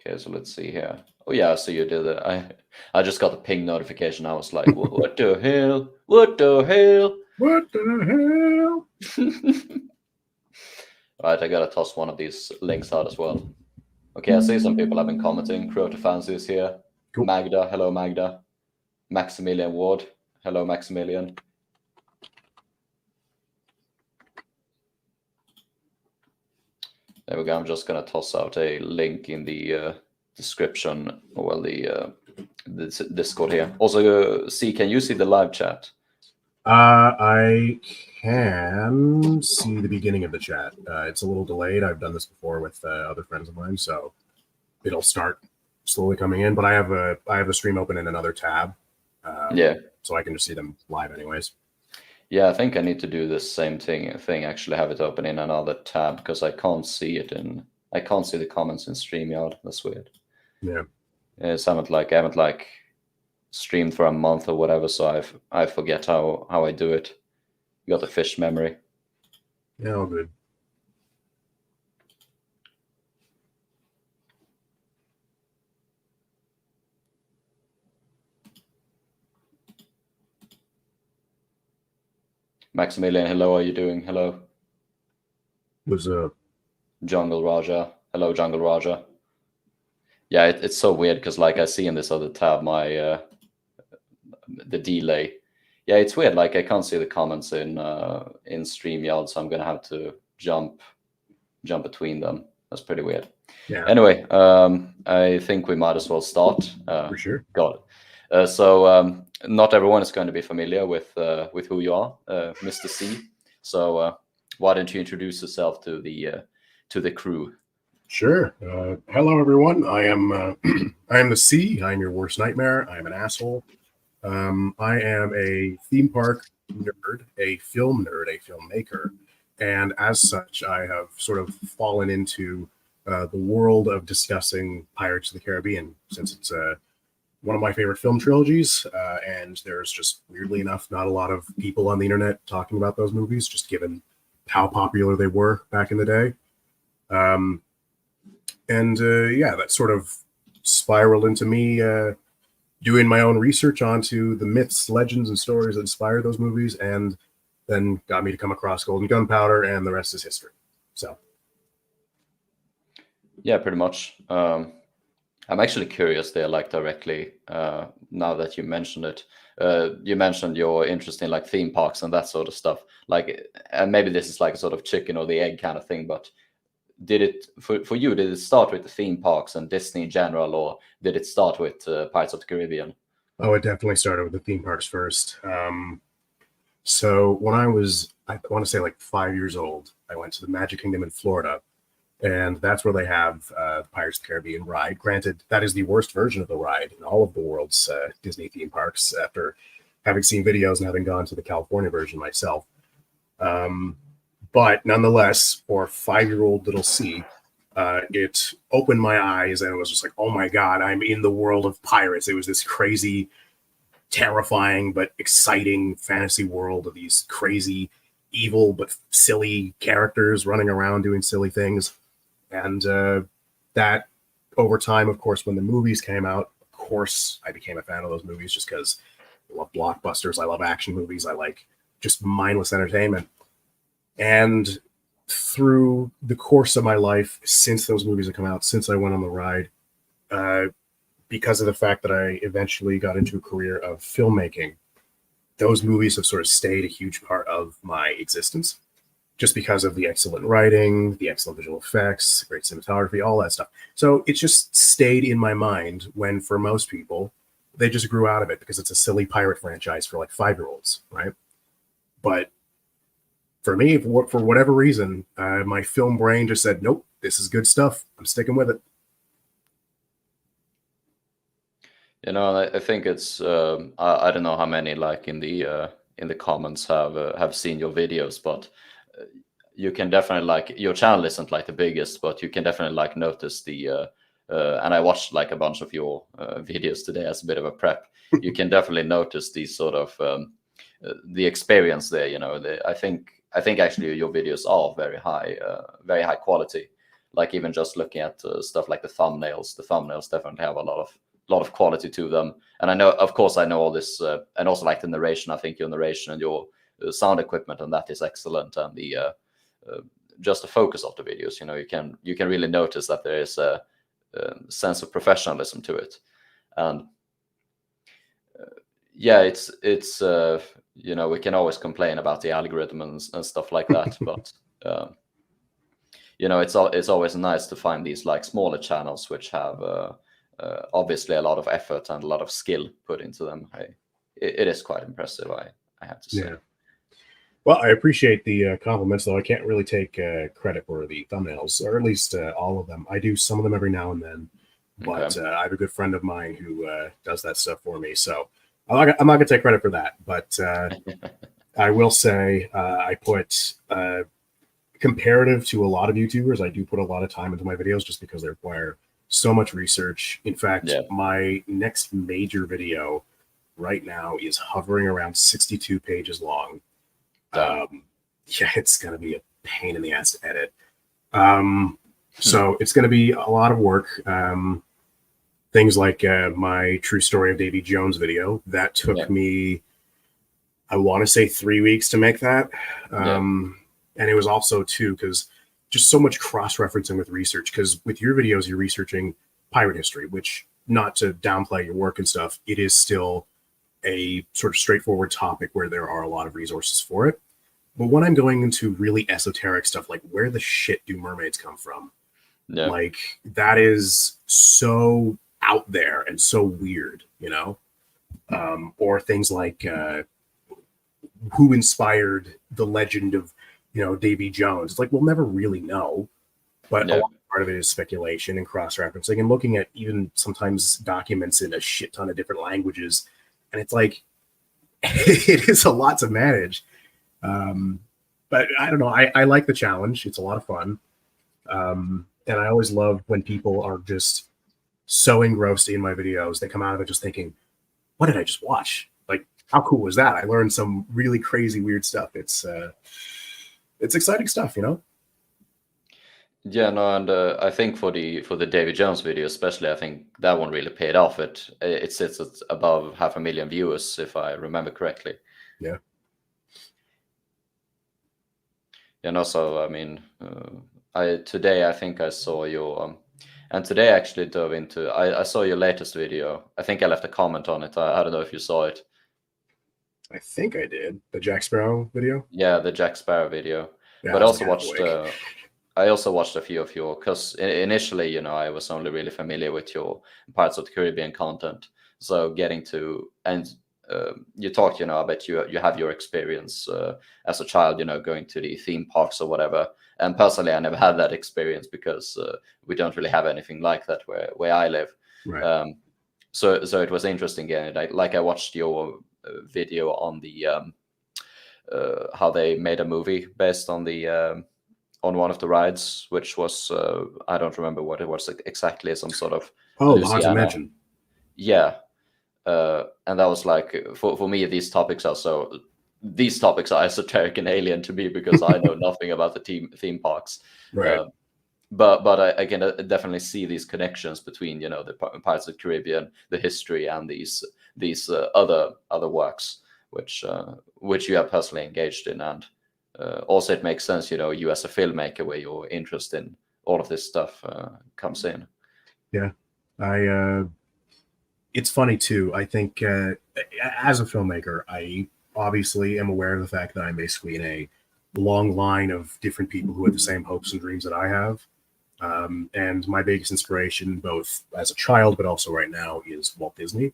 Okay, so let's see here. Oh yeah, so you did it. I just got the ping notification. I was like, what the hell? What the hell? What the hell? All right, I gotta toss one of these links out as well. Okay, I see some people have been commenting. Crota Fancy is here. Cool. Magda, hello Magda. Maximilian Ward, hello Maximilian. There we go. I'm just gonna toss out a link in the description, or well, the Discord here. Also, can you see the live chat? I can see the beginning of the chat. It's a little delayed. I've done this before with other friends of mine, so it'll start slowly coming in. But I have the stream open in another tab. Yeah. So I can just see them live, anyways. Yeah, I think I need to do the same thing. Actually, have it open in another tab because I can't see it I can't see the comments in StreamYard. That's weird. Yeah. I haven't like streamed for a month or whatever, so I forget how I do it. You got the fish memory. Yeah, all good. Maximilian, hello, how are you doing? Hello. What's up? Jungle Raja. Hello, Jungle Raja. Yeah, it's so weird because like I see in this other tab my the delay. Yeah, it's weird. Like I can't see the comments in StreamYard, so I'm gonna have to jump between them. That's pretty weird. Yeah. Anyway, I think we might as well start. For sure. Got it. So not everyone is going to be familiar with who you are, Mr. C. So why don't you introduce yourself to the crew? Sure. Hello, everyone. I am I am the C. I am your worst nightmare. I am an asshole. I am a theme park nerd, a film nerd, a filmmaker, and as such, I have sort of fallen into the world of discussing Pirates of the Caribbean, since it's one of my favorite film trilogies, and there's just, weirdly enough, not a lot of people on the internet talking about those movies, just given how popular they were back in the day. Yeah, that sort of spiraled into me doing my own research onto the myths, legends, and stories that inspired those movies, and then got me to come across Golden Gunpowder, and the rest is history. So, yeah, pretty much. I'm actually curious there, like directly, now that you mentioned it. You mentioned your interest in like theme parks and that sort of stuff. Like, and maybe this is like a sort of chicken or the egg kind of thing, but did it for you? Did it start with the theme parks and Disney in general, or did it start with Pirates of the Caribbean? Oh, it definitely started with the theme parks first. So when I was, I want to say like 5 years old, I went to the Magic Kingdom in Florida, and that's where they have the Pirates of the Caribbean ride. Granted, that is the worst version of the ride in all of the world's Disney theme parks, after having seen videos and having gone to the California version myself. But nonetheless, for 5-year-old little C, it opened my eyes, and it was just like, oh my God, I'm in the world of pirates. It was this crazy, terrifying, but exciting fantasy world of these crazy, evil, but silly characters running around doing silly things. And that, over time, of course, when the movies came out, of course, I became a fan of those movies just because I love blockbusters. I love action movies. I like just mindless entertainment. And through the course of my life, since those movies have come out, since I went on the ride, because of the fact that I eventually got into a career of filmmaking, those movies have sort of stayed a huge part of my existence, just because of the excellent writing, the excellent visual effects, great cinematography, all that stuff. So it just stayed in my mind, when for most people, they just grew out of it because it's a silly pirate franchise for like 5-year-olds, right? But for me, for whatever reason, my film brain just said, nope, this is good stuff. I'm sticking with it. You know, I think it's I don't know how many like in the comments have seen your videos, but you can definitely, like, your channel isn't like the biggest, but you can definitely like notice the and I watched like a bunch of your videos today as a bit of a prep. You can definitely notice these sort of the experience there. You know, I think actually your videos are very high quality. like even just looking at stuff like the thumbnails definitely have a lot of quality to them. And I know, of course, I know all this, and also like the narration. I think your narration and your sound equipment and that is excellent, and the just the focus of the videos. You can really notice that there is a sense of professionalism to it, and yeah, it's we can always complain about the algorithm and stuff like that, but it's always nice to find these like smaller channels which have obviously a lot of effort and a lot of skill put into them. It is quite impressive, I have to say. Yeah. Well, I appreciate the compliments, though I can't really take credit for the thumbnails, or at least all of them. I do some of them every now and then, but Okay. I have a good friend of mine who does that stuff for me. So I'm not going to take credit for that, but I will say I put comparative to a lot of YouTubers, I do put a lot of time into my videos just because they require so much research. In fact, Yeah. my next major video right now is hovering around 62 pages long. Yeah, it's going to be a pain in the ass to edit. So it's going to be a lot of work. Things like my true story of Davy Jones video, that took me, I want to say 3 weeks to make that. And it was also too, because just so much cross-referencing with research, because with your videos, you're researching pirate history, which, not to downplay your work and stuff, it is still a sort of straightforward topic where there are a lot of resources for it. But when I'm going into really esoteric stuff, like where the shit do mermaids come from? Like that is so out there and so weird, or things like who inspired the legend of, Davy Jones. It's like, we'll never really know, but a lot part of it is speculation and cross-referencing and looking at even sometimes documents in a shit ton of different languages. And it's like, it is a lot to manage. But I don't know. I like the challenge. It's a lot of fun. And I always love when people are just so engrossed in my videos, they come out of it just thinking, what did I just watch? Like, how cool was that? I learned some really crazy, weird stuff. It's exciting stuff, Yeah, no, and I think for the Davy Jones video especially, I think that one really paid off. It sits at above 500,000 viewers, if I remember correctly. Yeah. And also, I mean, today I think I saw your, and today I actually dove into, I saw your latest video. I think I left a comment on it. I don't know if you saw it. I think I did. The Jack Sparrow video? Yeah, the Jack Sparrow video. Yeah, but I also watched a few of your, because initially, I was only really familiar with your Pirates of the Caribbean content. So getting to, and you talked, I bet you have your experience as a child, going to the theme parks or whatever. And personally, I never had that experience because we don't really have anything like that where I live. Right. So it was interesting getting it. I watched your video on the how they made a movie based on the on one of the rides, which was I don't remember what it was exactly, some sort of the Haunted Mansion. Yeah. And that was like, for me, these topics are esoteric and alien to me because I know nothing about the theme parks. Right. But I can definitely see these connections between the Pirates of the Caribbean, the history, and these other works which you have personally engaged in, and also it makes sense, you as a filmmaker, where your interest in all of this stuff comes in. Yeah, it's funny too. I think as a filmmaker, I obviously am aware of the fact that I'm basically in a long line of different people who have the same hopes and dreams that I have. And my biggest inspiration, both as a child, but also right now, is Walt Disney.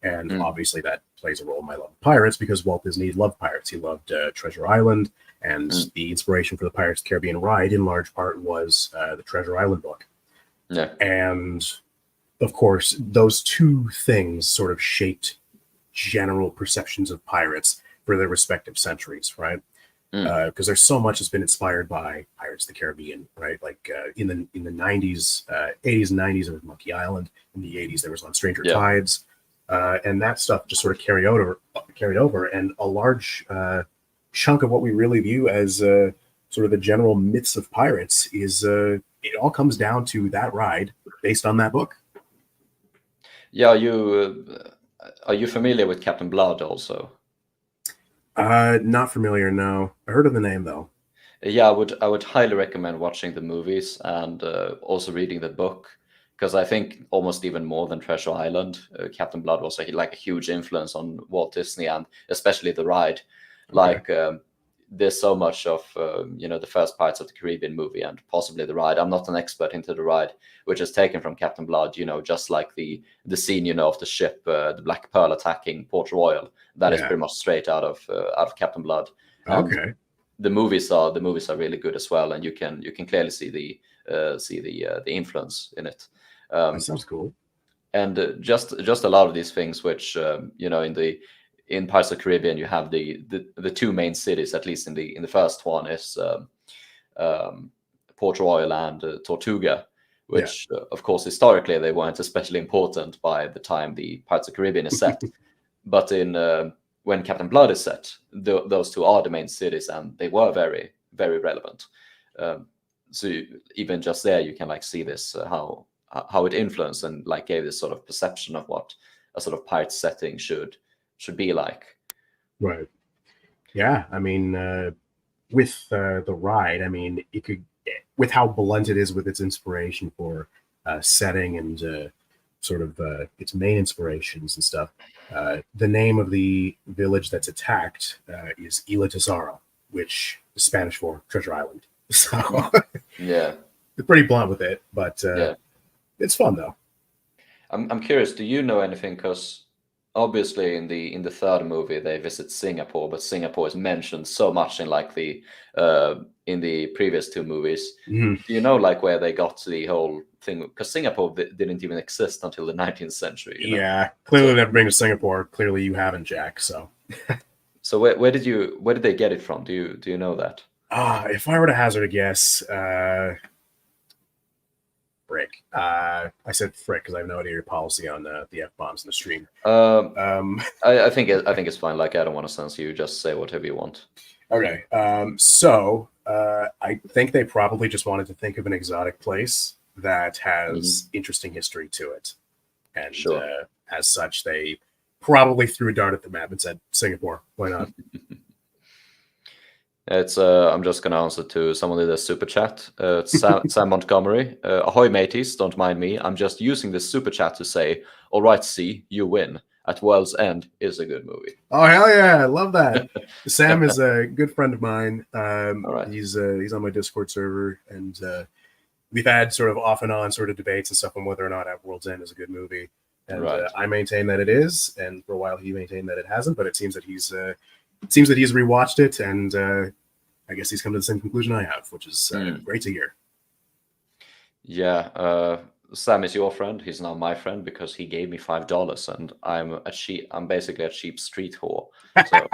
And obviously that plays a role in my love of pirates, because Walt Disney loved pirates. He loved Treasure Island, and the inspiration for the Pirates of the Caribbean ride in large part was the Treasure Island book. Yeah. And of course, those two things sort of shaped general perceptions of pirates for their respective centuries, right? Because there's so much that's been inspired by Pirates of the Caribbean, right? Like in the 90s, 80s and 90s, there was Monkey Island. In the 80s, there was On Stranger Tides. And that stuff just sort of carried over. And a large chunk of what we really view as sort of the general myths of pirates is it all comes down to that ride based on that book. Yeah, are you familiar with Captain Blood also? Not familiar, no. I heard of the name though. Yeah, I would highly recommend watching the movies and also reading the book, because I think almost even more than Treasure Island, Captain Blood was like a huge influence on Walt Disney, and especially the ride. Okay. Like there's so much of the first parts of the Caribbean movie and possibly the ride. I'm not an expert into the ride, which is taken from Captain Blood. Just like the scene of the ship, the Black Pearl attacking Port Royal. That is Yeah. pretty much straight out of Captain Blood. And Okay. the movies are really good as well, and you can clearly see the influence in it. That sounds cool. And just a lot of these things, which in Pirates of the Caribbean, you have the two main cities, at least in the first one, is Port Royal and Tortuga, which of course historically they weren't especially important by the time the Pirates of the Caribbean is set. But when Captain Blood is set, those two are the main cities, and they were very, very relevant. So even just there, you can like see this how it influenced and like gave this sort of perception of what a sort of pirate setting should be like. Right. Yeah. I mean, with the ride, I mean, it could, with how blunt it is with its inspiration for setting and sort of its main inspirations and stuff. The name of the village that's attacked is Isla Tesoro, which is Spanish for Treasure Island. So Yeah, it's pretty blunt with it, but yeah. it's fun though. I'm curious. Do you know anything? Because obviously in the third movie they visit Singapore, but Singapore is mentioned so much in the previous two movies. Mhm. Do you know like where they got the whole thing? Because Singapore didn't even exist until the 19th century. Yeah, clearly So, never been to Singapore. Clearly you haven't, Jack. So where did they get it from? Do you know that? if I were to hazard a guess, frick. I said frick because I have no idea your policy on the F-bombs in the stream. I think it's fine. Like I don't want to censor you. Just say whatever you want. Okay. So I think they probably just wanted to think of an exotic place that has interesting history to it. And Sure. As such, they probably threw a dart at the map and said, Singapore, why not? It's I'm just gonna answer to someone in the super chat. Sam Montgomery. Ahoy mateys, don't mind me. I'm just using this super chat to say, all right, C, you win. At World's End is a good movie. Oh, hell yeah. I love that. Sam is a good friend of mine. All right. He's on my Discord server, and we've had sort of off and on sort of debates and stuff on whether or not At World's End is a good movie. And Right. I maintain that it is, and for a while he maintained that it hasn't, but it seems that he's rewatched it, and I guess he's come to the same conclusion I have, which is great to hear. Yeah, Sam is your friend. He's now my friend because he gave me $5, and I'm basically a cheap street whore. So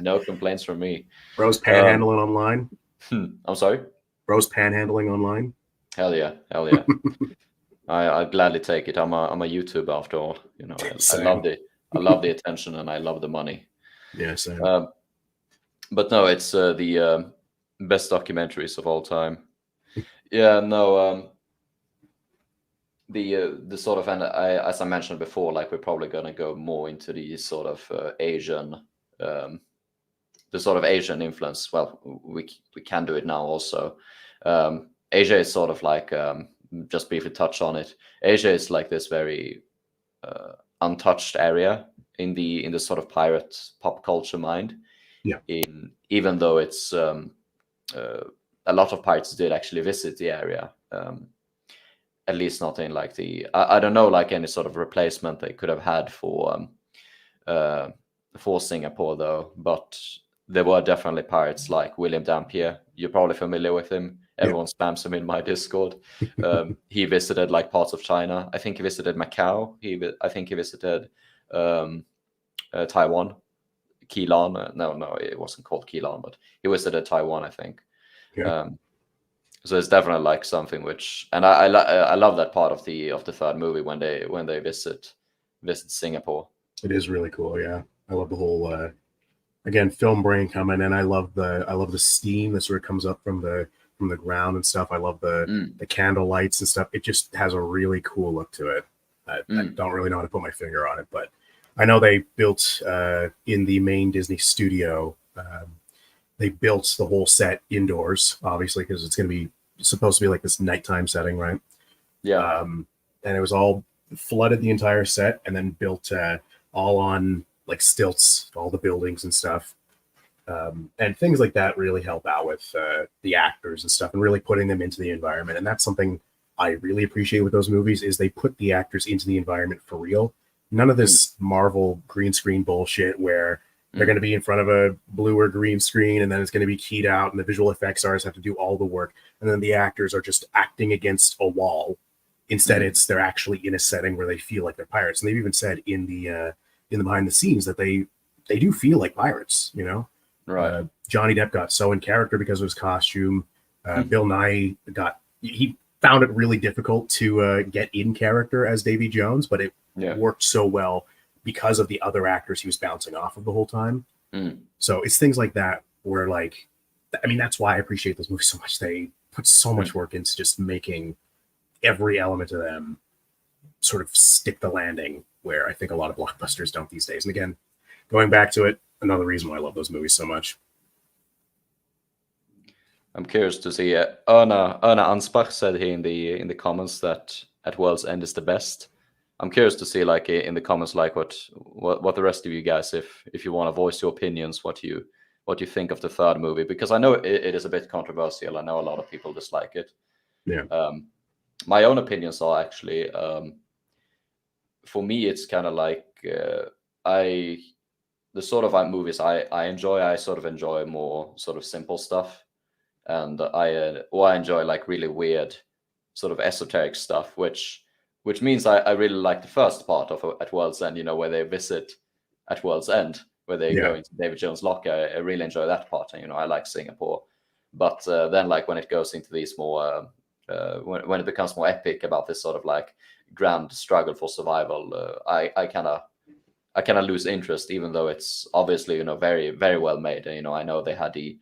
no complaints from me. Bro's panhandling online. I'm sorry. Bro's panhandling online. Hell yeah, hell yeah. I'd gladly take it. I'm a YouTuber after all. I love the attention and I love the money. Yeah, same. But no, it's the best documentaries of all time. Yeah, no. The sort of, and as I mentioned before, like we're probably gonna go more into the sort of Asian, the sort of Asian influence. Well, we can do it now also. Asia is sort of like just briefly touch on it. Asia is like this very untouched area in the sort of pirate pop culture mind. Yeah. Even though it's a lot of pirates did actually visit the area. At least not in like I don't know, like any sort of replacement they could have had for Singapore though. But there were definitely pirates like William Dampier. You're probably familiar with him. Everyone spams him in my Discord. He visited like parts of China. I think he visited Macau. I think he visited Taiwan, Keelan. No, it wasn't called Keelan, but he visited Taiwan, I think. Yeah. So it's definitely like something which, and I love that part of the third movie when they visit Singapore. It is really cool. Yeah, I love the whole again film brain coming, and I love the steam that sort of comes up from the from the ground and stuff. I love the candle lights and stuff. It just has a really cool look to it. I don't really know how to put my finger on it, but I know they built in the main Disney studio. They built the whole set indoors, obviously, because it's going to be supposed to be like this nighttime setting, right? Yeah. And it was all flooded the entire set, and then built all on like stilts, all the buildings and stuff. And things like that really help out with the actors and stuff, and really putting them into the environment. And that's something I really appreciate with those movies, is they put the actors into the environment for real. None of this Marvel green screen bullshit where they're going to be in front of a blue or green screen, and then it's going to be keyed out, and the visual effects artists have to do all the work, and then the actors are just acting against a wall. Instead, they're actually in a setting where they feel like they're pirates. And they've even said in the behind the scenes that they do feel like pirates, you know? Right. Johnny Depp got so in character because of his costume. Bill Nye he found it really difficult to get in character as Davy Jones, but it worked so well because of the other actors he was bouncing off of the whole time. So it's things like that where, like, I mean, that's why I appreciate those movies so much. They put so much work into just making every element of them sort of stick the landing, where I think a lot of blockbusters don't these days. And again, going back to it, another reason why I love those movies so much. I'm curious to see. Erna Ansbach said here in the comments that At World's End is the best. I'm curious to see, like, in the comments, like what the rest of you guys, if you want to voice your opinions, what you think of the third movie, because I know it is a bit controversial. I know a lot of people dislike it. Yeah. My own opinions are actually, for me, it's kind of like the sort of movies I enjoy. I sort of enjoy more sort of simple stuff, and I enjoy like really weird, sort of esoteric stuff, which means I really like the first part of At World's End, you know, where they visit At World's End, where they go into Davy Jones' locker. I really enjoy that part, and, you know, I like Singapore. But then, like, when it goes into these more, when it becomes more epic about this sort of like grand struggle for survival, I kind of lose interest, even though it's obviously, you know, very, very well made. And, you know, I know they had the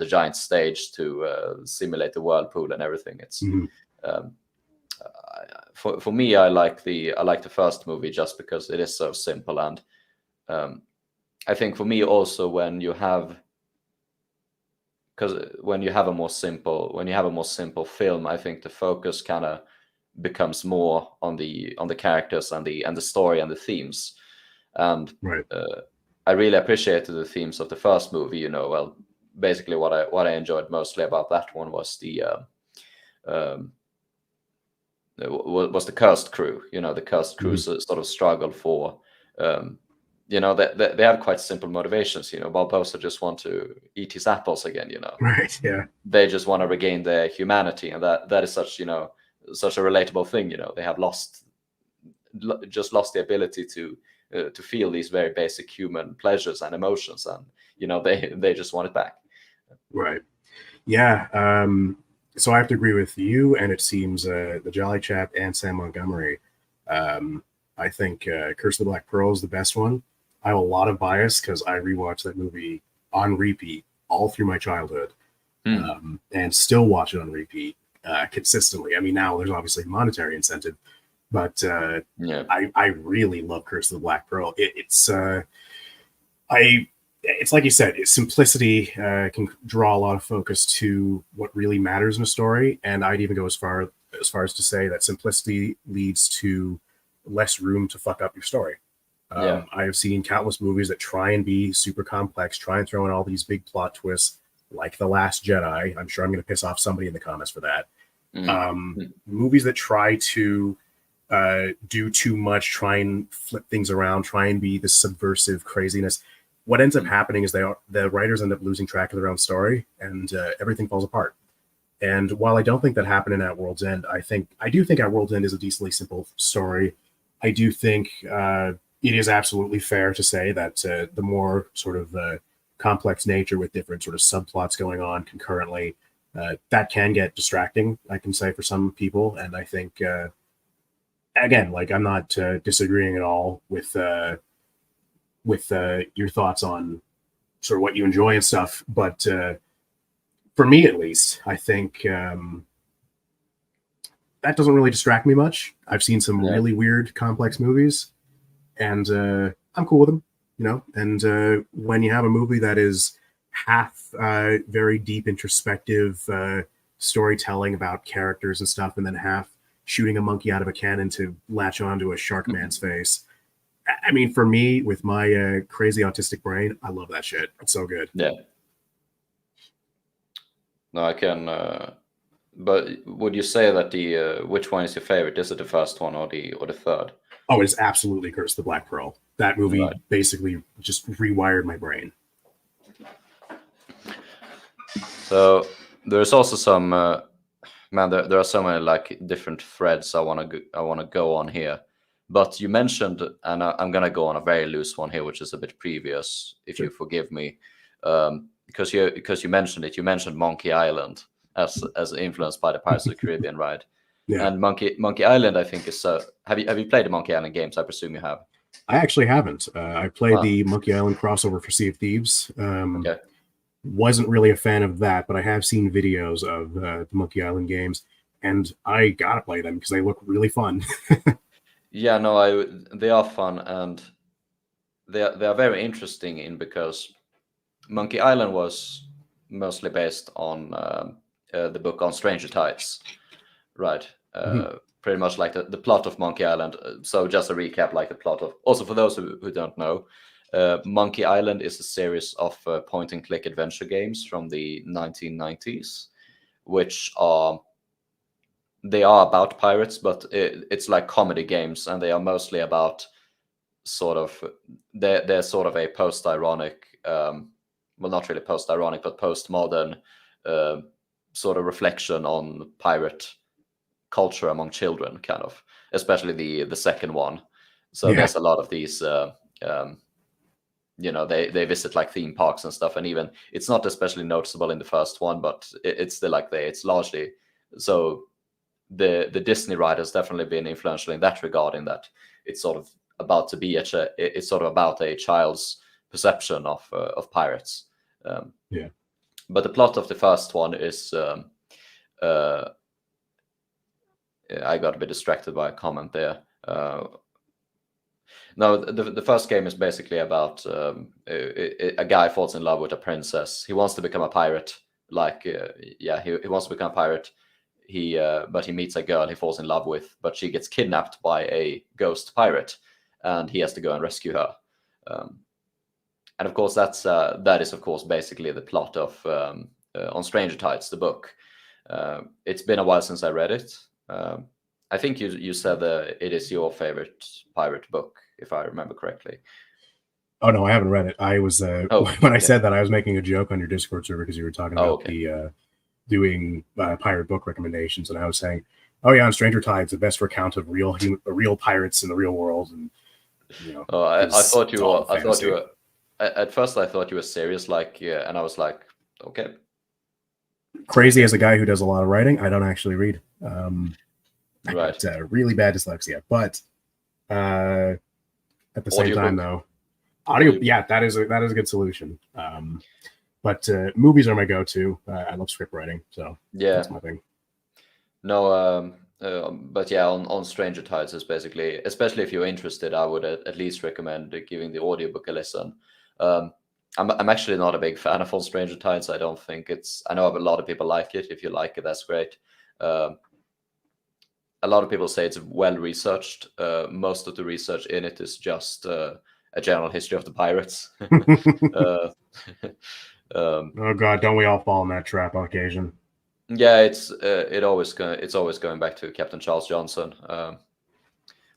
giant stage to simulate the whirlpool and everything. It's for me, I like the first movie just because it is so simple. And I think for me also, when you have a more simple film, I think the focus kind of becomes more on the characters and the story and the themes. And I really appreciated the themes of the first movie. You know, well, basically what I enjoyed mostly about that one was the cursed crew. You know, the cursed crew's sort of struggle for, you know, they have quite simple motivations. You know, Barbossa just want to eat his apples again. You know, right? Yeah, they just want to regain their humanity, and that is such, you know, such a relatable thing. You know, they have lost the ability to feel these very basic human pleasures and emotions, and, you know, they just want it back. Right. Yeah. So I have to agree with you, and it seems the Jolly Chap and Sam Montgomery. I think Curse of the Black Pearl is the best one. I have a lot of bias because I rewatched that movie on repeat all through my childhood, and still watch it on repeat consistently. I mean, now there's obviously monetary incentive, but I really love Curse of the Black Pearl. It's like you said, simplicity can draw a lot of focus to what really matters in a story, and I'd even go as far as to say that simplicity leads to less room to fuck up your story. I have seen countless movies that try and be super complex, try and throw in all these big plot twists, like The Last Jedi. I'm sure I'm going to piss off somebody in the comments for that. Movies that try to do too much, try and flip things around, try and be the subversive craziness. What ends up happening is the writers end up losing track of their own story, and everything falls apart. And while I don't think that happened in At World's End, I do think At World's End is a decently simple story. I do think it is absolutely fair to say that the more sort of complex nature with different sort of subplots going on concurrently, that can get distracting, I can say, for some people. And I think, again, like, I'm not disagreeing at all with your thoughts on sort of what you enjoy and stuff. But for me at least, I think that doesn't really distract me much. I've seen some really weird, complex movies, and I'm cool with them, you know. And when you have a movie that is half very deep, introspective storytelling about characters and stuff, and then half shooting a monkey out of a cannon to latch onto a shark man's face. I mean, for me, with my crazy autistic brain, I love that shit. It's so good. Yeah. No, I can. But would you say that the which one is your favorite? Is it the first one or the third? Oh, it's absolutely Curse of the Black Pearl. That movie Right. basically just rewired my brain. So there's also some man. There are so many like different threads I want to go on here. But you mentioned, and I'm gonna go on a very loose one here, which is a bit previous, if you forgive me, because you mentioned it. You mentioned Monkey Island as influenced by the Pirates of the Caribbean, right? Yeah. And Monkey Island, I think, is. Have you played the Monkey Island games? I presume you have. I actually haven't. I played the Monkey Island crossover for Sea of Thieves. Okay. Wasn't really a fan of that, but I have seen videos of the Monkey Island games, and I gotta play them because they look really fun. Yeah, no, they are fun, and they are very interesting because Monkey Island was mostly based on the book on Stranger Tides, right? Pretty much like the plot of Monkey Island. So just a recap, like the plot of, also for those who don't know, Monkey Island is a series of point-and-click adventure games from the 1990s, which they are about pirates, but it's like comedy games, and they are mostly about sort of they're sort of a post-ironic, well, not really post-ironic, but post-modern sort of reflection on pirate culture among children, kind of, especially the second one. So there's a lot of these you know, they visit like theme parks and stuff, and even it's not especially noticeable in the first one, but it's still like it's largely so the Disney ride has definitely been influential in that regard, in that it's sort of about to be it's sort of about a child's perception of pirates. But the plot of the first one is I got a bit distracted by a comment there. No, the first game is basically about a guy falls in love with a princess. He wants to become a pirate. Like, he wants to become a pirate. But he meets a girl he falls in love with, but she gets kidnapped by a ghost pirate, and he has to go and rescue her. And of course, that is of course basically the plot of On Stranger Tides, the book. It's been a while since I read it. I think you said that it is your favorite pirate book, if I remember correctly. Oh no, I haven't read it. I was when I said that, I was making a joke on your Discord server because you were talking about the doing pirate book recommendations, and I was saying, oh yeah, On Stranger Tides, the best recount of real pirates in the real world. And you know, I thought you were. At first, I thought you were serious, like, and I was like, okay. Crazy, as a guy who does a lot of writing, I don't actually read. Right. Really bad dyslexia, but at the same time, though, audio, yeah, that is a good solution. But movies are my go-to. I love script writing, so that's my thing. No, but yeah, on Stranger Tides is basically, especially if you're interested, I would at least recommend giving the audiobook a listen. I'm actually not a big fan of On Stranger Tides. I don't think I know a lot of people like it. If you like it, that's great. A lot of people say it's well researched. Most of the research in it is just a general history of the pirates. Oh God, don't we all fall in that trap on occasion? Yeah, it's always going back to Captain Charles Johnson.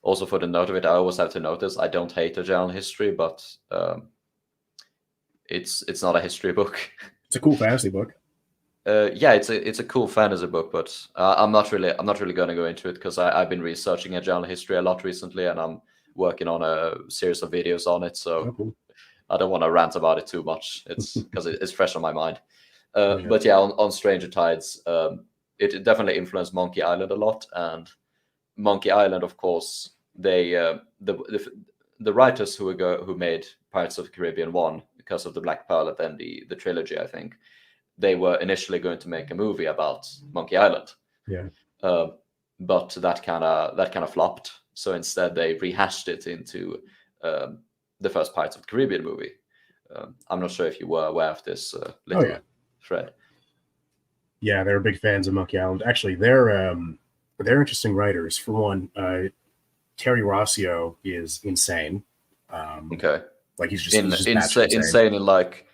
Also, for the note of it, I always have to notice I don't hate a general history, but it's not a history book. It's a cool fantasy book. Yeah, it's a cool fantasy book, but I'm not really going to go into it because I've been researching a general history a lot recently, and I'm working on a series of videos on it. So cool. I don't want to rant about it too much. It's because it's fresh on my mind. But yeah, on Stranger Tides, it definitely influenced Monkey Island a lot, and Monkey Island, of course, they the writers who made Pirates of the Caribbean 1 because of the Black Pearl and then the trilogy, I think, they were initially going to make a movie about Monkey Island. Yeah. But that kind of flopped. So instead, they rehashed it into the first Pirates of the Caribbean movie. I'm not sure if you were aware of this little thread. Yeah, they're big fans of Monkey Island. Actually, they're interesting writers. For one, Terry Rossio is insane. Okay. Like he's just insane in like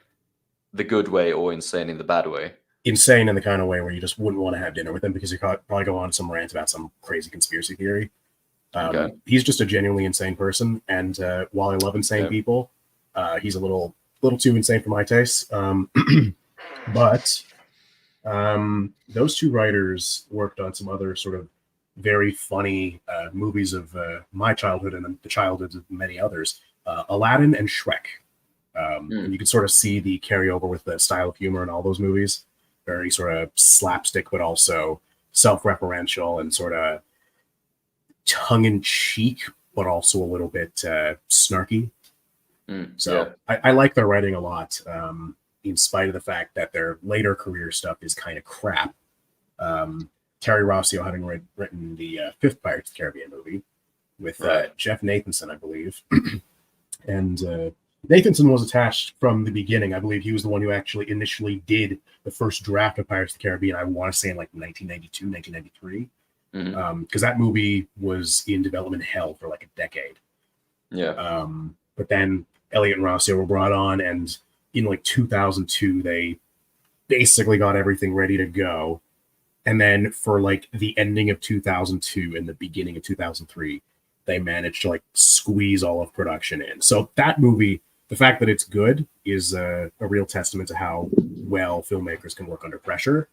the good way, or insane in the bad way. Insane in the kind of way where you just wouldn't want to have dinner with him, because you probably go on some rant about some crazy conspiracy theory. He's just a genuinely insane person, and while I love insane people, he's a little too insane for my taste. But those two writers worked on some other sort of very funny movies of my childhood and the childhoods of many others. Aladdin and Shrek. And you can sort of see the carryover with the style of humor in all those movies. Very sort of slapstick, but also self-referential and sort of tongue-in-cheek, but also a little bit snarky. I like their writing a lot, in spite of the fact that their later career stuff is kind of crap. Terry Rossio having written the fifth Pirates of the Caribbean movie with Jeff Nathanson, I believe. And Nathanson was attached from the beginning. I believe he was the one who actually initially did the first draft of Pirates of the Caribbean, I want to say in like 1992, 1993. Because that movie was in development hell for like a decade. Yeah. But then Elliot and Rossio were brought on, and in like 2002, they basically got everything ready to go. And then for like the ending of 2002 and the beginning of 2003, they managed to like squeeze all of production in. So that movie, the fact that it's good is a real testament to how well filmmakers can work under pressure.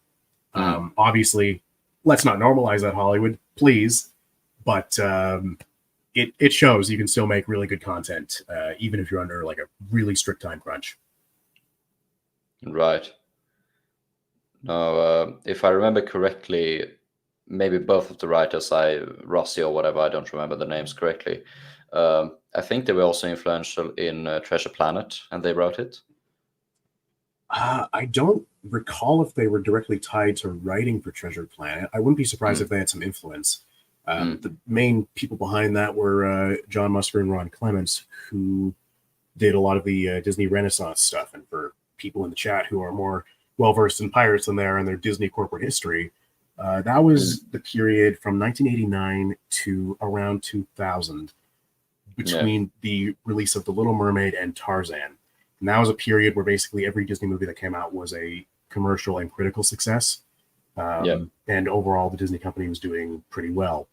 Obviously, let's not normalize that, Hollywood, please. But it shows you can still make really good content, even if you're under like a really strict time crunch. Right. Now, if I remember correctly, maybe both of the writers, Rossi or whatever, I don't remember the names correctly. I think they were also influential in Treasure Planet, and they wrote it. I don't recall if they were directly tied to writing for Treasure Planet. I wouldn't be surprised if they had some influence. The main people behind that were John Musker and Ron Clements, who did a lot of the Disney Renaissance stuff. And for people in the chat who are more well-versed in pirates than they are in their Disney corporate history, that was the period from 1989 to around 2000, between the release of The Little Mermaid and Tarzan. And that was a period where basically every Disney movie that came out was a commercial and critical success. And overall, the Disney company was doing pretty well.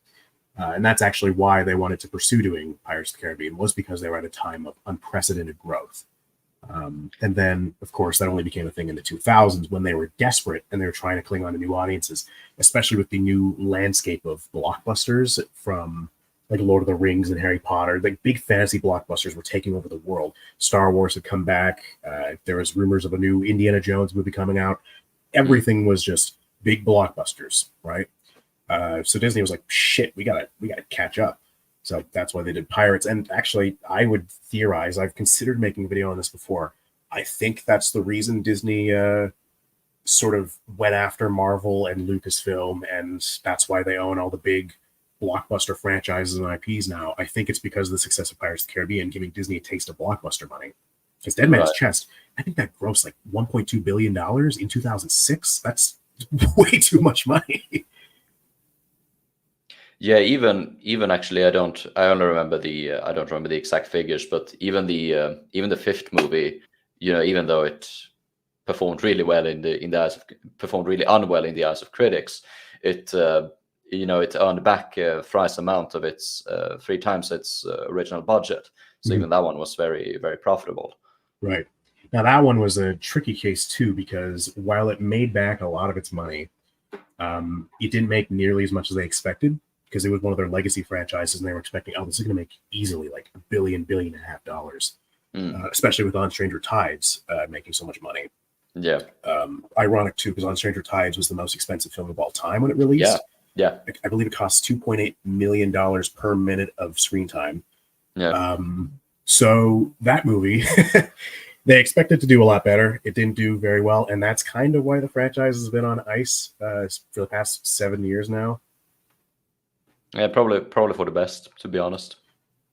And that's actually why they wanted to pursue doing Pirates of the Caribbean, was because they were at a time of unprecedented growth. And then, of course, that only became a thing in the 2000s when they were desperate and they were trying to cling on to new audiences, especially with the new landscape of blockbusters from like Lord of the Rings and Harry Potter. Like big fantasy blockbusters were taking over the world. Star Wars had come back. There was rumors of a new Indiana Jones movie coming out. Everything was just big blockbusters, right? So Disney was like, shit, we gotta catch up. So that's why they did Pirates. And actually, I would theorize, I've considered making a video on this before. I think that's the reason Disney sort of went after Marvel and Lucasfilm, and that's why they own all the big blockbuster franchises and IPs now. I think it's because of the success of Pirates of the Caribbean giving Disney a taste of blockbuster money. Because Dead Man's Chest, I think that grossed like $1.2 billion in 2006. That's way too much money. Yeah, even actually, I don't remember the exact figures, but even the fifth movie, even though it performed really well performed really unwell in the eyes of critics, it earned back thrice amount of its 3 times its original budget. So even that one was very, very profitable. Right. Now that one was a tricky case too, because while it made back a lot of its money, it didn't make nearly as much as they expected, because it was one of their legacy franchises, and they were expecting, this is going to make easily like $1.5 billion, especially with On Stranger Tides making so much money. Yeah. Ironic too, because On Stranger Tides was the most expensive film of all time when it released. Yeah. I believe it costs $2.8 million per minute of screen time. Yeah. So that movie, They expected to do a lot better. It didn't do very well, and that's kind of why the franchise has been on ice for the past 7 years now. Yeah, probably for the best, to be honest.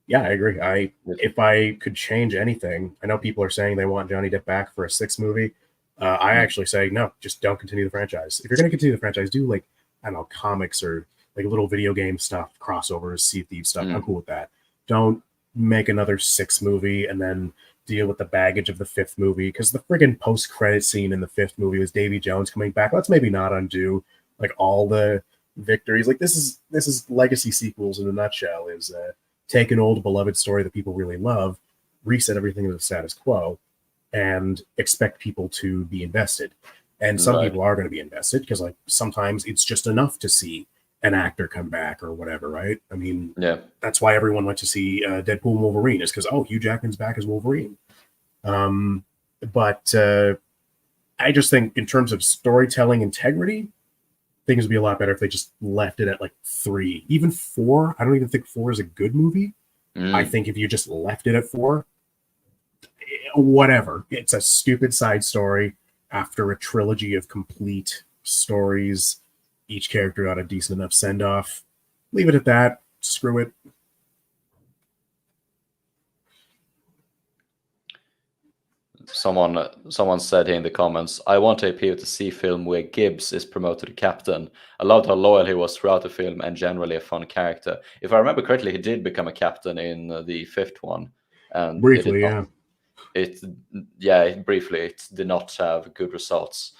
Yeah, I agree. If I could change anything, I know people are saying they want Johnny Depp back for a 6th movie. I actually say no, just don't continue the franchise. If you're going to continue the franchise, do like, I don't know, comics or like little video game stuff, crossovers, Sea of Thieves stuff. I'm cool with that. Don't make another 6th movie and then deal with the baggage of the 5th movie, because the friggin' post-credit scene in the 5th movie was Davy Jones coming back. Let's maybe not undo like all the victories. Like this is legacy sequels in a nutshell. Is take an old beloved story that people really love, reset everything to the status quo, and expect people to be invested. And some people are going to be invested because like sometimes it's just enough to see an actor come back or whatever, right? I mean, that's why everyone went to see Deadpool and Wolverine, is because, oh, Hugh Jackman's back as Wolverine. But I just think in terms of storytelling integrity, things would be a lot better if they just left it at like 3, even 4. I don't even think 4 is a good movie. I think if you just left it at 4, whatever, it's a stupid side story after a trilogy of complete stories. Each character got a decent enough send-off. Leave it at that. Screw it. Someone said here in the comments, I want a POTC film where Gibbs is promoted to captain. I loved how loyal he was throughout the film and generally a fun character. If I remember correctly, he did become a captain in the 5th one. And briefly, briefly, it did not have good results.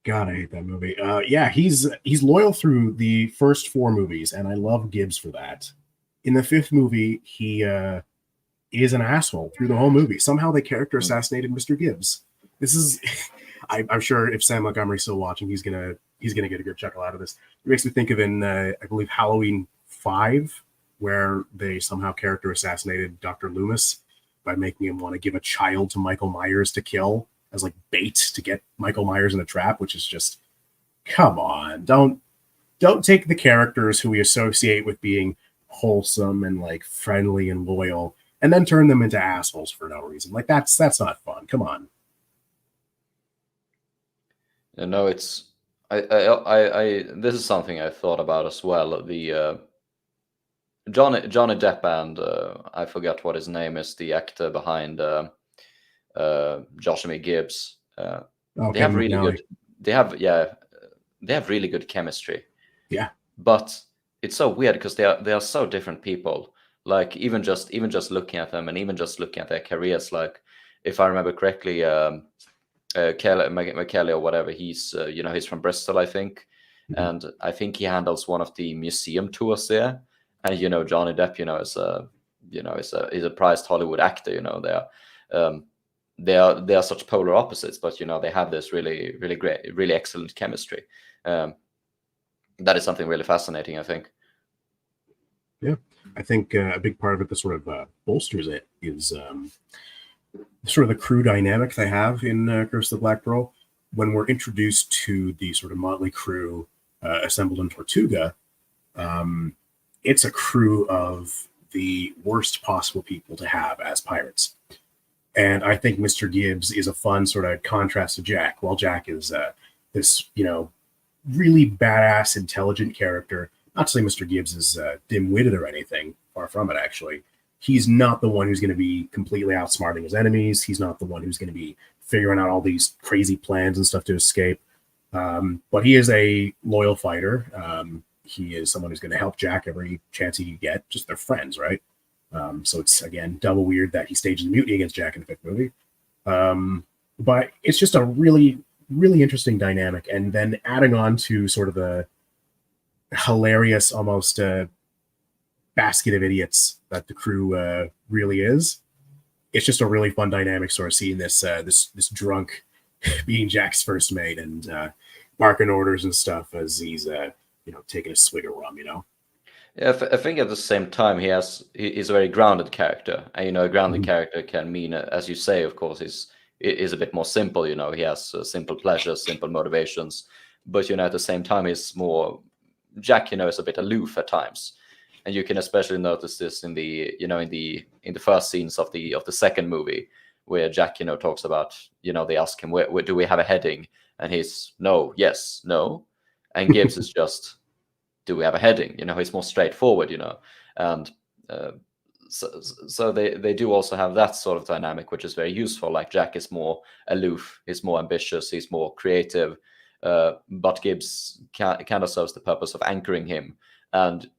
God, I hate that movie. Yeah, he's loyal through the first 4 movies, and I love Gibbs for that. In the 5th movie, he is an asshole through the whole movie. Somehow they character assassinated Mr. Gibbs. This is, I'm sure if Sam Montgomery's still watching, he's gonna get a good chuckle out of this. It makes me think of I believe Halloween 5, where they somehow character assassinated Dr. Loomis by making him want to give a child to Michael Myers to kill as like bait to get Michael Myers in a trap, which is just, come on, don't take the characters who we associate with being wholesome and like friendly and loyal and then turn them into assholes for no reason. Like that's not fun. Come on. No, it's I this is something I thought about as well. The Johnny Depp and I forgot what his name is, the actor behind Josh Gibbs. They have really good. They have really good chemistry. Yeah, but it's so weird because they are so different people. Like even just looking at them and even just looking at their careers. Like if I remember correctly, McKelly or whatever, he's he's from Bristol, I think, and I think he handles one of the museum tours there. And Johnny Depp, is a prized Hollywood actor. They are such polar opposites, but they have this really great, really excellent chemistry. That is something really fascinating, I think. Yeah, I think a big part of it that sort of bolsters it is sort of the crew dynamic they have in Curse of the Black Pearl. When we're introduced to the sort of motley crew assembled in Tortuga, it's a crew of the worst possible people to have as pirates. And I think Mr. Gibbs is a fun sort of contrast to Jack. While Jack is this, really badass, intelligent character. Not to say Mr. Gibbs is dim-witted or anything. Far from it, actually. He's not the one who's going to be completely outsmarting his enemies. He's not the one who's going to be figuring out all these crazy plans and stuff to escape. But he is a loyal fighter. He is someone who's going to help Jack every chance he can get. Just they're friends, right? So it's, again, double weird that he stages a mutiny against Jack in the 5th movie. But it's just a really, really interesting dynamic. And then adding on to sort of the hilarious, almost basket of idiots that the crew really is. It's just a really fun dynamic sort of seeing this drunk being Jack's first mate and barking orders and stuff as he's taking a swig of rum. Yeah, I think at the same time he's a very grounded character, and a grounded character can mean, as you say, of course, is a bit more simple. He has simple pleasures, simple motivations, but at the same time he's more Jack. Is a bit aloof at times, and you can especially notice this in the in the first scenes of the second movie where Jack, talks about, they ask him, where do we have a heading? And he's no, yes, no. And Gibbs is just, do we have a heading? He's more straightforward, and so they do also have that sort of dynamic, which is very useful. Like Jack is more aloof, he's more ambitious, he's more creative, but Gibbs kind of serves the purpose of anchoring him. And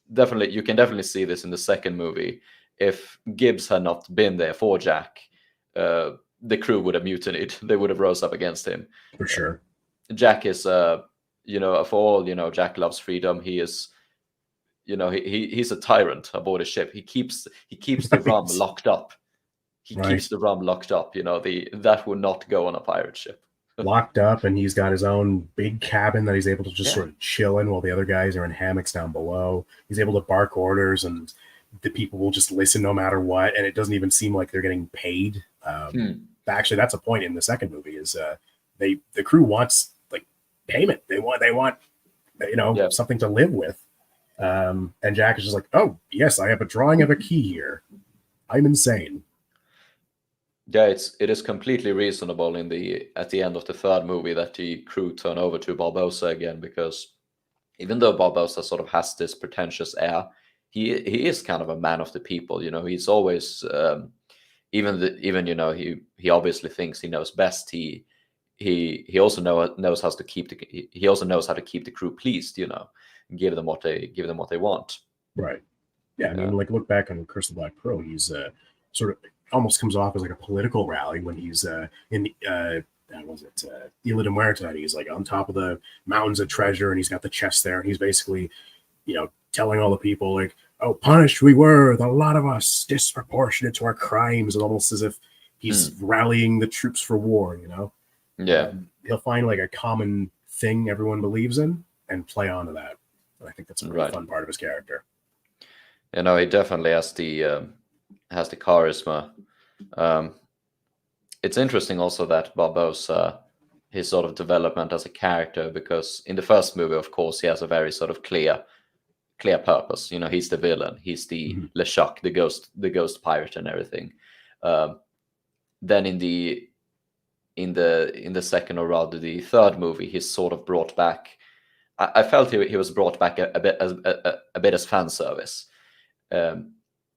you can definitely see this in the second movie. If Gibbs had not been there for Jack, the crew would have mutinied. They would have rose up against him. For sure. Jack is, for all, Jack loves freedom. He is, he's a tyrant aboard a ship. He keeps the rum locked up. He keeps the rum locked up. That would not go on a pirate ship. Locked up, and he's got his own big cabin that he's able to just sort of chill in while the other guys are in hammocks down below. He's able to bark orders, and the people will just listen no matter what, and it doesn't even seem like they're getting paid. Actually, that's a point in the second movie, is the crew wants like payment. They want something to live with. And Jack is just like, oh yes, I have a drawing of a key here. I'm insane. Yeah, it is completely reasonable at the end of the third movie that the crew turn over to Barbossa again, because even though Barbossa sort of has this pretentious air, he is kind of a man of the people. He's always he obviously thinks he knows best. He also knows how to keep the crew pleased. Give them what they want. Right. Yeah. I mean, like, look back on Curse of the Black Pearl. He's sort of almost comes off as like a political rally when he's in Isla de Muerta, and he's like on top of the mountains of treasure, and he's got the chest there, and he's basically, telling all the people like, oh, punished we were, a lot of us, disproportionate to our crimes, and almost as if he's rallying the troops for war, Yeah. He'll find like a common thing everyone believes in and play onto that. And I think that's a really fun part of his character. He definitely has the charisma. It's interesting also that Barbossa, his sort of development as a character, because in the first movie, of course, he has a very sort of clear purpose. He's the villain. He's the Le Choc, the ghost pirate, and everything. Then in the second, or rather the third movie, he's sort of brought back. I felt he was brought back a bit as fan service.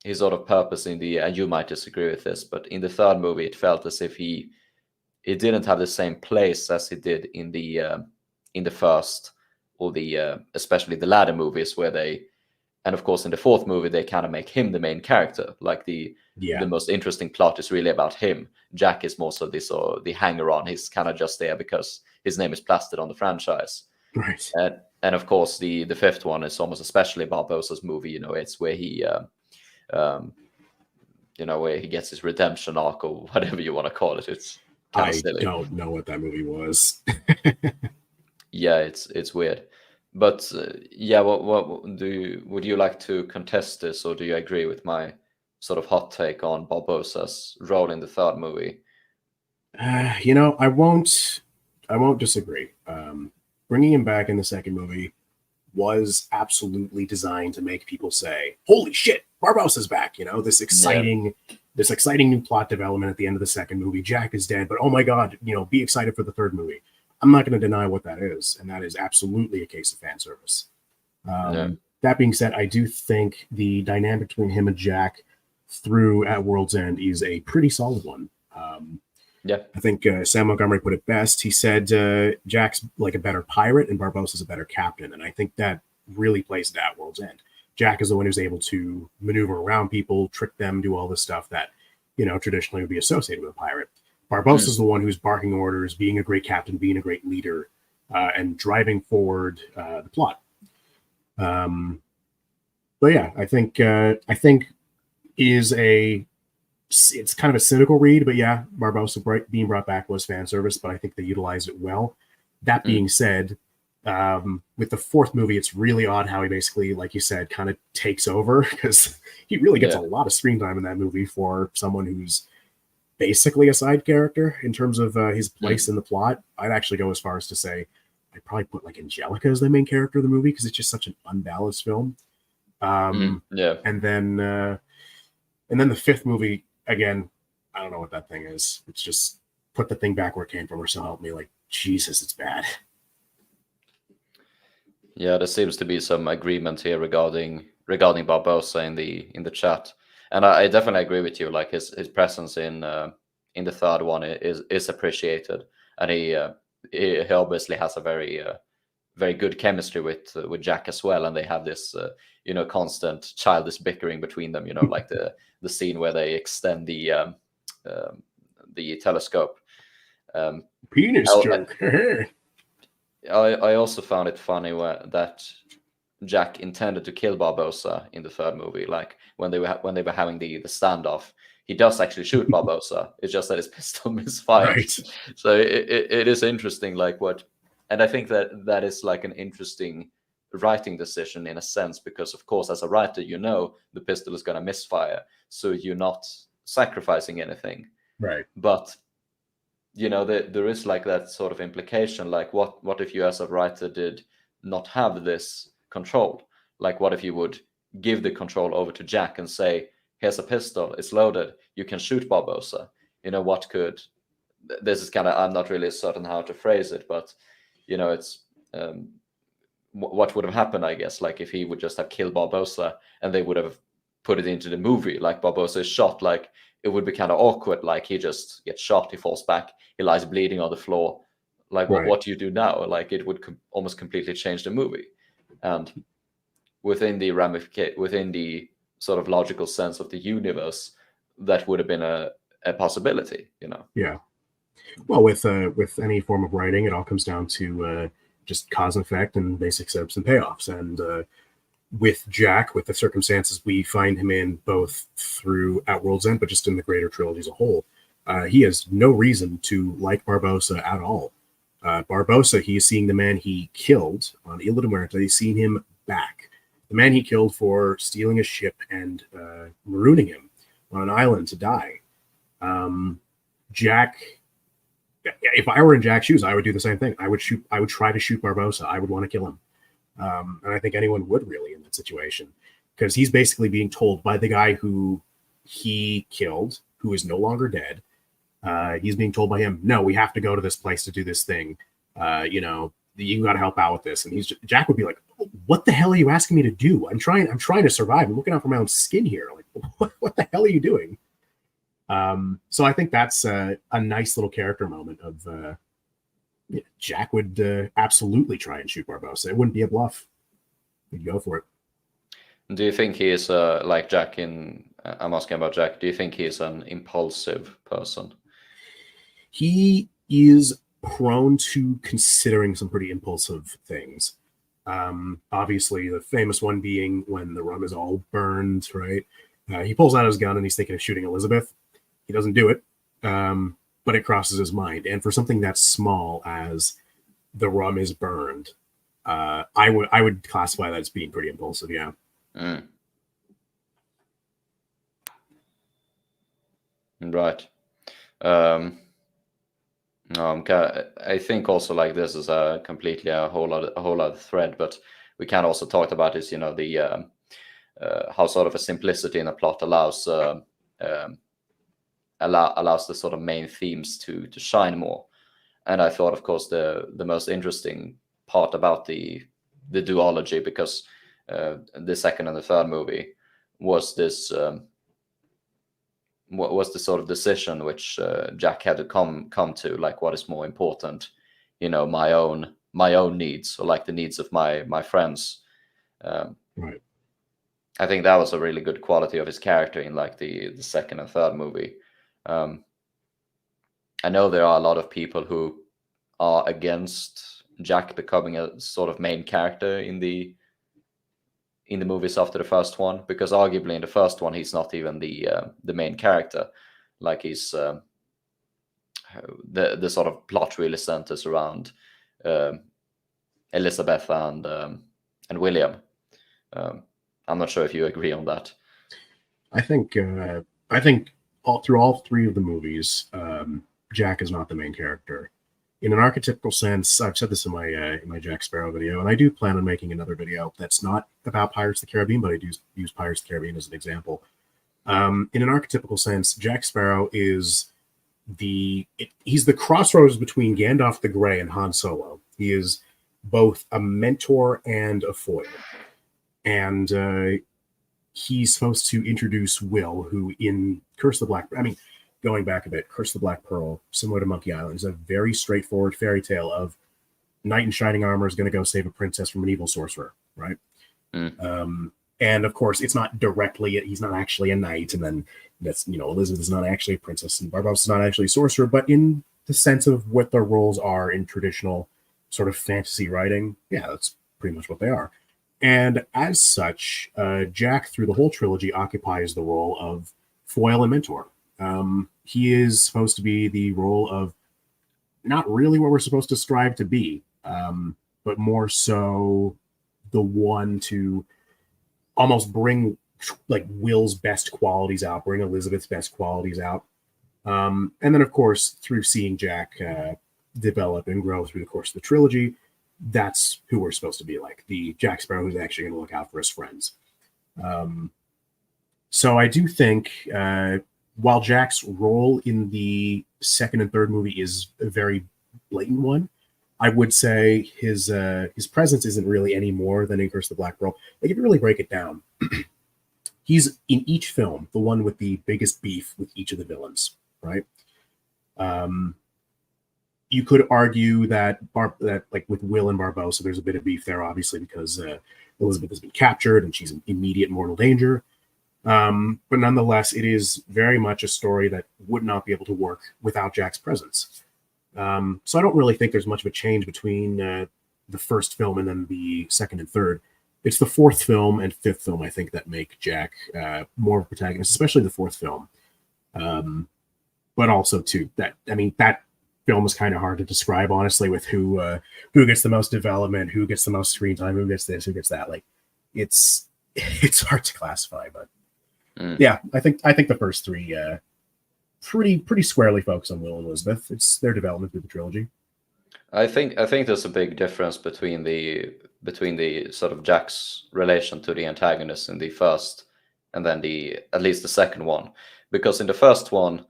His sort of purpose and you might disagree with this, but in the third movie, it felt as if he didn't have the same place as he did in the first, or especially the latter movies, and of course in the fourth movie they kind of make him the main character. Like the most interesting plot is really about him. Jack is more so the hanger on. He's kind of just there because his name is plastered on the franchise. Right. And of course the fifth one is almost especially Barbossa's movie. It's where he where he gets his redemption arc, or whatever you want to call it. It's kind of silly. I don't know what that movie was. Yeah, it's weird. But would you like to contest this, or do you agree with my sort of hot take on Barbossa's role in the third movie? I won't disagree. Bringing him back in the second movie was absolutely designed to make people say, holy shit, Barbossa's back. This exciting new plot development at the end of the second movie. Jack is dead, but oh my God, be excited for the third movie. I'm not going to deny what that is, and that is absolutely a case of fan service. That being said, I do think the dynamic between him and Jack through At World's End is a pretty solid one. I think Sam Montgomery put it best. He said Jack's like a better pirate and Barbossa's a better captain, and I think that really plays to At World's End. Jack is the one who's able to maneuver around people, trick them, do all this stuff that traditionally would be associated with a pirate. Barbossa's the one who's barking orders, being a great captain, being a great leader, and driving forward the plot. But yeah, I think it's kind of a cynical read, but yeah, Barbossa being brought back was fan service, but I think they utilized it well. That being said, with the fourth movie, it's really odd how he basically, like you said, kind of takes over, because he really gets a lot of screen time in that movie for someone who's basically a side character in terms of his place in the plot. I'd actually go as far as to say I'd probably put like Angelica as the main character of the movie, because it's just such an unbalanced film. And then the fifth movie, again, I don't know what that thing is. It's just put the thing back where it came from, or so help me. Like, Jesus, it's bad. Yeah, there seems to be some agreement here regarding Barbossa in the chat, and I definitely agree with you. Like his presence in the third one is appreciated, and he obviously has a very good chemistry with Jack as well, and they have this constant childish bickering between them. Like the scene where they extend the telescope. Penis joke. I also found it funny that Jack intended to kill Barbossa in the third movie. Like when they were having the standoff, he does actually shoot Barbossa. It's just that his pistol misfires. Right. So it is interesting, like what, and I think that is like an interesting writing decision in a sense, because of course as a writer the pistol is going to misfire, so you're not sacrificing anything. Right. But there is like that sort of implication, like what if you as a writer did not have this control? Like what if you would give the control over to Jack and say, here's a pistol, it's loaded, you can shoot Barbossa. This is kind of, I'm not really certain how to phrase it, but it's what would have happened, I guess, like if he would just have killed Barbossa and they would have put it into the movie, like Barbossa is shot, like it would be kind of awkward. Like he just gets shot, he falls back, he lies bleeding on the floor. Like what do you do now? Like it would almost completely change the movie. And within the sort of logical sense of the universe, that would have been a possibility. Yeah. Well, with any form of writing, it all comes down to just cause and effect and basic setups and payoffs. And with Jack, with the circumstances we find him in, both through Outworld's End, but just in the greater trilogy as a whole, he has no reason to like Barbossa at all. Barbossa, he is seeing the man he killed on Isla de Muerta. He's seeing him back. The man he killed for stealing a ship and marooning him on an island to die. Jack, if I were in Jack's shoes, I would do the same thing. I would try to shoot Barbossa. I would want to kill him. And I think anyone would really in that situation, because he's basically being told by the guy who he killed, who is no longer dead. He's being told by him, no, we have to go to this place to do this thing. You got to help out with this. And Jack would be like, what the hell are you asking me to do? I'm trying to survive. I'm looking out for my own skin here. Like, what the hell are you doing? So I think that's a nice little character moment of, Jack would absolutely try and shoot Barbossa. It wouldn't be a bluff. He'd go for it. Do you think he is like Jack I'm asking about Jack. Do you think he is an impulsive person? He is prone to considering some pretty impulsive things. Obviously, the famous one being when the rum is all burned, right? He pulls out his gun and he's thinking of shooting Elizabeth. He doesn't do it. But it crosses his mind. And for something that's small as the rum is burned, I would classify that as being pretty impulsive, yeah. Mm. Right. No, I think also like this is completely a whole other thread, but we can also talk about this, the how sort of a simplicity in a plot allows the sort of main themes to shine more. And I thought, of course, the most interesting part about the duology, because the second and the third movie was this was the sort of decision which Jack had to come to, like what is more important, my own needs, or like the needs of my friends. Right. I think that was a really good quality of his character in like the second and third movie. I know there are a lot of people who are against Jack becoming a sort of main character in the movies after the first one, because arguably in the first one he's not even the main character. Like he's the sort of plot really centers around Elizabeth and William. I'm not sure if you agree on that. I think through all three of the movies, Jack is not the main character. In an archetypical sense, I've said this in my Jack Sparrow video, and I do plan on making another video that's not about Pirates of the Caribbean, but I do use Pirates of the Caribbean as an example. In an archetypical sense, Jack Sparrow is he's the crossroads between Gandalf the Grey and Han Solo. He is both a mentor and a foil. And he's supposed to introduce Will, who in Curse of the Black, I mean, going back a bit, Curse of the Black Pearl, similar to Monkey Island, is a very straightforward fairy tale of knight in shining armor is going to go save a princess from an evil sorcerer, right? And of course, it's not directly, he's not actually a knight, and then that's, Elizabeth is not actually a princess, and Barbossa is not actually a sorcerer, but in the sense of what their roles are in traditional sort of fantasy writing, yeah, that's pretty much what they are. And as such, Jack, through the whole trilogy, occupies the role of foil and mentor. He is supposed to be the role of not really what we're supposed to strive to be, but more so the one to almost bring like Will's best qualities out, bring Elizabeth's best qualities out. And then, of course, through seeing Jack develop and grow through the course of the trilogy, that's who we're supposed to be like, the Jack Sparrow who's actually going to look out for his friends. So I do think while Jack's role in the second and third movie is a very blatant one, I would say his presence isn't really any more than in Curse of the Black Pearl. Like, if you really break it down, he's in each film the one with the biggest beef with each of the villains, right? You could argue that like with Will and Barbossa, there's a bit of beef there, obviously, because Elizabeth has been captured and she's in immediate mortal danger. But nonetheless, it is very much a story that would not be able to work without Jack's presence. So I don't really think there's much of a change between the first film and then the second and third. It's the fourth film and fifth film, I think, that make Jack more of a protagonist, especially the fourth film. But also, too, that film is kind of hard to describe, honestly, with who gets the most development, who gets the most screen time, who gets this, who gets that. Like, it's hard to classify, but yeah, I think the first three pretty squarely focus on Will and Elizabeth. It's their development through the trilogy. I think there's a big difference between the sort of Jack's relation to the antagonist in the first and then at least the second one, because in the first one,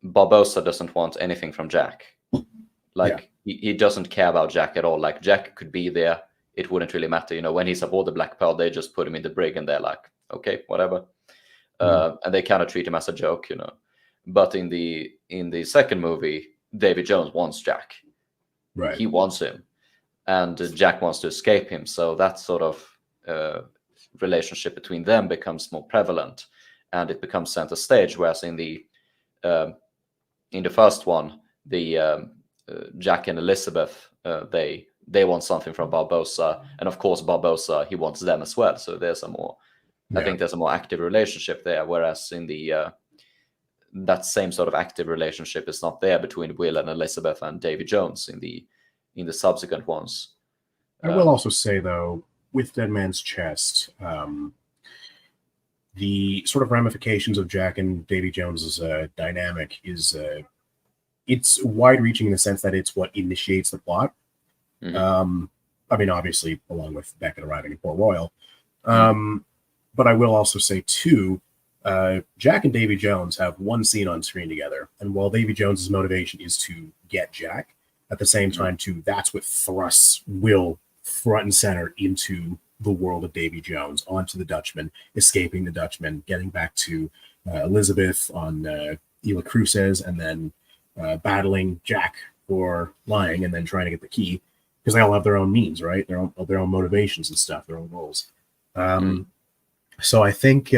Barbossa doesn't want anything from Jack. Like, he doesn't care about Jack at all. Like, Jack could be there, it wouldn't really matter. When he's aboard the Black Pearl, they just put him in the brig and they're like, okay, whatever. And they kind of treat him as a joke, But in the second movie, Davy Jones wants Jack. Right. He wants him, and Jack wants to escape him. So that sort of relationship between them becomes more prevalent, and it becomes center stage. Whereas in the first one, the Jack and Elizabeth, they want something from Barbossa, and of course Barbossa, he wants them as well. So there's I think there's a more active relationship there. Whereas in that same sort of active relationship is not there between Will and Elizabeth and Davy Jones in the subsequent ones. I will also say, though, with Dead Man's Chest, the sort of ramifications of Jack and Davy Jones's dynamic is it's wide-reaching in the sense that it's what initiates the plot. Obviously, along with Beckett arriving in Port Royal. But I will also say, too, Jack and Davy Jones have one scene on screen together, and while Davy Jones's motivation is to get Jack, at the same time, too, that's what thrusts Will front and center into the world of Davy Jones, onto the Dutchman, escaping the Dutchman, getting back to Elizabeth on Isla Cruces, and then battling Jack for lying, and then trying to get the key, because they all have their own means, right? Their own motivations and stuff, their own roles. So I think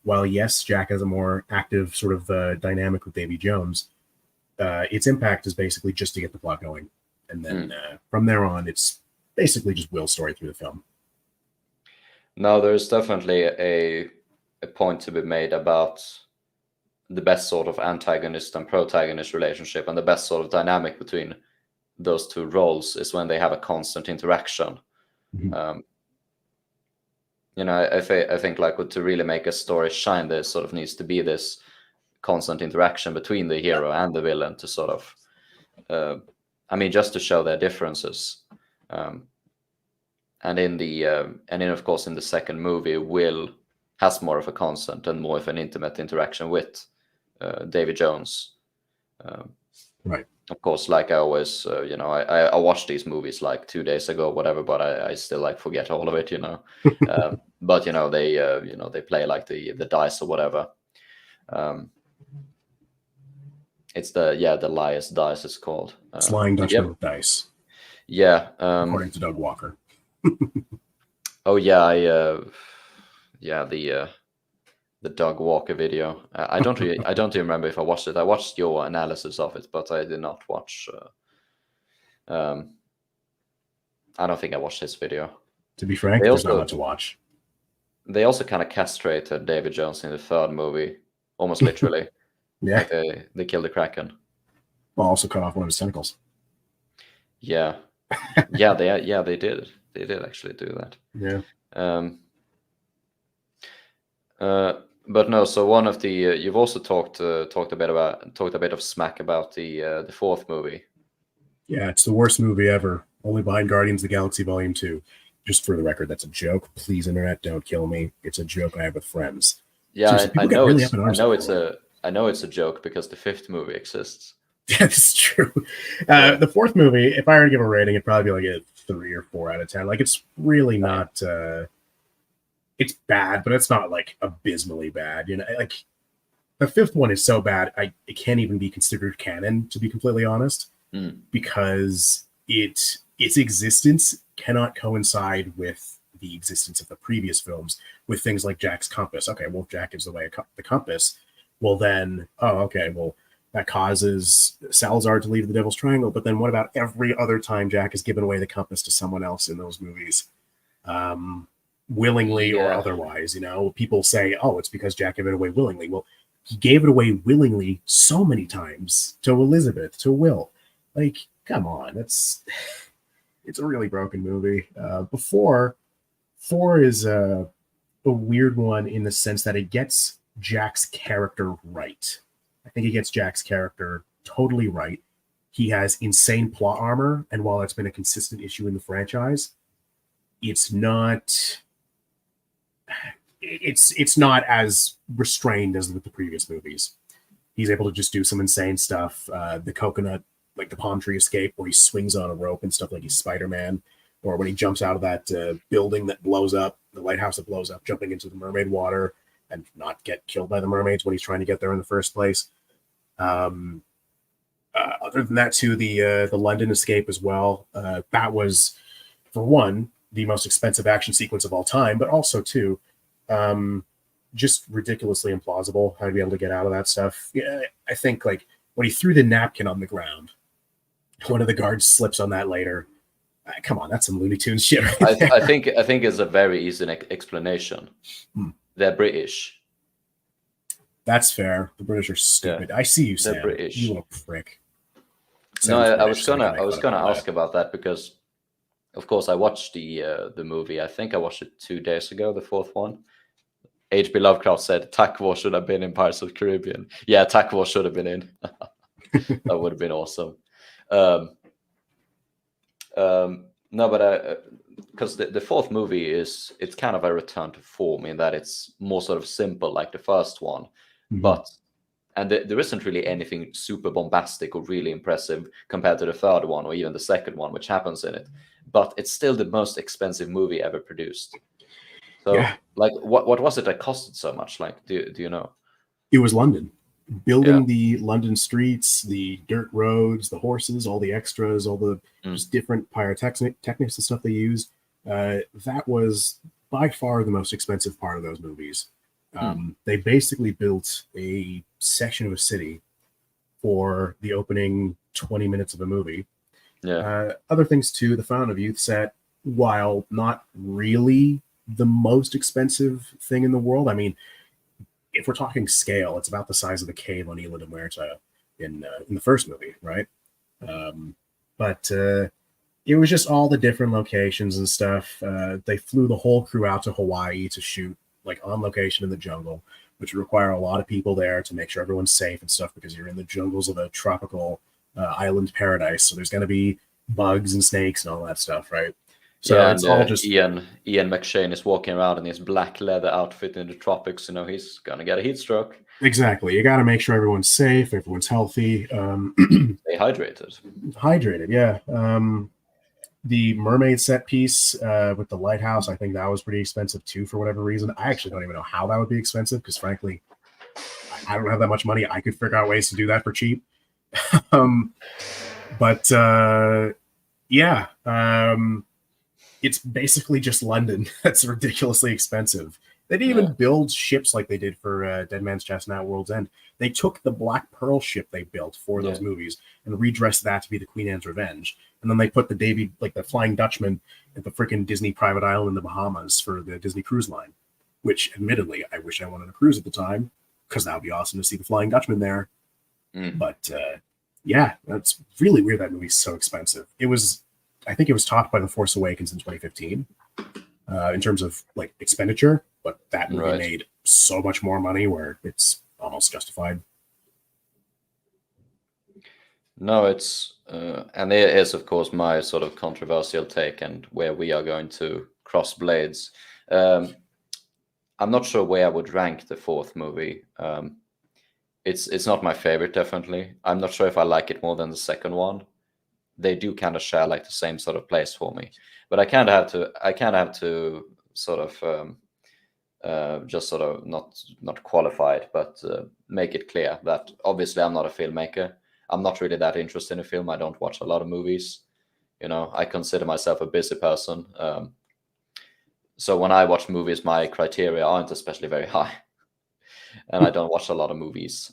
while, yes, Jack has a more active sort of dynamic with Davy Jones, its impact is basically just to get the plot going. And then from there on, it's basically just Will's story through the film. Now, there's definitely a point to be made about the best sort of antagonist and protagonist relationship, and the best sort of dynamic between those two roles is when they have a constant interaction. I think like to really make a story shine, there sort of needs to be this constant interaction between the hero and the villain to sort of, just to show their differences. And of course, in the second movie, Will has more of a constant and more of an intimate interaction with Davy Jones. Right. Of course, like I always, I watched these movies like 2 days ago, whatever, but I still like forget all of it, But they play like the dice or whatever. It's the Liar's Dice it's called. Flying Dutchman with dice. Yeah. According to Doug Walker. Oh yeah, the Doug Walker video. I don't even remember if I watched it. I watched your analysis of it, but I did not watch. I don't think I watched his video. To be frank, there's not much to watch. They also kind of castrated Davy Jones in the third movie, almost literally. Yeah. Like they killed the Kraken. Well, also cut off one of his tentacles. Yeah. They did. They did actually do that. Yeah. But no. So one of the you've also talked a bit of smack about the fourth movie. Yeah, it's the worst movie ever. Only behind Guardians of the Galaxy Volume 2. Just for the record, that's a joke. Please, internet, don't kill me. It's a joke I have with friends. Yeah, I know it's a joke because the fifth movie exists. Yeah, that's true. The fourth movie, if I were to give a rating, it'd probably be like a 3 or 4 out of 10. Like, it's really not. It's bad, but it's not like abysmally bad. Like the fifth one is so bad, it can't even be considered canon, to be completely honest, because its existence cannot coincide with the existence of the previous films, with things like Jack's compass. Okay, well, if Jack gives away the compass, well then, that causes Salazar to leave the Devil's Triangle. But then what about every other time Jack has given away the compass to someone else in those movies? Willingly or otherwise, people say, oh, it's because Jack gave it away willingly. Well, he gave it away willingly so many times to Elizabeth, to Will. Like, come on, it's a really broken movie. Four is a weird one in the sense that it gets Jack's character right. I think it gets Jack's character totally right. He has insane plot armor, and while it's been a consistent issue in the franchise, it's not as restrained as with the previous movies. He's able to just do some insane stuff. The coconut, like the palm tree escape, where he swings on a rope and stuff like he's Spider-Man, or when he jumps out of that building that blows up, the lighthouse that blows up, jumping into the mermaid water and not get killed by the mermaids when he's trying to get there in the first place. Other than that, too, the London escape as well. That was, for one, the most expensive action sequence of all time, but also, too, just ridiculously implausible how to be able to get out of that stuff. Yeah, I think like when he threw the napkin on the ground, one of the guards slips on that later. Come on, that's some Looney Tunes shit. Right I think it's a very easy explanation. They're British. That's fair. The British are stupid. I see you, Sam. They're British. You little prick. No, I was gonna ask about that because, of course, I watched the movie. I think I watched it 2 days ago, the fourth one. H.P. Lovecraft said Takwa should have been in Pirates of the Caribbean. Yeah, Takwa should have been in. That would have been awesome. No, but because the fourth movie it's kind of a return to form in that it's more sort of simple like the first one, but there isn't really anything super bombastic or really impressive compared to the third one or even the second one, which happens in it. But it's still the most expensive movie ever produced. So, like, what was it that costed so much? Like, do you know? It was London. Building the London streets, the dirt roads, the horses, all the extras, all the just different pyrotechnics and stuff they used. That was by far the most expensive part of those movies. They basically built a section of a city for the opening 20 minutes of a movie. Other things too, the Fountain of Youth set, while not really the most expensive thing in the world, I mean, if we're talking scale, it's about the size of the cave on Isla de Muerta in the first movie, right? But it was just all the different locations and stuff. They flew the whole crew out to Hawaii to shoot like on location in the jungle, which would require a lot of people there to make sure everyone's safe and stuff because you're in the jungles of a tropical island paradise. So there's going to be bugs and snakes and all that stuff, right? So Yeah, it's and all just Ian McShane is walking around in his black leather outfit in the tropics. You know, he's gonna get a heat stroke. exactly. You got to make sure everyone's safe, everyone's healthy, Stay hydrated. hydrated. Yeah. The mermaid set piece with the lighthouse, I think that was pretty expensive too, for whatever reason. I actually don't even know how that would be expensive because, frankly, I don't have that much money. I could figure out ways to do that for cheap. But yeah, it's basically just London. That's ridiculously expensive. They didn't even build ships like they did for Dead Man's Chest and At World's End. They took the Black Pearl ship they built for those movies and redressed that to be the Queen Anne's Revenge. And then they put the Flying Dutchman at the freaking Disney private island in the Bahamas for the Disney Cruise Line, which admittedly, I wish I wanted a cruise at the time because that would be awesome to see the Flying Dutchman there. But yeah, that's really weird that movie's so expensive. I think it was topped by The Force Awakens in 2015 in terms of like expenditure, but that movie made so much more money where it's almost justified. No, it's and it is, of course, my sort of controversial take and where we are going to cross blades. I'm not sure where I would rank the fourth movie. It's not my favorite, definitely. I'm not sure if I like it more than the second one. They do kind of share like the same sort of place for me, but I kind of have to sort of just sort of not qualified, but make it clear that obviously I'm not a filmmaker. I'm not really that interested in a film. I don't watch a lot of movies. You know, I consider myself a busy person. So when I watch movies, my criteria aren't especially very high, and I don't watch a lot of movies.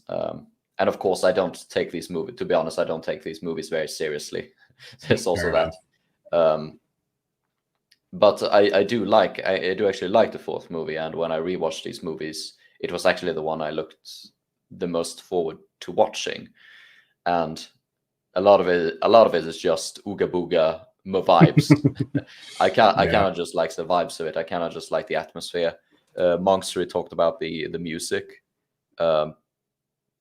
And of course, I don't take these movies. To be honest, I don't take these movies very seriously. There's also that. But I do actually like the fourth movie, and when I rewatched these movies, it was actually the one I looked the most forward to watching. And a lot of it is just ooga booga vibes. I cannot just like the vibes of it. I cannot just like the atmosphere. Monster talked about the music. They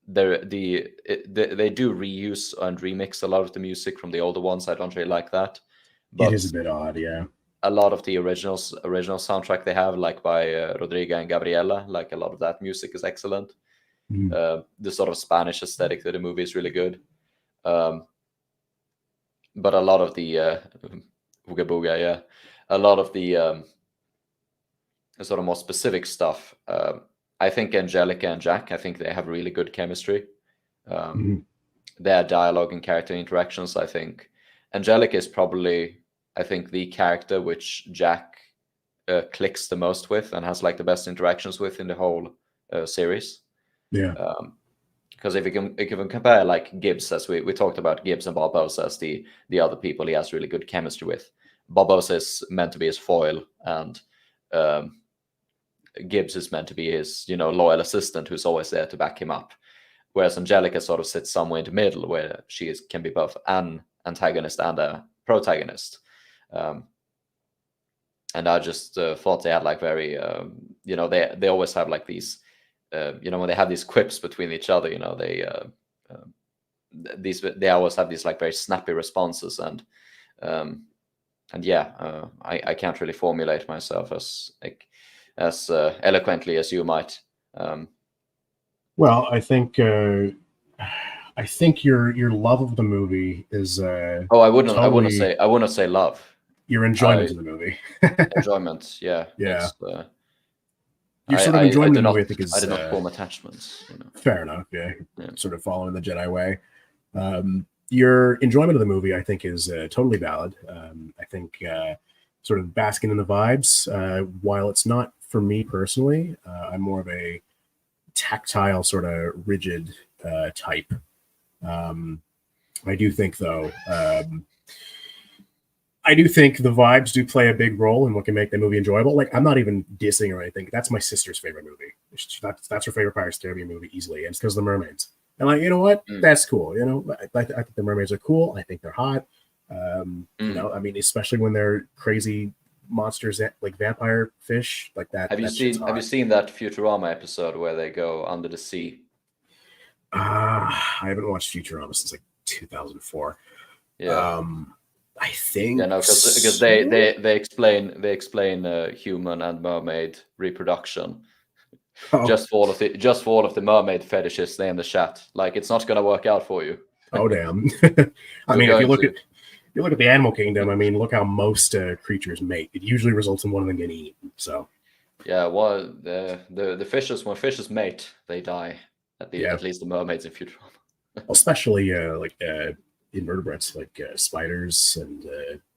do reuse and remix a lot of the music from the older ones. I don't really like that. But it is a bit odd, yeah. A lot of the original soundtrack they have, like by Rodrigo and Gabriela, like a lot of that music is excellent. The sort of Spanish aesthetic of the movie is really good. But a lot of the ooga booga, yeah, a lot of the sort of more specific stuff. I think Angelica and Jack, I think they have really good chemistry. Their dialogue and character interactions, I think Angelica is probably, I think, the character which Jack clicks the most with and has like the best interactions with in the whole series. Yeah. Because if you can compare like Gibbs, as we talked about Gibbs and Barbossa as the other people he has really good chemistry with. Barbossa is meant to be his foil, and Gibbs is meant to be his, loyal assistant who's always there to back him up. Whereas Angelica sort of sits somewhere in the middle where can be both an antagonist and a protagonist. And I just thought they had like very, they always have like these, when they have these quips between each other, they always have these like very snappy responses, and yeah, I can't really formulate myself as eloquently as you might. Well, I think your love of the movie is I wouldn't say love. Your enjoyment of the movie. Enjoyment, yeah. Yeah. Your sort of enjoyment of the movie, I think, is... I did not form attachments. Fair enough, yeah. Sort of following the Jedi way. Your enjoyment of the movie, I think, is totally valid. I think sort of basking in the vibes, while it's not for me personally, I'm more of a tactile, sort of rigid type. I do think, though, I do think the vibes do play a big role in what can make the movie enjoyable. Like, I'm not even dissing or anything. That's my sister's favorite movie. That's her favorite Pirates of the Caribbean movie easily, and it's because of the mermaids. And like, you know what? That's cool. I think the mermaids are cool. I think they're hot. I mean, especially when they're crazy monsters like vampire fish like that. Have you seen that Futurama episode where they go under the sea? I haven't watched Futurama since like 2004. Yeah. I think Yeah, no, because they explain human and mermaid reproduction Oh, just for all of the mermaid fetishists in the chat. Like, it's not gonna work out for you. oh damn. I You're mean, going to. if you look at the animal kingdom, I mean, look how most creatures mate. It usually results in one of them getting eaten. So Yeah, well, the fishes, when fishes mate, they die. yeah, At least the mermaids in Futurama. especially invertebrates like spiders and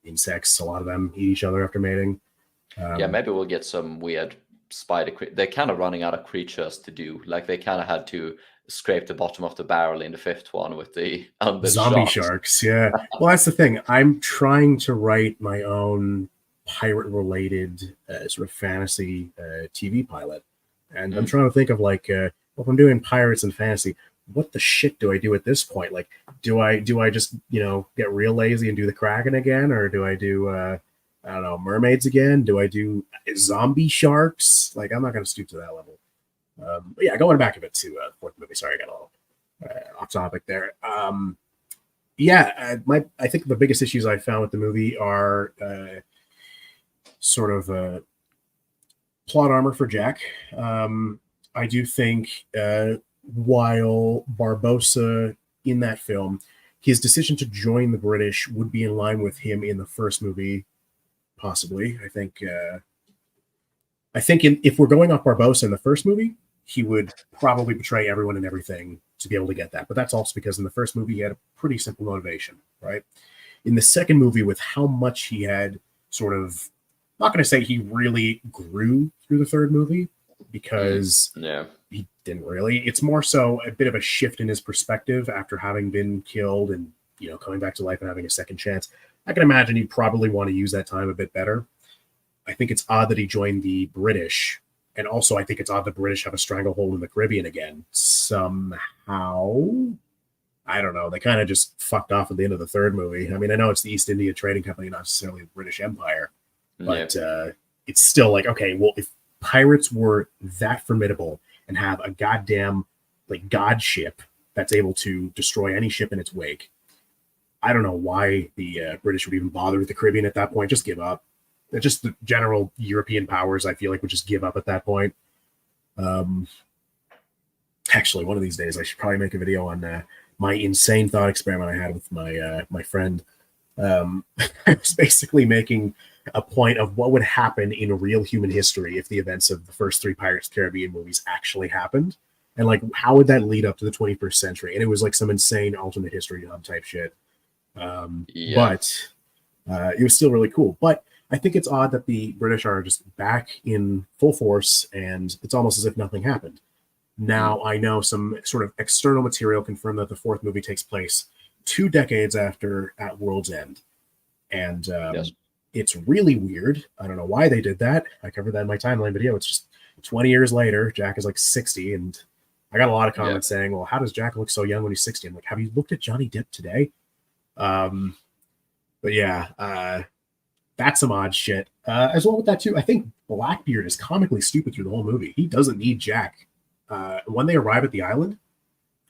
insects. A lot of them eat each other after mating. Yeah, maybe we'll get some weird they're kind of running out of creatures to do. Like, they kind of had to scrape the bottom of the barrel in the fifth one with the undead Zombie sharks. sharks. Yeah. Well, that's the thing. I'm trying to write my own pirate-related sort of fantasy TV pilot, and I'm trying to think of like, well, if I'm doing pirates and fantasy, what the shit do I do at this point? Like, do I just get real lazy and do the Kraken again, or do I do I don't know, mermaids again? Do I do zombie sharks? Like, I'm not going to stoop to that level. But yeah, going back a bit to the fourth movie. Sorry, I got a little off topic there. I think the biggest issues I found with the movie are sort of plot armor for Jack. I do think while Barbossa in that film, his decision to join the British would be in line with him in the first movie, possibly. I think if we're going off Barbossa in the first movie, he would probably betray everyone and everything to be able to get that. But that's also because in the first movie, he had a pretty simple motivation, right? In the second movie, with how much he had sort of, I'm not going to say he really grew through the third movie, because he didn't really. It's more so a bit of a shift in his perspective after having been killed and, coming back to life and having a second chance. I can imagine he'd probably want to use that time a bit better. I think it's odd that he joined the British. And also, I think it's odd the British have a stranglehold in the Caribbean again. Somehow, I don't know. They kind of just fucked off at the end of the third movie. I mean, I know it's the East India Trading Company, not necessarily the British Empire. But it's still like, okay, well, if pirates were that formidable and have a goddamn, like, god ship that's able to destroy any ship in its wake, I don't know why the British would even bother with the Caribbean at that point. Just give up. Just the general European powers, I feel like, would just give up at that point. Actually, one of these days, I should probably make a video on my insane thought experiment I had with my friend. I was basically making a point of what would happen in real human history if the events of the first three Pirates of the Caribbean movies actually happened, and like how would that lead up to the 21st century? And it was like some insane alternate history type shit. But it was still really cool. But I think it's odd that the British are just back in full force, and it's almost as if nothing happened. Now, I know some sort of external material confirmed that the fourth movie takes place 2 decades after At World's End. And it's really weird. I don't know why they did that. I covered that in my timeline video. It's just 20 years later, Jack is like 60, and I got a lot of comments saying, well, how does Jack look so young when he's 60? I'm like, have you looked at Johnny Depp today? But yeah, that's some odd shit. As well with that too, I think Blackbeard is comically stupid through the whole movie. He doesn't need Jack. When they arrive at the island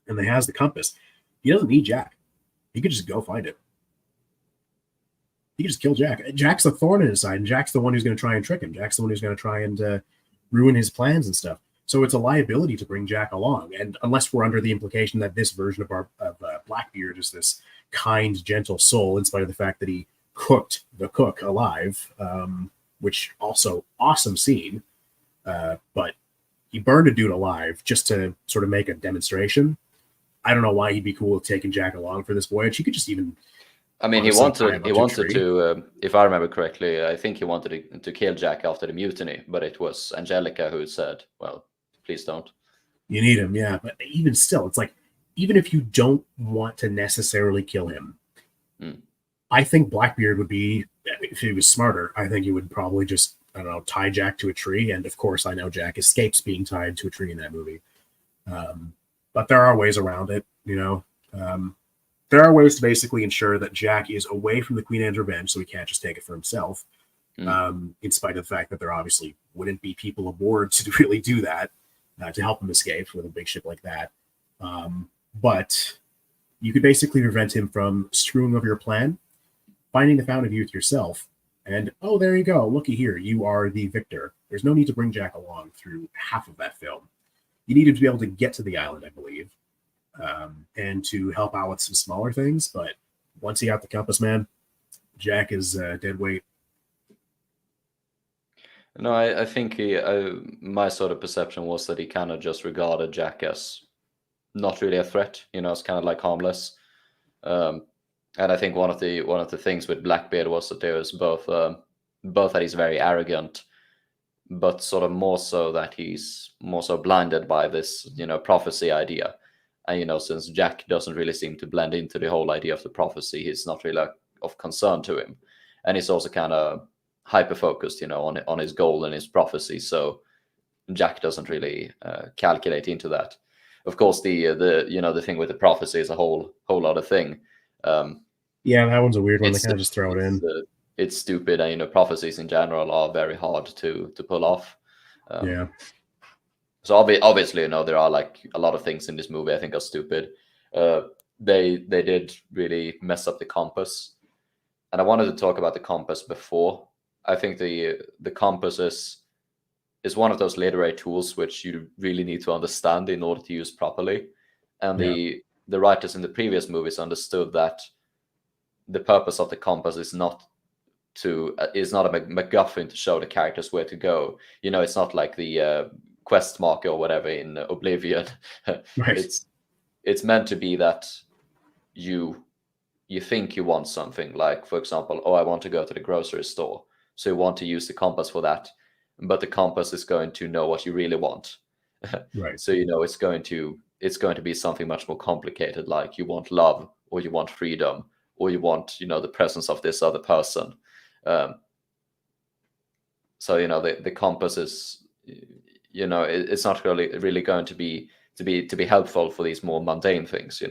and they has the compass, he doesn't need Jack. He could just go find it. He could just kill Jack. Jack's the thorn in his side, and Jack's the one who's going to try and trick him. Jack's the one who's going to try and ruin his plans and stuff. So it's a liability to bring Jack along. And unless we're under the implication that this version of Blackbeard is this kind, gentle soul, in spite of the fact that he cooked the cook alive, which also awesome scene. But he burned a dude alive just to sort of make a demonstration. I don't know why he'd be cool with taking Jack along for this voyage. He could just even. I mean, he wanted to, if I remember correctly, I think he wanted to kill Jack after the mutiny, but it was Angelica who said, well, please don't. You need him, yeah. But even still, it's like, even if you don't want to necessarily kill him, I think Blackbeard would be, if he was smarter, I think he would probably just, I don't know, tie Jack to a tree. And of course, I know Jack escapes being tied to a tree in that movie. But there are ways around it, you know. There are ways to basically ensure that Jack is away from the Queen Anne's Revenge, so he can't just take it for himself, in spite of the fact that there obviously wouldn't be people aboard to really do that, to help him escape with a big ship like that. But you could basically prevent him from screwing over your plan finding the fountain of youth yourself, and oh, there you go, looky here, you are the victor. There's no need to bring Jack along through half of that film. You need him to be able to get to the island, I believe, and to help out with some smaller things. But once he got the compass, man, Jack is dead weight. No, I think my sort of perception was that he kind of just regarded Jack as not really a threat. It's kind of like harmless. And I think one of the things with Blackbeard was that there was both that he's very arrogant, but sort of more so that he's more so blinded by this prophecy idea. And since Jack doesn't really seem to blend into the whole idea of the prophecy, he's not really of concern to him, and he's also kind of hyper focused on his goal and his prophecy. So Jack doesn't really calculate into that. Of course, the thing with the prophecy is a whole other thing. Yeah, that one's a weird one. They kind of just throw it in. It's stupid, and prophecies in general are very hard to pull off. Yeah. So obviously, there are like a lot of things in this movie I think are stupid. They did really mess up the compass, and I wanted to talk about the compass before. I think the compass is one of those literary tools which you really need to understand in order to use properly. And the writers in the previous movies understood that the purpose of the compass is not a MacGuffin to show the characters where to go. It's not like the quest marker or whatever in Oblivion. Right. It's meant to be that you think you want something, like, for example, I want to go to the grocery store. So you want to use the compass for that, but the compass is going to know what you really want. Right. So it's going to be something much more complicated, like you want love, or you want freedom, or you want the presence of this other person. So the compass is it's not really going to be helpful for these more mundane things.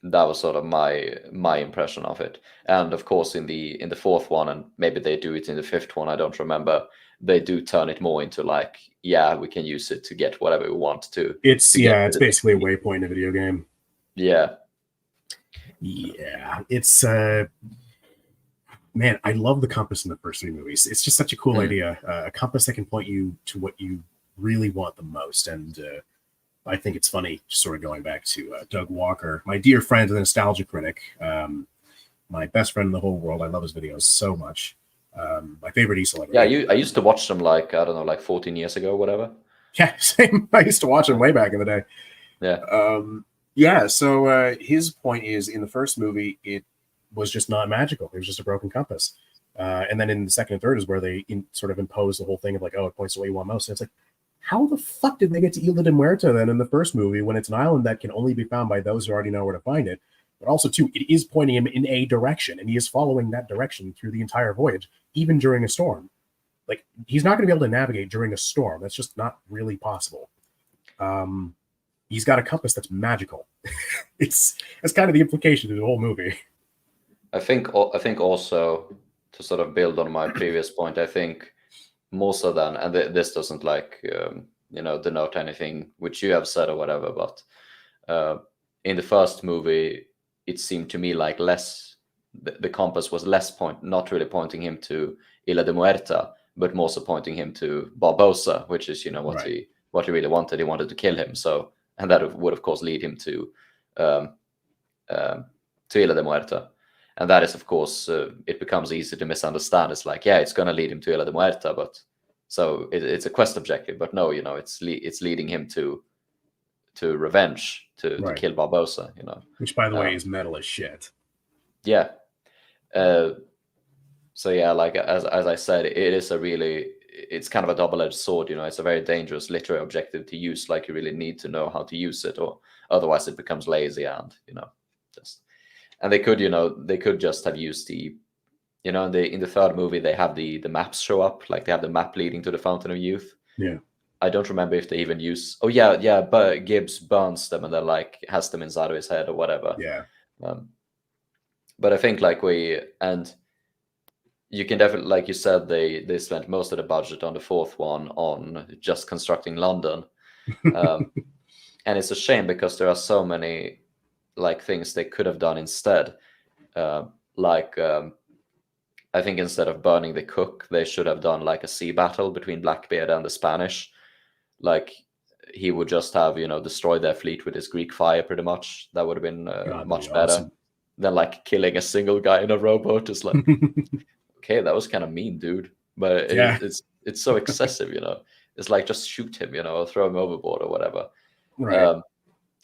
That was sort of my impression of it. And of course, in the fourth one, and maybe they do it in the fifth one, I don't remember, they do turn it more into like, we can use it to get whatever we want to. It's basically a waypoint in a video game. Yeah. It's man, I love the compass in the first 3 movies. It's just such a cool idea. A compass that can point you to what you really want the most. And I think it's funny, just sort of going back to Doug Walker, my dear friend, the nostalgia critic, my best friend in the whole world. I love his videos so much. My favorite Easter egg. Yeah, I used to watch them like 14 years ago, or whatever. Yeah, same. I used to watch them way back in the day. Yeah. So his point is, in the first movie, it was just not magical. It was just a broken compass. And then in the second and third is where they sort of impose the whole thing of like, it points to what you want most. And it's like, how the fuck did they get to Isla de Muerta then in the first movie when it's an island that can only be found by those who already know where to find it? But also, too, it is pointing him in a direction, and he is following that direction through the entire voyage, even during a storm. Like, he's not going to be able to navigate during a storm. That's just not really possible. He's got a compass that's magical. That's kind of the implication of the whole movie. I think also, to sort of build on my previous point, I think more so than, and this doesn't denote anything which you have said or whatever, but in the first movie, it seemed to me like the compass was less not really pointing him to Isla de Muerta, but more so pointing him to Barbossa, which is what he really wanted. He wanted to kill him, so, and that would of course lead him to Isla de Muerta. And that is, of course, it becomes easy to misunderstand. It's like, it's going to lead him to Isla de Muerta, but so it's a quest objective. But no, it's leading him to revenge, to kill Barbossa. Which, by the way, is metal as shit. Yeah. So yeah, like as I said, it's kind of a double-edged sword. It's a very dangerous literary objective to use. Like, you really need to know how to use it, or otherwise it becomes lazy and just. And they could just have used the, in the third movie, they have the maps show up, like they have the map leading to the Fountain of Youth. Yeah. I don't remember if they even use, but Gibbs burns them and then like has them inside of his head or whatever. Yeah. But I think and you can definitely, like you said, they spent most of the budget on the fourth one on just constructing London. And it's a shame because there are so many like things they could have done instead. Like I think instead of burning the cook, they should have done like a sea battle between Blackbeard and the Spanish. Like he would just have, destroyed their fleet with his Greek fire pretty much. That would have been God, that'd much be better awesome. than like killing a single guy in a rowboat. Is like, okay, that was kind of mean, dude. But Yeah. it's so excessive, It's like just shoot him, or throw him overboard or whatever. Right.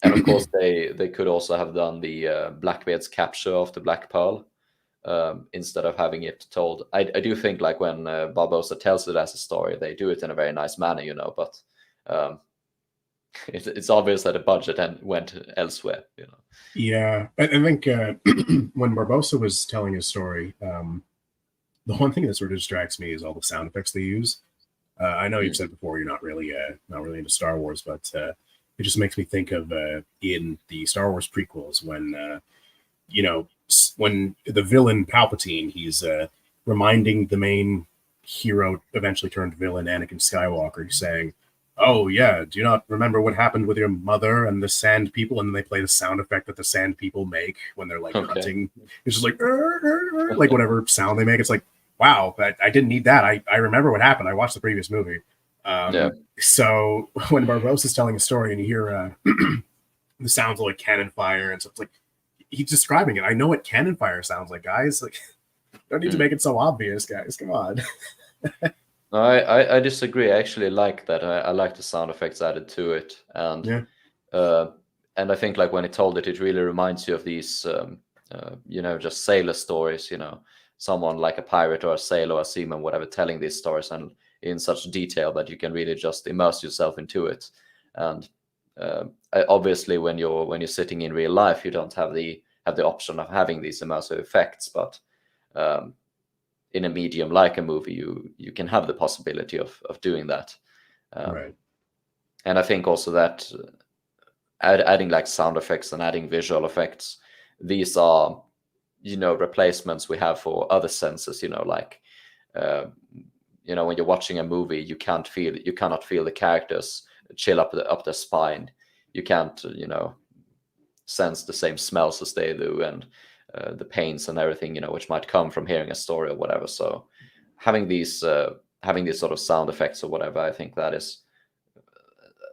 And of course, they could also have done the Blackbeard's capture of the Black Pearl instead of having it told. I do think like when Barbossa tells it as a story, they do it in a very nice manner, But it's obvious that the budget went elsewhere, Yeah, I think when Barbossa was telling his story, the one thing that sort of distracts me is all the sound effects they use. I know you've said before you're not really into Star Wars, but it just makes me think of in the Star Wars prequels when when the villain Palpatine, he's reminding the main hero, eventually turned villain Anakin Skywalker, he's saying, "Oh yeah, do you not remember what happened with your mother and the Sand People?" And then they play the sound effect that the Sand People make when they're like hunting. It's just like like whatever sound they make. It's like, wow, I didn't need that. I remember what happened. I watched the previous movie. So when Barbossa's telling a story and you hear the sounds of like cannon fire and stuff, it's like he's describing it. I know what cannon fire sounds like, guys. Like, don't need to make it so obvious, guys. Come on. No, I disagree. I actually like that. I like the sound effects added to it, and I think like when it told it, it really reminds you of these, just sailor stories. Someone like a pirate or a sailor or a seaman, whatever, telling these stories and in such detail that you can really just immerse yourself into it. And obviously, when you're sitting in real life, you don't have the option of having these immersive effects, but in a medium like a movie, you can have the possibility of doing that. Right. And I think also that adding like sound effects and adding visual effects, these are replacements we have for other senses. Like when you're watching a movie, you cannot feel the characters chill up their spine. You can't sense the same smells as they do, and the pains and everything, which might come from hearing a story or whatever. So having these sort of sound effects or whatever, I think that is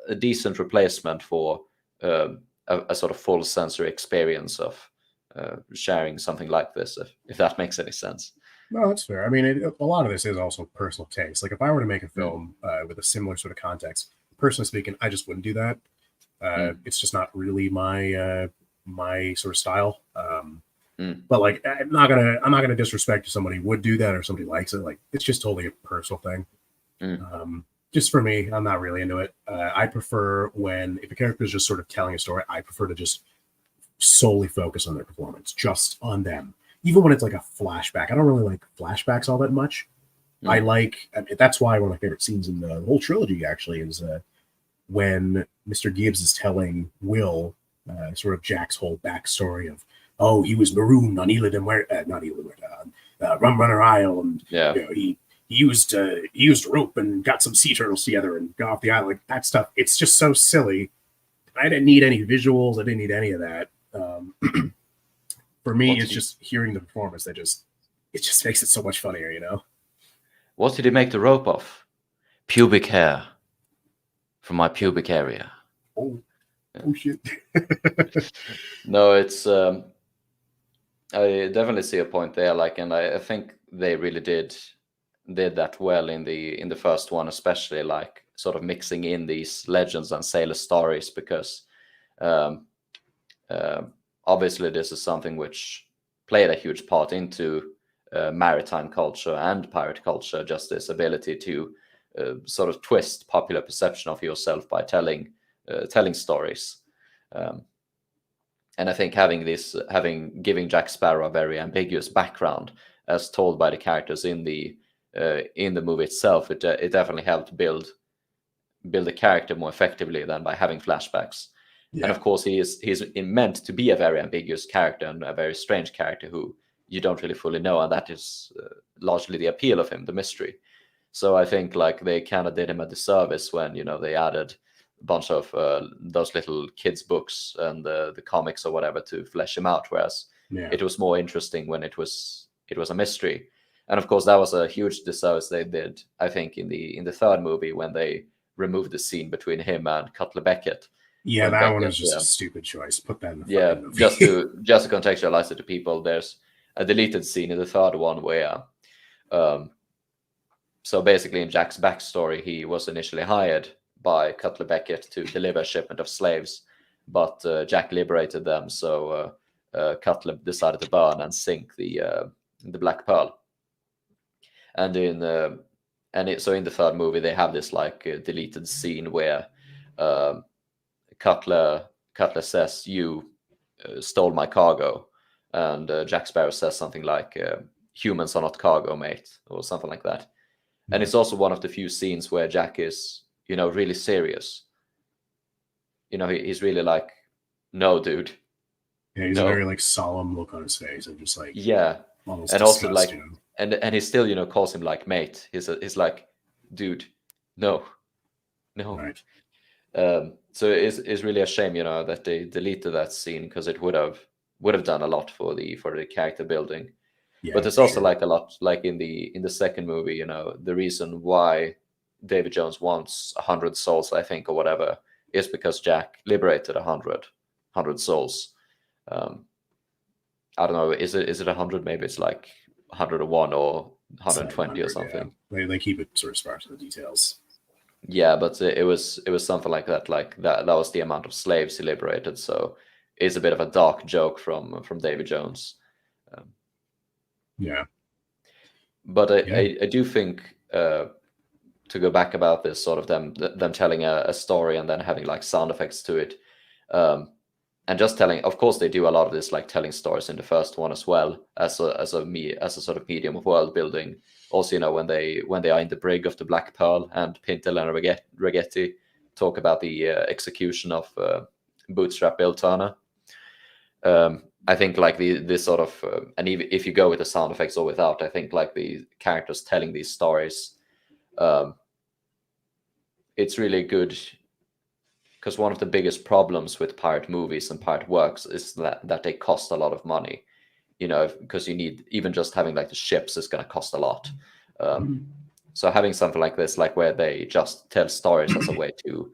a decent replacement for a sort of full sensory experience of sharing something like this, if that makes any sense. No, that's fair. I mean, a lot of this is also personal taste. Like if I were to make a film with a similar sort of context, personally speaking, I just wouldn't do that. It's just not really my sort of style. But like, I'm not gonna disrespect if somebody would do that or somebody likes it. Like, it's just totally a personal thing. Just for me, I'm not really into it. I prefer if a character is just sort of telling a story, I prefer to just solely focus on their performance, just on them. Even when it's like a flashback, I don't really like flashbacks all that much. That's why one of my favorite scenes in the whole trilogy actually is when Mr. Gibbs is telling Will sort of Jack's whole backstory of, oh, he was marooned on Isla de Muerta, not Isla de Muerta, Rum Runner Isle, and he used rope and got some sea turtles together and got off the island. Like that stuff, it's just so silly. I didn't need any visuals. I didn't need any of that. For me, it's just hearing the performance that it just makes it so much funnier, What did he make the rope of? Pubic hair from my pubic area. Oh shit. No, it's I definitely see a point there. Like, and I think they really did that well in the first one, especially like sort of mixing in these legends and sailor stories, because obviously this is something which played a huge part into maritime culture and pirate culture, just this ability to sort of twist popular perception of yourself by telling stories. And I think giving Jack Sparrow a very ambiguous background as told by the characters in the movie itself, it definitely helped build a character more effectively than by having flashbacks. And of course, he's meant to be a very ambiguous character and a very strange character who you don't really fully know, and that is largely the appeal of him, the mystery. So I think like they kind of did him a disservice when they added a bunch of those little kids' books and the comics or whatever to flesh him out. Whereas Yeah. it was more interesting when it was a mystery. And of course, that was a huge disservice they did, I think, in the third movie when they removed the scene between him and Cutler Beckett. Yeah, When that one Beckett, was just a stupid choice. Put that in the yeah, fucking movie. just to contextualize it to people, there's a deleted scene in the third one where, so basically in Jack's backstory, he was initially hired by Cutler Beckett to deliver a shipment of slaves, but Jack liberated them, so Cutler decided to burn and sink the Black Pearl. And so in the third movie, they have this like deleted scene where Cutler says, "You stole my cargo," and Jack Sparrow says something like, "Humans are not cargo, mate," or something like that. And it's also one of the few scenes where Jack is, really serious. He's really like, "No, dude." Yeah, he's a very like solemn look on his face, and just like yeah, almost and disgust, also like, and he still calls him like mate. He's like, "Dude, no." Right. So it's really a shame, that they deleted that scene, because it would have done a lot for the character building. Yeah, but there's also like a lot, like in the second movie, the reason why Davy Jones wants 100 souls, I think, or whatever, is because Jack liberated 100 souls. I don't know, is it 100? Maybe it's like 101 or 120 or something. Yeah. They keep it sort of sparse with the details. Yeah, but it was something like that. Like that was the amount of slaves he liberated. So it's a bit of a dark joke from Davy Jones. Yeah. But I do think, to go back about this, sort of them telling a story and then having like sound effects to it, and just telling. Of course, they do a lot of this, like telling stories in the first one as well, as a sort of medium of world building. Also, when they are in the brig of the Black Pearl, and Pintel and Ragetti talk about the execution of Bootstrap Bill Turner. I think like this sort of, and even if you go with the sound effects or without, I think like the characters telling these stories, it's really good, because one of the biggest problems with pirate movies and pirate works is that they cost a lot of money. Because you need, even just having like the ships is going to cost a lot. So having something like this, like where they just tell stories as a way to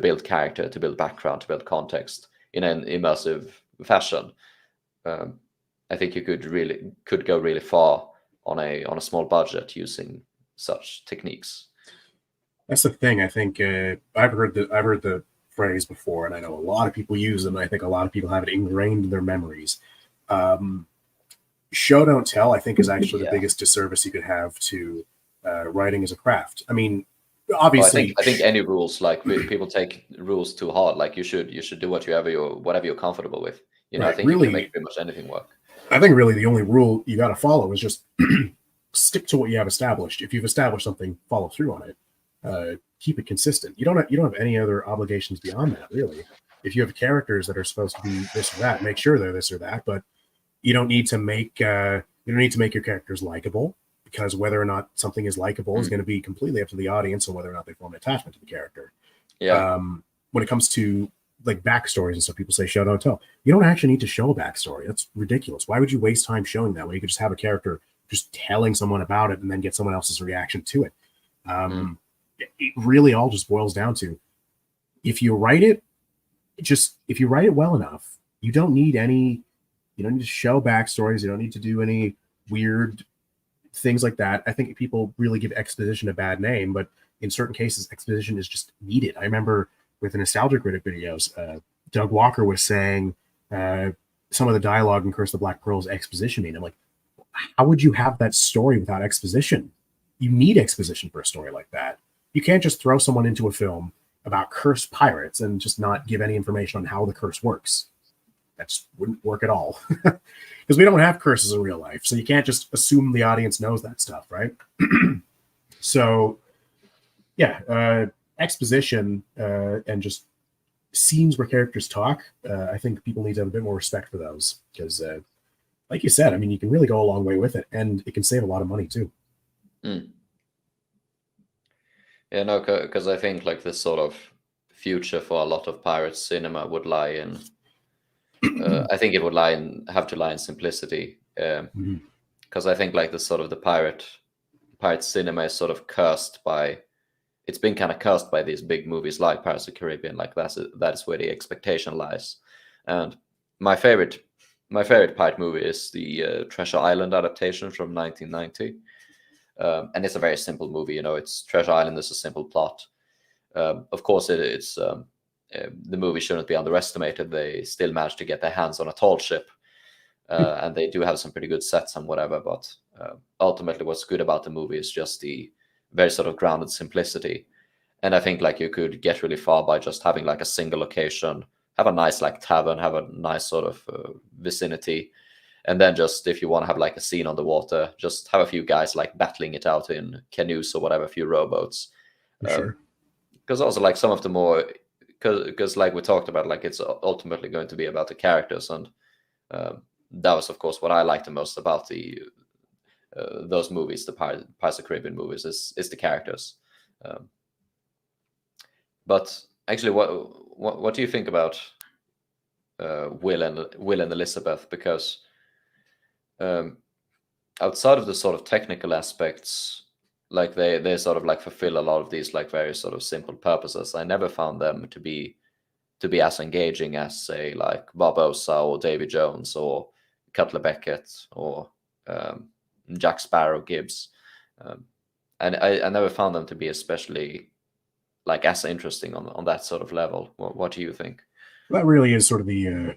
build character, to build background, to build context in an immersive fashion, I think you could go really far on a small budget using such techniques. That's the thing. I think I've heard the phrase before, and I know a lot of people use them. I think a lot of people have it ingrained in their memories. Show don't tell, I think, is actually the biggest disservice you could have to writing as a craft. I mean, obviously, I think any rules, like people take rules too hard. Like you should do whatever you're comfortable with. Right, I think really, you can make pretty much anything work. I think really the only rule you got to follow is just stick to what you have established. If you've established something, follow through on it. Keep it consistent. You don't have any other obligations beyond that, really. If you have characters that are supposed to be this or that, make sure they're this or that. But you don't need to make your characters likable, because whether or not something is likable is going to be completely up to the audience and whether or not they form an attachment to the character. Yeah. When it comes to like backstories and stuff, people say show don't tell. You don't actually need to show a backstory. That's ridiculous. Why would you waste time showing that when you could just have a character just telling someone about it and then get someone else's reaction to it? It really all just boils down to, if you write it well enough, you don't need to show backstories. You don't need to do any weird things like that. I think people really give exposition a bad name, but in certain cases, exposition is just needed. I remember with the Nostalgia Critic videos, Doug Walker was saying some of the dialogue in Curse of the Black Pearl is exposition. I'm like, how would you have that story without exposition? You need exposition for a story like that. You can't just throw someone into a film about cursed pirates and just not give any information on how the curse works. That just wouldn't work at all, because we don't have curses in real life. So you can't just assume the audience knows that stuff, right? So yeah, exposition and just scenes where characters talk, I think people need to have a bit more respect for those, because like you said, I mean, you can really go a long way with it, and it can save a lot of money too. Yeah, no, because I think like this sort of future for a lot of pirate cinema would lie in I think it would have to lie in simplicity, because I think like the sort of the pirate cinema is sort of cursed by. It's been kind of cursed by these big movies like Pirates of the Caribbean. Like that is where the expectation lies. And my favorite pirate movie is the Treasure Island adaptation from 1990. And it's a very simple movie. You know, it's Treasure Island is a simple plot. Of course, it's the movie shouldn't be underestimated. They still managed to get their hands on a tall ship, and they do have some pretty good sets and whatever. But ultimately, what's good about the movie is just the very sort of grounded simplicity. And I think like you could get really far by just having like a single location, have a nice like tavern, have a nice sort of vicinity, and then just if you want to have like a scene on the water, just have a few guys like battling it out in canoes or whatever, a few rowboats. Sure. Because also like some of the more, because like we talked about, like it's ultimately going to be about the characters, and that was of course what I liked the most about those movies, the Pirates of the Caribbean movies, is the characters. But actually, what do you think about Will and Elizabeth? Because outside of the sort of technical aspects, like they sort of like fulfill a lot of these like very sort of simple purposes. I never found them to be as engaging as say like Barbossa or Davy Jones or Cutler Beckett or Jack Sparrow Gibbs, and I never found them to be especially like as interesting on that sort of level. What do you think? That really is sort of the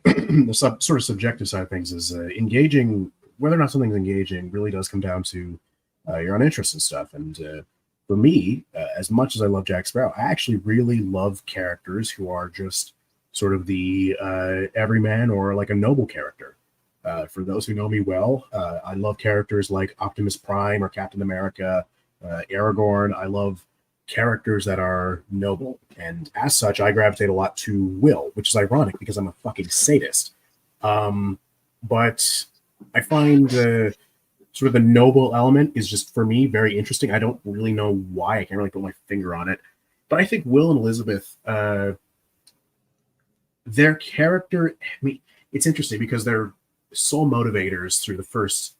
sort of subjective side of things. Is engaging, whether or not something's engaging really does come down to your own interests and stuff. And for me, as much as I love Jack Sparrow, I actually really love characters who are just sort of the everyman or like a noble character. For those who know me well, I love characters like Optimus Prime or Captain America, Aragorn. I love characters that are noble. And as such, I gravitate a lot to Will, which is ironic because I'm a fucking sadist. But I find sort of the noble element is just, for me, very interesting. I don't really know why. I can't really put my finger on it. But I think Will and Elizabeth, their character, I mean, it's interesting because their sole motivators through the first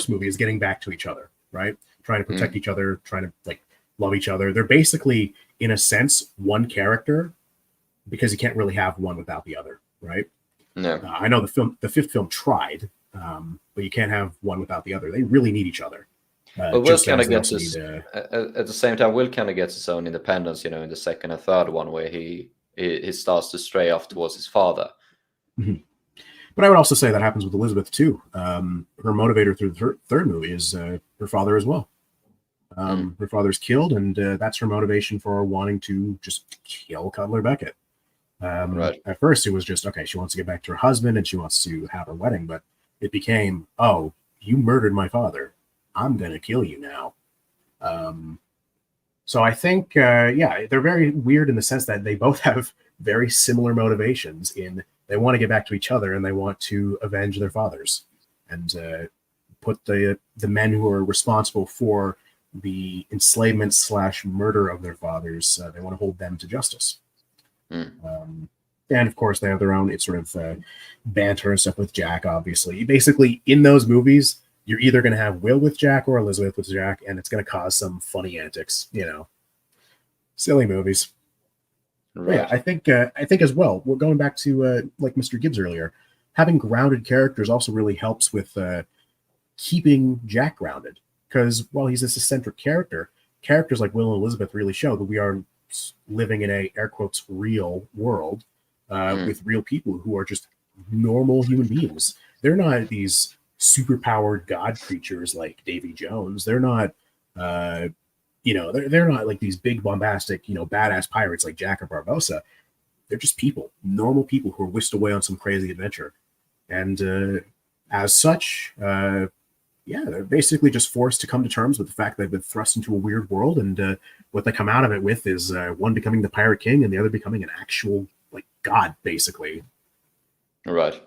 movie is getting back to each other, right? Trying to protect each other, trying to like love each other. They're basically, in a sense, one character because you can't really have one without the other, right? No. I know the fifth film tried, but you can't have one without the other. They really need each other. But Will kind of gets his, at the same time, Will kind of gets his own independence, you know, in the second and third one, where he starts to stray off towards his father. Mm-hmm. But I would also say that happens with Elizabeth too. Her motivator through the third movie is her father as well. Her father's killed, and that's her motivation for wanting to just kill Cutler Beckett. Right. At first, it was just, okay, she wants to get back to her husband and she wants to have her wedding, but it became, oh, you murdered my father. I'm going to kill you now. So I think, yeah, they're very weird in the sense that they both have very similar motivations in they want to get back to each other and they want to avenge their fathers and put the men who are responsible for the enslavement / murder of their fathers, they want to hold them to justice. And of course, they have their own sort of banter and stuff with Jack, obviously. Basically, in those movies, you're either going to have Will with Jack or Elizabeth with Jack, and it's going to cause some funny antics, you know. Silly movies. Right. Yeah, I think as well, we're going back to like Mr. Gibbs earlier, having grounded characters also really helps with keeping Jack grounded. Because while he's this eccentric character, characters like Will and Elizabeth really show that we are living in a, air quotes, real world with real people who are just normal human beings. They're not these superpowered god creatures like Davy Jones. They're not, you know, they're not like these big bombastic, you know, badass pirates like Jack or Barbossa. They're just people, normal people who are whisked away on some crazy adventure. And as such, yeah, they're basically just forced to come to terms with the fact that they've been thrust into a weird world, and what they come out of it with is one becoming the pirate king and the other becoming an actual like god, basically. Right.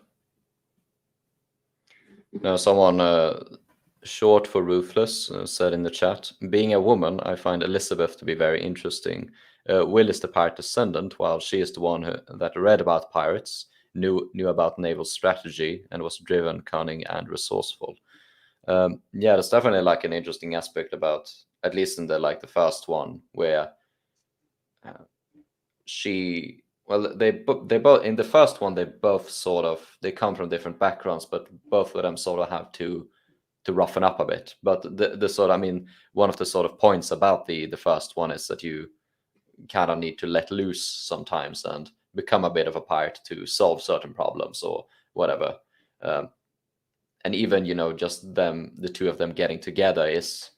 Now, someone short for ruthless said in the chat, being a woman, I find Elizabeth to be very interesting. Will is the pirate descendant, while she is the one that read about pirates. knew about naval strategy and was driven, cunning, and resourceful. Yeah, there's definitely like an interesting aspect about, at least in the first one, where she, well, they both, in the first one, they both sort of, they come from different backgrounds, but both of them sort of have to roughen up a bit. But the sort of, I mean, one of the sort of points about the first one is that you kind of need to let loose sometimes and become a bit of a pirate to solve certain problems or whatever. And even, you know, just them, the two of them getting together is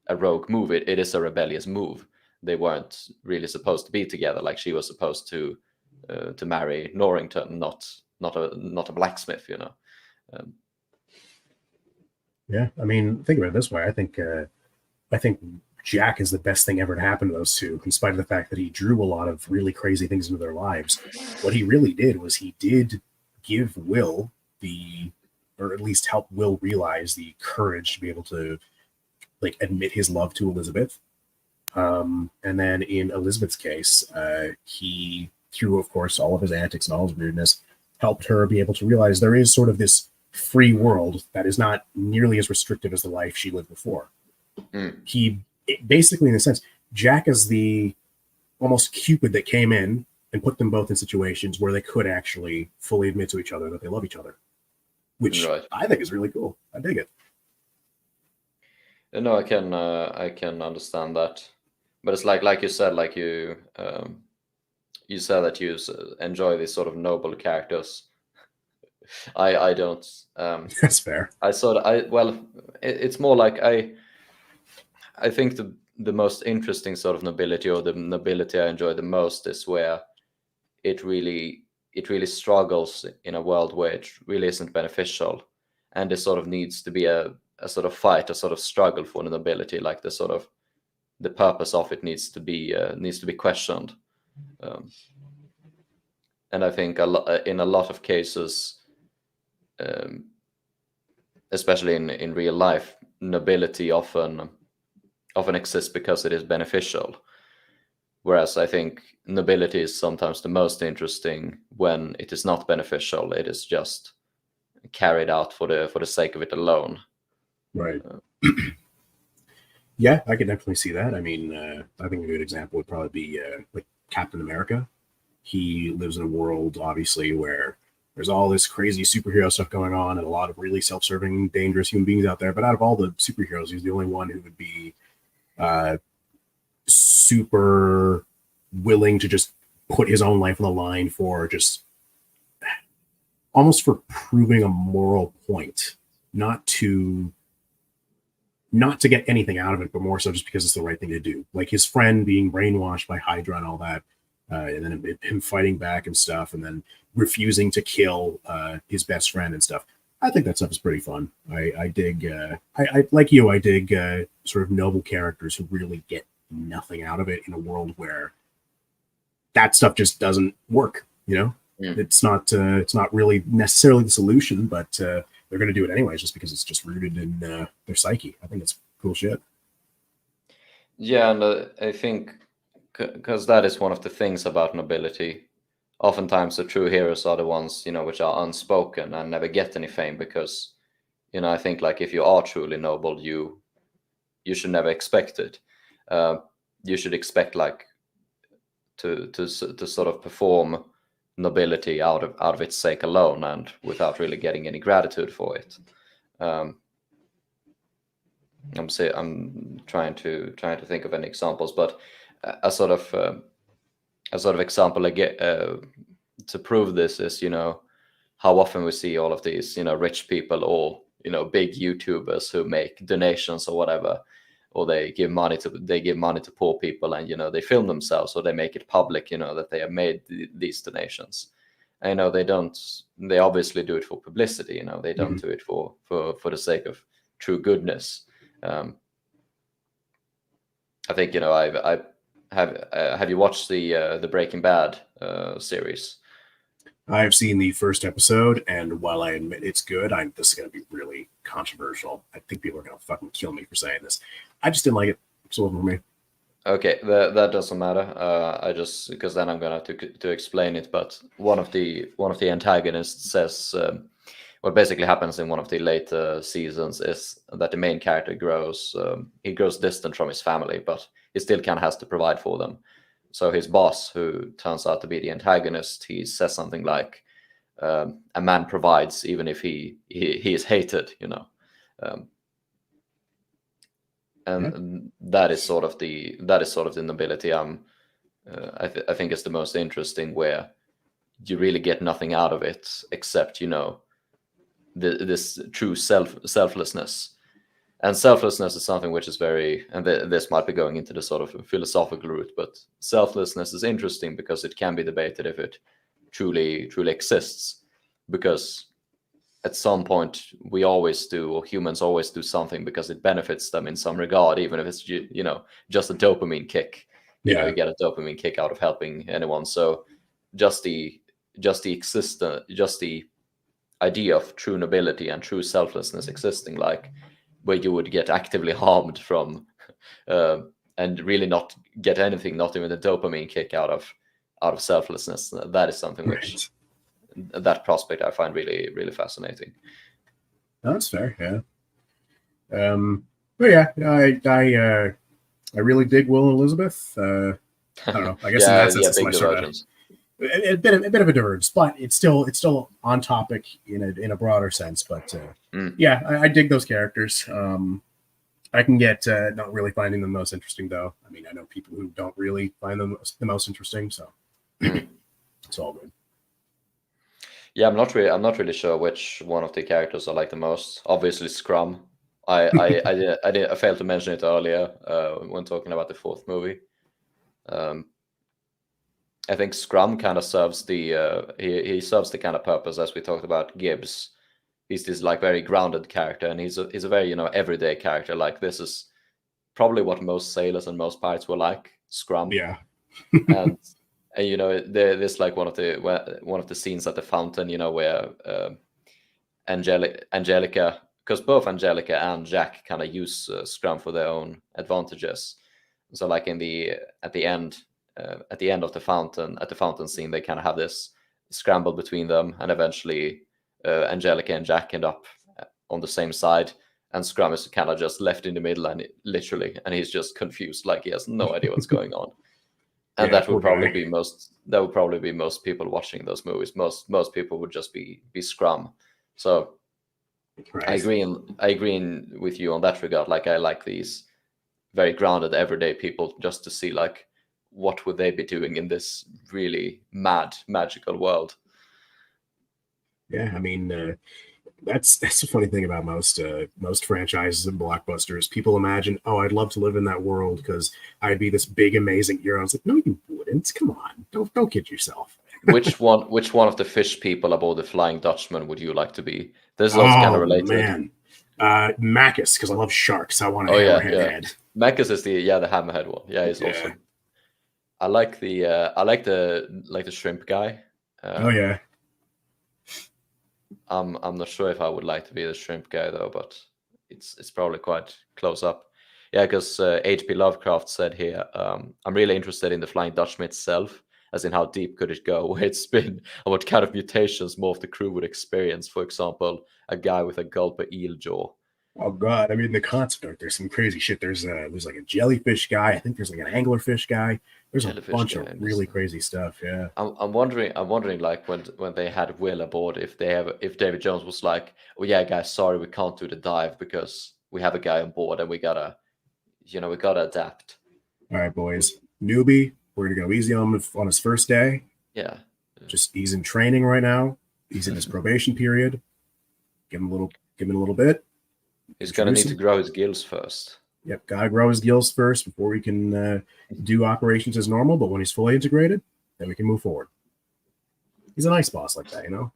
a rogue move. It is a rebellious move. They weren't really supposed to be together. Like, she was supposed to marry Norrington, not a blacksmith, you know. Yeah, I mean, think about it this way. I think Jack is the best thing ever to happen to those two, in spite of the fact that he drew a lot of really crazy things into their lives. What he really did was he did give Will or at least help Will realize the courage to be able to like admit his love to Elizabeth. And then in Elizabeth's case, he, through, of course, all of his antics and all his weirdness, helped her be able to realize there is sort of this free world that is not nearly as restrictive as the life she lived before. He basically, in a sense, Jack is the almost Cupid that came in and put them both in situations where they could actually fully admit to each other that they love each other, which I think is really cool. I dig it. No, I can understand that, but it's like you said, like you said that you enjoy these sort of noble characters. I don't. That's fair. It's more like I think the most interesting sort of nobility, or the nobility I enjoy the most, is where it really struggles in a world where it really isn't beneficial, and it sort of needs to be a sort of fight, a sort of struggle for the nobility. Like the sort of the purpose of it needs to be questioned, and I think in a lot of cases, especially in real life, nobility often exists because it is beneficial. Whereas I think nobility is sometimes the most interesting when it is not beneficial. It is just carried out for the sake of it alone. Right. Yeah, I can definitely see that. I mean, I think a good example would probably be like Captain America. He lives in a world, obviously, where there's all this crazy superhero stuff going on and a lot of really self-serving, dangerous human beings out there. But out of all the superheroes, he's the only one who would be super willing to just put his own life on the line for just almost for proving a moral point, not to get anything out of it, but more so just because it's the right thing to do. Like his friend being brainwashed by Hydra and all that, and then him fighting back and stuff, and then refusing to kill his best friend and stuff. I think that stuff is pretty fun. I dig, I like you, I dig sort of noble characters who really get nothing out of it in a world where that stuff just doesn't work, you know? Yeah. It's not really necessarily the solution, but they're going to do it anyways just because it's just rooted in their psyche. I think it's cool shit. Yeah, and I think because that is one of the things about nobility. Oftentimes the true heroes are the ones, you know, which are unspoken and never get any fame because, you know, I think like if you are truly noble, you should never expect it. You should expect like to sort of perform nobility out of its sake alone and without really getting any gratitude for it. I'm trying to think of any examples, but a sort of example I get to prove this is, you know, how often we see all of these, you know, rich people or, you know, big YouTubers who make donations or whatever, or they give money to poor people, and, you know, they film themselves or they make it public, you know, that they have made these donations. And, you know, they obviously do it for publicity, you know, they don't do it for the sake of true goodness. I think, you know, have you watched the Breaking Bad series? I've seen the first episode, and while I admit it's good, this is going to be really controversial. I think people are going to fucking kill me for saying this. I just didn't like it. It wasn't for me. Okay, that doesn't matter. I just because then I'm gonna have to explain it. But one of the antagonists says what basically happens in one of the later seasons is that the main character grows he grows distant from his family, but he still kind of has to provide for them. So his boss, who turns out to be the antagonist, he says something like, "A man provides even if he is hated," you know. Um, and that is sort of the nobility. I think it's the most interesting, where you really get nothing out of it except this true selflessness. And selflessness is something which is very, and this might be going into the sort of philosophical route, but selflessness is interesting because it can be debated if it truly exists, because at some point we always do, or humans always do something because it benefits them in some regard, even if it's just a dopamine kick. Yeah. You get a dopamine kick out of helping anyone. So just the idea of true nobility and true selflessness existing, like where you would get actively harmed from and really not get anything, not even the dopamine kick out of selflessness. That is something which, that prospect I find really, really fascinating. That's fair. Yeah. But yeah, I really dig Will and Elizabeth. I don't know. I guess in that sense, it's my sort of a bit of a divergence, but it's still on topic in a broader sense. But yeah, I dig those characters. I can get not really finding them most interesting, though. I mean, I know people who don't really find them the most interesting, so it's all good. Yeah, I'm not really sure which one of the characters I like the most. Obviously, Scrum. I failed to mention it earlier when talking about the fourth movie. I think Scrum kind of serves he serves the kind of purpose as we talked about Gibbs. He's this like very grounded character, and he's a very everyday character. Like, this is probably what most sailors and most pirates were like. Scrum. Yeah. and there's like one of the scenes at the fountain, where Angelica, because both Angelica and Jack kind of use Scrum for their own advantages. So like at the end of the fountain scene, they kind of have this scramble between them, and eventually Angelica and Jack end up on the same side, and Scrum is kind of just left in the middle, and he's just confused, like he has no idea what's going on. And that would probably be most people watching those movies. Most people would just be Scrum. So right. I agree with you on that regard. Like, I like these very grounded everyday people, just to see like what would they be doing in this really mad magical world. Yeah, I mean, that's the funny thing about most franchises and blockbusters. People imagine, oh, I'd love to live in that world because I'd be this big, amazing hero. I was like, no, you wouldn't. Come on, don't kid yourself. Which one of the fish people aboard the Flying Dutchman would you like to be? This is also kind of related. Man, Macus, because I love sharks. I want a hammerhead head. Macus is the hammerhead one. Yeah, he's awesome. I like the shrimp guy. Oh yeah. I'm not sure if I would like to be the shrimp guy though, but it's probably quite close up. Yeah, because H.P. Lovecraft said here, I'm really interested in the Flying Dutchman itself, as in how deep could it go, where it's been, and what kind of mutations more of the crew would experience. For example, a guy with a gulper eel jaw. Oh god, I mean, the concept art, there's some crazy shit. There's like a jellyfish guy. I think there's like an anglerfish guy. There's a bunch of really crazy stuff. Yeah. I'm wondering like when they had Will aboard, if Davy Jones was like, oh yeah guys, sorry, we can't do the dive because we have a guy on board and we gotta adapt. All right, boys. Newbie, we're gonna go easy on his first day. Yeah. Just he's in training right now. He's in his probation period. Give him a little bit. He's going to need to grow his gills first. Yep, got to grow his gills first before we can do operations as normal. But when he's fully integrated, then we can move forward. He's a nice boss like that,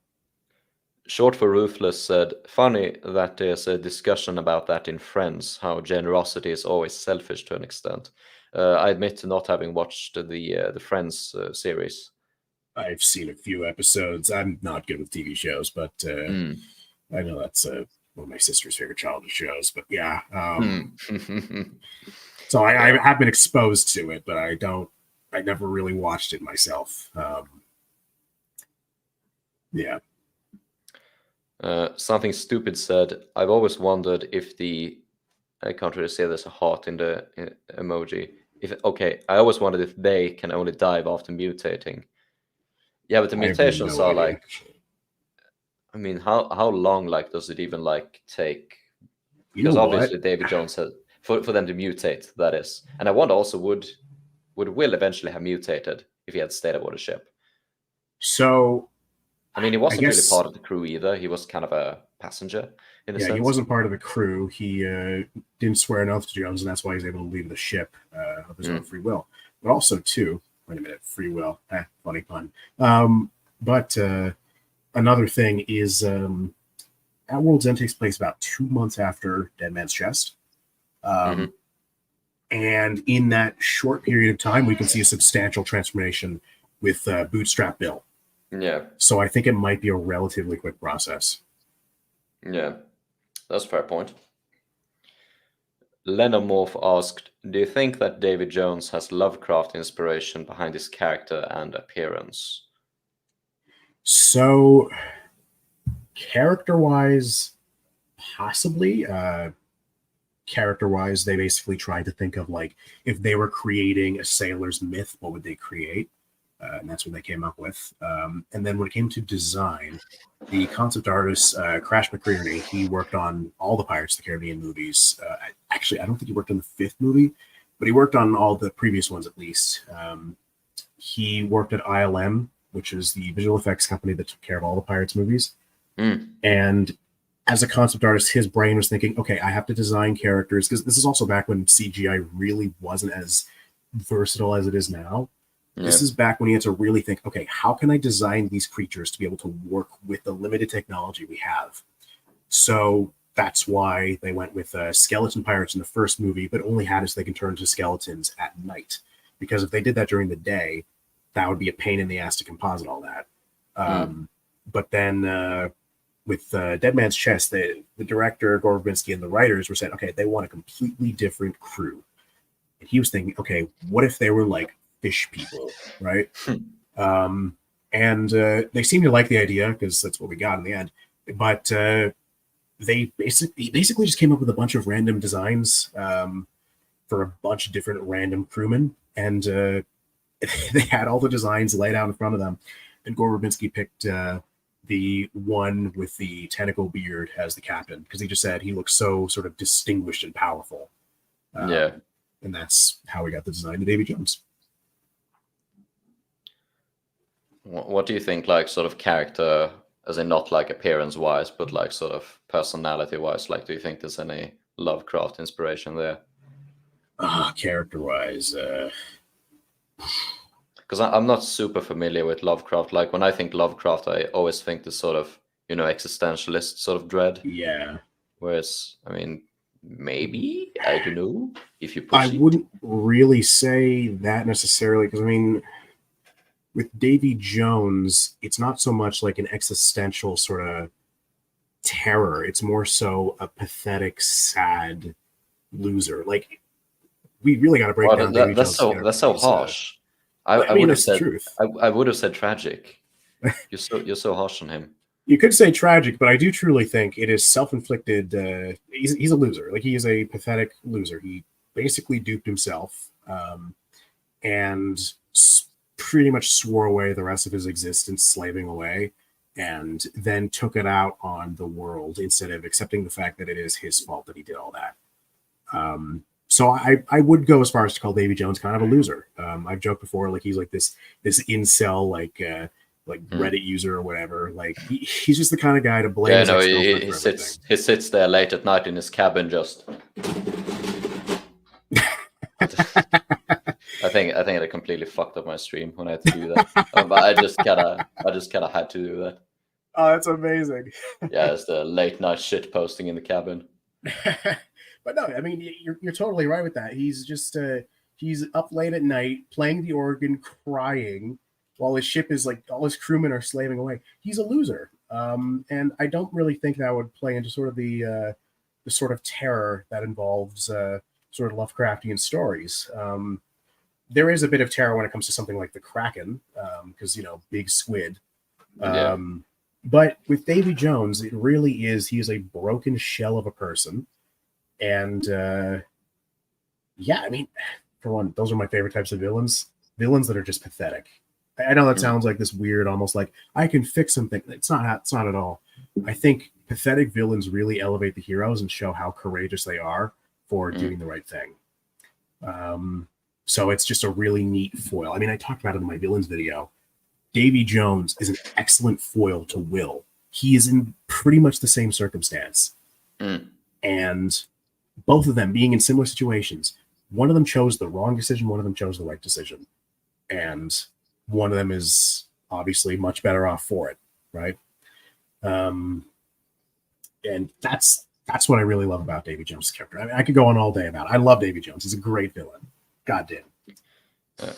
Short for Ruthless said, funny that there's a discussion about that in Friends, how generosity is always selfish to an extent. I admit to not having watched the Friends series. I've seen a few episodes. I'm not good with TV shows, but I know that's one of my sister's favorite childhood shows. But yeah, So I have been exposed to it, but I never really watched it myself. Yeah. Something stupid said, I've always wondered if I can't really say there's a heart in the emoji. I always wondered if they can only dive after mutating. Yeah, but the mutations are like, I mean, how long like does it even like take? Because obviously Davy Jones has for them to mutate, that is. And I wonder also would Will eventually have mutated if he had stayed aboard the ship? So I mean, he wasn't really part of the crew either. He was kind of a passenger in a sense. He wasn't part of the crew. He didn't swear an oath to Jones, and that's why he's able to leave the ship of his own free will. But also, too, wait a minute, free will. Funny pun. But another thing is At World's End takes place about 2 months after Dead Man's Chest. And in that short period of time, we can see a substantial transformation with Bootstrap Bill. Yeah. So I think it might be a relatively quick process. Yeah, that's a fair point. Lenomorph asked, do you think that Davy Jones has Lovecraft inspiration behind his character and appearance? So, character-wise, possibly. Character-wise, they basically tried to think of, like, if they were creating a sailor's myth, what would they create? And that's what they came up with. And then when it came to design, the concept artist, Crash McCreary, he worked on all the Pirates of the Caribbean movies. Actually, I don't think he worked on the 5th movie, but he worked on all the previous ones at least. He worked at ILM, which is the visual effects company that took care of all the Pirates movies. And as a concept artist, his brain was thinking, okay, I have to design characters, because this is also back when CGI really wasn't as versatile as it is now. This is back when he had to really think, okay, how can I design these creatures to be able to work with the limited technology we have? So that's why they went with skeleton pirates in the first movie, but only had as they can turn to skeletons at night. Because if they did that during the day, that would be a pain in the ass to composite all that. But then with Dead Man's Chest, the director, Gore Verbinski, and the writers were saying, okay, they want a completely different crew. And he was thinking, okay, what if they were like fish people, right? And they seemed to like the idea because that's what we got in the end. But they basically just came up with a bunch of random designs for a bunch of different random crewmen, and they had all the designs laid out in front of them. And Gore Verbinski picked the one with the tentacle beard as the captain because he just said he looks so sort of distinguished and powerful. And that's how we got the design of Davy Jones. What do you think, like, sort of character, as in not like appearance-wise, but like sort of personality-wise? Like, do you think there's any Lovecraft inspiration there? Character-wise, because I'm not super familiar with Lovecraft. Like, when I think Lovecraft, I always think this sort of, existentialist sort of dread. Yeah. Whereas, I mean, maybe, I don't know, if you push it. Wouldn't really say that necessarily, because, I mean, with Davy Jones, it's not so much like an existential sort of terror. It's more so a pathetic, sad loser. Like, we really got to break down Davy Jones. That's so harsh. I mean, that's the truth. I would have said tragic. You're so harsh on him. You could say tragic, but I do truly think it is self-inflicted. He's a loser. Like, he is a pathetic loser. He basically duped himself and pretty much swore away the rest of his existence slaving away, and then took it out on the world instead of accepting the fact that it is his fault that he did all that. So I would go as far as to call Davy Jones kind of a loser. I've joked before, like, he's like this incel, like Reddit user or whatever. Like, he's just the kind of guy to blame. Yeah, no, he sits there late at night in his cabin just. I think it completely fucked up my stream when I had to do that. But I just kind of had to do that. Oh, that's amazing. Yeah, it's the late night shit posting in the cabin. But no, I mean, you're totally right with that. He's just he's up late at night playing the organ, crying while his ship is like all his crewmen are slaving away. He's a loser, and I don't really think that would play into sort of the sort of terror that involves sort of Lovecraftian stories. There is a bit of terror when it comes to something like the Kraken, because, big squid. But with Davy Jones, it really is, he is a broken shell of a person. And I mean, for one, those are my favorite types of villains. Villains that are just pathetic. I know that sounds like this weird, almost like I can fix something. It's not at all. I think pathetic villains really elevate the heroes and show how courageous they are for doing the right thing. So it's just a really neat foil. I mean, I talked about it in my villains video. Davy Jones is an excellent foil to Will. He is in pretty much the same circumstance. And both of them being in similar situations, one of them chose the wrong decision, one of them chose the right decision. And one of them is obviously much better off for it, right? And that's what I really love about Davy Jones' character. I mean, I could go on all day about it. I love Davy Jones. He's a great villain. Goddamn.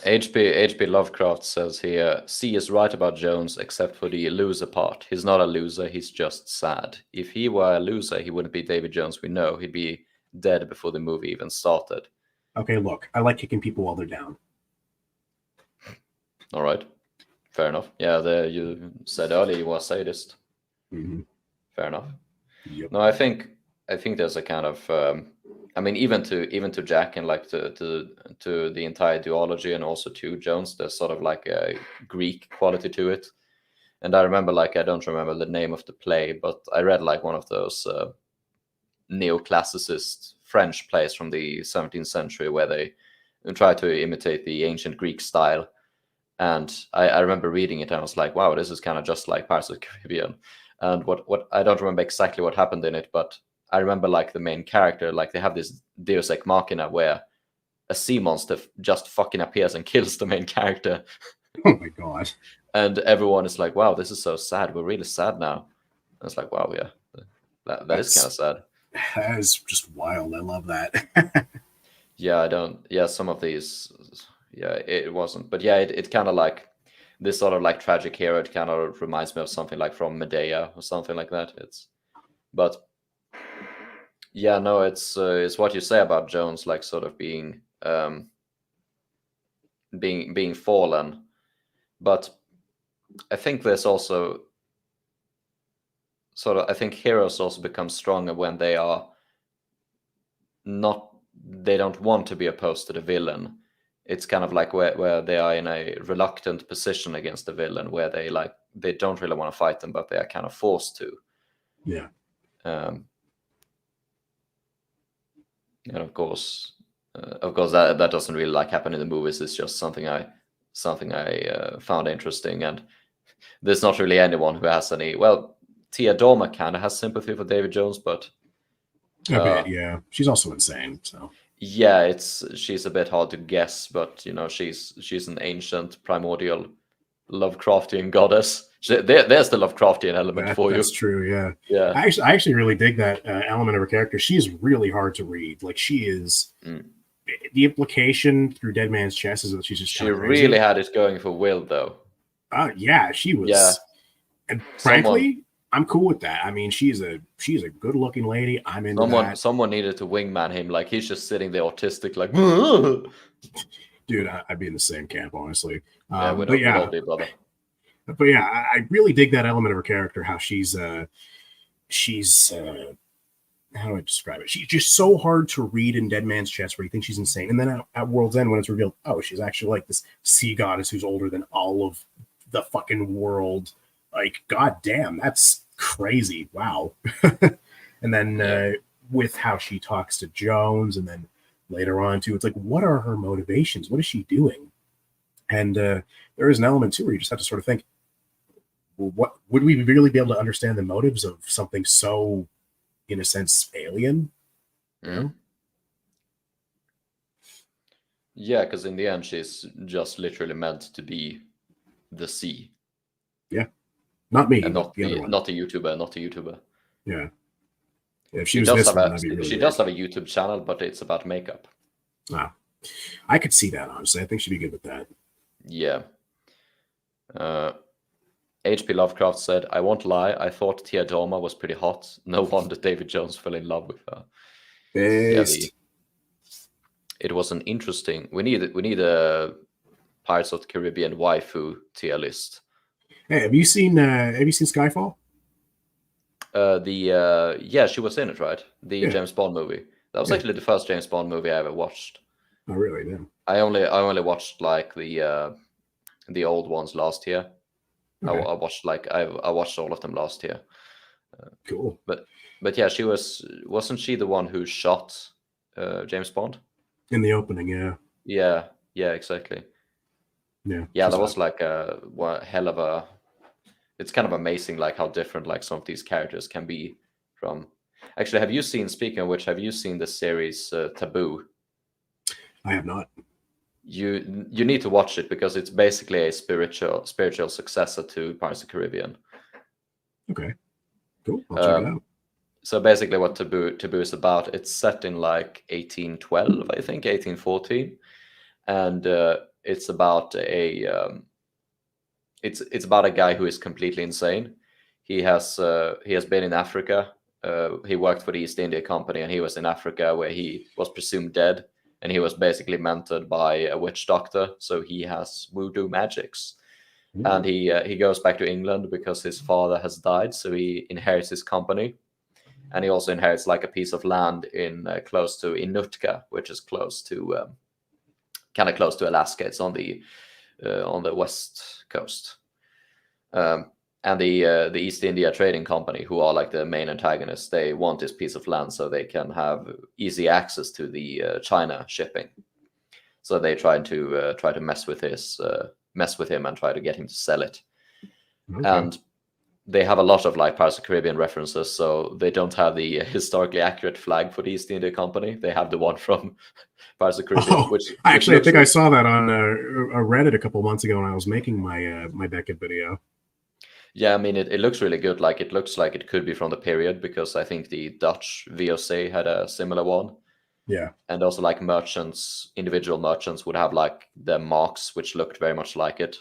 H.P. Lovecraft says here, C is right about Jones except for the loser part. He's not a loser, he's just sad. If he were a loser, he wouldn't be Davy Jones we know. He'd be dead before the movie even started. Okay, look, I like kicking people while they're down. All right. Fair enough. Yeah, you said earlier you were a sadist. Fair enough. Yep. No, I think there's a kind of I mean, even to Jack and like to the entire duology and also to Jones, there's sort of like a Greek quality to it. And I remember, like, I don't remember the name of the play, but I read like one of those neoclassicist French plays from the 17th century where they try to imitate the ancient Greek style. And I remember reading it and I was like, wow, this is kind of just like Pirates of the Caribbean. And what I don't remember exactly what happened in it, but I remember like the main character, like they have this Deus Ex Machina where a sea monster just fucking appears and kills the main character. Oh my god. And everyone is like, wow, this is so sad. We're really sad now. And it's like, wow, yeah, that is kind of sad. That is just wild. I love that. Yeah, some of these, it wasn't. But yeah, it kind of like this sort of like tragic hero. It kind of reminds me of something like from Medea or something like that. But yeah, no, it's what you say about Jones, like sort of being fallen. But I think there's also sort of, I think heroes also become stronger when they don't want to be opposed to the villain. It's kind of like where they are in a reluctant position against the villain, where they don't really want to fight them, but they are kind of forced to. Yeah. And of course that doesn't really like happen in the movies. It's just something I found interesting. And there's not really anyone who has any. Well, Tia Dorma kind of has sympathy for David Jones, but a bit, yeah. She's also insane, so. Yeah, she's a bit hard to guess, but she's an ancient primordial Lovecraftian goddess. There's the Lovecraftian element for you. That's true, yeah. Yeah. I actually really dig that element of her character. She's really hard to read. Like, she is. The implication through Dead Man's Chest is that she's just. She really had it going for Will, though. Yeah, she was. Yeah. And frankly, I'm cool with that. I mean, she's a good-looking lady. I'm into that. Someone needed to wingman him. Like, he's just sitting there autistic, like. Dude, I'd be in the same camp, honestly. Yeah, we'd all be, brother. But yeah, I really dig that element of her character. How she's how do I describe it? She's just so hard to read in Dead Man's Chest, where you think she's insane, and then at World's End, when it's revealed, oh, she's actually like this sea goddess who's older than all of the fucking world. Like, goddamn, that's crazy! Wow. And then with how she talks to Jones, and then later on too, it's like, what are her motivations? What is she doing? And there is an element too where you just have to sort of think, well, what would we really be able to understand the motives of something so, in a sense, alien? You know? Yeah, because in the end, she's just literally meant to be the sea. Yeah, not me, and not the YouTuber. Yeah. If she does have a YouTube channel, but it's about makeup. Wow. I could see that, honestly. I think she'd be good with that. Yeah. H.P. Lovecraft said, I won't lie, I thought Tia Dorma was pretty hot. No wonder David Jones fell in love with her. Based. it was an interesting. We need a Pirates of the Caribbean waifu tier list. Hey, have you seen Skyfall? Yeah, she was in it, right? The James Bond movie. That was actually the first James Bond movie I ever watched. Oh, really? Then I only watched like the old ones last year. okay. I watched I watched all of them last year. Cool. But yeah, wasn't she the one who shot James Bond in the opening? Yeah. Yeah, exactly. Yeah, that was like a hell of a. It's kind of amazing, like how different like some of these characters can be from. Actually, have you seen? Speaking of which, have you seen the series Taboo? I have not. You need to watch it because it's basically a spiritual successor to Pirates of the Caribbean. Okay, cool. I'll check it out. So basically, what Taboo is about, it's set in like 1812, I think, 1814, and it's about a it's about a guy who is completely insane. He has been in Africa. He worked for the East India Company, and he was in Africa where he was presumed dead, and he was basically mentored by a witch doctor. So he has voodoo magics, and he goes back to England because his father has died. So he inherits his company, and he also inherits like a piece of land in close to Inutka, which is close to kind of close to Alaska. It's on the west coast. And the East India Trading Company, who are like the main antagonists, they want this piece of land so they can have easy access to the China shipping. So they try to mess with him and try to get him to sell it. Okay. And they have a lot of like Pirates of the Caribbean references, so they don't have the historically accurate flag for the East India Company. They have the one from Pirates of the Caribbean. I think I saw that on Reddit a couple months ago when I was making my Beckett video. Yeah, I mean, it looks really good. Like, it looks like it could be from the period, because I think the Dutch VOC had a similar one. Yeah. And also, like, individual merchants would have, like, the marks, which looked very much like it.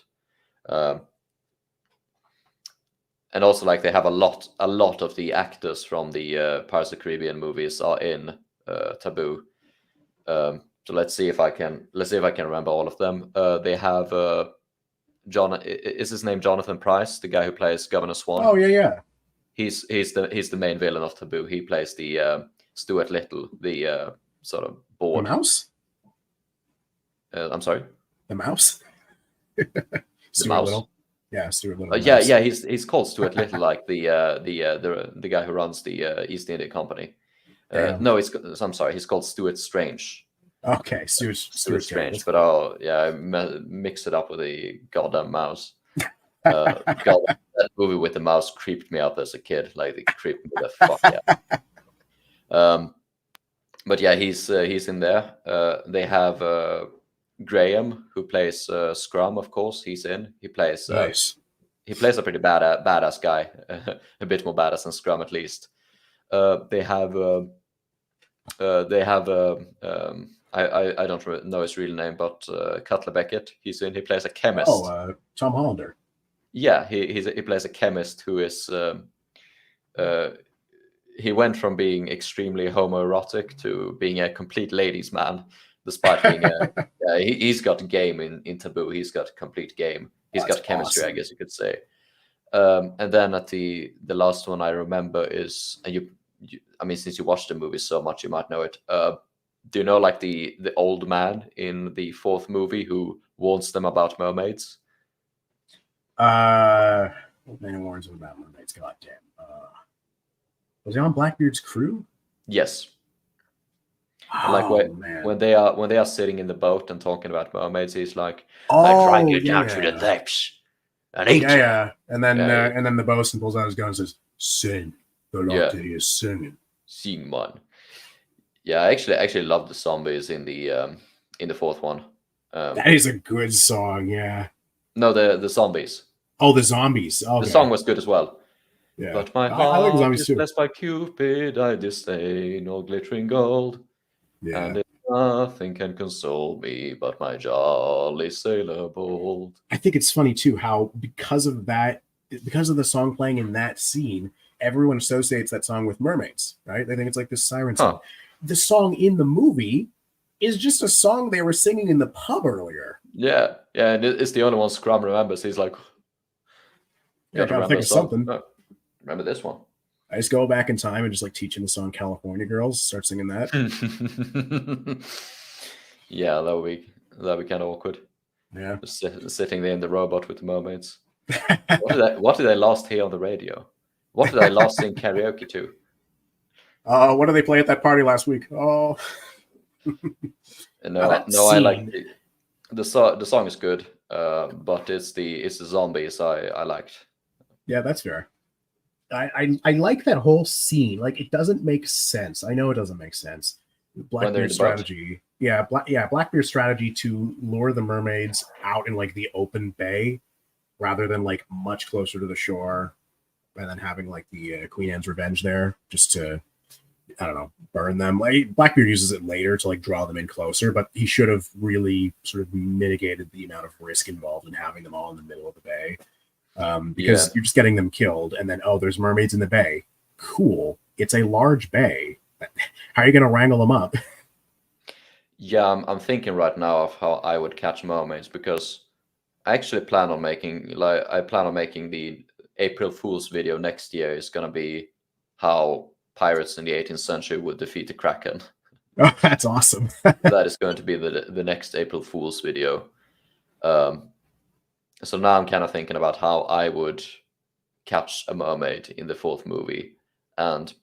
And also, like, they have a lot of the actors from the Pirates of the Caribbean movies are in Taboo. So let's see if I can remember all of them. They have is his name Jonathan Pryce, the guy who plays Governor Swan? Oh yeah. He's the main villain of Taboo. He plays the Stuart Little, the sort of bored. The mouse? I'm sorry. The mouse. The mouse. Little. Yeah, Stuart Little. Yeah. He's called Stuart Little, like the guy who runs the East India Company. No, I'm sorry. He's called Stuart Strange. Okay, Stuart Strange. But I mixed it up with the goddamn mouse. That movie with the mouse creeped me out as a kid. Like, it creeped me the fuck out. But yeah, he's in there. They have Graham, who plays Scrum. Of course, he's in. He plays nice. He plays a pretty badass guy, a bit more badass than Scrum, at least. They have I don't know his real name, but Cutler Beckett. He's in. He plays a chemist. Oh, Tom Hollander. Yeah, he plays a chemist who is. He went from being extremely homoerotic to being a complete ladies' man, despite being he's got game in Taboo. He's got complete game. He's got chemistry, awesome. I guess you could say. And then at the last one I remember is, and I mean, since you watched the movie so much, you might know it. Do you know, like, the old man in the fourth movie who warns them about mermaids? Old man warns them about mermaids. Goddamn. Was he on Blackbeard's crew? Yes. Oh, like when they are sitting in the boat and talking about mermaids, he's like, "I drag you down to the depths and eat." Yeah. And then the bosun pulls out his gun and says, "Sing. The lot to hear singing." Sing, man. Yeah, I actually love the zombies in the fourth one. That is a good song. Yeah. No, the zombies. Oh, the zombies. Okay. The song was good as well. Yeah. But my heart is blessed by Cupid, I disdain all glittering gold. Yeah. And nothing can console me but my jolly sailor bold. I think it's funny too how because of the song playing in that scene, everyone associates that song with mermaids, right? They think it's like this siren song. The song in the movie is just a song they were singing in the pub earlier. Yeah, and it's the only one Scrum remembers. He's like, yeah, gotta think of something. Oh, remember this one. I just go back in time and just like teach him the song California Girls, start singing that. Yeah, that'd be kind of awkward. Yeah. Just sitting there in the robot with the mermaids. What did I last hear on the radio? What did I last sing karaoke to? What did they play at that party last week? Oh. No, I like the song is good, but it's the zombies I liked. Yeah, that's fair. I like that whole scene. Like, it doesn't make sense. I know it doesn't make sense. Blackbeard's strategy. Yeah, Blackbeard's strategy to lure the mermaids out in like the open bay rather than like much closer to the shore, and then having like the Queen Anne's Revenge there just to, I don't know, burn them. Like, Blackbeard uses it later to like draw them in closer, but he should have really sort of mitigated the amount of risk involved in having them all in the middle of the bay. Because you're just getting them killed, and then, oh, there's mermaids in the bay. Cool. It's a large bay. How are you going to wrangle them up? Yeah, I'm thinking right now of how I would catch mermaids, because I actually plan on making the April Fool's video next year is going to be how pirates in the 18th century would defeat the Kraken. Oh, that's awesome. That is going to be the next April Fool's video. So now I'm kind of thinking about how I would catch a mermaid in the fourth movie. And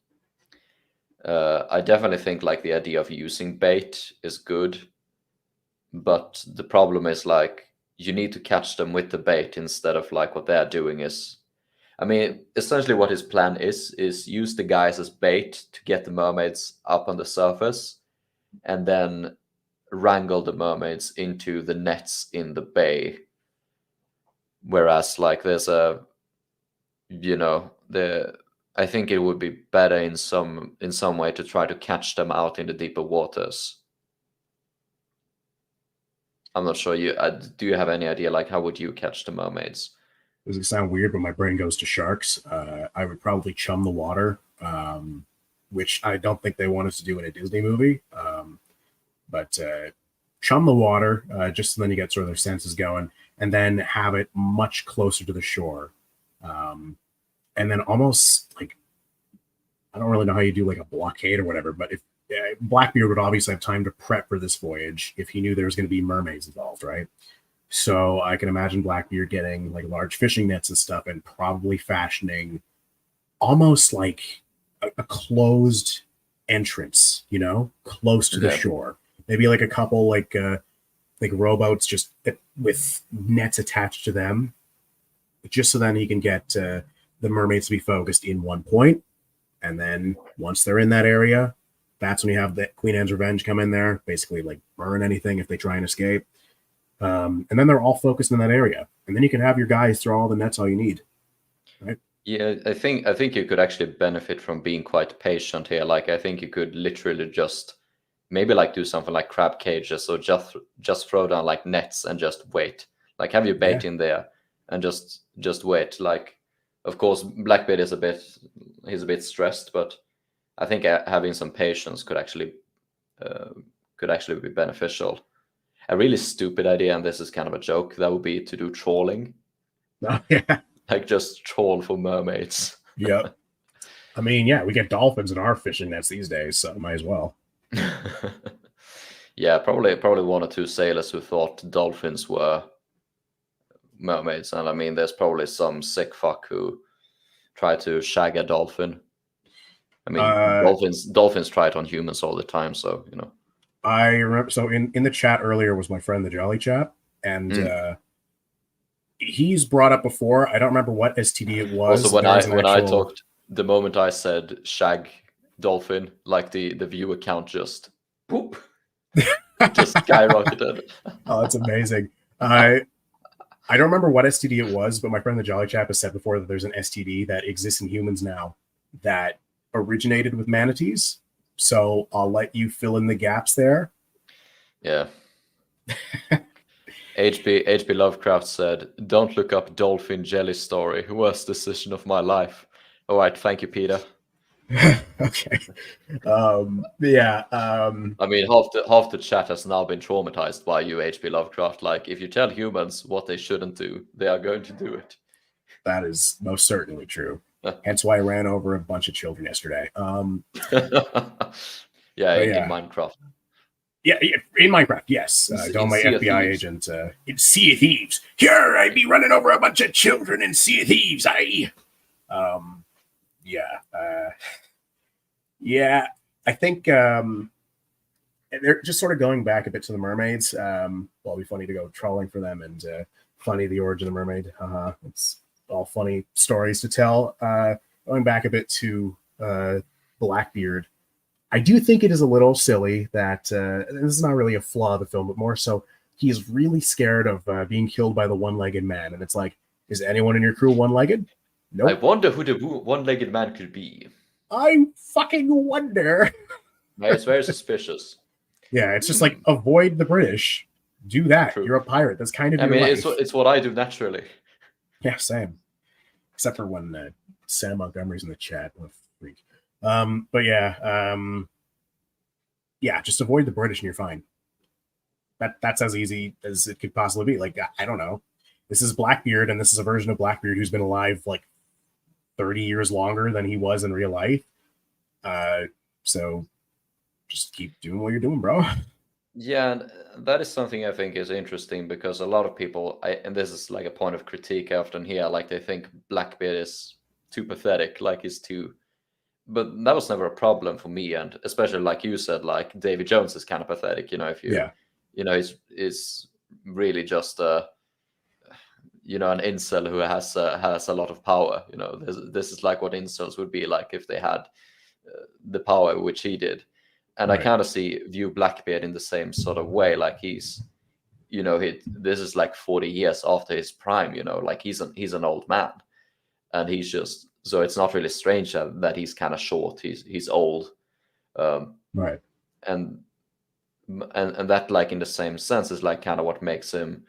I definitely think like the idea of using bait is good. But the problem is like you need to catch them with the bait instead of like what they're doing is. I mean, essentially what his plan is use the guys as bait to get the mermaids up on the surface and then wrangle the mermaids into the nets in the bay. Whereas like there's I think it would be better in some way to try to catch them out in the deeper waters. I'm not sure. Do you have any idea like how would you catch the mermaids? Does it sound weird, but my brain goes to sharks? I would probably chum the water, which I don't think they want us to do in a Disney movie. But chum the water just so then you get sort of their senses going, and then have it much closer to the shore. And then almost like, I don't really know how you do like a blockade or whatever, but if Blackbeard would obviously have time to prep for this voyage if he knew there was going to be mermaids involved, right? So I can imagine Blackbeard getting like large fishing nets and stuff and probably fashioning almost like a closed entrance, close to the shore. Maybe like a couple like rowboats just with nets attached to them, just so then he can get the mermaids to be focused in one point. And then once they're in that area, that's when you have the Queen Anne's Revenge come in there, basically like burn anything if they try and escape. And then they're all focused in that area. And then you can have your guys throw all the nets all you need. Right? Yeah, I think you could actually benefit from being quite patient here. Like I think you could literally just maybe like do something like crab cages, or just throw down like nets and just wait. Like have your bait in there and just wait. Like of course Blackbeard is a bit stressed, but I think having some patience could actually be beneficial. A really stupid idea, and this is kind of a joke, that would be to do trawling. Oh, yeah. Like just trawl for mermaids. Yep. I mean, yeah, we get dolphins in our fishing nets these days, so might as well. Yeah, probably one or two sailors who thought dolphins were mermaids, and I mean, there's probably some sick fuck who tried to shag a dolphin. I mean, dolphins try it on humans all the time, so I remember. So in the chat earlier was my friend the Jolly Chap, and he's brought up before. I don't remember what STD it was. Also, when I talked, the moment I said shag dolphin, like the viewer count just poop, just skyrocketed. Oh, that's amazing. I don't remember what STD it was, but my friend the Jolly Chap has said before that there's an STD that exists in humans now that originated with manatees. So I'll let you fill in the gaps there. Yeah. HB Lovecraft said, "Don't look up dolphin jelly story. Worst decision of my life." All right, thank you, Peter. Okay. Yeah. I mean, half the chat has now been traumatized by you, H.P. Lovecraft. Like, if you tell humans what they shouldn't do, they are going to do it. That is most certainly true. Hence why I ran over a bunch of children yesterday. Yeah, But in yeah. Minecraft. Yeah, in Minecraft, yes. In Don't my Sea of FBI Thieves. agent in Sea of Thieves. Here, I be running over a bunch of children in Sea of Thieves. Yeah, yeah. I think they're just sort of going back a bit to the mermaids. Well, it'll be funny to go trawling for them and funny the origin of the mermaid. It's all funny stories to tell. Going back a bit to Blackbeard, I do think it is a little silly that this is not really a flaw of the film, but more so he is really scared of being killed by the one-legged man. And it's like, is anyone in your crew one-legged? I Nope. wonder who the one-legged man could be. I fucking wonder. It's very suspicious. Yeah, it's just like, avoid the British. Do that. True. You're a pirate. That's kind of I your mean, life. it's what I do naturally. Yeah, same. Except for when Sam Montgomery's in the chat. What a freak. But yeah, just avoid the British and you're fine. That's as easy as it could possibly be. Like, I don't know. This is Blackbeard, and this is a version of Blackbeard who's been alive like 30 years longer than he was in real life. So just keep doing what you're doing, bro. Yeah, and that is something I think is interesting because a lot of people, and this is like a point of critique I often hear, like they think Blackbeard is too pathetic, like he's too. But that was never a problem for me, and especially like you said, like Davy Jones is kind of pathetic. If you, Yeah, is really just an incel who has a lot of power. This is like what incels would be like if they had the power which he did. And I right. kind of view Blackbeard in the same sort of way. Like he's, this is like 40 years after his prime. Like he's an old man, and he's just so it's not really strange that he's kind of short. He's old, Right. and that like in the same sense is like kind of what makes him,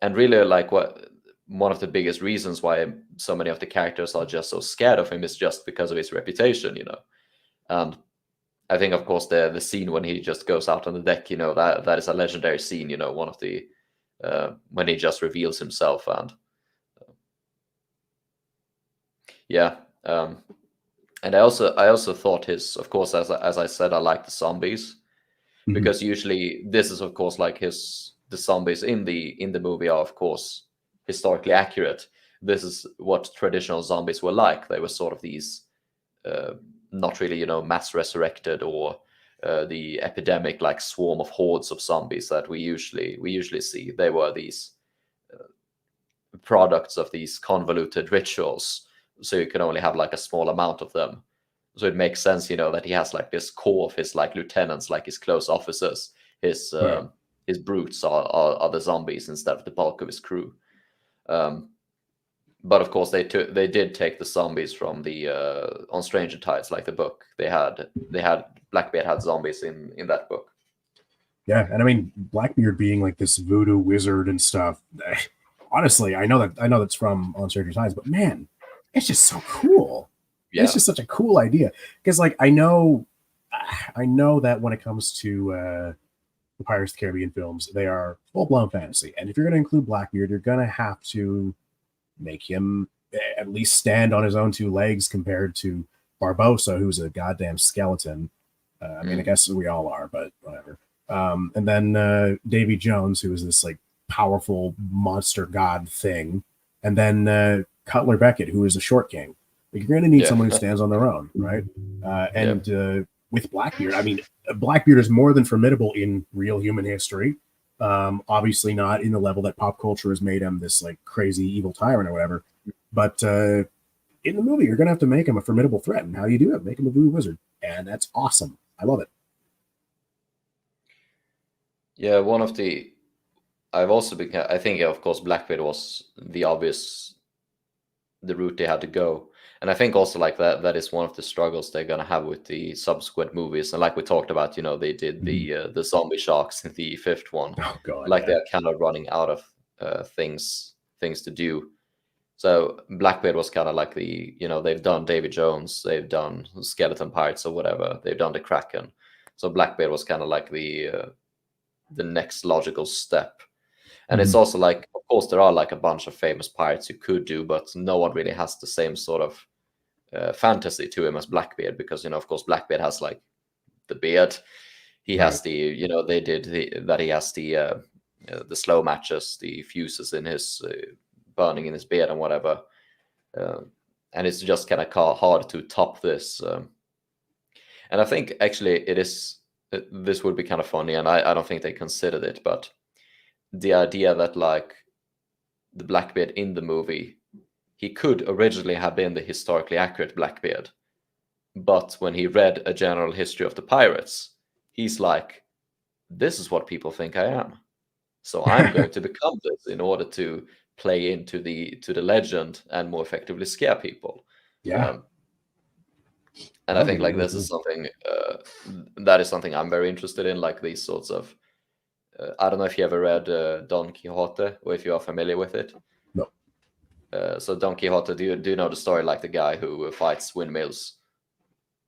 and really like what one of the biggest reasons why so many of the characters are just so scared of him is just because of his reputation. And I think, of course, the scene when he just goes out on the deck, that is a legendary scene. One of the when he just reveals himself, and yeah, and I also thought of course, as I said, I like the zombies because usually this is, of course, like the zombies in the movie are, of course, historically accurate. This is what traditional zombies were like. They were sort of these. Not really, mass resurrected or the epidemic like swarm of hordes of zombies that we usually see. They were these products of these convoluted rituals, so you can only have like a small amount of them. So it makes sense, that he has like this core of his like lieutenants, like his close officers. His brutes are the zombies instead of the bulk of his crew. But of course, they did take the zombies from the on Stranger Tides, like the book. They had Blackbeard had zombies in that book. Yeah, and I mean Blackbeard being like this voodoo wizard and stuff. Honestly, I know that's from On Stranger Tides, but man, it's just so cool. Yeah. It's just such a cool idea because, like, I know that when it comes to the Pirates of the Caribbean films, they are full-blown fantasy, and if you're going to include Blackbeard, you're going to have to make him at least stand on his own two legs compared to Barbossa, who's a goddamn skeleton. I mean, I guess we all are, but whatever. And then Davy Jones, who is this like powerful monster god thing, and then Cutler Beckett, who is a short king. Like, you're going to need someone who stands on their own, right? With Blackbeard, I mean, Blackbeard is more than formidable in real human history. Obviously not in the level that pop culture has made him this like crazy evil tyrant or whatever. But in the movie, you're going to have to make him a formidable threat. And how do you do it? Make him a voodoo wizard. And that's awesome. I love it. Yeah, I've also become, I think, of course, Blackbeard was the route they had to go. And I think also like that is one of the struggles they're going to have with the subsequent movies. And like we talked about, they did the zombie sharks in the fifth one. Oh, God. Like they're kind of running out of things to do. So Blackbeard was kind of like the, they've done Davy Jones, they've done Skeleton Pirates or whatever, they've done the Kraken. So Blackbeard was kind of like the next logical step. And it's also like, of course, there are like a bunch of famous pirates you could do, but no one really has the same sort of fantasy to him as Blackbeard, because, of course, Blackbeard has like the beard. He has the, he has the slow matches, the fuses in his burning in his beard and whatever. And it's just kind of hard to top this. And I think actually this would be kind of funny, and I don't think they considered it, but the idea that like the Blackbeard in the movie, he could originally have been the historically accurate Blackbeard, but when he read a general history of the pirates, he's like, this is what people think I am, so I'm going to become this in order to play into the legend and more effectively scare people. Yeah. And I think like this is something that is something I'm very interested in, like these sorts of I don't know if you ever read Don Quixote, or if you are familiar with it. No. So Don Quixote, do you know the story, like the guy who fights windmills?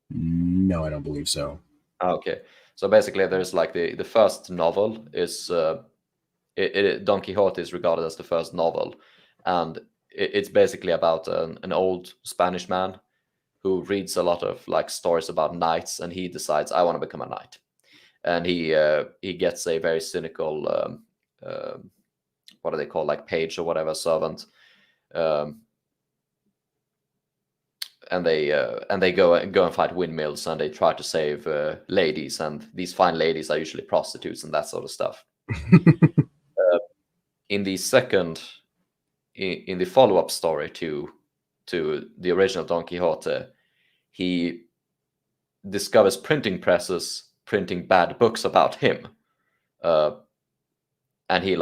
No, I don't believe so. Okay, so basically there's like the first novel is Don Quixote is regarded as the first novel, and it's basically about an old Spanish man who reads a lot of like stories about knights, and he decides, I want to become a knight. And he gets a very cynical what do they call, like page or whatever, servant, and they go and fight windmills, and they try to save ladies, and these fine ladies are usually prostitutes and that sort of stuff. In the follow-up story to the original Don Quixote, he discovers printing presses printing bad books about him, and he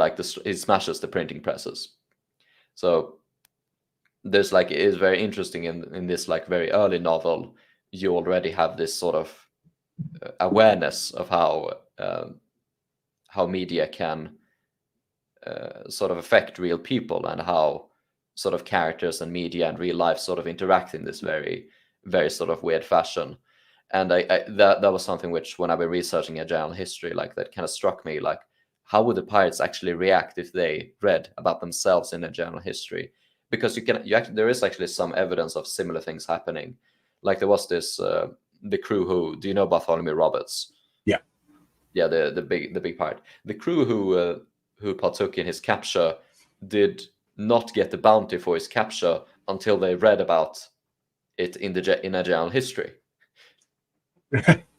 smashes the printing presses. So there's like, it is very interesting in this like very early novel, you already have this sort of awareness of how media can sort of affect real people, and how sort of characters and media and real life sort of interact in this very, very sort of weird fashion. And that was something which, when I've been researching a general history, like that kind of struck me, like how would the pirates actually react if they read about themselves in a general history? Because there is actually some evidence of similar things happening. Like there was this the crew who, do you know Bartholomew Roberts? Yeah, the big pirate. The crew who partook in his capture did not get the bounty for his capture until they read about it in a general history.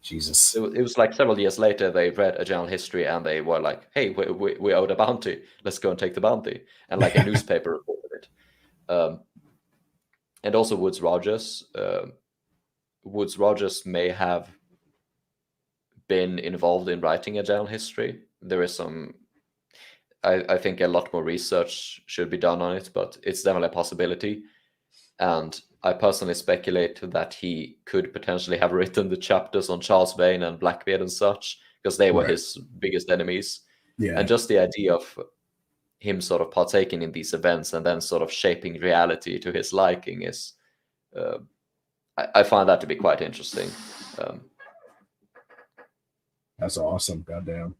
Jesus. It was like several years later, they read a general history and they were like, hey, we owed a bounty. Let's go and take the bounty. And like a newspaper reported it. And also Woodes Rogers. Woodes Rogers may have been involved in writing a general history. There is I think a lot more research should be done on it, but it's definitely a possibility. And I personally speculate that he could potentially have written the chapters on Charles Vane and Blackbeard and such, because they were his biggest enemies. Yeah. And just the idea of him sort of partaking in these events and then sort of shaping reality to his liking is, I find that to be quite interesting. That's awesome. Goddamn.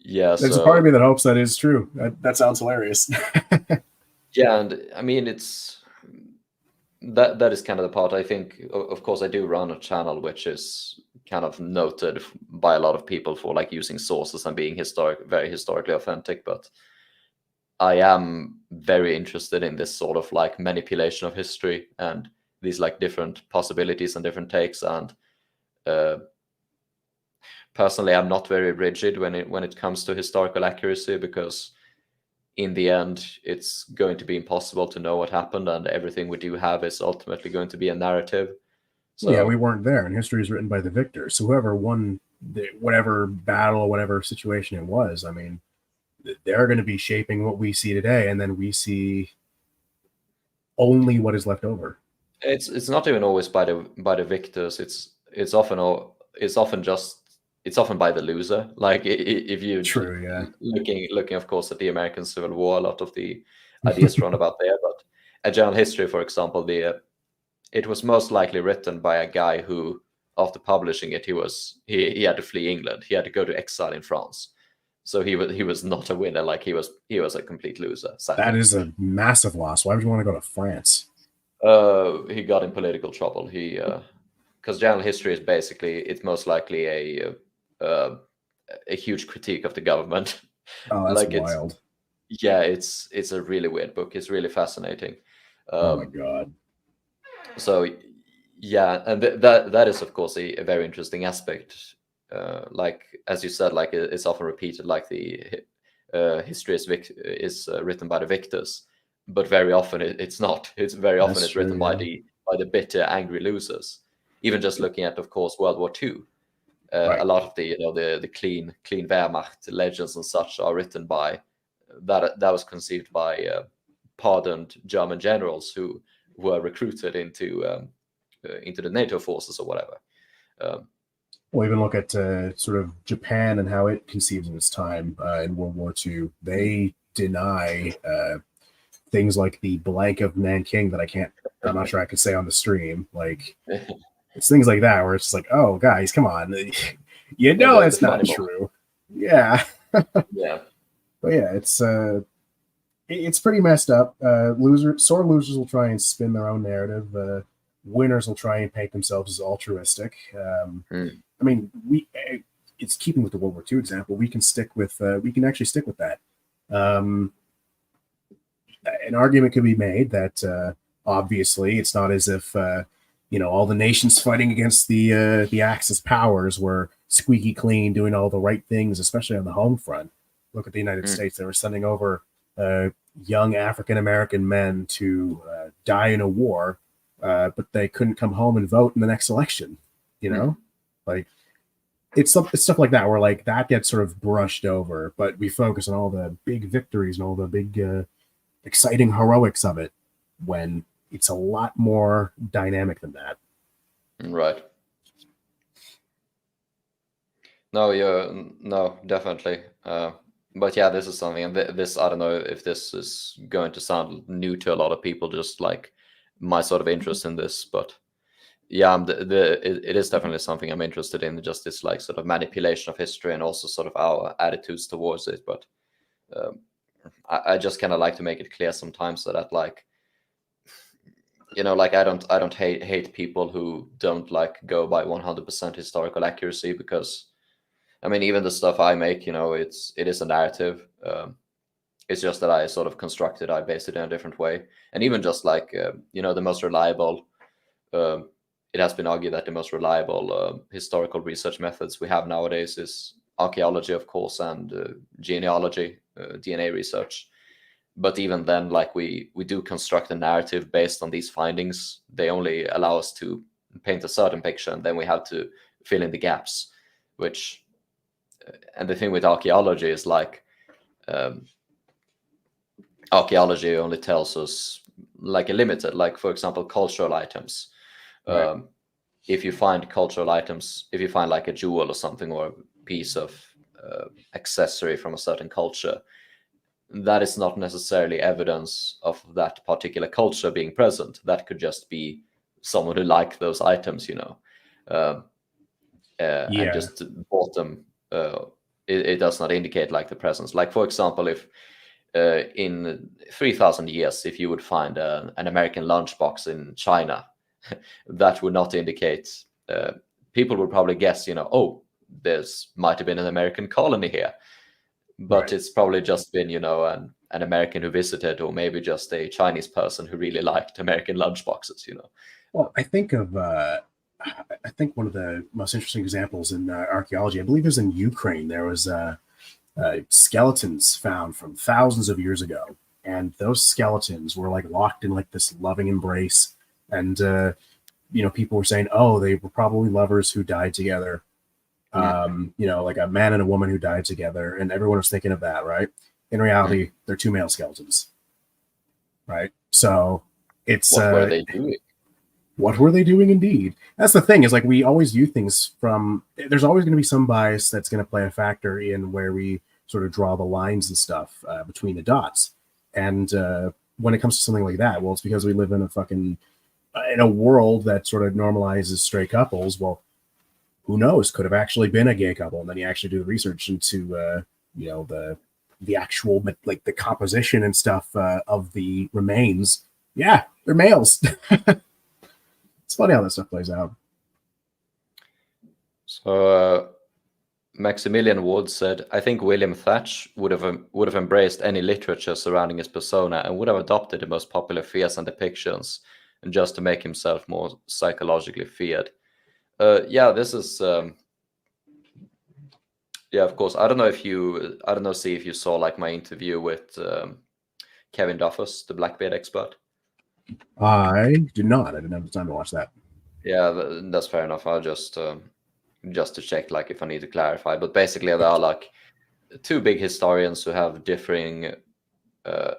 Yeah. There's a part of me that hopes that is true. That sounds hilarious. Yeah. And I mean, that is kind of the part. I think, of course, I do run a channel which is kind of noted by a lot of people for like using sources and being very historically authentic, but I am very interested in this sort of like manipulation of history and these like different possibilities and different takes. And personally, I'm not very rigid when it comes to historical accuracy, because in the end, it's going to be impossible to know what happened, and everything we do have is ultimately going to be a narrative. So yeah, we weren't there, and history is written by the victor. So whoever won whatever battle, whatever situation it was, I mean, they're going to be shaping what we see today, and then we see only what is left over. It's not even always by the victors. It's often by the loser. Like if you looking of course at the American Civil War, a lot of the ideas thrown about there, but a general history, for example, it was most likely written by a guy who, after publishing it, he had to flee England. He had to go to exile in France. So he was not a winner. Like he was a complete loser. Sadly. That is a massive loss. Why would you want to go to France? He got in political trouble. Because general history is basically, it's most likely a huge critique of the government. Oh, that's like wild. It's a really weird book. It's really fascinating. Oh my god. So yeah, and that is of course a very interesting aspect. Like as you said, like it's often repeated, like the history is written by the victors, but very often it's not. It's very often it's written by the bitter, angry losers. Even just looking at, of course, World War II, a lot of the clean Wehrmacht legends and such are written by that was conceived by pardoned German generals who were recruited into the NATO forces or whatever. Well, even look at sort of Japan and how it conceives of its time in World War II. They deny things like the blank of Nanking that I'm not sure I could say on the stream. Like, it's things like that where it's just like, oh, guys, come on. It's not true. Yeah. Yeah. But yeah, it's pretty messed up. Sore losers will try and spin their own narrative. Winners will try and paint themselves as altruistic. I mean, it's keeping with the World War II example. We can actually stick with that. An argument could be made that obviously it's not as if all the nations fighting against the Axis powers were squeaky clean, doing all the right things, especially on the home front. Look at the United States; they were sending over young African American men to die in a war, but they couldn't come home and vote in the next election. Like it's stuff like that where like that gets sort of brushed over, but we focus on all the big victories and all the big exciting heroics of it when it's a lot more dynamic than that. Right. No, definitely. But yeah, this is something, and this, I don't know if this is going to sound new to a lot of people, just like my sort of interest in this, but yeah, it is definitely something I'm interested in, just this like sort of manipulation of history and also sort of our attitudes towards it. But I just kind of like to make it clear sometimes so that like, like I don't hate people who don't like go by 100% historical accuracy, because I mean, even the stuff I make, it is a narrative. It's just that I sort of I based it in a different way. And even just like, the most reliable, it has been argued that the most reliable historical research methods we have nowadays is archaeology, of course, and genealogy, DNA research. But even then, like we do construct a narrative based on these findings. They only allow us to paint a certain picture, and then we have to fill in the gaps, which, and the thing with archaeology is like, archaeology only tells us like a limited, like for example, cultural items. Right. If you find cultural items, if you find like a jewel or something, or a piece of accessory from a certain culture, that is not necessarily evidence of that particular culture being present. That could just be someone who liked those items, and just bought them. It does not indicate like the presence. Like for example, if in 3,000 years, if you would find an American lunchbox in China, that would not indicate. People would probably guess, oh, there's might have been an American colony here. But right. It's probably just been, an American who visited, or maybe just a Chinese person who really liked American lunchboxes, Well, I think one of the most interesting examples in archaeology, I believe it was in Ukraine. There was skeletons found from thousands of years ago. And those skeletons were like locked in like this loving embrace. And, people were saying, oh, they were probably lovers who died together. Like a man and a woman who died together, and everyone was thinking of that, right? In reality, they're two male skeletons, right? So it's what were they doing? What were they doing? Indeed, that's the thing. Is like we always view things from. There's always going to be some bias that's going to play a factor in where we sort of draw the lines and stuff between the dots. And when it comes to something like that? Well, it's because we live in a world that sort of normalizes straight couples. Well, who knows? Could have actually been a gay couple, and then you actually do the research into the actual like the composition and stuff of the remains. Yeah, they're males. It's funny how that stuff plays out. So Maximilian Ward said, "I think William Thatch would have embraced any literature surrounding his persona and would have adopted the most popular fears and depictions, and just to make himself more psychologically feared." Yeah, this is yeah, of course. I don't know, see if you saw like my interview with Kevin Duffus, the Blackbeard expert. I did not. I didn't have the time to watch that. Yeah, that's fair enough. I'll just to check like if I need to clarify. But basically, there are like two big historians who have differing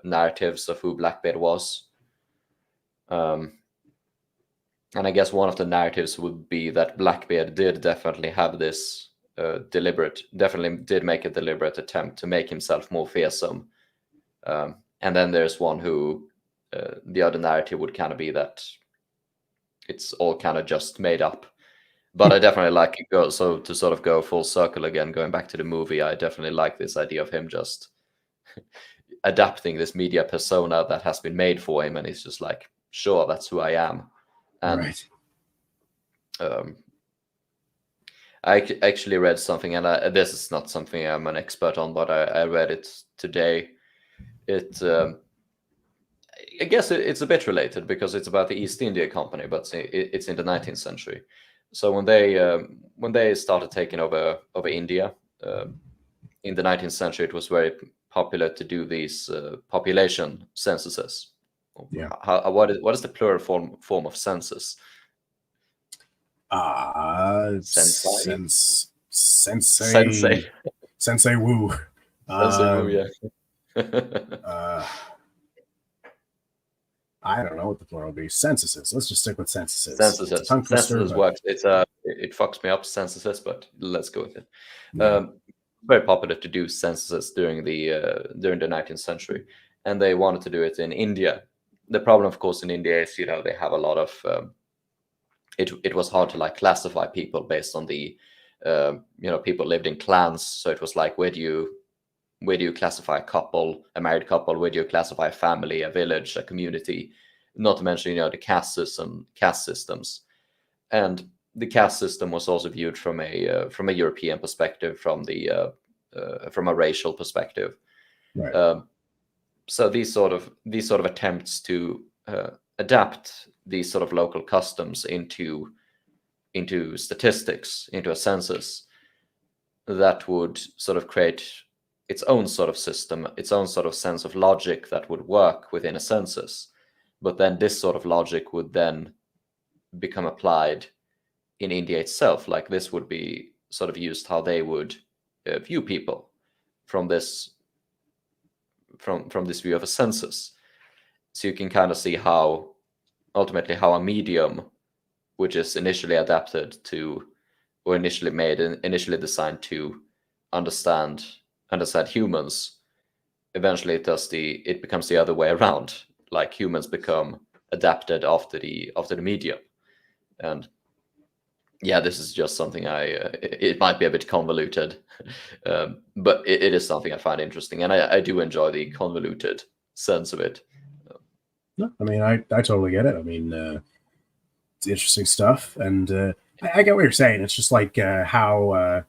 narratives of who Blackbeard was. And I guess one of the narratives would be that Blackbeard did definitely have this definitely did make a deliberate attempt to make himself more fearsome. And then there's one who, the other narrative would kind of be that it's all kind of just made up. But I definitely like it. So to sort of go full circle again, going back to the movie, I definitely like this idea of him just adapting this media persona that has been made for him, and he's just like, sure, that's who I am. And right. I actually read something, and this is not something I'm an expert on, but I read it today. I guess it's a bit related because it's about the East India Company, but it's in the 19th century. So when they started taking over India in the 19th century, it was very popular to do these population censuses. Yeah. What is the plural form of census? Sensei. Sensei. Sensei Wu. Sensei Wu, yeah. I don't know what the plural would be. Censuses. Let's just stick with censuses. Censuses works. It fucks me up, censuses, but let's go with it. Yeah. Very popular to do censuses during the 19th century, and they wanted to do it in India. The problem, of course, in India is they have a lot of it was hard to like classify people based on the people lived in clans, so it was like where do you classify a married couple, where do you classify a family, a village, a community, not to mention the caste systems. And the caste system was also viewed from a European perspective, from a racial perspective. Right. So these sort of attempts to adapt these sort of local customs into statistics, into a census that would sort of create its own sort of system, its own sort of sense of logic that would work within a census. But then this sort of logic would then become applied in India itself. Like this would be sort of used how they would view people from this view of a census. So you can kind of see how ultimately how a medium, which is initially adapted to, or initially designed to understand humans, eventually it becomes the other way around. Like humans become adapted after the medium. And yeah, this is just something it might be a bit convoluted, but it is something I find interesting, and I do enjoy the convoluted sense of it. No, I mean, I totally get it. I mean, it's interesting stuff, and I get what you're saying. It's just like how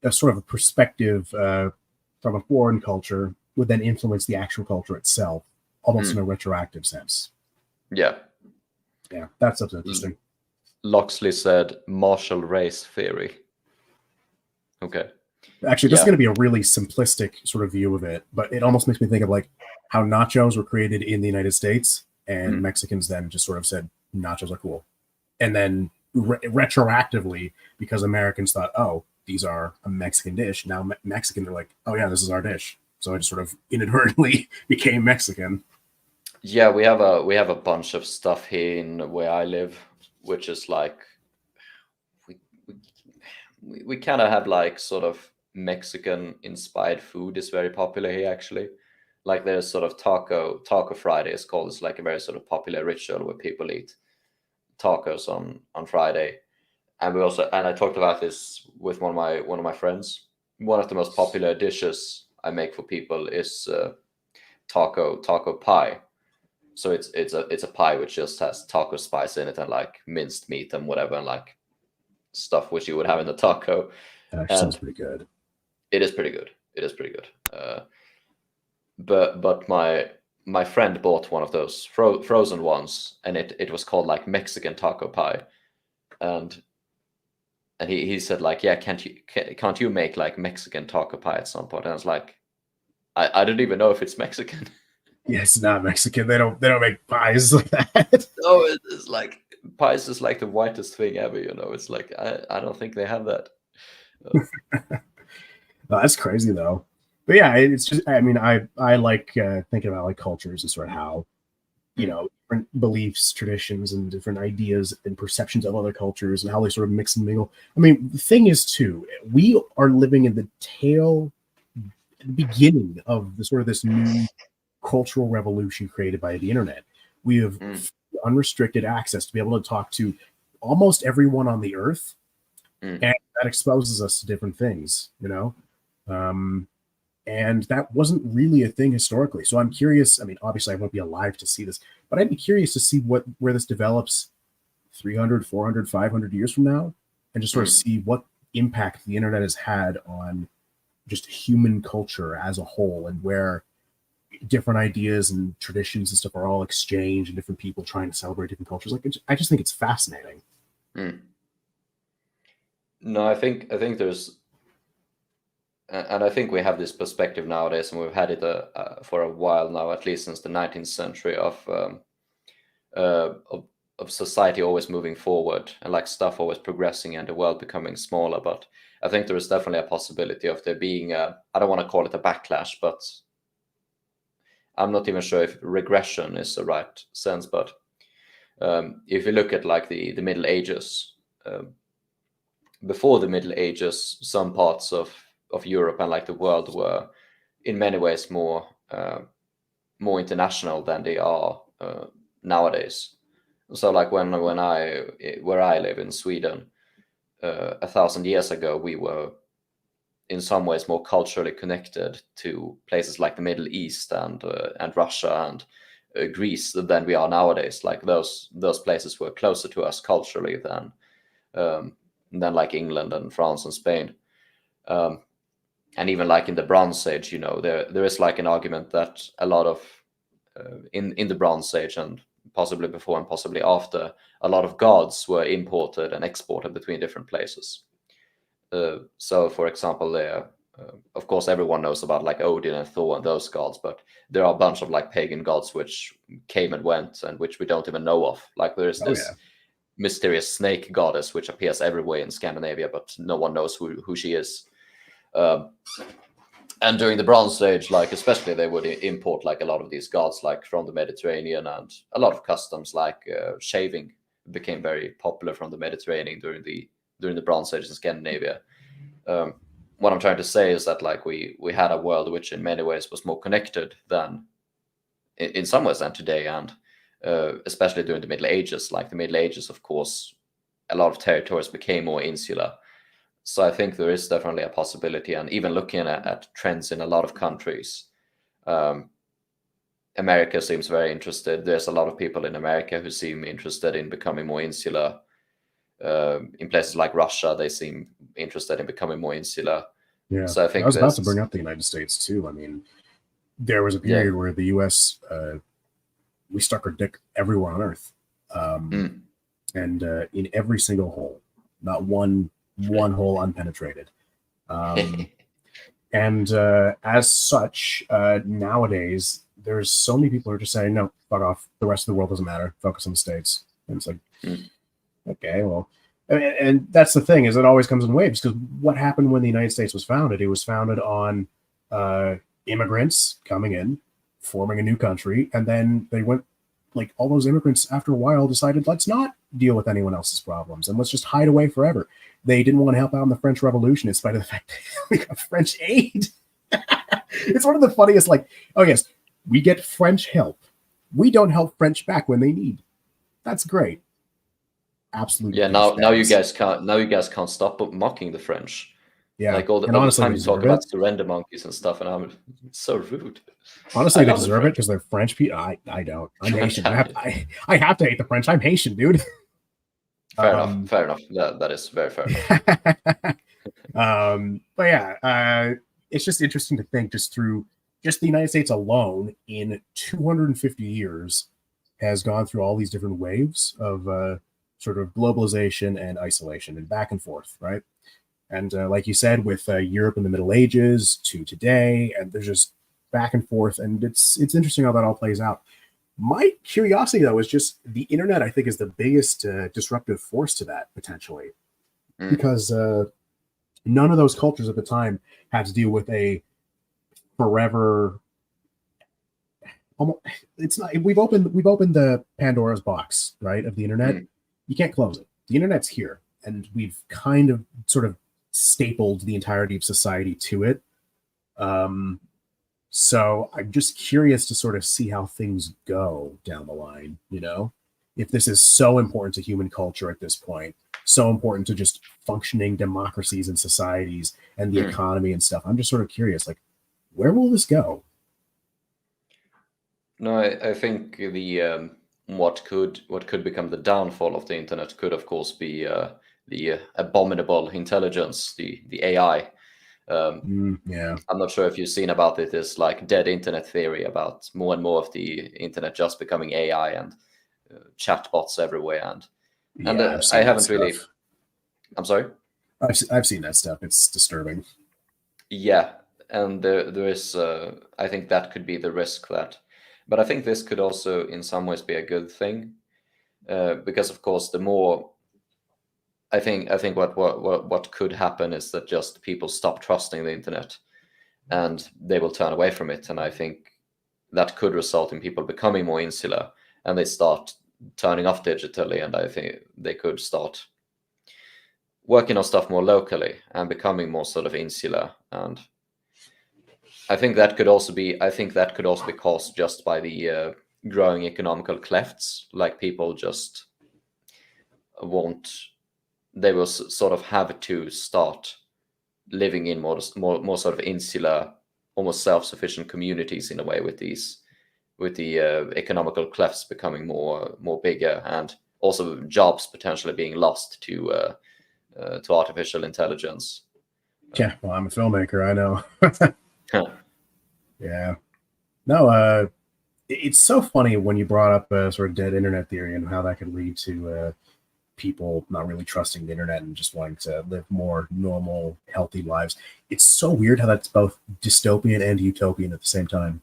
a sort of a perspective from a foreign culture would then influence the actual culture itself, almost in a retroactive sense. Yeah. Yeah, that's something interesting. Loxley said martial race theory. Okay. Actually, this is going to be a really simplistic sort of view of it, but it almost makes me think of like how nachos were created in the United States, and Mexicans then just sort of said nachos are cool. And then retroactively, because Americans thought, oh, these are a Mexican dish, now Mexicans are like, oh yeah, this is our dish. So it just sort of inadvertently became Mexican. Yeah, we have a bunch of stuff here in where I live, which is like we kind of have like sort of Mexican inspired food is very popular here actually. like there's sort of taco Friday is called. It's like a very sort of popular ritual where people eat tacos on Friday. And I talked about this with one of my friends. One of the most popular dishes I make for people is taco pie. So it's a pie which just has taco spice in it and like minced meat and whatever, and like stuff which you would have in a taco. That actually sounds pretty good. It is pretty good. It is pretty good. But my friend bought one of those frozen ones, and it was called like Mexican taco pie, and he said like, yeah, can't you make like Mexican taco pie at some point? And I was like, I don't even know if it's Mexican. Yeah, it's not Mexican. They don't make pies like that. No, it's like pies is like the whitest thing ever. You know, it's like I don't think they have that. Oh, that's crazy though. But yeah, it's just, I mean, I like thinking about like cultures and sort of how, you know, different beliefs, traditions, and different ideas and perceptions of other cultures and how they sort of mix and mingle. I mean, the thing is too, we are living in the beginning of the sort of this new cultural revolution created by the internet. We have unrestricted access to be able to talk to almost everyone on the earth, and that exposes us to different things, you know. And that wasn't really a thing historically. So I'm curious. I mean, obviously I won't be alive to see this, but I'd be curious to see where this develops 300, 400, 500 years from now, and just sort of see what impact the internet has had on just human culture as a whole, and where different ideas and traditions and stuff are all exchanged, and different people trying to celebrate different cultures. Like, I just think it's fascinating. No, I think there's, and I think we have this perspective nowadays, and we've had it for a while now, at least since the 19th century, of society always moving forward and like stuff always progressing and the world becoming smaller. But I think there is definitely a possibility of there being I don't want to call it a backlash, but I'm not even sure if regression is the right sense. But if you look at like the Middle Ages, before the Middle Ages, some parts of Europe and like the world were in many ways more international than they are nowadays. So like where I live in Sweden, 1,000 years ago, we were in some ways more culturally connected to places like the Middle East and Russia and Greece than we are nowadays. Like those places were closer to us culturally than like England and France and Spain. And even like in the Bronze Age, you know, there is like an argument that a lot of in the Bronze Age, and possibly before and possibly after, a lot of gods were imported and exported between different places. So, for example, there, of course, everyone knows about like Odin and Thor and those gods, but there are a bunch of like pagan gods which came and went and which we don't even know of. Like there is this mysterious snake goddess which appears everywhere in Scandinavia, but no one knows who she is. And during the Bronze Age, like especially, they would import like a lot of these gods like from the Mediterranean, and a lot of customs like shaving became very popular from the Mediterranean during the Bronze Age in Scandinavia. What I'm trying to say is that like we had a world which in many ways was more connected than in some ways than today, and especially during the Middle Ages. Like the Middle Ages, of course, a lot of territories became more insular. So I think there is definitely a possibility, and even looking at trends in a lot of countries, America seems very interested. There's a lot of people in America who seem interested in becoming more insular. In places like Russia, they seem interested in becoming more insular. Yeah, so I think I was about to bring up the United States too. I mean, there was a period where the U.S. We stuck our dick everywhere on Earth, and in every single hole, not one hole unpenetrated. And as such, nowadays, there's so many people who are just saying, no, fuck off. The rest of the world doesn't matter. Focus on the States. And it's like, okay, well, and that's the thing, is it always comes in waves, because what happened when the United States was founded? It was founded on immigrants coming in, forming a new country, and then they went, like, all those immigrants after a while decided, let's not deal with anyone else's problems and let's just hide away forever. They didn't want to help out in the French Revolution in spite of the fact that we got French aid. It's one of the funniest, like, oh yes, We get French help. We don't help French back when they need. That's great. Absolutely. Yeah, now you guys can't stop mocking the French. Yeah, like all the honestly, time you talk about surrender monkeys and stuff, and I'm so rude. Honestly, they deserve it because they're French people. I don't. I'm Haitian. I have to hate the French. I'm Haitian, dude. Fair enough. That is very fair enough. But yeah, it's just interesting to think through the United States alone in 250 years has gone through all these different waves of sort of globalization and isolation and back and forth, right? And like you said, with Europe in the Middle Ages to today, and there's just back and forth, and it's interesting how that all plays out. My curiosity, though, is just the internet, I think, is the biggest disruptive force to that, potentially. Because none of those cultures at the time had to deal with a forever... It's not. We've opened the Pandora's box, right, of the internet. You can't close it. The internet's here, and we've kind of sort of stapled the entirety of society to it. So I'm just curious to sort of see how things go down the line, you know, if this is so important to human culture at this point, so important to just functioning democracies and societies and the economy and stuff. I'm just sort of curious, like, where will this go? No, I think the what could become the downfall of the internet could, of course, be the abominable intelligence, the AI. Yeah, I'm not sure if you've seen about it. This like dead internet theory about more and more of the internet just becoming AI and chatbots everywhere. And I haven't really. I'm sorry. I've seen that stuff. It's disturbing. Yeah, and there is. I think that could be the risk that, but I think this could also, in some ways, be a good thing, because of course, the more. I think what could happen is that just people stop trusting the internet, and they will turn away from it. And I think that could result in people becoming more insular, and they start turning off digitally. And I think they could start working on stuff more locally and becoming more sort of insular. And I think that could also be caused just by the growing economical clefts. Like people just won't. They will sort of have to start living in more sort of insular, almost self-sufficient communities in a way, with the economical clefts becoming more bigger, and also jobs potentially being lost to artificial intelligence. Yeah, well, I'm a filmmaker. I know. Yeah. No, it's so funny when you brought up sort of dead internet theory and how that could lead to people not really trusting the internet and just wanting to live more normal, healthy lives. It's so weird how that's both dystopian and utopian at the same time.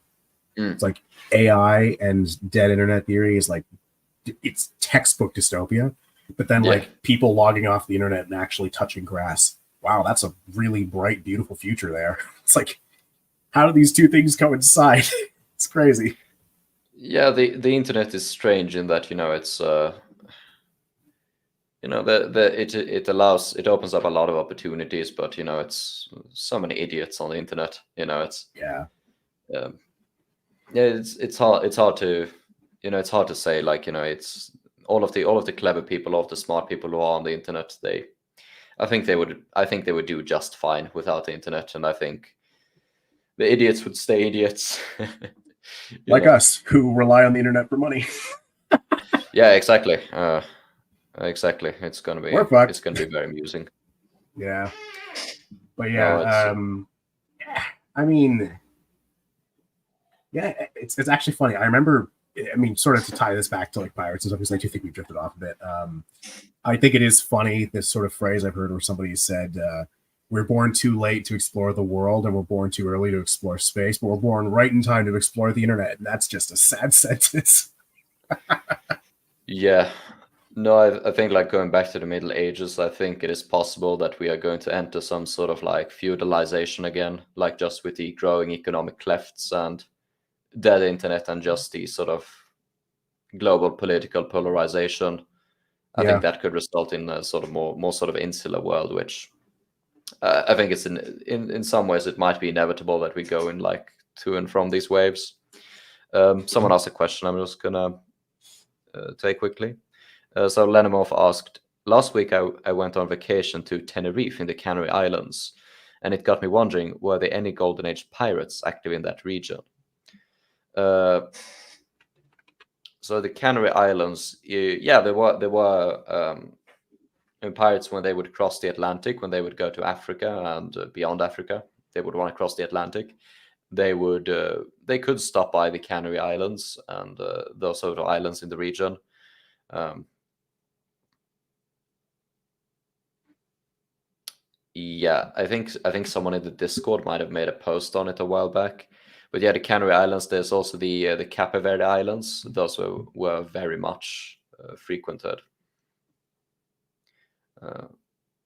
It's like AI and dead internet theory is like, it's textbook dystopia, but then like people logging off the internet and actually touching grass. Wow, that's a really bright, beautiful future there. It's like, how do these two things coincide? It's crazy. Yeah, the internet is strange in that, it's it opens up a lot of opportunities, but it's so many idiots on the internet. It's hard to say, like, it's all of the clever people, all of the smart people who are on the internet. I think they would do just fine without the internet, and I think the idiots would stay idiots. Like us, who rely on the internet for money. Yeah, exactly. Exactly. It's gonna be very amusing. Yeah. But yeah, I mean, yeah, it's actually funny. I remember, sort of to tie this back to like pirates and stuff, because I do think we've drifted off a bit. I think it is funny, this sort of phrase I've heard where somebody said, we're born too late to explore the world, and we're born too early to explore space, but we're born right in time to explore the internet. And that's just a sad sentence. Yeah. No, I think, like, going back to the Middle Ages, I think it is possible that we are going to enter some sort of like feudalization again, like just with the growing economic clefts and dead internet and just the sort of global political polarization. I think that could result in a sort of more sort of insular world, which I think it's in some ways it might be inevitable that we go in like to and from these waves. Someone asked a question. I'm just gonna take quickly. So Lenimov asked, last week I went on vacation to Tenerife in the Canary Islands, and it got me wondering, were there any Golden Age pirates active in that region? So the Canary Islands, yeah, there were pirates when they would cross the Atlantic, when they would go to Africa and beyond Africa, they would want to cross the Atlantic. They could stop by the Canary Islands and those sort of islands in the region. Yeah, I think someone in the Discord might have made a post on it a while back. But yeah, the Canary Islands. There's also the Cape Verde Islands. Those were very much frequented.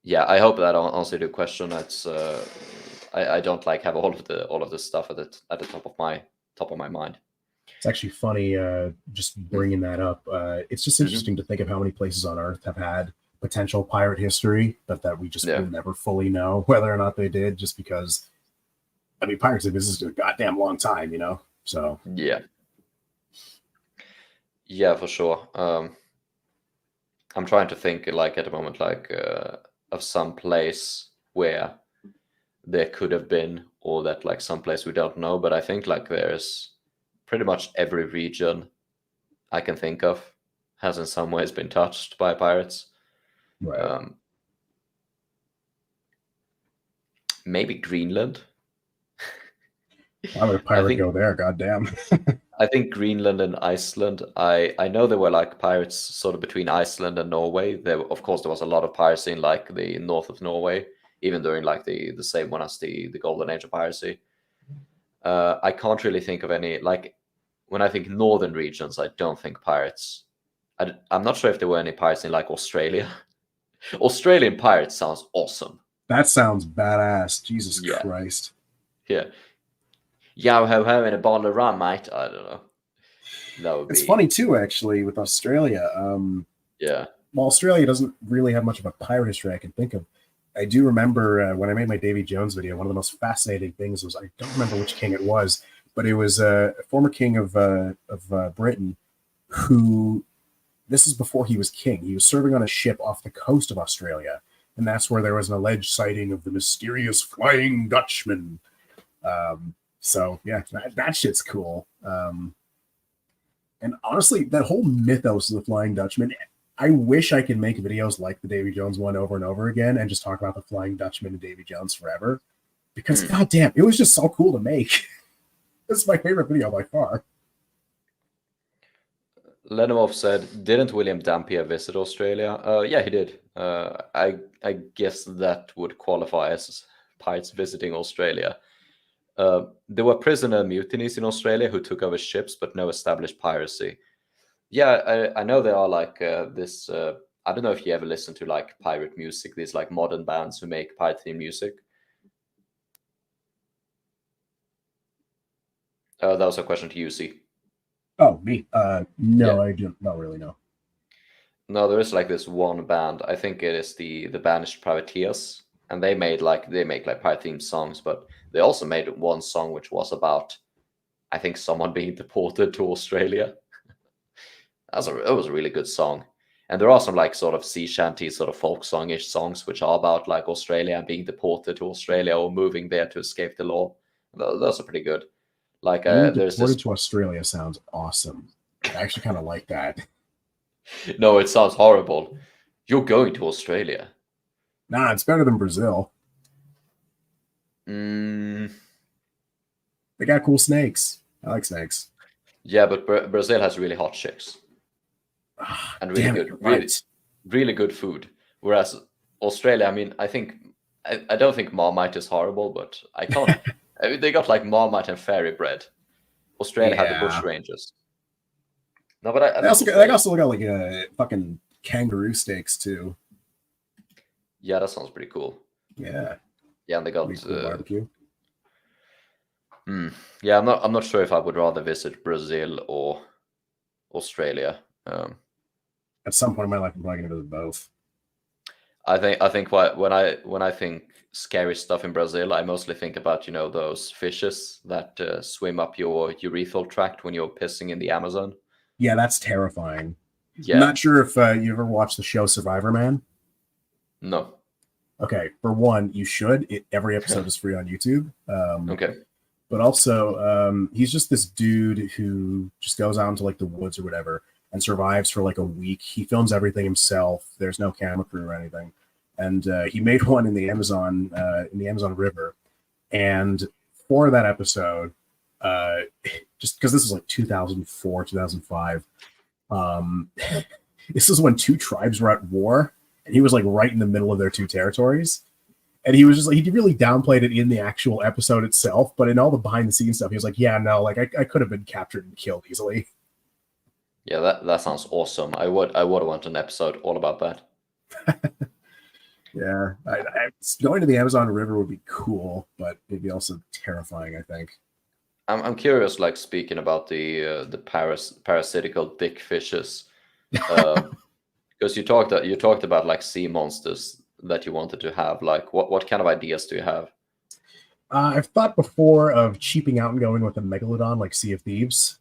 Yeah, I hope that answered your question. That's I don't like have all of this stuff at the top of my mind. It's actually funny, just bringing that up. It's just interesting to think of how many places on Earth have had potential pirate history, but that we just will never fully know whether or not they did, just because, I mean, pirates have existed a goddamn long time, you know? So yeah, for sure. I'm trying to think, like, at the moment, like, of some place where there could have been, or that, like, some place we don't know. But I think, like, there's pretty much every region I can think of has in some ways been touched by pirates. Right. Maybe Greenland. Why would a pirate go there? Goddamn. I think Greenland and Iceland. I know there were like pirates sort of between Iceland and Norway. Of course there was a lot of piracy in like the north of Norway, even during like the same one as the Golden Age of piracy. I can't really think of any, like, when I think northern regions, I don't think pirates. I'm not sure if there were any pirates in like Australia. Australian pirates sounds awesome. That sounds badass. Jesus Christ. Yeah. Yo ho ho and a bottle of rum, mate. I don't know. That would It's funny too, actually, with Australia. Yeah. Well, Australia doesn't really have much of a pirate history I can think of. I do remember when I made my Davy Jones video, one of the most fascinating things was, I don't remember which king it was, but it was a former king of Britain who, this is before he was king. He was serving on a ship off the coast of Australia, and that's where there was an alleged sighting of the mysterious Flying Dutchman. So yeah, that shit's cool. And honestly, that whole mythos of the Flying Dutchman, I wish I could make videos like the Davy Jones one over and over again and just talk about the Flying Dutchman and Davy Jones forever. Because goddamn, it was just so cool to make. This is my favorite video by far. Lenimov said, didn't William Dampier visit Australia? Yeah, he did. I guess that would qualify as pirates visiting Australia. There were prisoner mutinies in Australia who took over ships, but no established piracy. Yeah, I know there are like this. I don't know if you ever listen to like pirate music. These like modern bands who make pirate theme music. That was a question to you, C. Oh, me? No, I don't. Not really. No. No, there is like this one band. I think it is the Banished Privateers, and they make like pirate theme songs. But they also made one song which was about, I think, someone being deported to Australia. It was a really good song. And there are some like sort of sea shanty, sort of folk songish songs which are about like Australia and being deported to Australia or moving there to escape the law. Those are pretty good. Like there's deported to Australia sounds awesome. I actually kind of like that. No, it sounds horrible. You're going to Australia. Nah, it's better than Brazil. They got cool snakes. I like snakes. Yeah, but Brazil has really hot chicks. And really good, really good food. Whereas Australia, I mean, I don't think Marmite is horrible, but I can't. I mean, they got like Marmite and fairy bread. Australia had the bush rangers. No, but they also got like fucking kangaroo steaks too. Yeah, that sounds pretty cool. Yeah. Yeah, and they got cool barbecue. Yeah, I'm not sure if I would rather visit Brazil or Australia. At some point in my life, I'm probably gonna visit both. I think when I think scary stuff in Brazil, I mostly think about those fishes that swim up your urethral tract when you're pissing in the Amazon. Yeah, that's terrifying. I'm Yeah, not sure if you ever watched the show Survivor Man. no. Okay, for one, you should. Every episode is free on YouTube. Okay. But also, he's just this dude who just goes out into like the woods or whatever and survives for like a week. He films everything himself. There's no camera crew or anything, and he made one in the Amazon River. And for that episode, uh, just because this is like 2004, 2005, this is when two tribes were at war, and he was like right in the middle of their two territories. And he was just like, he really downplayed it in the actual episode itself, but in all the behind the scenes stuff, he was like, yeah, no, like I could have been captured and killed easily. Yeah, that sounds awesome. I would want an episode all about that. Yeah, going to the Amazon River would be cool, but it'd be also terrifying, I think. I'm curious, like speaking about the parasitical dick fishes, because you talked about like sea monsters that you wanted to have. Like, what kind of ideas do you have? I've thought before of cheaping out and going with a megalodon like Sea of Thieves.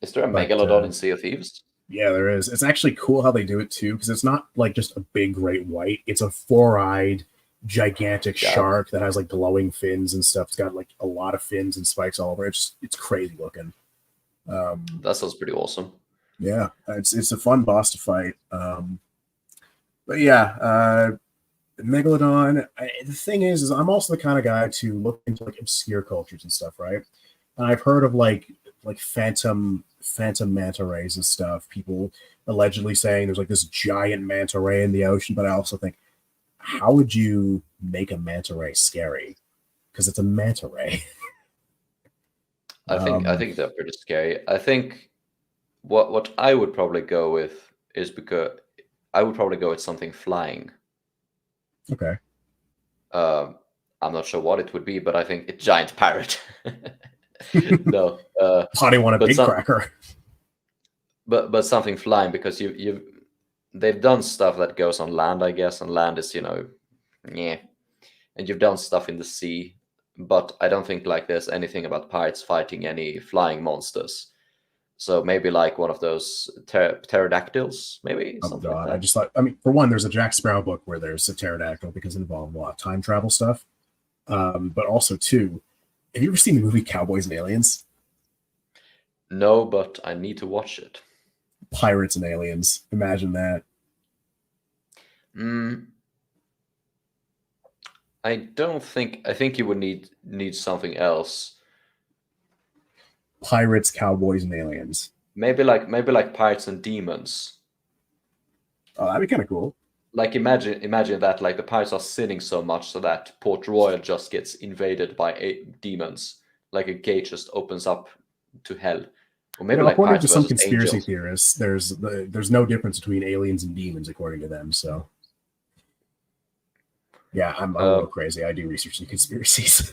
Is there a But megalodon in Sea of Thieves? yeah, there is. It's actually cool how they do it too, because it's not like just a big great white. It's a four-eyed, gigantic Yeah, shark that has like glowing fins and stuff. It's got like a lot of fins and spikes all over. It's crazy looking. that sounds pretty awesome. Yeah, it's a fun boss to fight. But yeah, Megalodon. The thing is I'm also the kind of guy to look into like obscure cultures and stuff, right? And I've heard of like phantom manta rays and stuff. People allegedly saying there's like this giant manta ray in the ocean, but I also think, how would you make a manta ray scary? Because it's a manta ray. I think they're pretty scary. I think what I would probably go with is because I would probably go with something flying. Okay. Um, I'm not sure what it would be, but I think a giant parrot. No, Potty want a but big some cracker. but something flying because they've done stuff that goes on land, I guess, and land is yeah, and you've done stuff in the sea, but I don't think like there's anything about pirates fighting any flying monsters. So maybe like one of those pterodactyls, maybe Oh something like god, I that. just thought. I mean, for one, there's a Jack Sparrow book where there's a pterodactyl because it involved a lot of time travel stuff. But also, two, have you ever seen the movie Cowboys and Aliens? No, but I need to watch it. Pirates and aliens. Imagine that. Mm, I don't think. I think you would need something else. Pirates, cowboys, and aliens. Maybe like pirates and demons. Oh, that'd be kind of cool. Like imagine that like the pirates are sinning so much so that Port Royal just gets invaded by demons. Like a gate just opens up to hell. Or You maybe know, like according to pirates some versus conspiracy angels. theorists, there's no difference between aliens and demons, according to them. So, yeah, I'm a Uh, little crazy. I do research in conspiracies.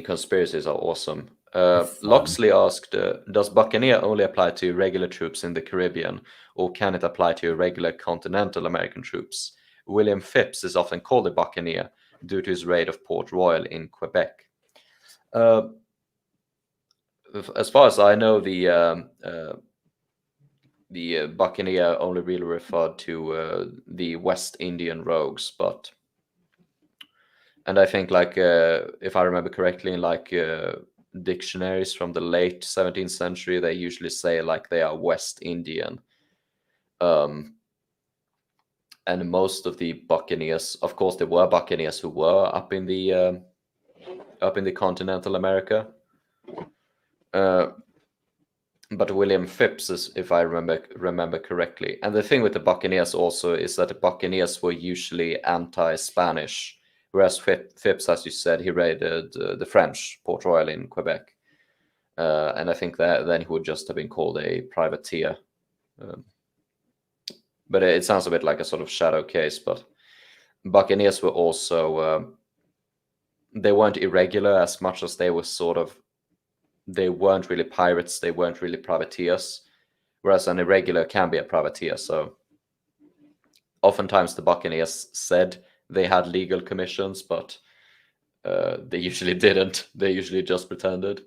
Conspiracies are awesome. Fun. Loxley asked, does Buccaneer only apply to regular troops in the Caribbean, or can it apply to regular continental American troops? William Phipps is often called a Buccaneer due to his raid of Port Royal in Quebec. Uh, as far as I know, the Buccaneer only really referred to the West Indian rogues, and I think like if I remember correctly, in like dictionaries from the late 17th century, they usually say like they are West Indian. Um, and most of the Buccaneers, of course, there were Buccaneers who were up in the continental America. But William Phipps is, if I remember correctly. And the thing with the Buccaneers also is that the Buccaneers were usually anti-Spanish, whereas Phipps, as you said, he raided the French Port Royal in Quebec, and I think that then he would just have been called a privateer. Um, but it sounds a bit like a sort of shadow case. But Buccaneers were also they weren't irregular as much as they were sort of. They weren't really pirates. They weren't really privateers. Whereas an irregular can be a privateer. So oftentimes the Buccaneers said they had legal commissions, but they usually didn't. They usually just pretended.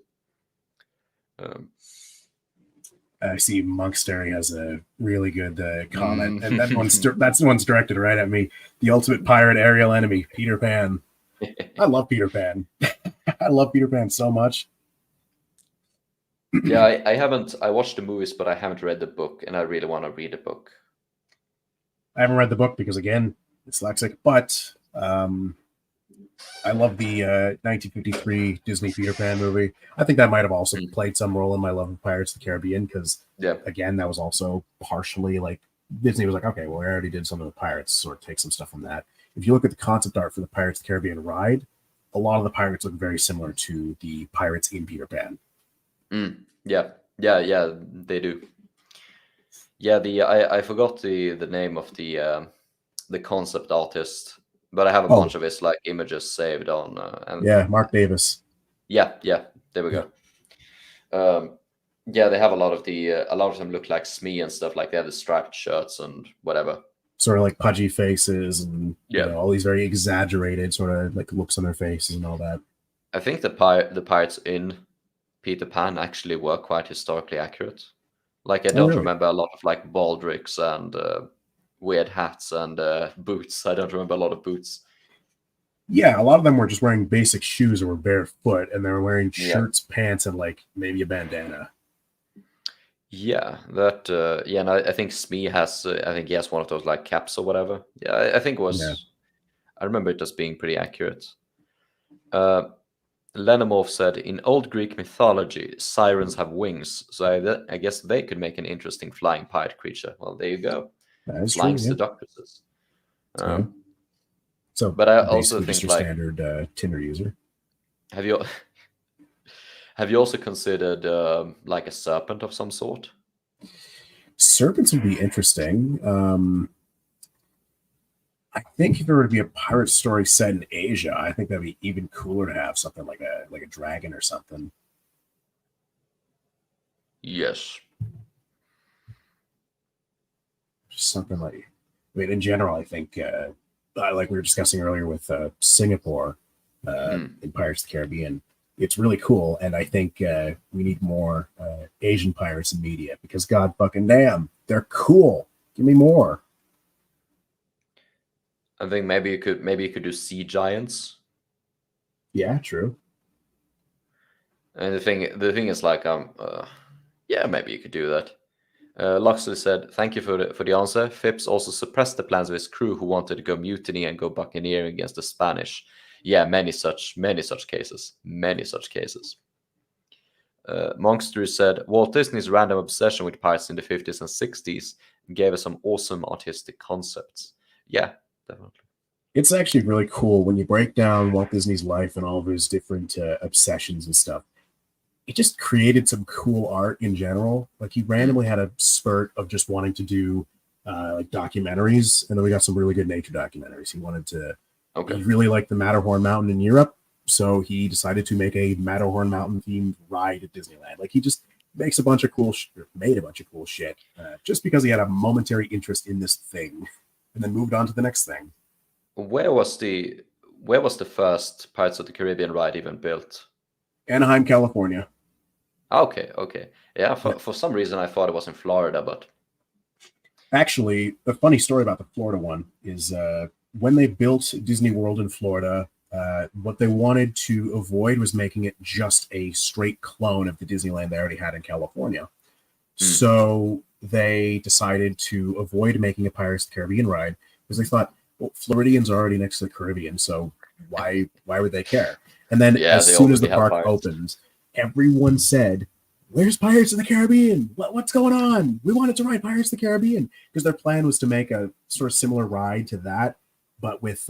I see Monk Staring has a really good comment, and that one's directed right at me. The ultimate pirate aerial enemy, Peter Pan. I love Peter Pan. I love Peter Pan so much. Yeah, I watched the movies, but I haven't read the book, and I really want to read the book. I haven't read the book because, again, dyslexic, but I love the 1953 Disney Peter Pan movie. I think that might have also played some role in my love of Pirates of the Caribbean because, again, that was also partially like Disney was like, okay, well, we already did some of the pirates, sort of take some stuff from that. If you look at the concept art for the Pirates of the Caribbean ride, a lot of the pirates look very similar to the pirates in Peter Pan. Yeah, they do. Yeah, I forgot the name of the concept artist, but I have a bunch of his like images saved on. Mark Davis. Yeah, there we go. Yeah, they have a lot of them look like Smee and stuff. Like they have the striped shirts and whatever. Sort of like pudgy faces and you know, all these very exaggerated sort of like looks on their faces and all that. I think the pirates in Peter Pan actually were quite historically accurate. Like I don't remember a lot of like baldricks and weird hats and boots. I don't remember a lot of boots. Yeah, a lot of them were just wearing basic shoes or were barefoot, and they were wearing shirts, pants, and like maybe a bandana. Yeah, that. And I think Smee has. I think he has one of those like caps or whatever. Yeah, I think it was. Yeah. I remember it as being pretty accurate. Lenomorph said, in old Greek mythology, sirens have wings, so I guess they could make an interesting flying pirate creature. Well, there you go. Flying seductresses. So, but I also think just your standard Tinder user. Have you also considered like a serpent of some sort? Serpents would be interesting. I think if there were to be a pirate story set in Asia, I think that'd be even cooler to have something like a dragon or something. Yes. Just something like, I mean, in general, I think, like we were discussing earlier with Singapore in Pirates of the Caribbean, it's really cool. And I think we need more Asian pirates in media because God fucking damn, they're cool. Give me more. I think maybe you could do sea giants. Yeah, true. And the thing is like yeah, maybe you could do that. Luxley said, "Thank you for the answer. Phipps also suppressed the plans of his crew who wanted to go mutiny and go buccaneering against the Spanish. Yeah, many such cases. Monkstrew said, Walt Disney's random obsession with pirates in the 50s and 60s gave us some awesome artistic concepts. Yeah, definitely. It's actually really cool when you break down Walt Disney's life and all of his different obsessions and stuff. It just created some cool art in general. Like he randomly had a spurt of just wanting to do like documentaries, and then we got some really good nature documentaries. He wanted to. Okay. He really liked the Matterhorn Mountain in Europe, so he decided to make a Matterhorn Mountain themed ride at Disneyland. Like he just made a bunch of cool shit just because he had a momentary interest in this thing, and then moved on to the next thing. Where was the first Pirates of the Caribbean ride even built? Anaheim, California. Okay. Yeah, for some reason I thought it was in Florida, but actually, the funny story about the Florida one is when they built Disney World in Florida, what they wanted to avoid was making it just a straight clone of the Disneyland they already had in California. So they decided to avoid making a Pirates of the Caribbean ride because they thought, well, Floridians are already next to the Caribbean, so why would they care? And then as soon as the park opened, everyone said, where's Pirates of the Caribbean? What's going on? We wanted to ride Pirates of the Caribbean. Because their plan was to make a sort of similar ride to that, but with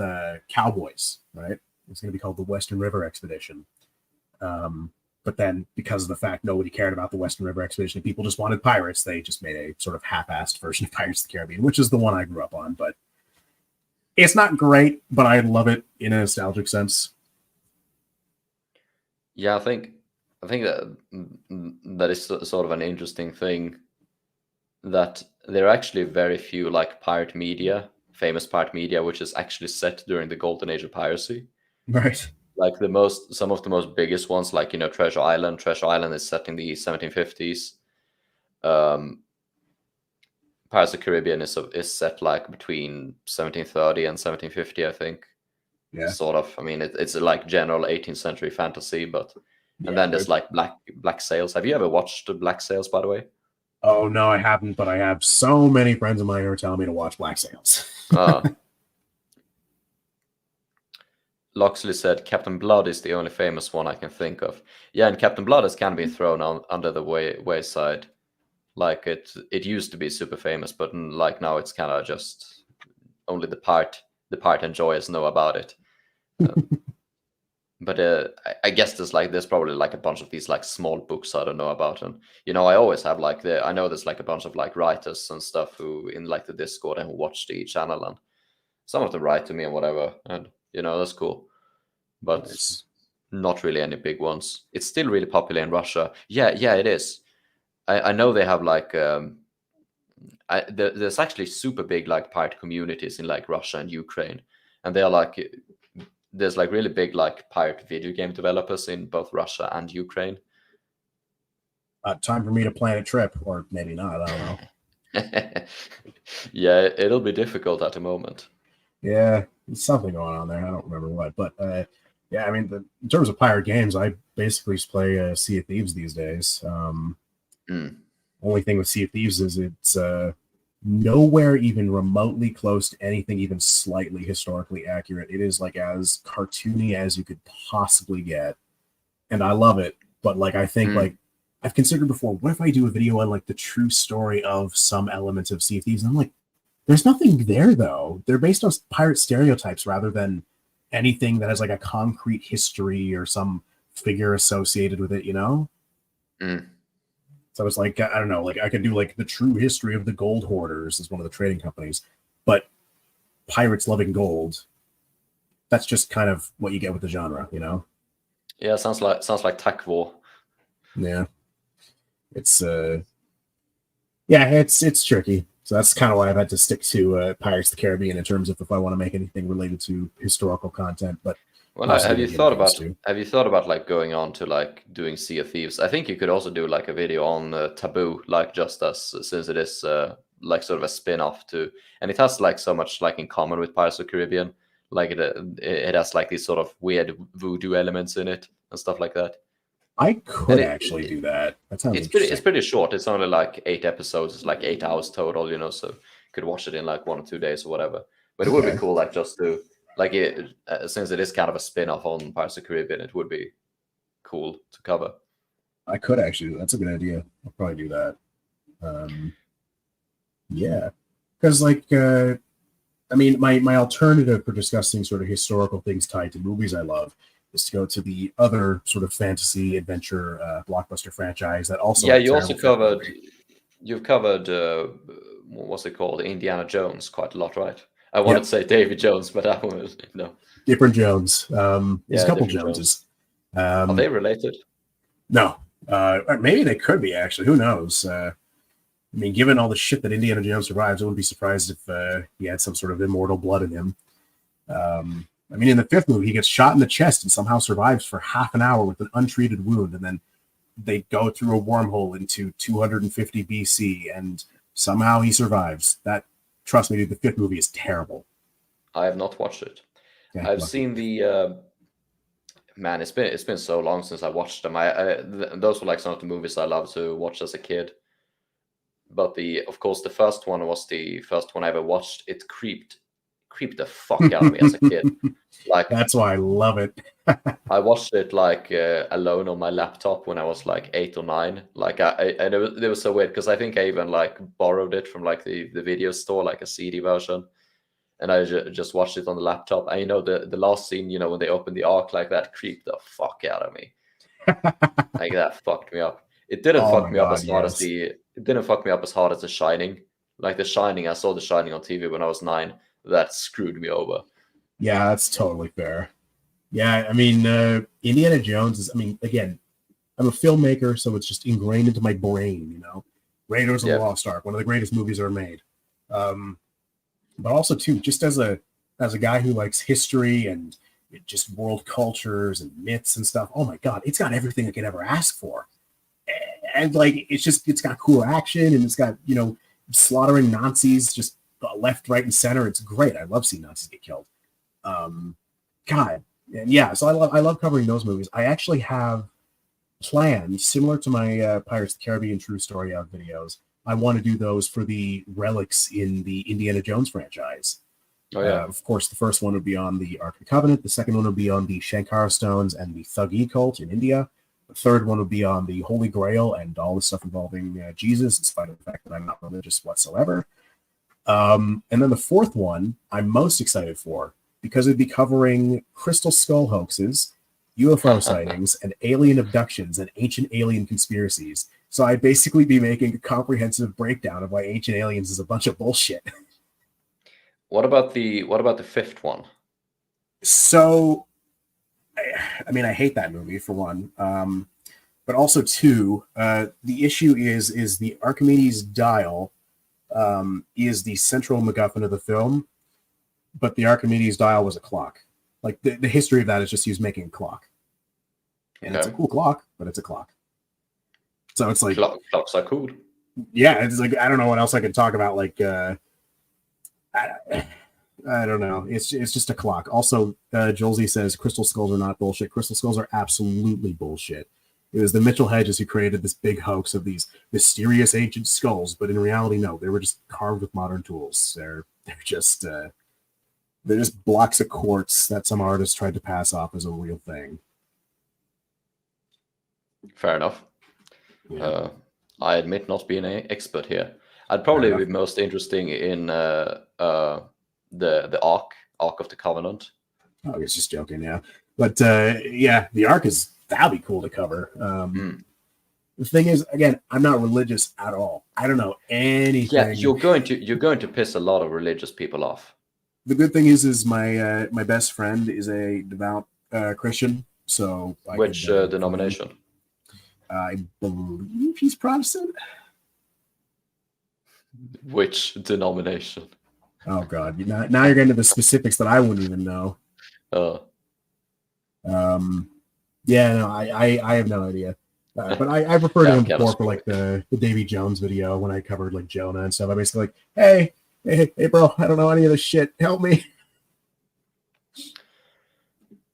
cowboys, right? It's going to be called the Western River Expedition. But then because of the fact nobody cared about the Western River Expedition, people just wanted pirates, they just made a sort of half-assed version of Pirates of the Caribbean, which is the one I grew up on. But it's not great, but I love it in a nostalgic sense. Yeah, I think that is sort of an interesting thing, that there are actually very few like pirate media famous pirate media, which is actually set during the golden age of piracy. Right. Like some of the most biggest ones, like Treasure Island. Treasure Island is set in the 1750s. Pirates of the Caribbean is set like between 1730 and 1750, I think. Yeah. Sort of. I mean, it's like general 18th century fantasy, but and then there's like Black Sails. Have you ever watched Black Sails, by the way? Oh no, I haven't, but I have so many friends of mine who are telling me to watch Black Sails. Loxley said Captain Blood is the only famous one I can think of. Yeah, and Captain Blood has kind of been thrown under the wayside. Like it used to be super famous, but like now it's kind of just only the pirate enjoyers know about it. But I guess there's probably like a bunch of these like small books I don't know about, and I always have like I know there's like a bunch of like writers and stuff who in like the Discord and who watch the channel, and some of them write to me and whatever, and that's cool, but not really any big ones. It's still really popular in Russia. Yeah, it is. I know they have like there's actually super big like pirate communities in like Russia and Ukraine, and they are like there's like really big like pirate video game developers in both Russia and Ukraine. Time for me to plan a trip, or maybe not. I don't know. Yeah, it'll be difficult at the moment. Yeah, there's something going on there. I don't remember what, but yeah, I mean, in terms of pirate games, I basically just play Sea of Thieves these days. Only thing with Sea of Thieves is it's nowhere even remotely close to anything even slightly historically accurate. It is like as cartoony as you could possibly get, and I love it. But like, I think like I've considered before, what if I do a video on like the true story of some elements of Sea of Thieves? And I'm like, there's nothing there though. They're based on pirate stereotypes rather than anything that has like a concrete history or some figure associated with it, So it's like, I don't know, like I could do like the true history of the gold hoarders as one of the trading companies, but pirates loving gold, that's just kind of what you get with the genre, Yeah, sounds like tech war. Yeah. It's it's tricky. So that's kind of why I've had to stick to Pirates of the Caribbean in terms of if I want to make anything related to historical content. But have you thought about like going on to like doing Sea of Thieves? I think you could also do like a video on Taboo, like just since it is like sort of a spin-off to, and it has like so much like in common with Pirates of the Caribbean. Like it has like these sort of weird voodoo elements in it and stuff like that. I could actually do that. That sounds it's pretty short. It's only like 8 episodes. It's like 8 hours total, so you could watch it in like 1 or 2 days or whatever. But it would be cool, like just to like since it is kind of a spin-off on Pirates of the Caribbean, it would be cool to cover. I could actually. That's a good idea. I'll probably do that. Yeah, because like I mean, my alternative for discussing sort of historical things tied to movies I love is to go to the other sort of fantasy adventure blockbuster franchise that also. Yeah, you've covered what's it called, Indiana Jones, quite a lot, right? I wanted to say Davy Jones, but that one was no. Different Jones. There's a couple Joneses. Are they related? No. Maybe they could be, actually. Who knows? I mean, given all the shit that Indiana Jones survives, I wouldn't be surprised if he had some sort of immortal blood in him. I mean, in the 5th movie, he gets shot in the chest and somehow survives for half an hour with an untreated wound, and then they go through a wormhole into 250 BC, and somehow he survives. That, trust me, dude, the 5th movie is terrible. I have not watched it. Yeah, I've seen the man. It's been so long since I watched them. Those were like some of the movies I loved to watch as a kid. But of course, the first one was the first one I ever watched. It creeped the fuck out of me as a kid. Like, that's why I love it. I watched it like alone on my laptop when I was like 8 or 9. Like and it was so weird because I think I even like borrowed it from like the video store, like a CD version, and I just watched it on the laptop. And the last scene, when they open the ark like that, creeped the fuck out of me. Like that fucked me up. It didn't fuck me up as hard as it didn't fuck me up as hard as The Shining. Like The Shining, I saw The Shining on TV when I was 9. That screwed me over. Yeah, that's totally fair. Yeah, I mean, Indiana Jones is, I mean, again, I'm a filmmaker, so it's just ingrained into my brain, Raiders of the Lost Ark, one of the greatest movies ever made. but also too, just as a guy who likes history and just world cultures and myths and stuff. Oh my god, it's got everything I could ever ask for, and like it's got cool action and it's got slaughtering Nazis just left, right, and center. It's great. I love seeing Nazis get killed. God, and yeah, so I love covering those movies. I actually have plans similar to my Pirates of the Caribbean True Story videos. I want to do those for the relics in the Indiana Jones franchise. Oh yeah. Of course, the first one would be on the Ark of the Covenant. The second one would be on the Shankara stones and the Thuggee cult in India. The third one would be on the Holy Grail and all the stuff involving Jesus, in spite of the fact that I'm not religious whatsoever. And then the fourth one I'm most excited for because it'd be covering crystal skull hoaxes, UFO sightings, and alien abductions and ancient alien conspiracies. So I'd basically be making a comprehensive breakdown of why Ancient Aliens is a bunch of bullshit. What about the fifth one? So, I mean, I hate that movie for one, but also two. The issue is the Archimedes dial is the central MacGuffin of the film, but the Archimedes dial was a clock. Like the history of that is just he was making a clock, and It's a cool clock, but it's a clock. So it's like clocks are cool. Yeah, it's like I don't know what else I could talk about. Like I don't know. It's just a clock. Also, Joel Z says crystal skulls are not bullshit. Crystal skulls are absolutely bullshit. It was the Mitchell Hedges who created this big hoax of these mysterious ancient skulls, but in reality, no, they were just carved with modern tools. They're just blocks of quartz that some artists tried to pass off as a real thing. Fair enough. Yeah. I admit not being an expert here. I'd probably be most interesting in the Ark of the Covenant. Oh, I was just joking, yeah. But yeah, the Ark that'd be cool to cover. The thing is, again, I'm not religious at all. I don't know anything. Yeah, you're going to piss a lot of religious people off. The good thing is my my best friend is a devout Christian. So which denomination? I believe he's Protestant. Which denomination? Oh God! Now you're getting to the specifics that I wouldn't even know. Yeah, no, I have no idea. But I referred to him before for like the Davy Jones video when I covered like Jonah and stuff. I basically like, hey, bro, I don't know any of this shit. Help me.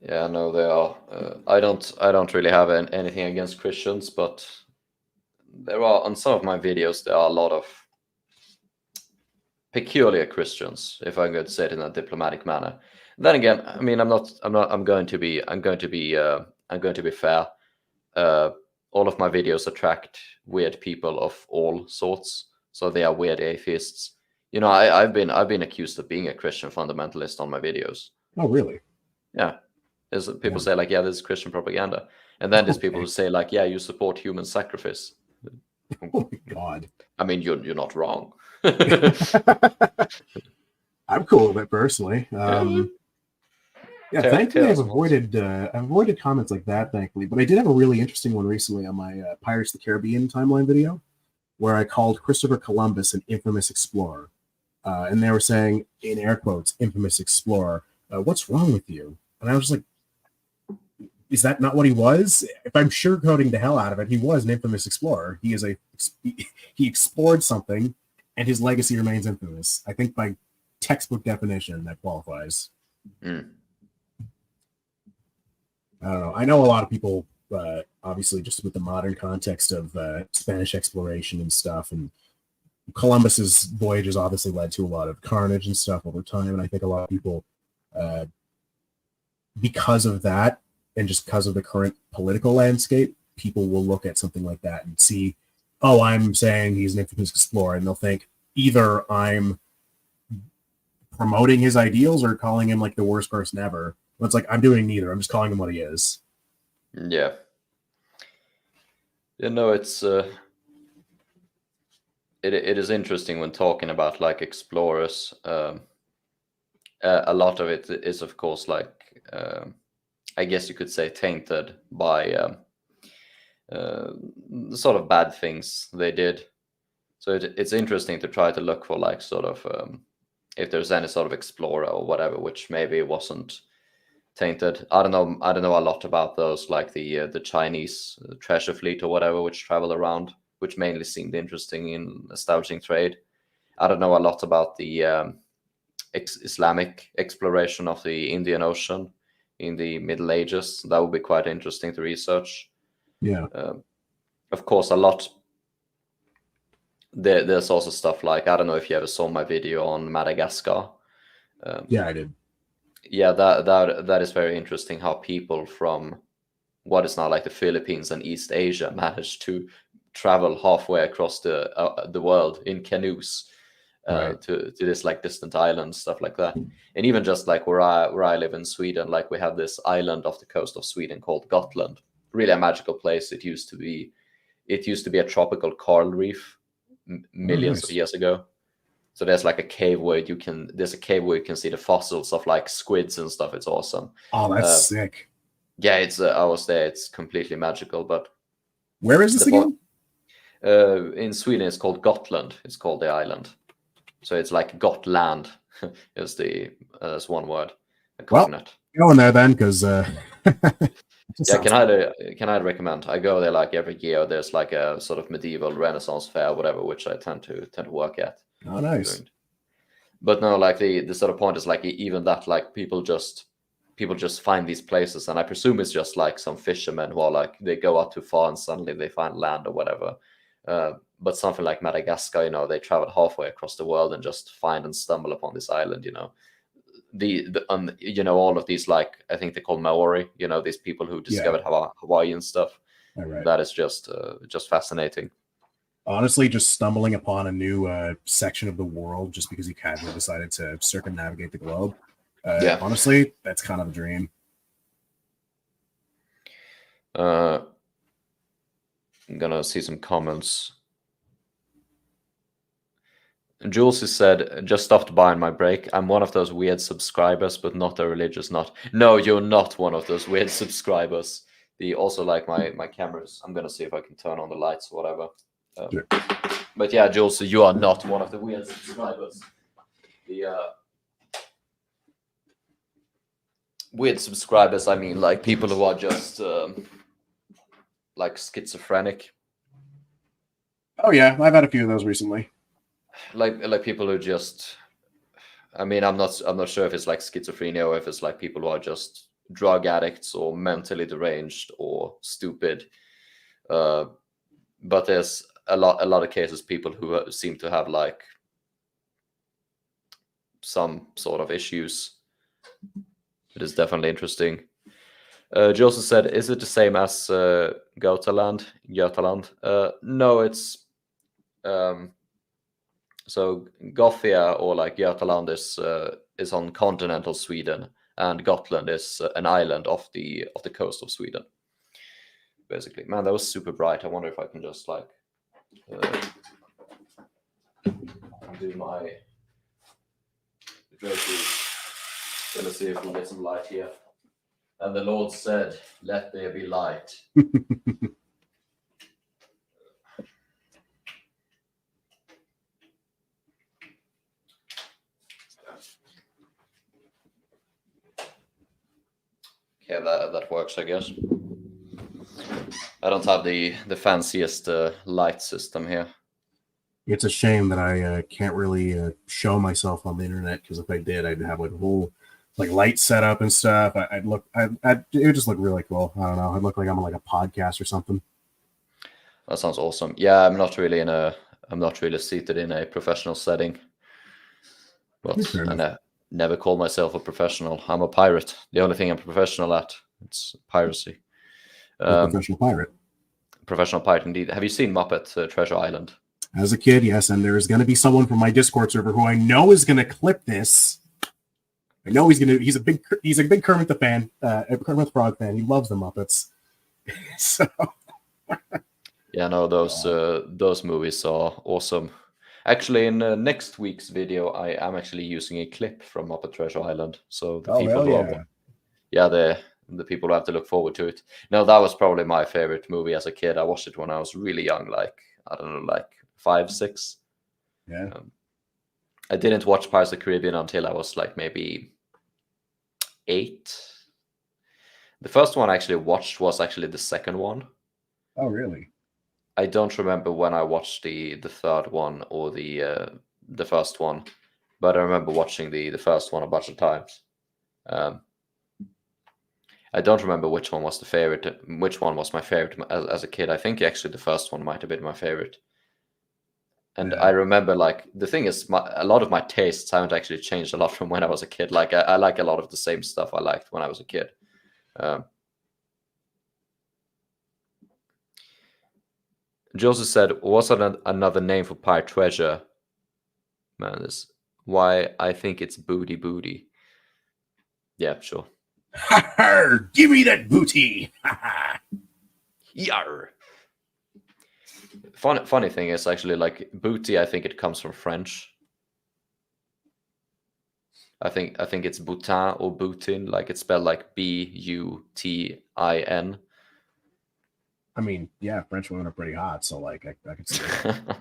Yeah, no, they are. I don't really have anything against Christians, but there are on some of my videos there are a lot of peculiar Christians, if I'm going to say it in a diplomatic manner. Then again, I mean, I'm going to be fair. All of my videos attract weird people of all sorts, so they are weird atheists. You know, I've been accused of being a Christian fundamentalist on my videos. Oh, really? Yeah. People say like, yeah, this is Christian propaganda, and then there's people who say like, yeah, you support human sacrifice. Oh my God! I mean, you're not wrong. I'm cool with it personally. Yeah, thankfully I've avoided comments like that, thankfully. But I did have a really interesting one recently on my Pirates of the Caribbean timeline video, where I called Christopher Columbus an infamous explorer, and they were saying in air quotes, "infamous explorer." What's wrong with you? And I was like, is that not what he was? If I'm sugarcoating the hell out of it, he was an infamous explorer. He explored something, and his legacy remains infamous. I think by textbook definition that qualifies. I don't know. I know a lot of people, obviously, just with the modern context of Spanish exploration and stuff, and Columbus's voyages obviously led to a lot of carnage and stuff over time. And I think a lot of people, because of that, and just because of the current political landscape, people will look at something like that and see, oh, I'm saying he's an infamous explorer, and they'll think either I'm promoting his ideals or calling him like the worst person ever. But it's like I'm doing neither. I'm just calling him what he is. Yeah. You know, it's it is interesting when talking about like explorers. A lot of it is, of course, like I guess you could say tainted by the sort of bad things they did. So it's interesting to try to look for like sort of if there's any sort of explorer or whatever, which maybe wasn't tainted. I don't know. I don't know a lot about those, like the Chinese treasure fleet or whatever, which travel around, which mainly seemed interesting in establishing trade. I don't know a lot about the Islamic exploration of the Indian Ocean in the Middle Ages. That would be quite interesting to research. Yeah. Of course, a lot. There's also stuff like, I don't know if you ever saw my video on Madagascar. Yeah, I did. Yeah, that is very interesting how people from what is now like the Philippines and East Asia managed to travel halfway across the world in canoes Right. to this like distant island, stuff like that. And even just like where I live in Sweden, like we have this island off the coast of Sweden called Gotland. Really a magical place. It used to be a tropical coral reef millions of years ago. So there's like a cave where you can see the fossils of like squids and stuff. It's awesome. Oh, that's sick. Yeah, it's I was there. It's completely magical. But where is this again? In Sweden, it's called Gotland. It's called the island. So it's like Gotland. Is one word. A coconut. Well, going there then, because yeah, can I recommend? I go there like every year. There's like a sort of medieval Renaissance fair, whatever, which I tend to work at. Oh, nice. But no, like the sort of point is like even that, like people just find these places, and I presume it's just like some fishermen who are like they go out too far and suddenly they find land or whatever. But something like Madagascar, you know, they travel halfway across the world and just find and stumble upon this island, you know. You know, all of these, like I think they call Maori, you know, these people who discovered Hawaii and stuff. Right. That is just fascinating. Honestly, just stumbling upon a new section of the world just because you casually decided to circumnavigate the globe. Honestly, that's kind of a dream. I'm gonna see some comments. Jules has said, just stopped by on my break. I'm one of those weird subscribers, but not a religious nut. No, you're not one of those weird subscribers. Also like my cameras. I'm gonna see if I can turn on the lights or whatever. Sure. But yeah, Jules, you are not one of the weird subscribers. The weird subscribers, I mean, like people who are just like schizophrenic. Oh yeah, I've had a few of those recently. Like people who just, I mean, I'm not sure if it's like schizophrenia or if it's like people who are just drug addicts or mentally deranged or stupid. But there's a lot of cases people who seem to have like some sort of issues. It is definitely interesting. Joseph said, is it the same as Götaland? No, it's so Gothia or like Götaland is on continental Sweden, and Gotland is an island off the coast of Sweden. Basically, man, that was super bright. I wonder if I can just like do my Let's see if we get some light here. And the Lord said, "Let there be light." Okay, that works, I guess. I don't have the fanciest light system here. It's a shame that I can't really show myself on the internet, because if I did, I'd have like a whole like light setup and stuff. It would just look really cool. I don't know. I'd look like I'm on like a podcast or something. That sounds awesome. Yeah, I'm not really seated in a professional setting. But I never call myself a professional. I'm a pirate. The only thing I'm professional at, it's piracy. Professional pirate. Professional pirate, indeed. Have you seen Muppet Treasure Island? As a kid, yes. And there's going to be someone from my Discord server who I know is going to clip this. I know he's a big Kermit the fan, Kermit the Frog fan. He loves the Muppets. So. Yeah, no, those movies are awesome. Actually, in next week's video, I am actually using a clip from Muppet Treasure Island. So the people the people who have to look forward to it. No, that was probably my favorite movie as a kid. I watched it when I was really young, like I don't know, like 5, 6. Yeah. I didn't watch Pirates of the Caribbean until I was like maybe 8. The first one I actually watched was actually the second one. Oh, really? I don't remember when I watched the third one or the first one, but I remember watching the first one a bunch of times. I don't remember which one was the favorite. Which one was my favorite as a kid? I think actually the first one might have been my favorite. And Yeah. I remember, like, the thing is, a lot of my tastes haven't actually changed a lot from when I was a kid. Like, I like a lot of the same stuff I liked when I was a kid. Joseph said, "What's another name for pirate treasure?" Man, this why I think it's booty booty. Yeah, sure. Give me that booty. Yar. Funny thing is actually, like, booty, I think it comes from French. I think it's boutin or boutin, like it's spelled like Butin. I mean, yeah, French women are pretty hot, so like I could see that.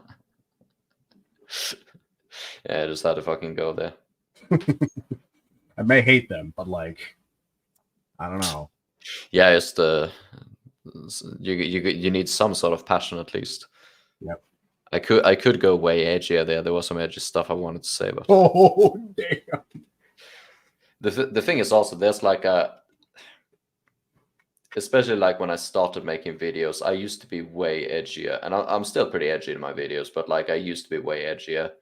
Yeah, I just had to fucking go there. I may hate them, but like, I don't know. Yeah, it's you need some sort of passion at least. Yep. I could go way edgier there. There was some edgy stuff I wanted to say, but oh damn. The thing is also there's like especially like when I started making videos, I used to be way edgier, and I'm still pretty edgy in my videos, but like I used to be way edgier.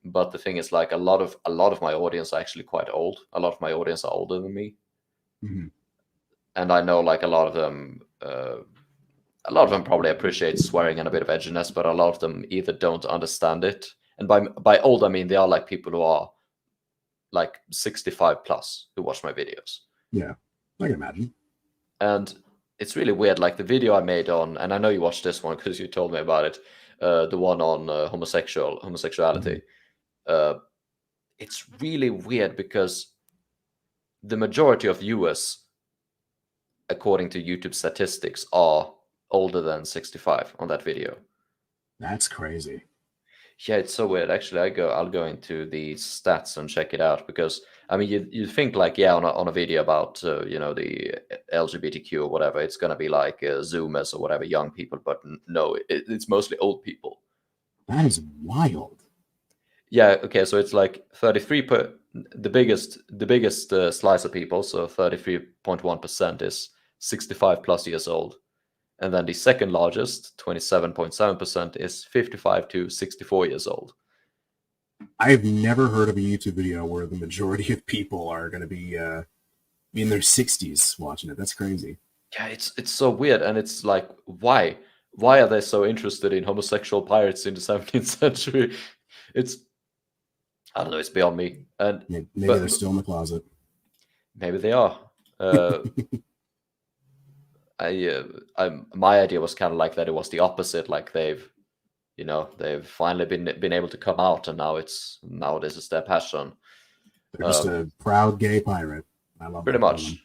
But the thing is, like, a lot of my audience are actually quite old. A lot of my audience are older than me, and I know like a lot of them probably appreciate swearing and a bit of edginess, but a lot of them either don't understand it, and by old I mean they are like people who are like 65 plus who watch my videos. Yeah, I can imagine. And it's really weird. Like the video I made on, and I know you watched this one because you told me about it, the one on homosexuality. It's really weird because the majority of viewers, according to YouTube statistics, are older than 65 on that video. That's crazy. Yeah, it's so weird. Actually, I'll go into the stats and check it out because I mean, you think like, yeah, on a video about the LGBTQ or whatever, it's gonna be like Zoomers or whatever, young people, but no, it's mostly old people. That is wild. Yeah. Okay. So it's like 33 per the biggest slice of people. So 33.1% is 65 plus years old, and then the second largest, 27.7%, is 55 to 64 years old. I've never heard of a YouTube video where the majority of people are going to be in their 60s watching it. That's crazy. Yeah, it's so weird, and it's like, why are they so interested in homosexual pirates in the 17th century? I don't know, it's beyond me. And maybe they're still in the closet. Maybe they are. My idea was kind of like that it was the opposite, like they've finally been able to come out, and now this is their passion. They're just a proud gay pirate. I love pretty much.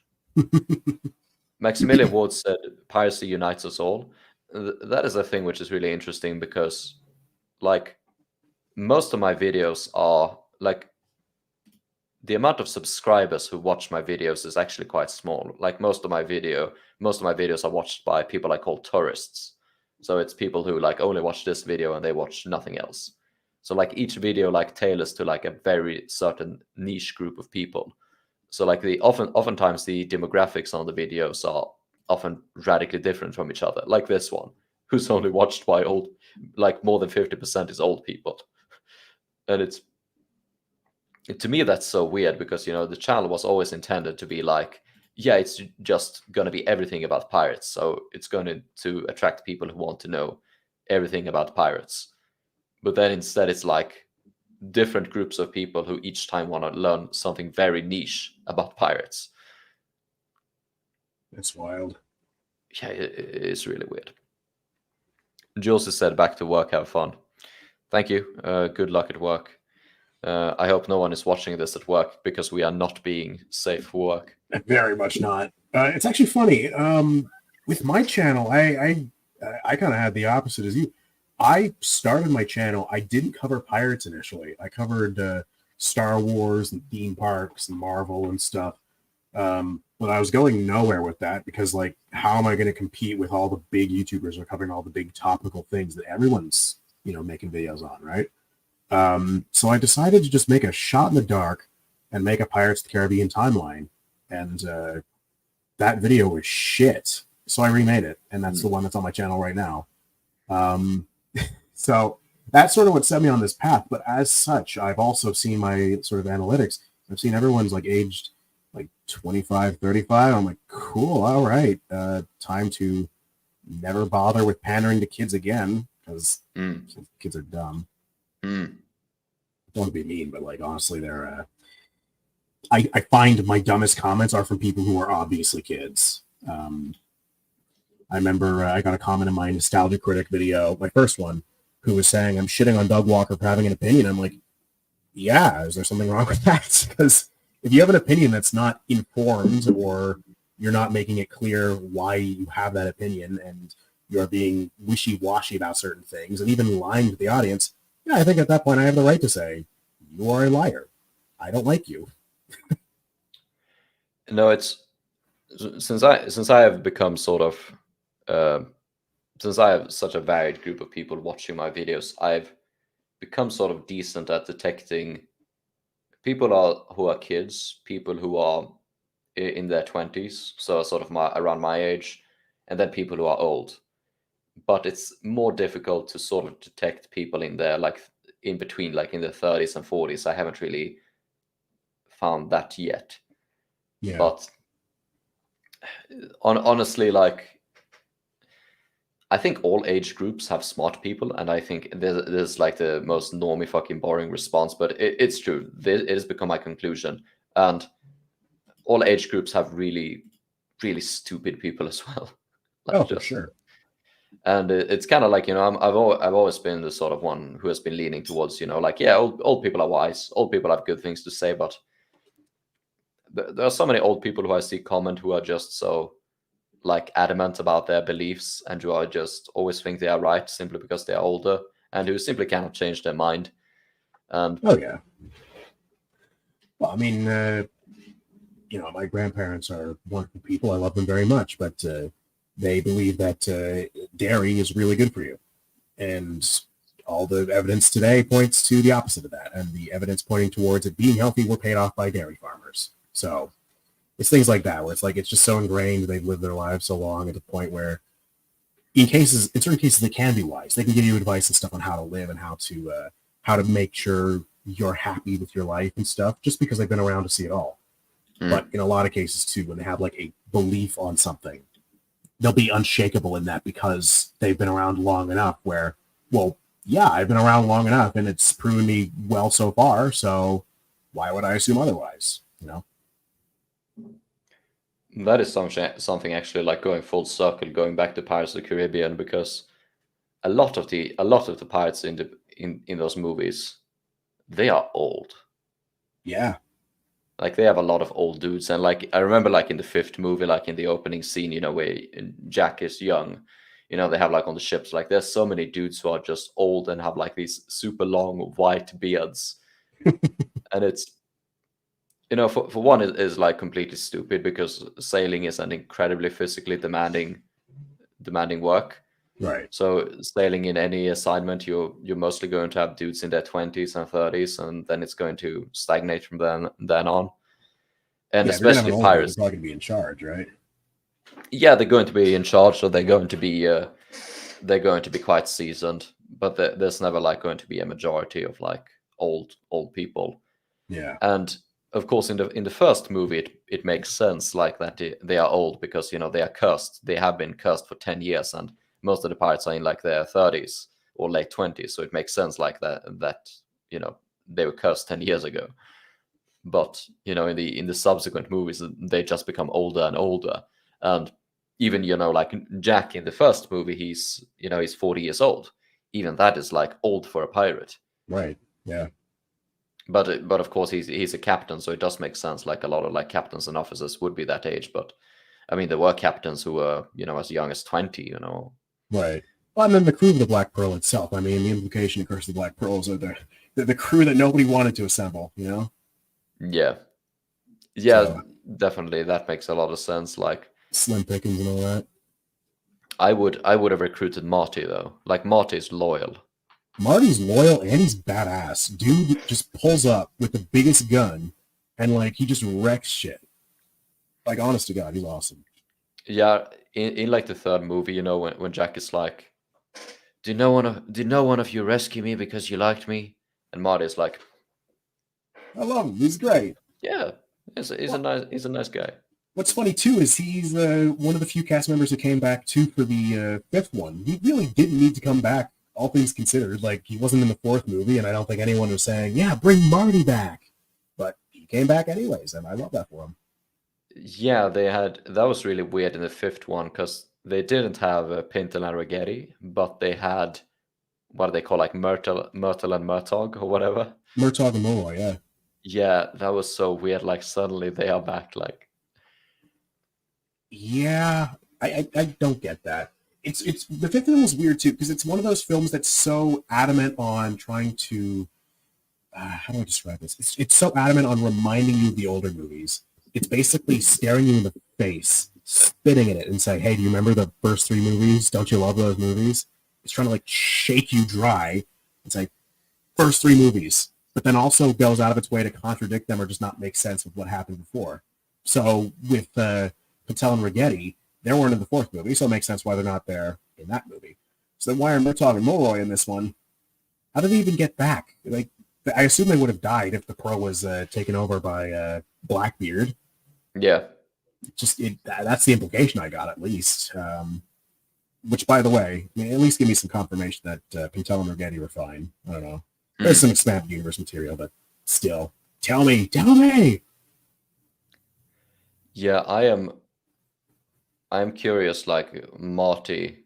Maximilian Ward said, "Piracy unites us all." That is a thing which is really interesting because, like, most of my videos are like the amount of subscribers who watch my videos is actually quite small. Like most of my videos are watched by people I call tourists. So it's people who like only watch this video and they watch nothing else. So like each video like tailors to like a very certain niche group of people. So like oftentimes the demographics on the videos are often radically different from each other. Like this one, who's only watched by old, like more than 50% is old people. And to me that's so weird because the channel was always intended to be like, yeah, it's just going to be everything about pirates. So it's going to attract people who want to know everything about pirates. But then instead it's like different groups of people who each time want to learn something very niche about pirates. That's wild. Yeah, it's really weird. Jules has said, "Back to work, have fun." Thank you. Good luck at work. I hope no one is watching this at work because we are not being safe for work. Very much not. It's actually funny. With my channel, I kind of had the opposite as you. I started my channel. I didn't cover pirates initially. I covered Star Wars and theme parks and Marvel and stuff. But I was going nowhere with that because, like, how am I going to compete with all the big YouTubers who are covering all the big topical things that everyone's, making videos on, right? So I decided to just make a shot in the dark and make a Pirates of the Caribbean timeline. And that video was shit. So I remade it, and that's the one that's on my channel right now. So that's sort of what set me on this path. But as such, I've also seen my sort of analytics. I've seen everyone's like aged like 25, 35. I'm like, cool, all right. Time to never bother with pandering to kids again because kids are dumb. Don't want to be mean, but like honestly, they're I find my dumbest comments are from people who are obviously kids. I remember I got a comment in my Nostalgia Critic video, my first one, who was saying, I'm shitting on Doug Walker for having an opinion. I'm like, yeah, is there something wrong with that? Because if you have an opinion that's not informed or you're not making it clear why you have that opinion and you're being wishy-washy about certain things and even lying to the audience, yeah, I think at that point I have the right to say, you are a liar. I don't like you. No, it's since I have become sort of since I have such a varied group of people watching my videos, I've become sort of decent at detecting people who are kids, people who are in their 20s, so sort of around my age, and then people who are old. But it's more difficult to sort of detect people in there, like in between, like in the 30s and 40s. I haven't really found that yet. Yeah. But honestly, like, I think all age groups have smart people, and I think there's like the most normie fucking boring response, but it's true. It has become my conclusion, and all age groups have really, really stupid people as well. Like, for sure. And it's kind of like, I've always been the sort of one who has been leaning towards, like, yeah, old people are wise, old people have good things to say, but there are so many old people who I see comment who are just so like adamant about their beliefs and who are just always think they are right simply because they are older and who simply cannot change their mind. And oh yeah. Well, I mean, my grandparents are wonderful people. I love them very much, but they believe that dairy is really good for you. And all the evidence today points to the opposite of that. And the evidence pointing towards it being healthy were paid off by dairy farmers. So it's things like that where it's like it's just so ingrained. They've lived their lives so long at the point where in certain cases, they can be wise. They can give you advice and stuff on how to live and how to make sure you're happy with your life and stuff just because they've been around to see it all. But in a lot of cases, too, when they have like a belief on something, they'll be unshakable in that because they've been around long enough where, well, yeah, I've been around long enough and it's proven me well so far. So why would I assume otherwise? that is something actually, like going full circle, going back to Pirates of the Caribbean, because a lot of the pirates in those movies, they are old. Yeah. Like, they have a lot of old dudes, and like I remember, like in the fifth movie, like in the opening scene, where Jack is young, they have like on the ships, like there's so many dudes who are just old and have like these super long white beards, and it's for one, it is like completely stupid because sailing is an incredibly physically demanding work. Right. So sailing in any assignment, you're mostly going to have dudes in their 20s and 30s, and then it's going to stagnate from then on. And especially pirates, they're probably going to be in charge, right? Yeah, they're going to be in charge, so they're going to be quite seasoned. But there's never like going to be a majority of like old people. Yeah. And of course, in the first movie, it makes sense like that they are old because they are cursed. They have been cursed for 10 years, and most of the pirates are in like their 30s or late 20s. So it makes sense like that they were cursed 10 years ago. But in the subsequent movies, they just become older and older. And even like Jack in the first movie, he's 40 years old. Even that is like old for a pirate. Right. Yeah. But of course he's a captain, so it does make sense. Like a lot of like captains and officers would be that age. But I mean, there were captains who were as young as 20. Right. Well, and then the crew of the Black Pearl itself. I mean, the implication of Curse of the Black Pearls are the crew that nobody wanted to assemble, you know? Yeah, yeah, So definitely. That makes a lot of sense. Like, slim pickings and all that. I would have recruited Marty though. Like Marty is loyal. Marty's loyal and he's badass. Dude just pulls up with the biggest gun and like he just wrecks shit. Like honest to God, he's awesome. Yeah, in like the third movie, you know, when Jack is like, did no one of you rescue me because you liked me? And Marty is like, I love him. He's great. yeah, he's a nice guy. What's funny too is he's one of the few cast members who came back too for the fifth one. He really didn't need to come back, all things considered. Like he wasn't in the fourth movie, and I don't think anyone was saying, "Yeah, bring Marty back." But he came back anyways, and I love that for him. Yeah, that was really weird in the fifth one because they didn't have Pintel and Ragetti, but they had what do they call like Myrtle and Murtog or whatever. Murtaugh and Molloy, yeah. Yeah, that was so weird. Like suddenly they are back. Like, Yeah, I don't get that. It's the fifth one was weird too because it's one of those films that's so adamant on trying to how do I describe this? It's so adamant on reminding you of the older movies. It's basically staring you in the face, spitting in it, and saying, "Hey, do you remember the first three movies? Don't you love those movies?" It's trying to like shake you dry and say, "First three movies," but then also goes out of its way to contradict them or just not make sense with what happened before. So with Patel and Ragetti, they weren't in the fourth movie, so it makes sense why they're not there in that movie. So then why are Murtaugh and Molloy in this one? How did they even get back? Like, I assume they would have died if the Pro was taken over by Blackbeard. yeah, That's the implication I got at least. Which, by the way, I mean, at least give me some confirmation that Pintel and Ragetti were fine. I don't know. There's some expanded universe material, but still, tell me. yeah. I'm curious. Like Marty,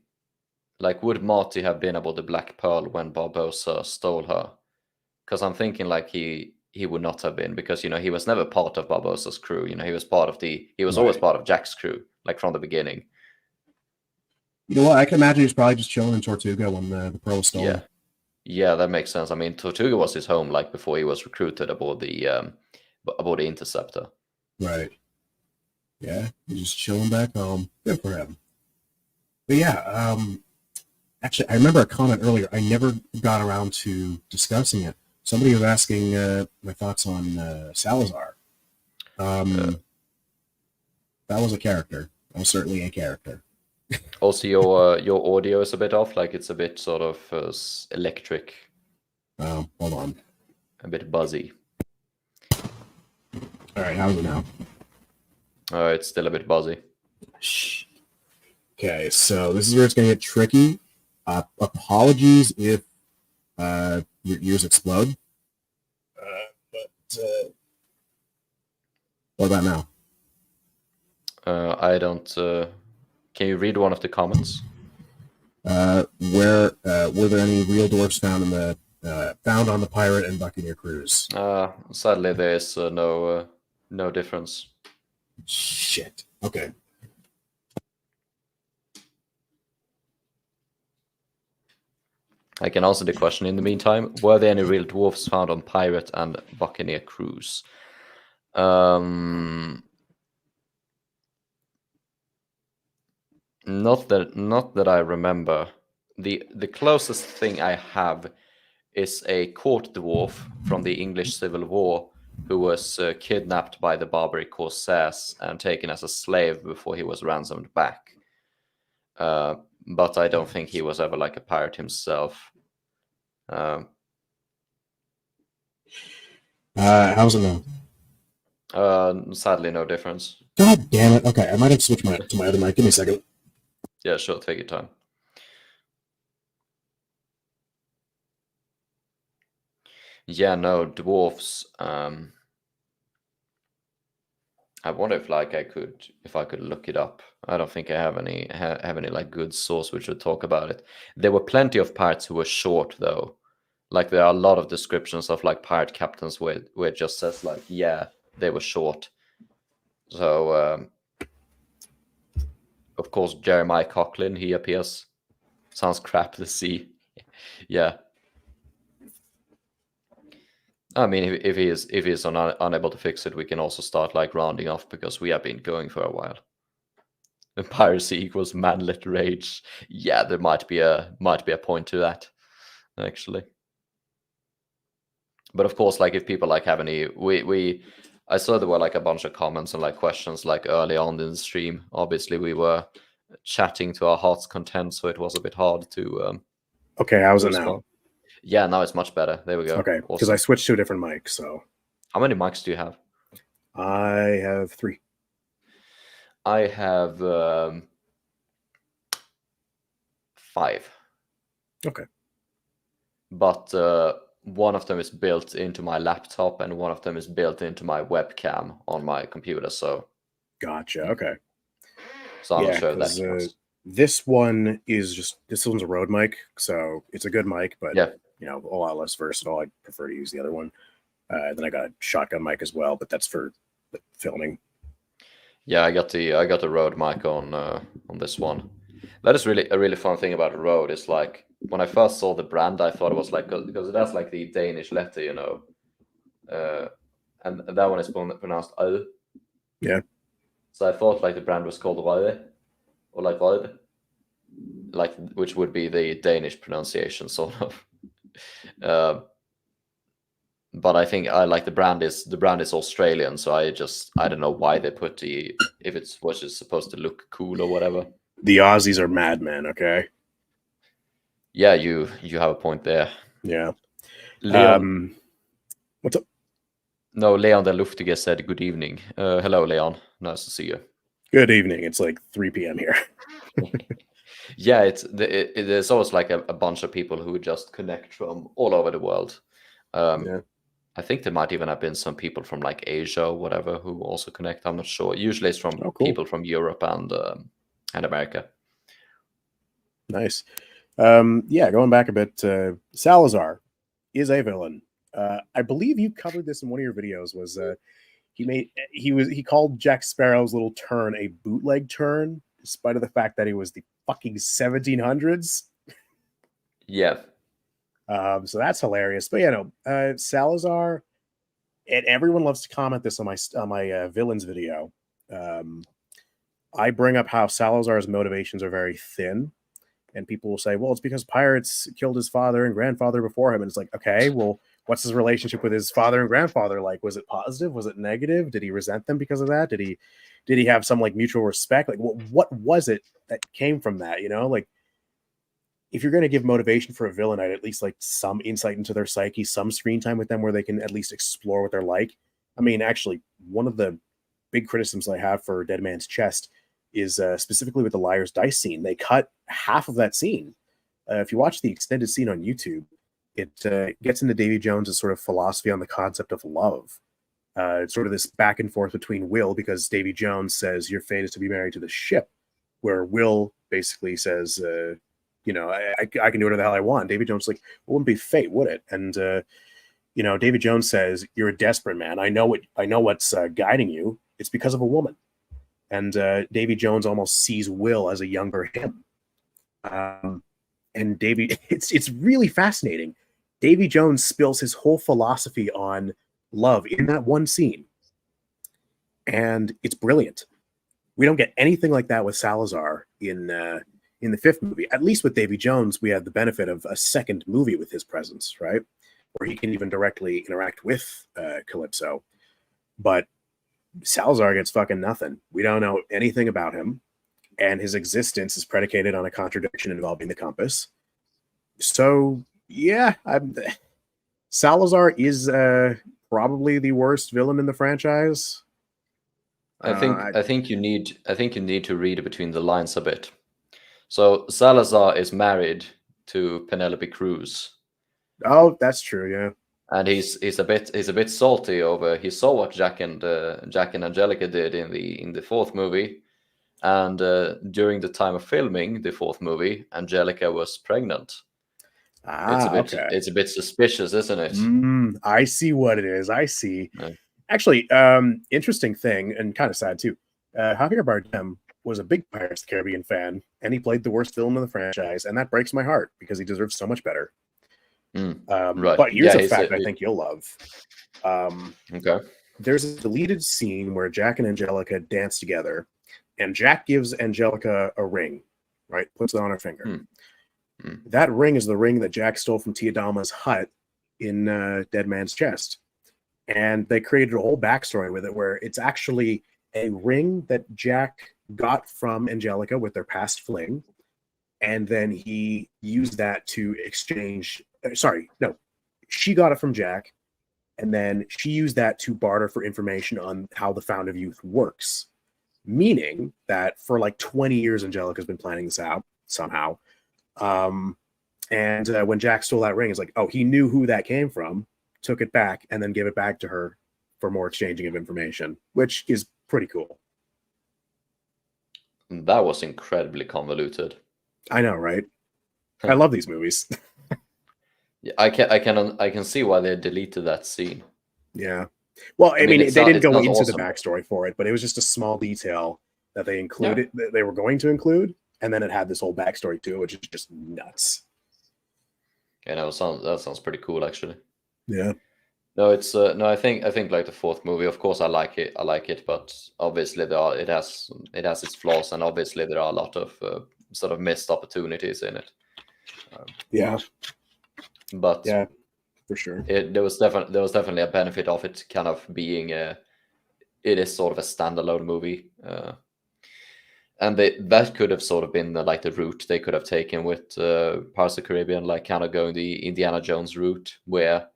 like would Marty have been aboard the Black Pearl when Barbossa stole her? Because I'm thinking like he would not have been because you know he was never part of Barbossa's crew. You know he was always Right. part of Jack's crew, like from the beginning. You know what? I can imagine he's probably just chilling in Tortuga when the Pearl was stolen. Yeah, yeah, that makes sense. I mean, Tortuga was his home like before he was recruited aboard the Interceptor. Right. Yeah, he's just chilling back home. Good for him. But yeah, actually, I remember a comment earlier. I never got around to discussing it. Somebody was asking my thoughts on Salazar. That was a character. That was certainly a character. Also, your audio is a bit off. Like it's a bit sort of electric, Hold on. a bit buzzy. All right, how's it now? It's still a bit buzzy. Shh. Okay, so this is where it's going to get tricky. Apologies if your ears explode. But what about now? I don't. Can you read one of the comments? Where were there any real dwarfs found in the found on the pirate and buccaneer cruise? Sadly, there is no difference. Shit. Okay. I can answer the question in the meantime. Were there any real dwarfs found on pirate and buccaneer cruise? Not that I remember. The closest thing I have is a court dwarf from the English Civil War who was kidnapped by the Barbary corsairs and taken as a slave before he was ransomed back. But I don't think he was ever like a pirate himself. How's it now? Sadly, no difference. God damn it. Okay, I might have switched to my other mic. Give me a second. Yeah, sure, take your time. Yeah, no, dwarfs. I wonder if like I could look it up. I don't think I have any like good source which would talk about it. There were plenty of pirates who were short though. Like there are a lot of descriptions of like pirate captains where it just says like, yeah, they were short. So of course Jeremiah Coughlin, he appears Sounds crap to see. Yeah. I mean, if he is unable to fix it, we can also start like rounding off because we have been going for a while. Piracy equals manlet rage. Yeah, there might be a point to that, actually. But of course, like if people like have any, I saw there were like a bunch of comments and like questions like early on in the stream. Obviously, we were chatting to our heart's content, so it was a bit hard to. Okay, how's it now? Yeah, now it's much better. There we go. Okay, because I switched to a different mic. So, how many mics do you have? I have 3. I have 5. Okay. But one of them is built into my laptop, and one of them is built into my webcam on my computer. So. Gotcha. Okay. So I'm not sure that. This one's a Rode mic, so it's a good mic, but yeah, a lot less versatile. I prefer to use the other one. Then I got a shotgun mic as well, but that's for filming. Yeah, I got the Rode mic on this one. That is really a really fun thing about Rode. Is like when I first saw the brand, I thought it was like because it has like the Danish letter, and that one is pronounced Ö. Yeah. So I thought like the brand was called Røde, or like Røde, like which would be the Danish pronunciation, sort of. But I think I like the brand is Australian, so I don't know why they put if it's what is supposed to look cool or whatever. The Aussies are madmen, okay? Yeah, you have a point there. Yeah. Leon, what's up? No, Leon the Luftige said good evening. Hello, Leon. Nice to see you. Good evening. It's like 3 p.m. here. Yeah, there's always like a bunch of people who just connect from all over the world. Yeah. I think there might even have been some people from like Asia or whatever who also connect. I'm not sure. Usually it's from people from Europe and America. Nice. Yeah, going back a bit, Salazar is a villain. I believe you covered this in one of your videos. He called Jack Sparrow's little turn a bootleg turn, despite of the fact that he was the fucking 1700s. Yeah. So that's hilarious. But Salazar, and everyone loves to comment this on my villains video. I bring up how Salazar's motivations are very thin, and people will say, well, it's because pirates killed his father and grandfather before him. And it's like, okay, well, what's his relationship with his father and grandfather like? Was it positive? Was it negative? Did he resent them because of that? Did he have some like mutual respect? Like, what was it that came from that? Like, if you're going to give motivation for a villain, I'd at least like some insight into their psyche, some screen time with them where they can at least explore what they're like. I mean, actually, one of the big criticisms I have for Dead Man's Chest is specifically with the Liar's Dice scene. They cut half of that scene. If you watch the extended scene on YouTube, it gets into Davy Jones' sort of philosophy on the concept of love. It's sort of this back and forth between Will, because Davy Jones says your fate is to be married to the ship, where Will basically says, I can do whatever the hell I want. Davy Jones is like, it wouldn't be fate, would it? And Davy Jones says, you're a desperate man. I know what's guiding you. It's because of a woman. And Davy Jones almost sees Will as a younger him. And Davy, it's really fascinating. Davy Jones spills his whole philosophy on love in that one scene. And it's brilliant. We don't get anything like that with Salazar in the 5th movie. At least with Davy Jones, we have the benefit of a second movie with his presence, right? Where he can even directly interact with Calypso. But Salazar gets fucking nothing. We don't know anything about him, and his existence is predicated on a contradiction involving the compass. So, yeah, Salazar is probably the worst villain in the franchise. I think you need to read between the lines a bit. So Salazar is married to Penelope Cruz. Oh, that's true, yeah. And he's a bit salty over. He saw what Jack and Angelica did in the 4th movie, and during the time of filming the 4th movie, Angelica was pregnant. It's a bit suspicious, isn't it? I see what it is. I see. Yeah. Actually, interesting thing, and kind of sad too. Javier Bardem was a big Pirates of the Caribbean fan, and he played the worst villain in the franchise, and that breaks my heart because he deserves so much better. Right. But here's Yeah, a fact I think you'll love. Okay. There's a deleted scene where Jack and Angelica dance together, and Jack gives Angelica a ring, right? Puts it on her finger. That ring is the ring that Jack stole from Tiadama's hut in Dead Man's Chest. And they created a whole backstory with it where it's actually a ring that Jack got from Angelica with their past fling. And then he used that to exchange. She got it from Jack. And then she used that to barter for information on how the Fountain of Youth works. Meaning that for like 20 years, Angelica's been planning this out somehow. When Jack stole that ring, it's like, oh, he knew who that came from, took it back, and then gave it back to her for more exchanging of information, which is pretty cool. That was incredibly convoluted. I know, right? I love these movies. Yeah, I can see why they deleted that scene. Yeah. Well, I mean they didn't go into awesome. the backstory for it, but it was just a small detail that they included, that they were going to include, and then it had this whole backstory to it, which is just nuts. Yeah, no, that sounds pretty cool, actually. Yeah. No, it's no. I think like the fourth movie. Of course, I like it, but obviously it has its flaws, and obviously there are a lot of sort of missed opportunities in it. But yeah, for sure, there was definitely a benefit of it kind of being it is sort of a standalone movie, and that could have sort of been like the route they could have taken with Pirates of the Caribbean, like kind of going the Indiana Jones route, where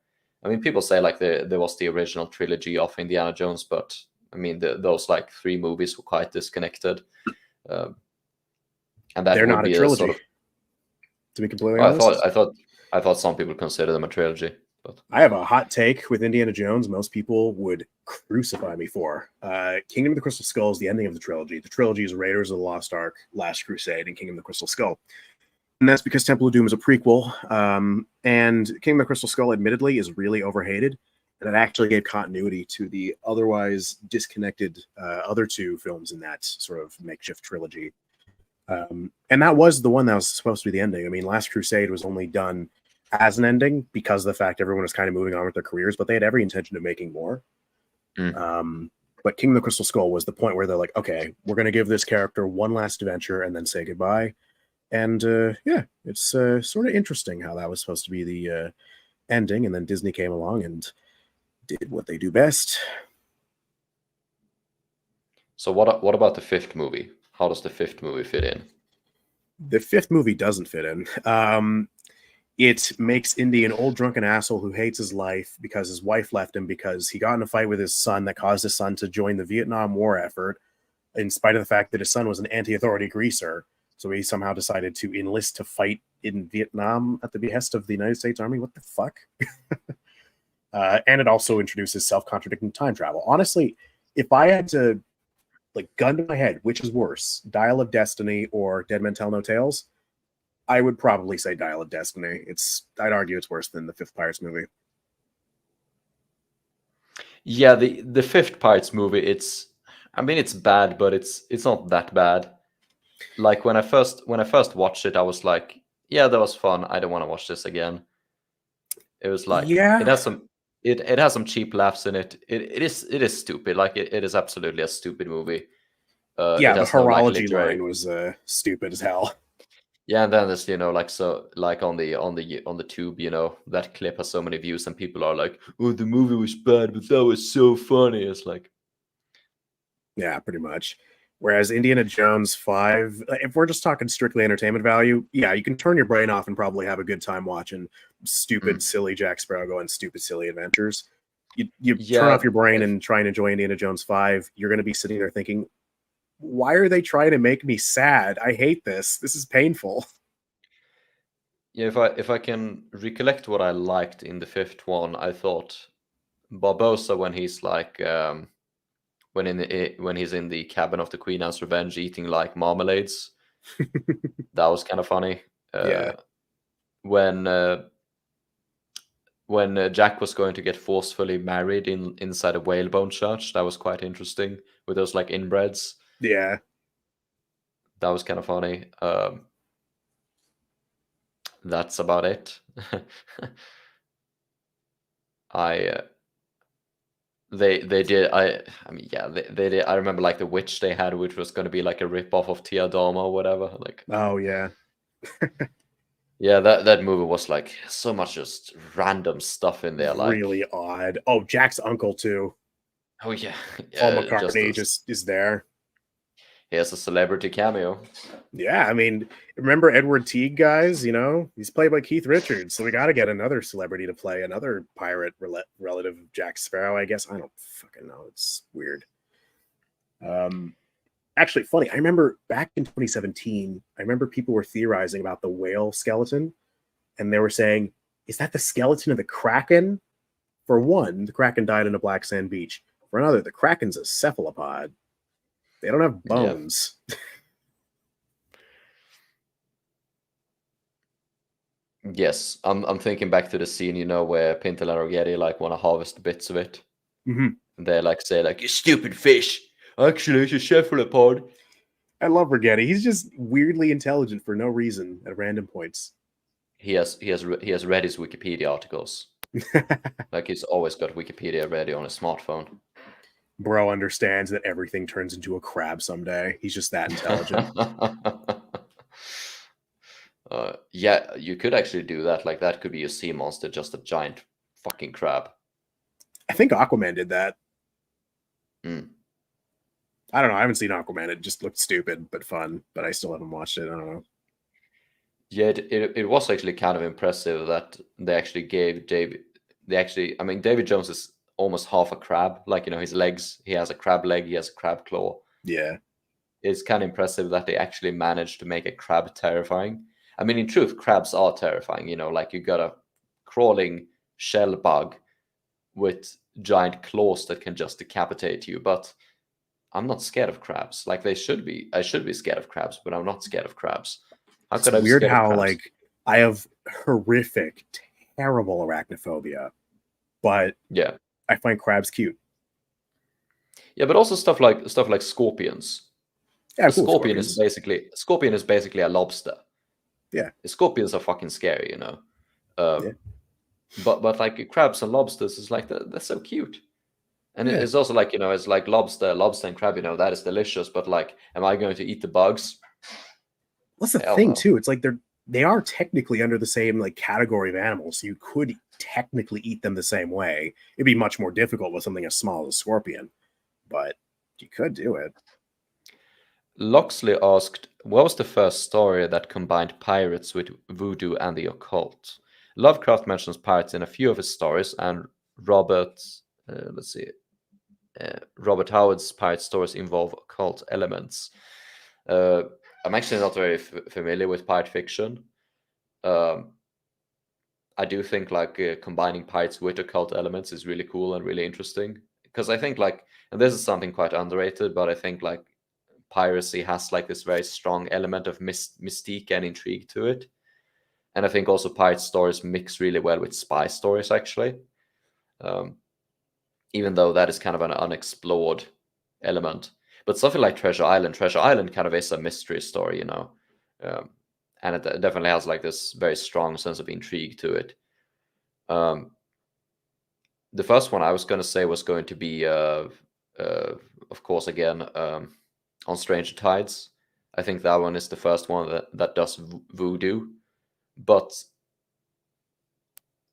I mean people say like there was the original trilogy of Indiana Jones, but I mean those like 3 movies were quite disconnected, and that they're would not be a trilogy. Sort of, to be completely honest, I thought some people consider them a trilogy. But I have a hot take with Indiana Jones. Most people would crucify me for. Kingdom of the Crystal Skull is the ending of the trilogy. The trilogy is Raiders of the Lost Ark, Last Crusade, and Kingdom of the Crystal Skull. And that's because Temple of Doom is a prequel. And Kingdom of the Crystal Skull, admittedly, is really overhated. And it actually gave continuity to the otherwise disconnected other 2 films in that sort of makeshift trilogy. And that was the one that was supposed to be the ending. I mean, Last Crusade was only done as an ending because of the fact everyone was kind of moving on with their careers, but they had every intention of making more. But King of the Crystal Skull was the point where they're like, okay, we're going to give this character one last adventure and then say goodbye. And it's sort of interesting how that was supposed to be the ending. And then Disney came along and did what they do best. So what about the 5th movie? How does the 5th movie fit in? The 5th movie doesn't fit in. It makes Indy an old drunken asshole who hates his life because his wife left him because he got in a fight with his son that caused his son to join the Vietnam War effort, in spite of the fact that his son was an anti-authority greaser. So he somehow decided to enlist to fight in Vietnam at the behest of the United States Army. What the fuck? And it also introduces self-contradicting time travel. Honestly, if I had to, like, gun to my head, which is worse, Dial of Destiny or Dead Men Tell No Tales, I would probably say Dial of Destiny. I'd argue it's worse than the 5th Pirates movie. Yeah, the 5th Pirates movie, it's bad, but it's not that bad. Like when I first watched it, I was like, yeah, that was fun. I don't want to watch this again. It was like, yeah, it has some cheap laughs in it. It is stupid. Like it is absolutely a stupid movie. The horology line was stupid as hell. Yeah, and then there's like on the tube, that clip has so many views, and people are like, "Oh, the movie was bad, but that was so funny." It's like, yeah, pretty much. Whereas Indiana Jones 5, if we're just talking strictly entertainment value, yeah, you can turn your brain off and probably have a good time watching stupid, silly Jack Sparrow go on stupid, silly adventures. You turn off your brain and try and enjoy Indiana Jones 5, you're going to be sitting there thinking, why are they trying to make me sad? I hate this. This is painful. Yeah, if I can recollect what I liked in the 5th one, I thought Barbossa when he's like when he's in the cabin of the Queen Anne's Revenge eating like marmalades, that was kind of funny. Yeah. When Jack was going to get forcefully married inside a whalebone church, that was quite interesting with those like inbreds. Yeah. That was kind of funny. That's about it. I they did I mean yeah they did. I remember like the witch they had, which was going to be like a rip off of Tia Dama or whatever. Like, Oh yeah, yeah, that movie was like so much just random stuff in there. Like, really odd. Oh, Jack's uncle too. oh yeah, Paul just McCartney just is there. he has a celebrity cameo. Yeah, I mean, remember Edward Teague, guys? You know, he's played by Keith Richards, so we got to get another celebrity to play another pirate relative of Jack Sparrow. I guess I don't fucking know. It's weird. Actually, funny. I remember back in 2017. I remember people were theorizing about the whale skeleton, and they were saying, "Is that the skeleton of the Kraken?" For one, the Kraken died in a black sand beach. For another, the Kraken's a cephalopod. They don't have bones. Yeah. Yes, I'm thinking back to the scene, you know, where Pintel and Roggetti like want to harvest bits of it. Mm-hmm. And they like say like, "You stupid fish! Actually, it's a cephalopod." I love Roggetti. He's just weirdly intelligent for no reason at random points. He has read his Wikipedia articles. Like, he's always got Wikipedia ready on his smartphone. Bro understands that everything turns into a crab someday. He's just that intelligent. Yeah, you could actually do that. Like, that could be a sea monster, just a giant fucking crab. I think Aquaman did that. Mm. I don't know. I haven't seen Aquaman. It just looked stupid but fun, but I still haven't watched it. I don't know. Yeah, it was actually kind of impressive that they actually gave I mean, Davy Jones is almost half a crab. Like, you know, his legs, he has a crab leg, he has a crab claw. Yeah. It's kind of impressive that they actually managed to make a crab terrifying. I mean, in truth, crabs are terrifying. You know, like, you got a crawling shell bug with giant claws that can just decapitate you. But I'm not scared of crabs. Like, I should be scared of crabs, but I'm not scared of crabs. How It's could I be weird scared of how, crabs? like, I have horrific, terrible arachnophobia, but Yeah. I find crabs cute. Yeah, but also stuff like scorpions. Yeah, A cool. scorpion is Scorpions. basically a lobster. Yeah. Scorpions are fucking scary, you know. Yeah. But like crabs and lobsters is like they're so cute. And Yeah. it's also like, you know, it's like lobster and crab, you know, that is delicious. But like, am I going to eat the bugs? What's the Hell thing no. too? It's like they are technically under the same like category of animals. So you could technically eat them the same way. It'd be much more difficult with something as small as a scorpion, but you could do it. Loxley asked, what was the first story that combined pirates with voodoo and the occult? Lovecraft mentions pirates in a few of his stories, and Robert Howard's pirate stories involve occult elements. I'm actually not very familiar with pirate fiction. I do think like combining pirates with occult elements is really cool and really interesting, because I think like, and this is something quite underrated, but I think like piracy has like this very strong element of mystique and intrigue to it. And I think also pirate stories mix really well with spy stories, actually. Even though that is kind of an unexplored element. But something like Treasure Island kind of is a mystery story, you know. And it definitely has like this very strong sense of intrigue to it. The first one I was going to say was going to be, of course, again, on Stranger Tides. I think that one is the first one that does voodoo. But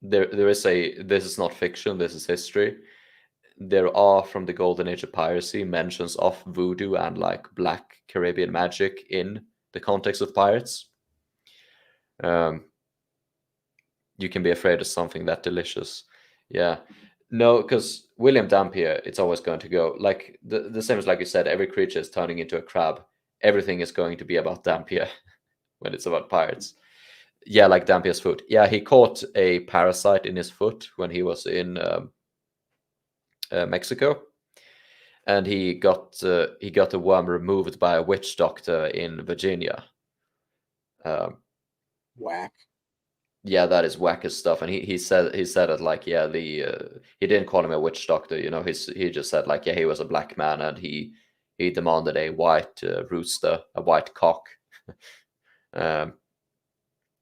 this is not fiction, this is history. There are, from the golden age of piracy, mentions of voodoo and like black Caribbean magic in the context of pirates. You can be afraid of something that delicious. Yeah. No, because William Dampier, it's always going to go like the same as like you said, every creature is turning into a crab. Everything is going to be about Dampier when it's about pirates. Yeah, like Dampier's foot. Yeah, he caught a parasite in his foot when he was in Mexico, and he got the worm removed by a witch doctor in Virginia. Whack. Yeah, that is whack as stuff. And he said it like, yeah, he didn't call him a witch doctor, you know. He just said like, yeah, he was a black man and he he demanded a white rooster, a white cock. um,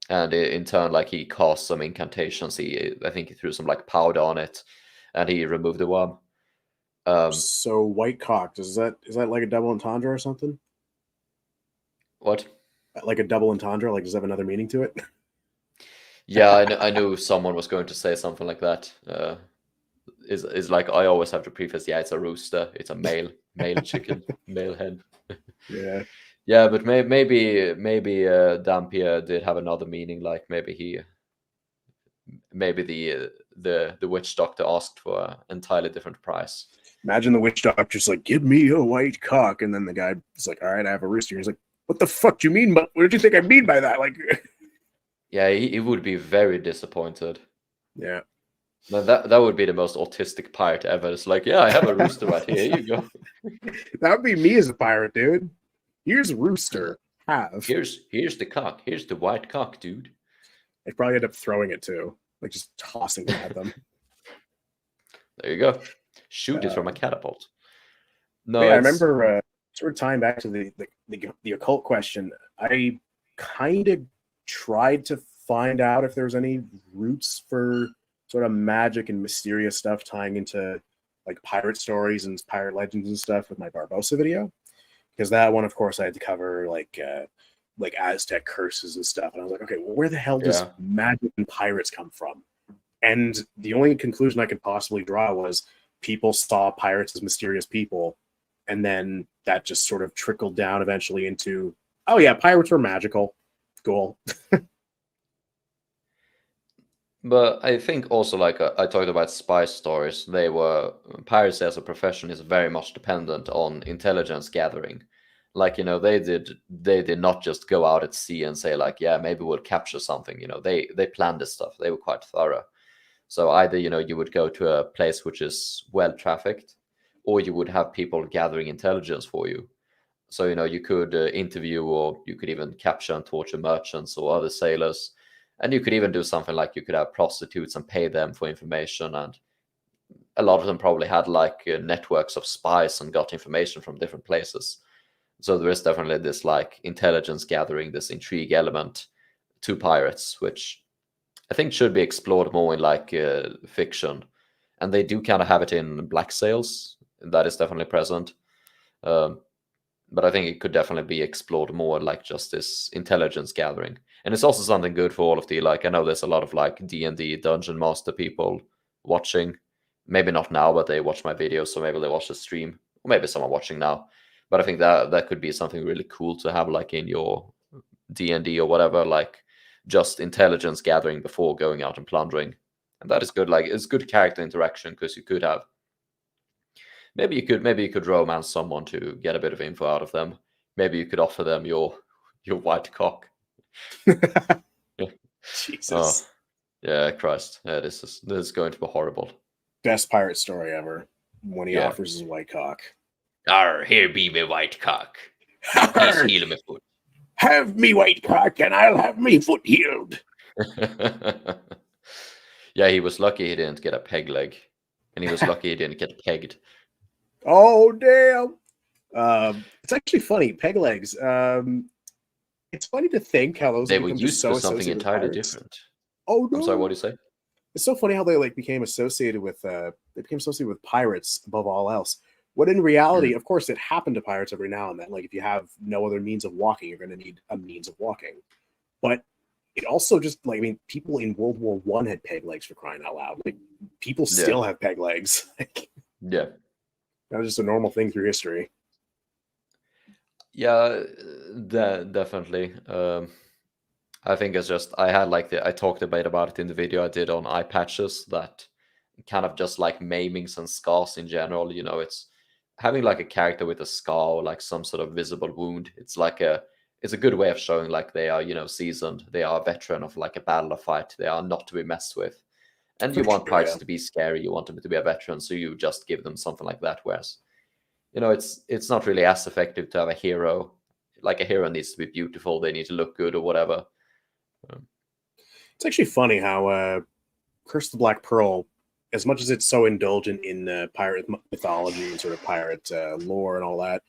and in turn, like, he cast some incantations. I think he threw some like powder on it, and he removed the worm. So white cock, is that like a double entendre or something? What? Like a double entendre? Like, does it have another meaning to it? Yeah, I knew someone was going to say something like that. Is like, I always have to preface, yeah, it's a rooster, it's a male chicken, male hen. Yeah. Yeah, but maybe Dampier did have another meaning. Like, maybe the witch doctor asked for an entirely different price. Imagine the witch doctor's like, give me a white cock. And then the guy is like, all right, I have a rooster. He's like, what the fuck do you mean? What did you think I mean by that? Like, Yeah, he would be very disappointed. yeah. Now that would be the most autistic pirate ever. It's like, yeah, I have a rooster right here. Here you go. That would be me as a pirate, dude. Here's a rooster. Have. Here's the cock. Here's the white cock, dude. I'd probably end up throwing it too. Like, just tossing it at them. There you go. Shoot it from a catapult. No, yeah, I remember sort of tying back to the occult question. I kind of tried to find out if there was any roots for sort of magic and mysterious stuff tying into like pirate stories and pirate legends and stuff with my Barbossa video, because that one, of course, I had to cover like Aztec curses and stuff, and I was like, okay, well, where the hell does magic and pirates come from? And the only conclusion I could possibly draw was people saw pirates as mysterious people, and then that just sort of trickled down eventually into, oh yeah, pirates were magical. Cool. But I think also, like, I talked about spy stories. Piracy as a profession is very much dependent on intelligence gathering. Like, they did not just go out at sea and say like, yeah, maybe we'll capture something. They planned this stuff. They were quite thorough. So either, you would go to a place which is well trafficked, or you would have people gathering intelligence for you. So, you could interview, or you could even capture and torture merchants or other sailors. And you could even do something like, you could have prostitutes and pay them for information. And a lot of them probably had like networks of spies and got information from different places. So there is definitely this like intelligence gathering, this intrigue element to pirates, which I think should be explored more in like fiction. And they do kind of have it in Black Sails. That is definitely present. But I think it could definitely be explored more, like just this intelligence gathering. And it's also something good for all of the, like, I know there's a lot of like D&D Dungeon Master people watching. Maybe not now, but they watch my videos, so maybe they watch the stream. Or maybe someone watching now. But I think that could be something really cool to have like in your D&D or whatever, like just intelligence gathering before going out and plundering. And that is good. Like, it's good character interaction, because you could have, maybe you could romance someone to get a bit of info out of them. Maybe you could offer them your white cock. Jesus. Oh, yeah, Christ. Yeah, this is going to be horrible. Best pirate story ever. When he offers his white cock. Arr, here be me white cock. Please heal me foot. Have me white cock and I'll have me foot healed. Yeah, he was lucky he didn't get a peg leg. And he was lucky he didn't get pegged. Oh, damn. It's actually funny. Peg legs. It's funny to think how those they were used to something entirely different. Oh no! I'm sorry, what do you say? It's so funny how they like became associated with pirates above all else. When in reality, of course, it happened to pirates every now and then. Like, if you have no other means of walking, you're going to need a means of walking. But it also just, like, I mean, people in World War I had peg legs, for crying out loud. Like, people still have peg legs. Yeah. That was just a normal thing through history. Yeah, definitely. I think it's just, I had like I talked a bit about it in the video I did on eye patches, that kind of just like maimings and scars in general. It's having like a character with a scar or like some sort of visible wound. It's a good way of showing like they are, seasoned. They are a veteran of like a battle or fight. They are not to be messed with. And you want pirates to be scary. You want them to be a veteran, so you just give them something like that. Whereas, it's not really as effective to have a hero. Like, a hero needs to be beautiful. They need to look good or whatever. It's actually funny how Curse of the Black Pearl as much as it's so indulgent in pirate mythology and sort of pirate lore and all that,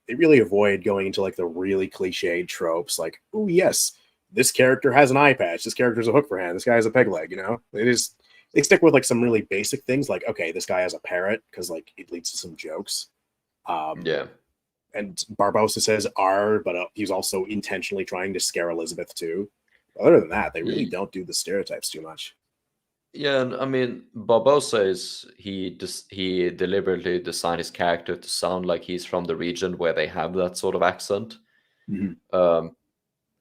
they really avoid going into like the really cliched tropes, like, oh yes, this character has an eye patch, this character's a hook for hand, this guy has a peg leg. You know, they stick with like some really basic things, like, okay, this guy has a parrot because like it leads to some jokes. Yeah. And Barbossa says R, but he's also intentionally trying to scare Elizabeth too. Other than that, they really don't do the stereotypes too much. Yeah, and I mean, Barbossa he deliberately designed his character to sound like he's from the region where they have that sort of accent. Mm-hmm.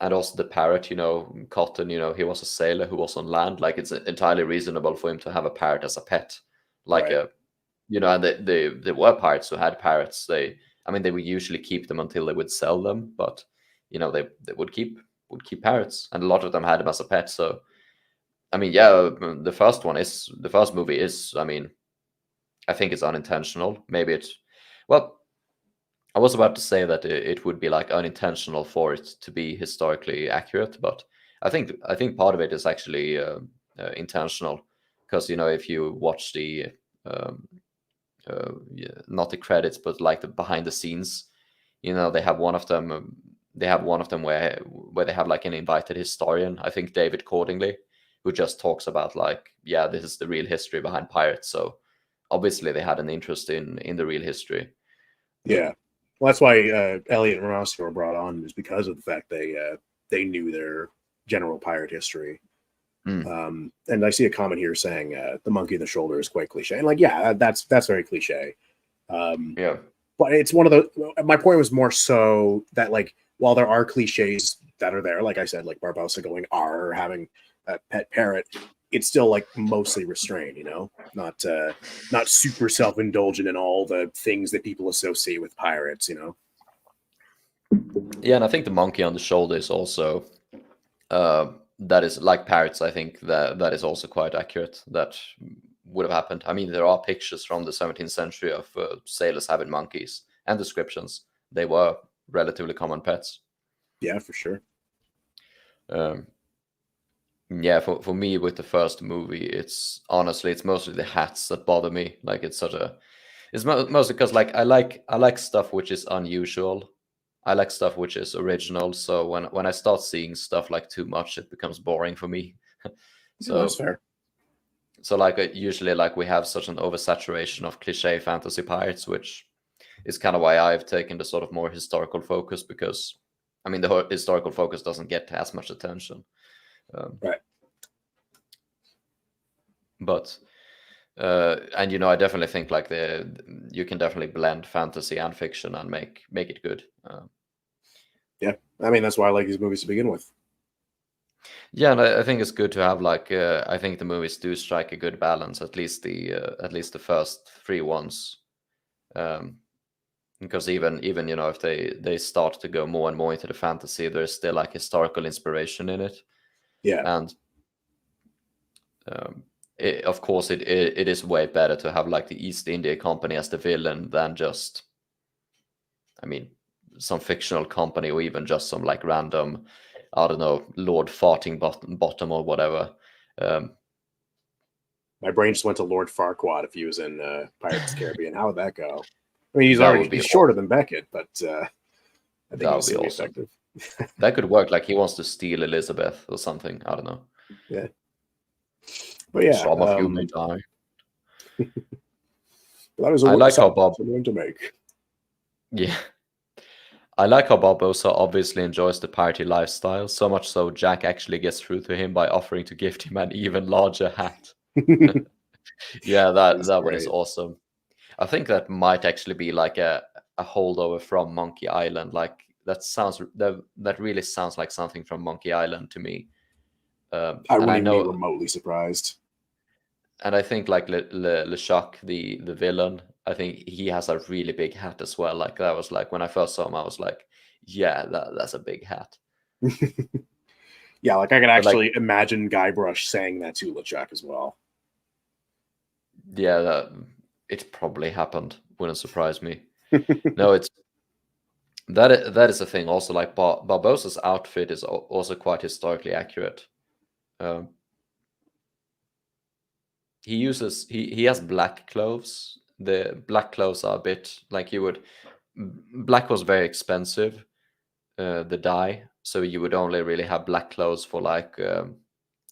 And also the parrot, Cotton, he was a sailor who was on land. Like, it's entirely reasonable for him to have a parrot as a pet. Like, Right. and they were pirates who had parrots. They would usually keep them until they would sell them, but they would keep parrots, and a lot of them had them as a pet. So, I mean, yeah, the first movie is, I think it's unintentional. Maybe well, I was about to say that it would be like unintentional for it to be historically accurate, but I think part of it is actually intentional, because if you watch the um, not the credits, but like the behind the scenes, they have one of them. They have one of them where they have like an invited historian, I think David Cordingley, who just talks about like, yeah, this is the real history behind pirates. So obviously they had an interest in the real history. Yeah. Well, that's why Elliot and Ross were brought on, is because of the fact they knew their general pirate history. And I see a comment here saying the monkey in the shoulder is quite cliche, and like, yeah, that's very cliche. Yeah. But it's one of the. My point was more so that, like, while there are cliches that are there, like I said, like Barbossa going R, having a pet parrot, it's still like mostly restrained, not super self-indulgent in all the things that people associate with pirates, Yeah, and I think the monkey on the shoulder is also that is like parrots. I think that is also quite accurate. That would have happened. I mean, there are pictures from the 17th century of sailors having monkeys and descriptions. They were relatively common pets. Yeah, for sure. Yeah, for me with the first movie, it's mostly the hats that bother me. Like, it's mostly because like I like stuff which is unusual. I like stuff which is original. So when I start seeing stuff like too much, it becomes boring for me. So that's fair. So like usually like we have such an oversaturation of cliche fantasy pirates, which is kind of why I've taken the sort of more historical focus, because the historical focus doesn't get as much attention. Right. But and I definitely think like you can definitely blend fantasy and fiction and make it good. Yeah, that's why I like these movies to begin with. Yeah, and I think it's good to have like I think the movies do strike a good balance, at least the first three ones, because even if they start to go more and more into the fantasy, there's still like historical inspiration in it. Yeah, and of course it is way better to have like the East India Company as the villain than just some fictional company, or even just some like random, I don't know, Lord Farting Bottom or whatever. My brain just went to Lord Farquaad if he was in Pirates of the Caribbean. How would that go? He's shorter than Beckett, but I think he's really awesome. effective. That could work. Like, he wants to steal Elizabeth or something. I don't know. Yeah. But yeah, some of you may die. That is a I like how Bob going to make. Yeah. I like how Barbossa obviously enjoys the party lifestyle, so much so Jack actually gets through to him by offering to gift him an even larger hat. Yeah, that one is awesome. I think that might actually be like a holdover from Monkey Island. Like, that really sounds like something from Monkey Island to me. I wouldn't even be remotely surprised. And I think like LeChuck, the villain, I think he has a really big hat as well. Like, that was like when I first saw him, I was like, yeah, that's a big hat. Yeah, like I could actually imagine Guybrush saying that to LeChuck as well. Yeah, it probably happened. Wouldn't surprise me. No, that is a thing. Also, like Barbossa's outfit is also quite historically accurate. he has black clothes. The black clothes are a bit like you would. Black was very expensive, the dye, so you would only really have black clothes for like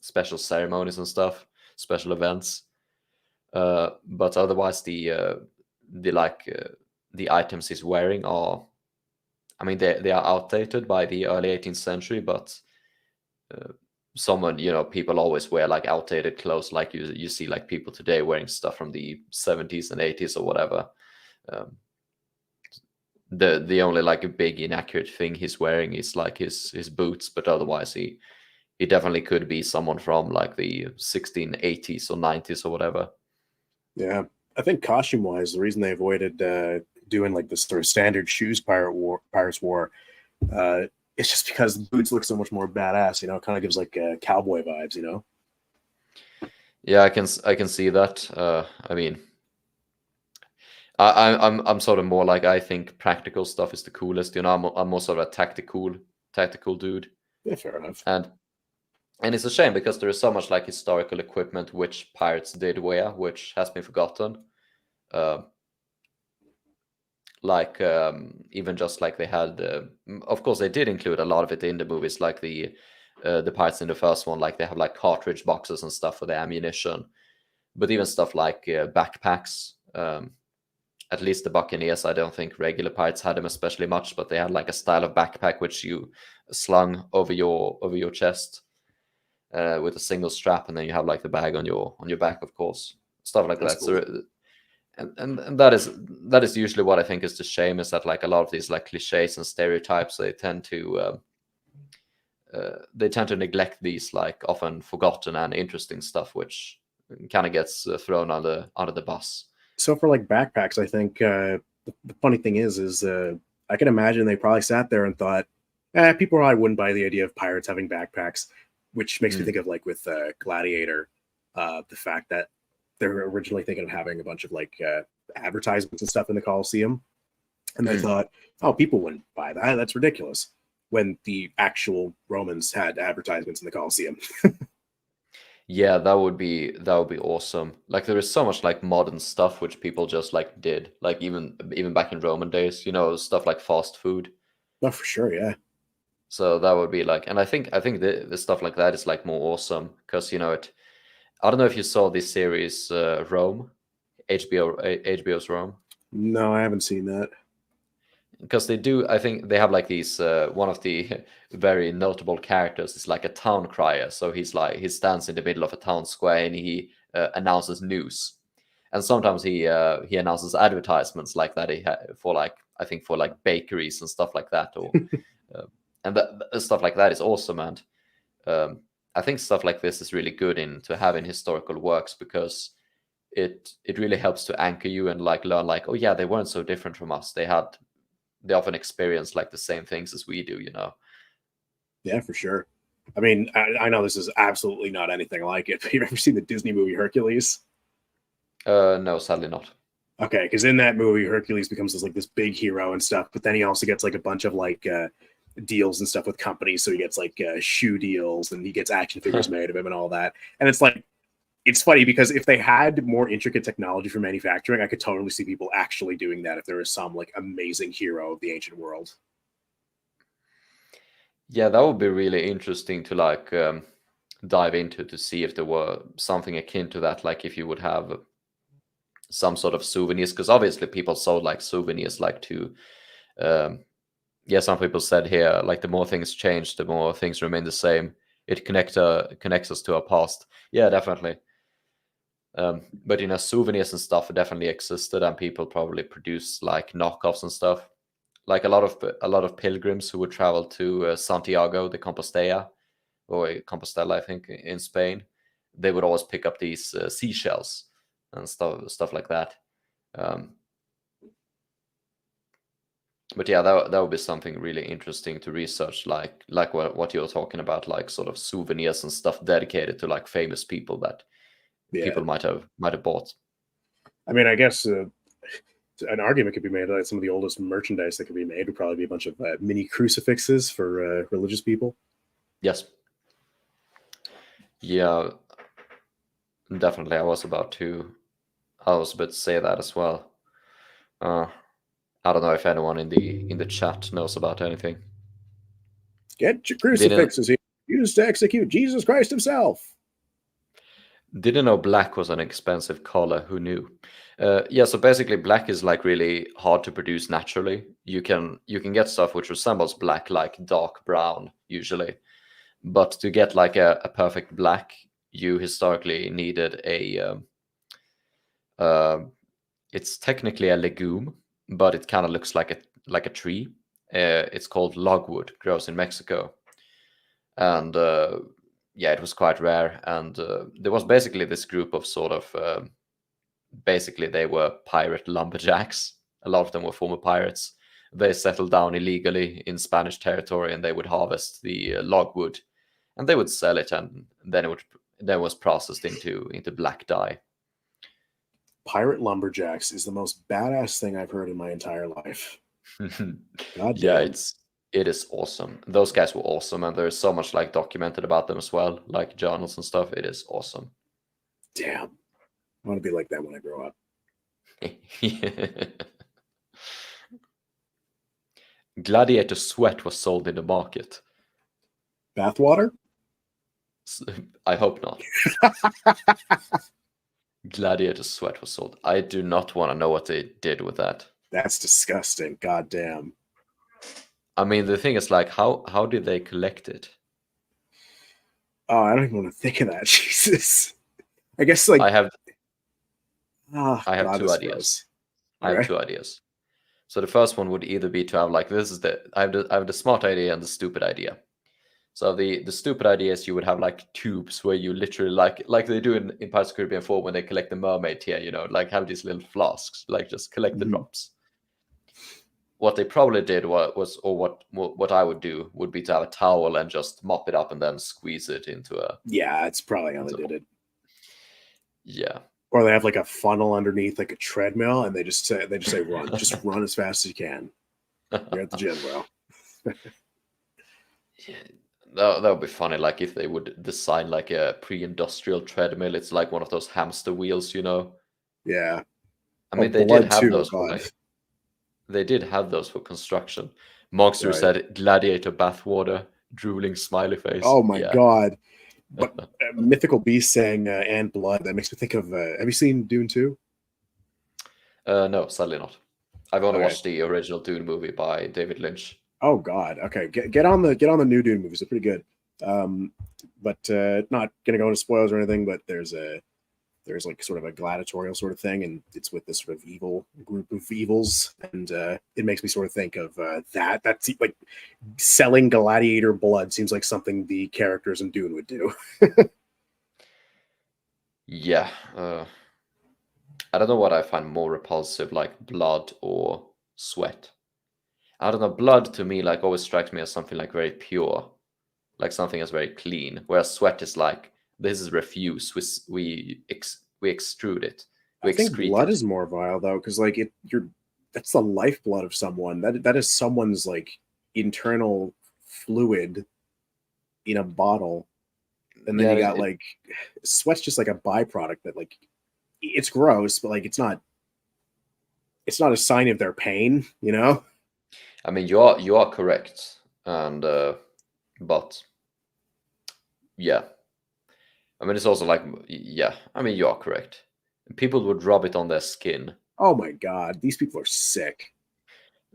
special ceremonies and stuff, special events. But otherwise, the like the items he's wearing are, I mean, they are outdated by the early 18th century, but someone, people always wear like outdated clothes, like you see like people today wearing stuff from the 70s and 80s or whatever. The only like a big inaccurate thing he's wearing is like his boots, but otherwise he definitely could be someone from like the 1680s or 90s or whatever. Yeah, I think costume-wise, the reason they avoided doing like this sort of standard shoes pirates wore, it's just because the boots look so much more badass. It kind of gives like cowboy vibes. Yeah, I can see that. I mean, I'm sort of more like, I think practical stuff is the coolest. I'm more sort of a tactical dude. Yeah, fair enough. And it's a shame because there is so much like historical equipment which pirates did wear, which has been forgotten. Like even just like they had, of course they did include a lot of it in the movies, like the pirates in the first one, like they have like cartridge boxes and stuff for the ammunition, but even stuff like backpacks. At least the Buccaneers, I don't think regular pirates had them especially much, but they had like a style of backpack which you slung over your chest with a single strap, and then you have like the bag on your back, of course, stuff like That's that. cool. So and that is usually what I think is the shame, is that like a lot of these like cliches and stereotypes, they tend to neglect these like often forgotten and interesting stuff, which kind of gets thrown under the bus. So for like backpacks, I think the funny thing is I can imagine they probably sat there and thought, people probably wouldn't buy the idea of pirates having backpacks, which makes me think of like with Gladiator, the fact that they're originally thinking of having a bunch of like advertisements and stuff in the Colosseum, and they thought, oh, people wouldn't buy that. That's ridiculous. When the actual Romans had advertisements in the Colosseum. Yeah, that would be awesome. Like there is so much like modern stuff which people just like did, like even back in Roman days, stuff like fast food. No, for sure, yeah. So that would be like, and I think the stuff like that is like more awesome because it. I don't know if you saw this series Rome, HBO's Rome. No, I haven't seen that. Because they do, I think they have like these one of the very notable characters is like a town crier, so he stands in the middle of a town square and he announces news, and sometimes he announces advertisements like that for like, I think for like bakeries and stuff like that, or and stuff like that is awesome. And I think stuff like this is really good to have in historical works, because it really helps to anchor you and like learn like, oh yeah, they weren't so different from us, they often experience like the same things as we do. Yeah, for sure. I mean, I know this is absolutely not anything like it, but you've ever seen the Disney movie Hercules? No, sadly not. Okay, because in that movie, Hercules becomes this big hero and stuff, but then he also gets like a bunch of like deals and stuff with companies. So he gets like shoe deals, and he gets action figures made of him and all that. And it's like, it's funny because if they had more intricate technology for manufacturing, I could totally see people actually doing that if there was some like amazing hero of the ancient world. Yeah, that would be really interesting to like dive into, to see if there were something akin to that, like if you would have some sort of souvenirs, because obviously people sold like souvenirs like to yeah, some people said here like the more things change, the more things remain the same. It connects us to our past. Yeah, definitely. But souvenirs and stuff definitely existed, and people probably produce like knockoffs and stuff. Like a lot of pilgrims who would travel to Santiago de Compostela, or Compostela, I think, in Spain, they would always pick up these seashells and stuff like that. Um, but yeah, that would be something really interesting to research, like what you're talking about, like sort of souvenirs and stuff dedicated to like famous people that Yeah. people might have bought. I mean, I guess an argument could be made that some of the oldest merchandise that could be made would probably be a bunch of mini crucifixes for religious people. Yes. Yeah. definitely. I was about to say that as well. I don't know if anyone in the chat knows about anything. Get your crucifixes here, used to execute Jesus Christ himself. Didn't know black was an expensive color. Who knew? Yeah, so basically black is like really hard to produce naturally. You can get stuff which resembles black, like dark brown usually. But to get like a perfect black, you historically needed it's technically a legume, but it kind of looks like a tree. It's called logwood, grows in Mexico. And yeah, it was quite rare. And there was basically this group of sort of basically they were pirate lumberjacks. A lot of them were former pirates. They settled down illegally in Spanish territory, and they would harvest the logwood, and they would sell it, and then it was processed into black dye. Pirate lumberjacks is the most badass thing I've heard in my entire life. God Yeah, damn. it is awesome. Those guys were awesome, and there's so much like documented about them as well, like journals and stuff. It is awesome. Damn. I want to be like that when I grow up. Gladiator sweat was sold in the market. Bathwater? I hope not. Gladiator sweat was sold. I do not want to know what they did with that. That's disgusting. God damn. I mean, the thing is, like, how did they collect it? Oh, I don't even want to think of that. Jesus. I guess like I have God, two ideas. Gross. I have two ideas. So the first one would either be to have like I have the smart idea and the stupid idea. So the stupid idea is you would have like tubes where you literally like they do in Pirates of the Caribbean 4 when they collect the mermaid tear, you know, like have these little flasks, like just collect the drops. What they probably did what I would do would be to have a towel and just mop it up and then squeeze it into a. Yeah, it's probably how they did it. Yeah. Or they have like a funnel underneath like a treadmill, and they just say run, just run as fast as you can. You're at the gym, bro. Yeah, that would be funny. Like if they would design like a pre-industrial treadmill, it's like one of those hamster wheels, you know. Yeah. I mean, they did have those for like. They did have those for construction. Monster said gladiator bathwater, drooling smiley face. Oh my god. But Mythical Beast saying and blood, that makes me think of have you seen Dune 2? No, sadly not. I've only watched the original Dune movie by David Lynch. Oh god. Okay. Get on the new Dune movies. They're pretty good. But not gonna go into spoilers or anything, but there's like sort of a gladiatorial sort of thing, and it's with this sort of evil group of evils, and it makes me sort of think of that's like selling gladiator blood seems like something the characters in Dune would do. Yeah, I don't know what I find more repulsive, like blood or sweat. I don't know, blood to me like always strikes me as something like very pure, like something that's very clean, whereas sweat is like, this is refuse. We extrude it. I think blood is more vile though, because like that's the lifeblood of someone. That is someone's like internal fluid in a bottle, and then you got like sweat's just like a byproduct that like it's gross, but like it's not a sign of their pain, you know. I mean, you are correct, and but yeah. I mean, it's also like, yeah, I mean, you are correct. People would rub it on their skin. Oh my god, these people are sick.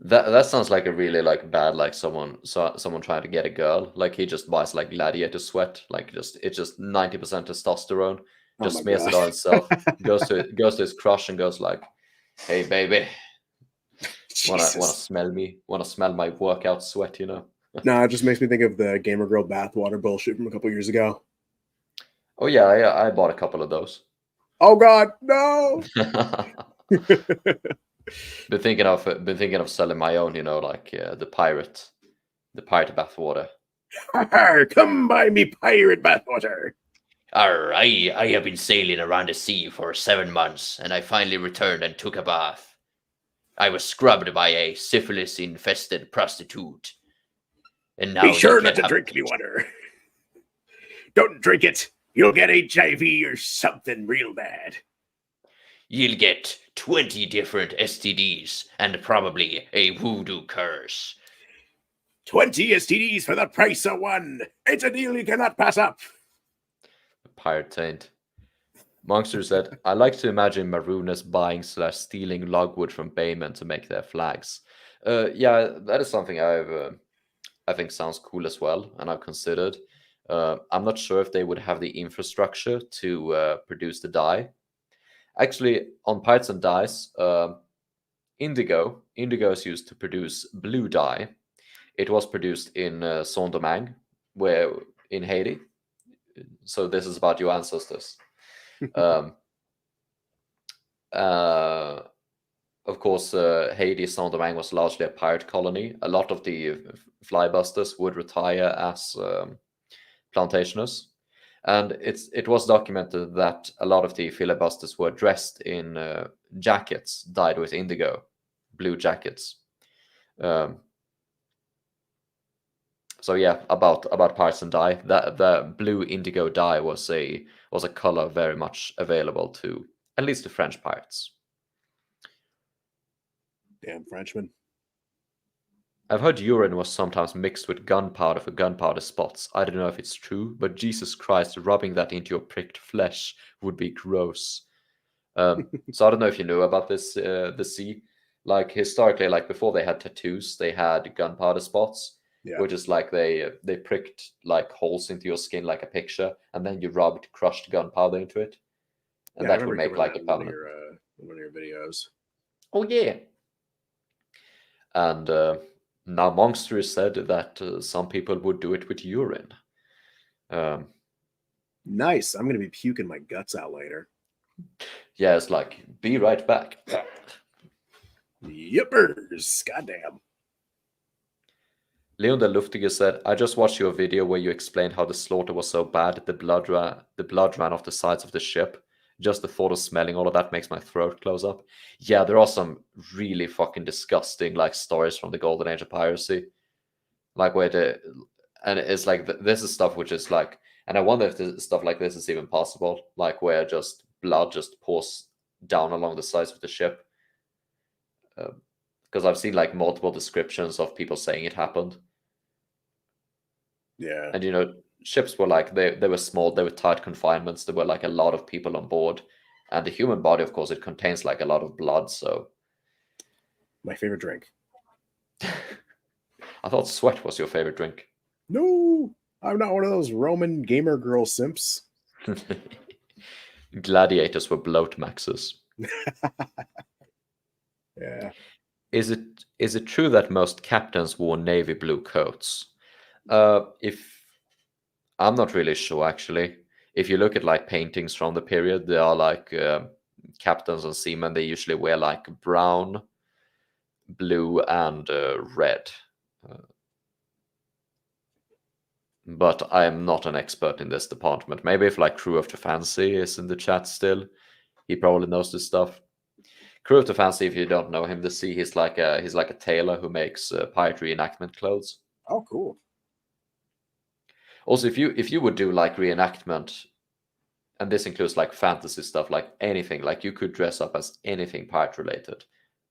That sounds like a really like bad, like someone trying to get a girl. Like he just buys like gladiator sweat, like it's just 90% testosterone. Just smears it on himself. goes to his crush and goes like, "Hey baby, wanna smell me? Wanna smell my workout sweat? You know?" No, it just makes me think of the Gamer Girl bathwater bullshit from a couple years ago. Oh yeah, I bought a couple of those. Oh god, no! been thinking of selling my own, you know, like the pirate bathwater. Come buy me pirate bathwater. I have been sailing around the sea for 7 months, and I finally returned and took a bath. I was scrubbed by a syphilis-infested prostitute, and now be sure not to drink any water. Don't drink it. You'll get HIV or something real bad. You'll get 20 different STDs and probably a voodoo curse. 20 STDs for the price of one. It's a deal you cannot pass up. Pirate Taint. Monster said, I like to imagine Marooners buying / stealing logwood from baymen to make their flags. Yeah, that is something I think sounds cool as well, and I've considered. I'm not sure if they would have the infrastructure to produce the dye. Actually, on Pirates and Dyes, indigo is used to produce blue dye. It was produced in Saint-Domingue, where in Haiti. So this is about your ancestors. Of course, Haiti, Saint-Domingue was largely a pirate colony. A lot of the flybusters would retire as plantationers. And it was documented that a lot of the filibusters were dressed in jackets dyed with indigo, blue jackets. So yeah, about pirates and dye, that the blue indigo dye was a color very much available to at least the French pirates. Damn Frenchmen. I've heard urine was sometimes mixed with gunpowder for gunpowder spots. I don't know if it's true, but Jesus Christ, rubbing that into your pricked flesh would be gross. So I don't know if you know about this, the sea. Like historically, like before they had tattoos, they had gunpowder spots, which is like they pricked like holes into your skin like a picture, and then you rubbed crushed gunpowder into it, and that would make like a permanent. One of your videos. Oh yeah. And now Monster said that some people would do it with urine. Nice. I'm going to be puking my guts out later. Yeah, it's like, be right back. Yippers. Goddamn. Leon the Luftige said, I just watched your video where you explained how the slaughter was so bad the blood ran off the sides of the ship. Just the thought of smelling all of that makes my throat close up. Yeah, there are some really fucking disgusting like stories from the Golden Age of piracy. Like and it's like, this is stuff which is like, and I wonder if stuff like this is even possible, like where just blood just pours down along the sides of the ship. Because I've seen like multiple descriptions of people saying it happened. Yeah. And you know, ships were like, they were small, they were tight confinements, there were like a lot of people on board, and the human body, of course, it contains like a lot of blood. So my favorite drink. I thought sweat was your favorite drink. No, I'm not one of those Roman gamer girl simps. Gladiators were bloat maxes. Yeah. Is it true that most captains wore navy blue coats? If I'm not really sure, actually. If you look at like paintings from the period, they are like captains and seamen. They usually wear like brown, blue, and red. But I am not an expert in this department. Maybe if like Crew of the Fancy is in the chat still, he probably knows this stuff. Crew of the Fancy, if you don't know him, he's like a tailor who makes pirate reenactment clothes. Oh, cool. Also, if you would do like reenactment, and this includes like fantasy stuff, like anything, like you could dress up as anything pirate related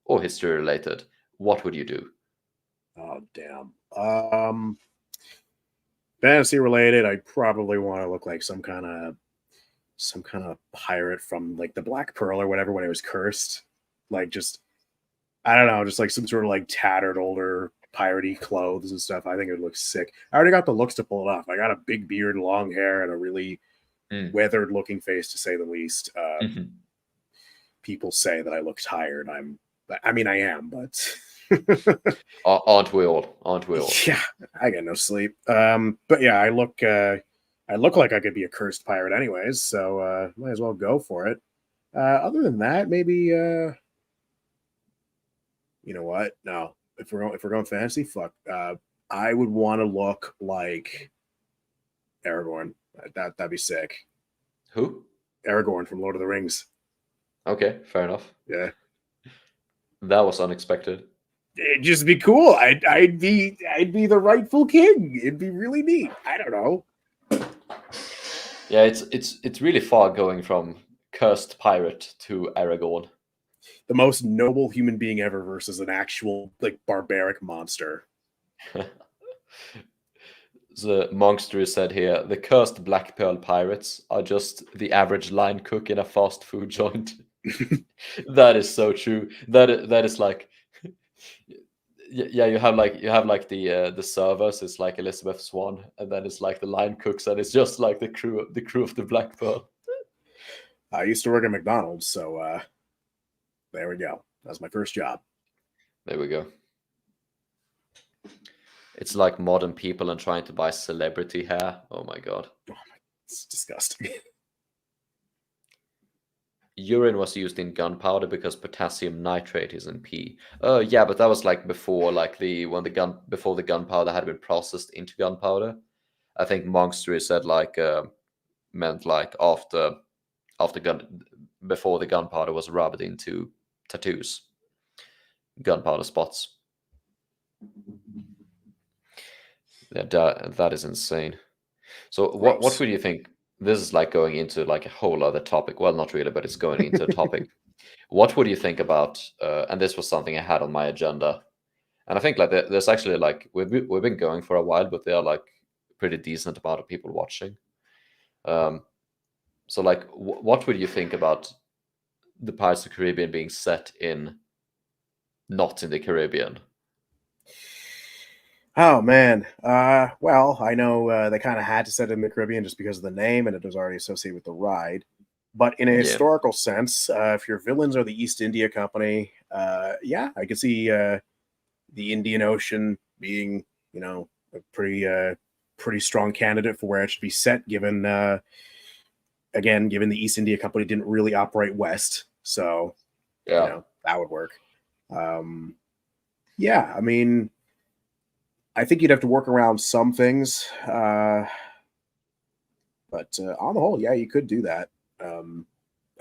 or history related, what would you do? Oh, damn. Fantasy related, I probably want to look like some kind of pirate from like the Black Pearl or whatever when it was cursed. Like just, I don't know, just like some sort of like tattered older piratey clothes and stuff. I think it would look sick. I already got the looks to pull it off. I got a big beard, long hair, and a really weathered looking face, to say the least. People say that I look tired. I mean, I am, but aren't we all? Aren't we all? Yeah, I get no sleep. But yeah, I look like I could be a cursed pirate anyways, so might as well go for it. Other than that, maybe you know what? No, if we're going fantasy, fuck. I would want to look like Aragorn. That'd be sick. Who? Aragorn from Lord of the Rings. Okay, fair enough. Yeah, that was unexpected. It'd just be cool. I'd be the rightful king. It'd be really neat. I don't know. Yeah, it's really far going from cursed pirate to Aragorn. The most noble human being ever versus an actual like barbaric monster. The monster said here, the cursed Black Pearl pirates are just the average line cook in a fast food joint. That is so true. That is like, yeah, you have like the servers. It's like Elizabeth Swan, and then it's like the line cooks, and it's just like the crew of the Black Pearl. I used to work at McDonald's, so there we go. That was my first job. There we go. It's like modern people and trying to buy celebrity hair. Oh my god. It's disgusting. Urine was used in gunpowder because potassium nitrate is in pee. Oh yeah, but that was like before, like before the gunpowder had been processed into gunpowder. I think Monster said like meant like after gun before the gunpowder was rubbed into tattoos, gunpowder spots. Yeah, that is insane. So what Gross. would you think? This is like going into like a whole other topic. Well, not really, but it's going into a topic. What would you think about? And this was something I had on my agenda, and I think like there's actually like we've been going for a while, but there are like pretty decent amount of people watching. Um, so like, what would you think about the Pirates of the Caribbean being set in not in the Caribbean? Oh man. Well, I know they kind of had to set it in the Caribbean just because of the name, and it was already associated with the ride. But in a Yeah, historical sense, if your villains are the East India Company, yeah, I could see the Indian Ocean being, a pretty strong candidate for where it should be set. Given given the East India Company didn't really operate west, so yeah. that would work. Um, yeah, I mean, I think you'd have to work around some things, but on the whole, yeah, you could do that. Um,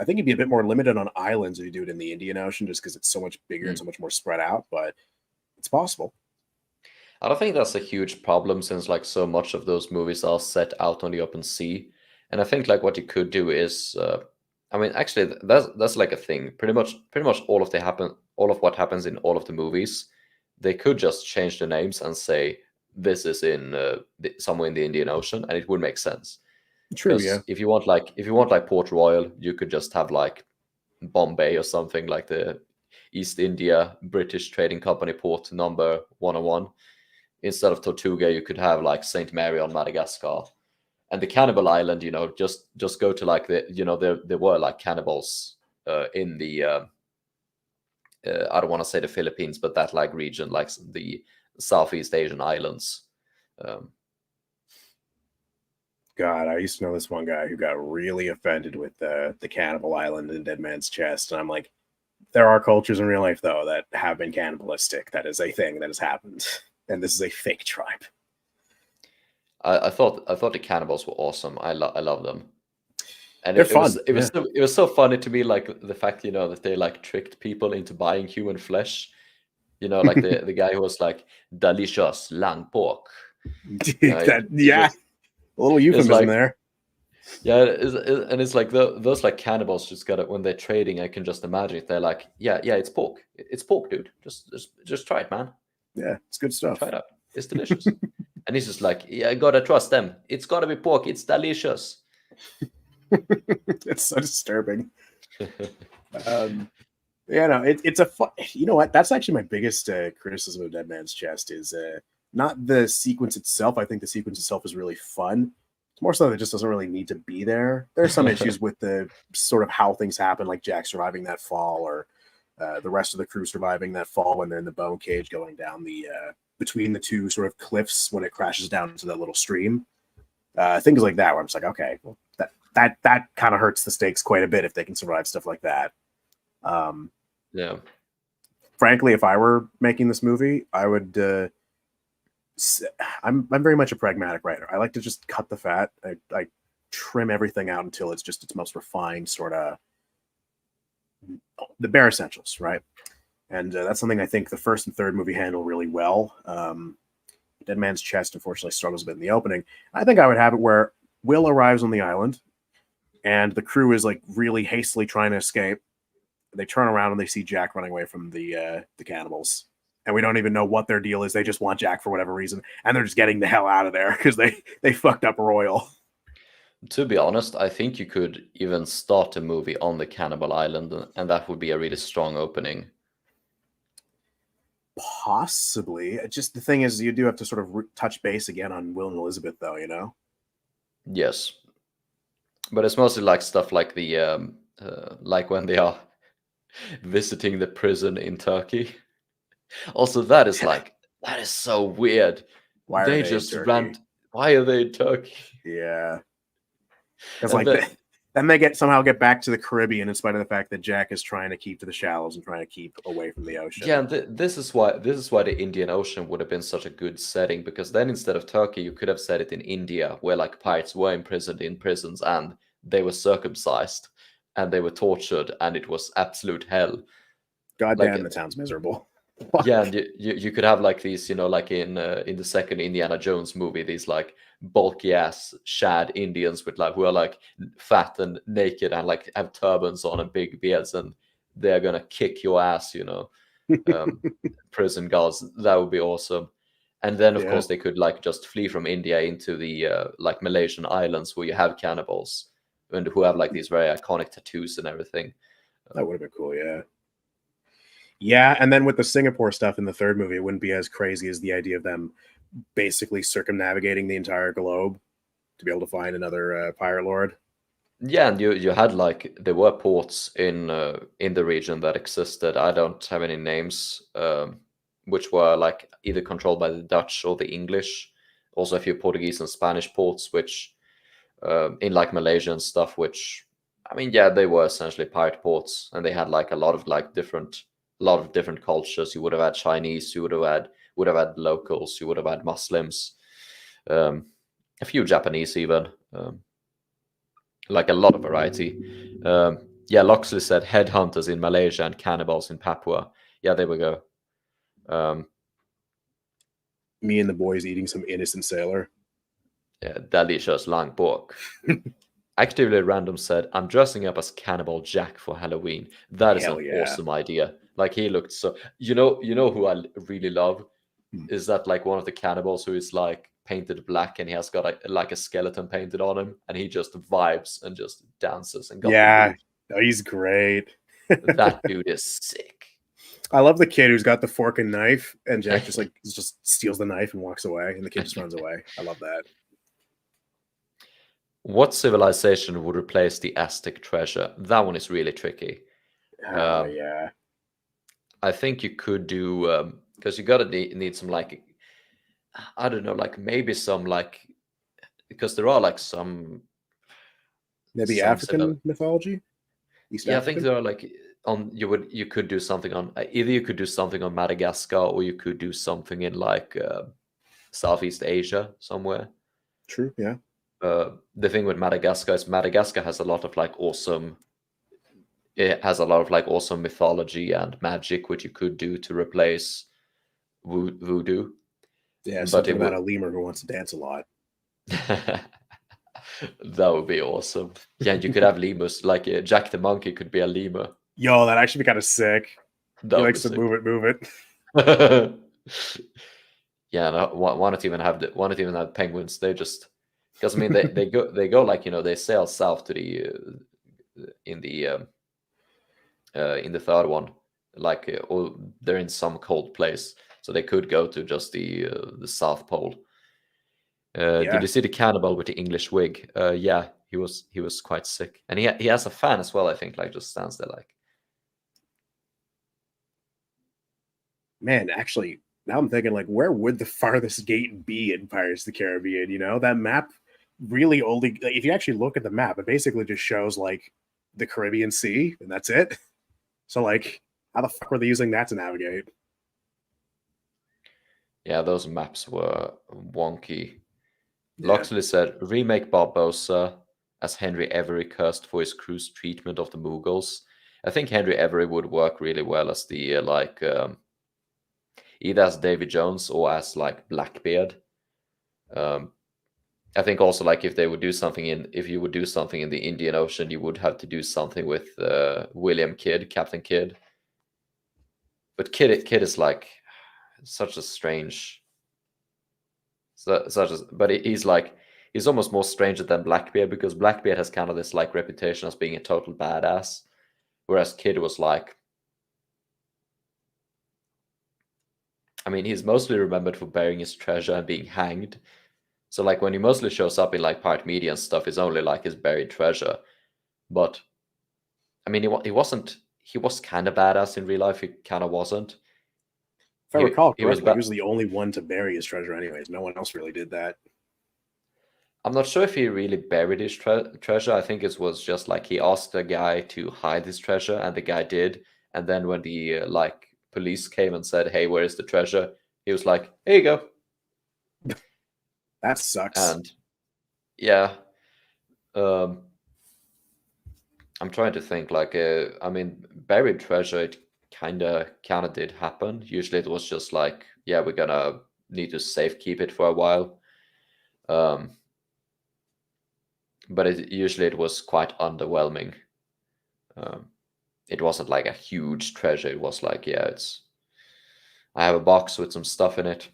I think you'd be a bit more limited on islands if you do it in the Indian Ocean, just because it's so much bigger and Mm. so much more spread out. But it's possible. I don't think that's a huge problem since like so much of those movies are set out on the open sea, and I think like what you could do is, I mean, actually that's like a thing. Pretty much all of what happens in all of the movies, they could just change the names and say this is in somewhere in the Indian Ocean, and it would make sense. True, yeah. Because if you want like Port Royal, you could just have like Bombay or something like the East India British Trading Company port number 101. Instead of Tortuga, you could have like Saint Mary on Madagascar. And the cannibal island, just go to like there were like cannibals in the I don't want to say the Philippines, but that like region, like the Southeast Asian islands. Um, God, I used to know this one guy who got really offended with the Cannibal Island and Dead Man's Chest, and I'm like, there are cultures in real life though that have been cannibalistic. That is a thing that has happened, and this is a fake tribe. I thought the cannibals were awesome. I love them. And They're it was fun, it was yeah. so it was so funny to me, like the fact that they like tricked people into buying human flesh. Like the guy who was like delicious lang pork. That It yeah, just a little it's euphemism like there. yeah, and it's like those like cannibals just got it when they're trading. I can just imagine it. They're like, yeah, it's pork. It's pork, dude. Just try it, man. Yeah, it's good Try stuff. it out. It's delicious. And he's just like, yeah, I gotta trust them. It's gotta be pork. It's delicious. It's so disturbing. Um, yeah, no, it's a fun. You know what? That's actually my biggest criticism of Dead Man's Chest is not the sequence itself. I think the sequence itself is really fun. It's more so that it just doesn't really need to be there. There's some issues with the sort of how things happen, like Jack surviving that fall, or the rest of the crew surviving that fall when they're in the bone cage going down the between the two sort of cliffs when it crashes down into that little stream. Things like that, where I'm just like, okay, well, that kind of hurts the stakes quite a bit if they can survive stuff like that. Um, Yeah. Frankly, if I were making this movie, I would. I'm very much a pragmatic writer. I like to just cut the fat. I trim everything out until it's just its most refined sort of the bare essentials, right? And that's something I think the first and third movie handle really well. Dead Man's Chest, unfortunately, struggles a bit in the opening. I think I would have it where Will arrives on the island, and the crew is like really hastily trying to escape. They turn around and they see Jack running away from the cannibals, and we don't even know what their deal is. They just want Jack for whatever reason, and they're just getting the hell out of there because they fucked up royal. To be honest, I think you could even start a movie on the cannibal island, and that would be a really strong opening. Possibly. Just the thing is, you do have to sort of touch base again on Will and Elizabeth, though. You know. Yes, but it's mostly like stuff like like when they are visiting the prison in Turkey. Also, that is so weird. Why are They they just in Turkey? ran. Why are they in Turkey? Yeah. Because And like then they somehow get back to the Caribbean in spite of the fact that Jack is trying to keep to the shallows and trying to keep away from the ocean. yeah, and this is why the Indian Ocean would have been such a good setting, because then instead of Turkey, you could have set it in India, where like pirates were imprisoned in prisons and they were circumcised and they were tortured and it was absolute hell. God Like damn, that sounds miserable. yeah, and you could have like these, like in the second Indiana Jones movie, these like bulky ass shad Indians with like who are like fat and naked and like have turbans on and big beards, and they're gonna kick your ass, prison guards. That would be awesome. And then of Yeah. course they could like just flee from India into the like Malaysian islands where you have cannibals and who have like these very iconic tattoos and everything. That would have been cool, yeah. Yeah, and then with the Singapore stuff in the third movie, it wouldn't be as crazy as the idea of them basically circumnavigating the entire globe to be able to find another pirate lord. Yeah, and you had like there were ports in the region that existed. I don't have any names, which were like either controlled by the Dutch or the English. Also a few Portuguese and Spanish ports, which in like Malaysia and stuff. Which I mean, yeah, they were essentially pirate ports, and they had like a lot of different cultures. You would have had Chinese, you would have had locals, you would have had Muslims, a few Japanese even. Like a lot of variety. Yeah, Loxley said headhunters in Malaysia and cannibals in Papua. Yeah, there we go. Me and the boys eating some innocent sailor. Yeah, delicious lang pork. Actively Random said, I'm dressing up as Cannibal Jack for Halloween. That is Hell an yeah. awesome idea. Like he looked so you know who I really love is that like one of the cannibals who is like painted black and he has got like a skeleton painted on him and he just vibes and just dances and got Yeah, oh, he's great. that dude is sick. I love the kid who's got the fork and knife, and Jack just steals the knife and walks away, and the kid just runs away. I love that. What civilization would replace the Aztec treasure? That one is really tricky. Oh yeah. I think you could do because you gotta need some like I don't know, like maybe some like because there are like some Maybe some African mythology. East yeah, African? I think there are like on you could do something on either you could do something on Madagascar or you could do something in like Southeast Asia somewhere. True. Yeah. The thing with Madagascar is Madagascar has a lot of like awesome. It has a lot of like awesome mythology and magic, which you could do to replace voodoo. Yeah. But Something it about would a lemur who wants to dance a lot. that would be awesome. Yeah, you could have lemurs like Jack the Monkey could be a lemur. Yo, that'd actually be kind of sick. That He would likes be to sick. move it. Yeah, no, why not even have penguins? They just because I mean they go like they sail south to the in the third one like or they're in some cold place, so they could go to just the South Pole. Yeah. Did you see the cannibal with the English wig? Yeah, he was quite sick, and he has a fan as well. I think like just stands there like. Man, actually, now I'm thinking like, where would the farthest gate be in Pirates of the Caribbean? You know, that map really only if you actually look at the map, it basically just shows like the Caribbean Sea, and that's it. So like, how the fuck were they using that to navigate? Yeah, those maps were wonky. Yeah. Loxley said, remake Barbossa as Henry Avery cursed for his crew's treatment of the Mughals. I think Henry Avery would work really well as the either as Davy Jones or as like Blackbeard. I think also like if you would do something in the Indian Ocean, you would have to do something with William Kidd, Captain Kidd. But Kidd is like such a strange, but he's almost more stranger than Blackbeard, because Blackbeard has kind of this like reputation as being a total badass, whereas Kidd was like, I mean, he's mostly remembered for burying his treasure and being hanged. So like when he mostly shows up in like pirate media and stuff, it's only like his buried treasure. But I mean, he wasn't. He was kind of badass in real life. He kind of wasn't. If I recall He was correctly, he was the only one to bury his treasure anyways. No one else really did that. I'm not sure if he really buried his treasure. I think it was just like he asked the guy to hide his treasure, and the guy did. And then when the like police came and said, "Hey, where is the treasure?" He was like, "Here you go." That sucks. And yeah, I'm trying to think. Like, I mean, buried treasure, it kind of did happen. Usually, it was just like, yeah, we're gonna need to safe keep it for a while. But usually it was quite underwhelming. It wasn't like a huge treasure. It was like, yeah, I have a box with some stuff in it.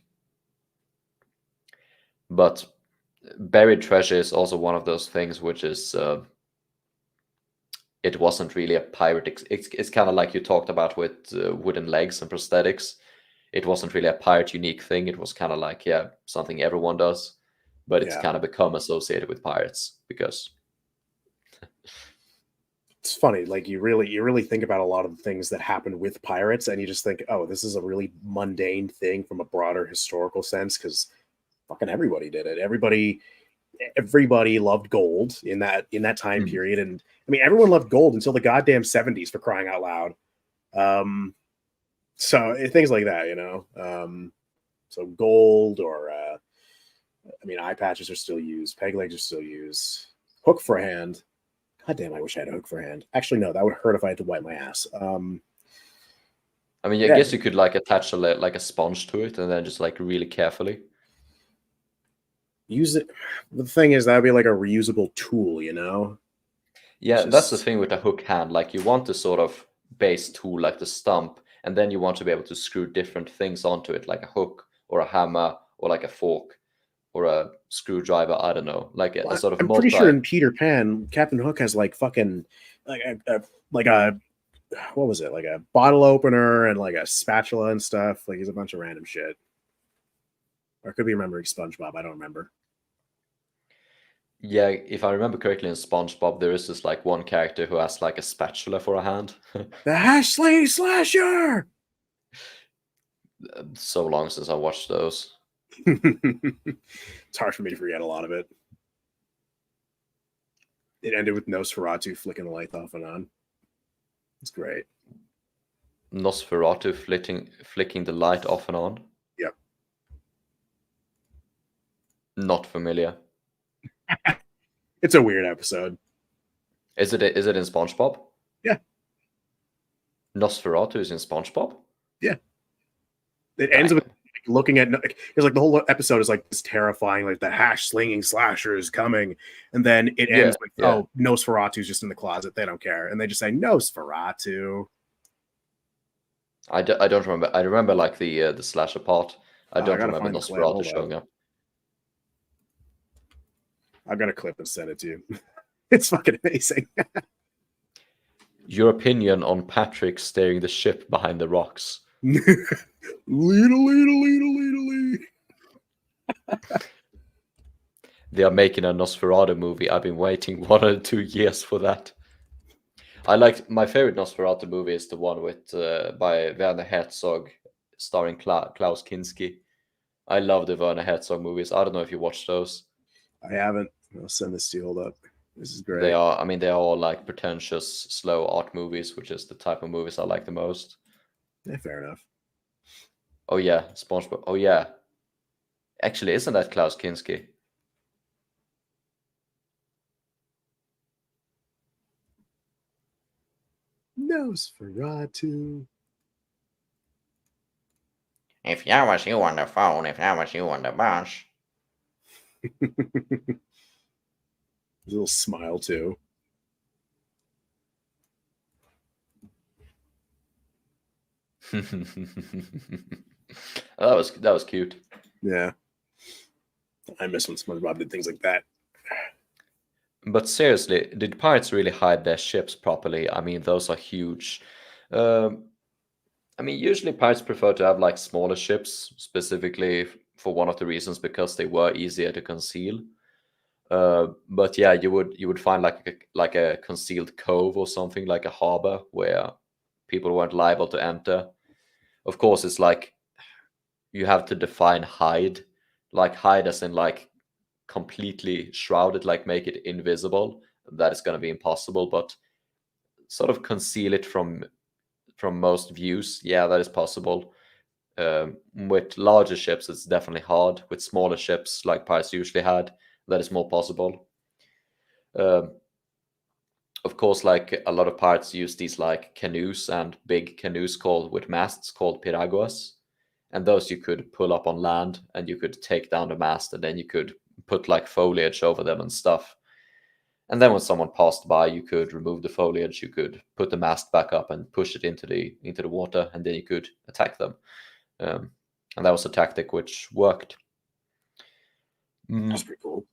But buried treasure is also one of those things which is, it wasn't really a pirate. It's kind of like you talked about with wooden legs and prosthetics. It wasn't really a pirate unique thing. It was kind of like, yeah, something everyone does, but it's kind of become associated with pirates because it's funny. Like you really think about a lot of the things that happened with pirates, and you just think, oh, this is a really mundane thing from a broader historical sense, because fucking everybody did it. Everybody loved gold in that time period, and I mean, everyone loved gold until the goddamn 70s, for crying out loud. So things like that, you know. So gold, or I mean, eye patches are still used, peg legs are still used, hook for a hand. God damn, I wish I had a hook for a hand. Actually, no, that would hurt if I had to wipe my ass. I mean, I guess you could like attach like a sponge to it and then just like really carefully use it. The thing is, that would be like a reusable tool, you know? Yeah, that's the thing with a hook hand. Like you want the sort of base tool, like the stump, and then you want to be able to screw different things onto it, like a hook or a hammer or like a fork or a screwdriver. I don't know, like a sort of. I'm pretty sure in Peter Pan, Captain Hook has like fucking like a what was it, like a bottle opener and like a spatula and stuff. Like he's a bunch of random shit. Or I could be remembering SpongeBob. I don't remember. Yeah, if I remember correctly, in SpongeBob, there is this like one character who has like a spatula for a hand. The Hash Slinging Slasher! So long since I watched those. It's hard for me to forget a lot of it. It ended with Nosferatu flicking the light off and on. It's great. Nosferatu flicking the light off and on? Yep. Not familiar. It's a weird episode. Is it in SpongeBob? Yeah. Nosferatu is in SpongeBob? Yeah. It ends with looking at, because like the whole episode is like this terrifying, like the Hash Slinging Slasher is coming, and then it ends with oh, Nosferatu's just in the closet, they don't care, and they just say Nosferatu. I don't remember. I remember like the slasher part. I don't remember Nosferatu showing up. I've got a clip and send it to you. It's fucking amazing. Your opinion on Patrick steering the ship behind the rocks? Lead. They are making a Nosferatu movie. I've been waiting 1 or 2 years for that. I like my favorite Nosferatu movie is the one with by Werner Herzog, starring Klaus Kinski. I love the Werner Herzog movies. I don't know if you watched those. I haven't. I'll send this to you. Hold up. This is great. They are. I mean, they are all like pretentious, slow art movies, which is the type of movies I like the most. Yeah, fair enough. Oh yeah, SpongeBob. Oh yeah. Actually, isn't that Klaus Kinski? Nosferatu. If I was you on the phone, if I was you on the bus. A little smile too. That was cute. Yeah. I miss when SpongeBob did things like that. But seriously, did pirates really hide their ships properly? I mean, those are huge. I mean, usually pirates prefer to have like smaller ships, specifically for one of the reasons because they were easier to conceal. But yeah, you would find like a concealed cove or something, like a harbor where people weren't liable to enter. Of course, it's like you have to define hide, like hide as in like completely shrouded, like make it invisible. That is going to be impossible, but sort of conceal it from most views. Yeah, that is possible. With larger ships, it's definitely hard. With smaller ships, like pirates usually had, that is more possible. Um, of course, like a lot of pirates use these like canoes and big canoes called with masts called piraguas, and those you could pull up on land and you could take down the mast and then you could put like foliage over them and stuff. And then when someone passed by, you could remove the foliage, you could put the mast back up and push it into the water, and then you could attack them. And that was a tactic which worked. That's pretty cool.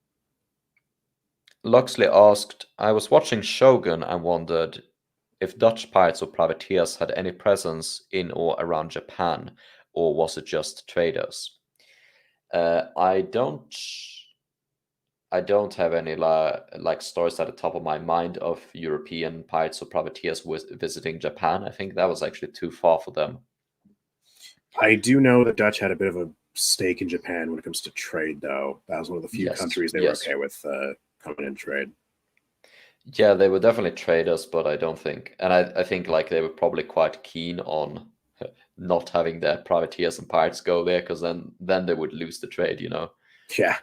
Luxley asked, I was watching Shogun and wondered if Dutch pirates or privateers had any presence in or around Japan, or was it just traders? I don't have any like stories at the top of my mind of European pirates or privateers visiting Japan. I think that was actually too far for them. I do know the Dutch had a bit of a stake in Japan when it comes to trade, though. That was one of the few countries they were okay with coming in trade. Yeah, they were definitely traders, but I don't think, and I think like they were probably quite keen on not having their privateers and pirates go there, because then they would lose the trade, you know. Yeah.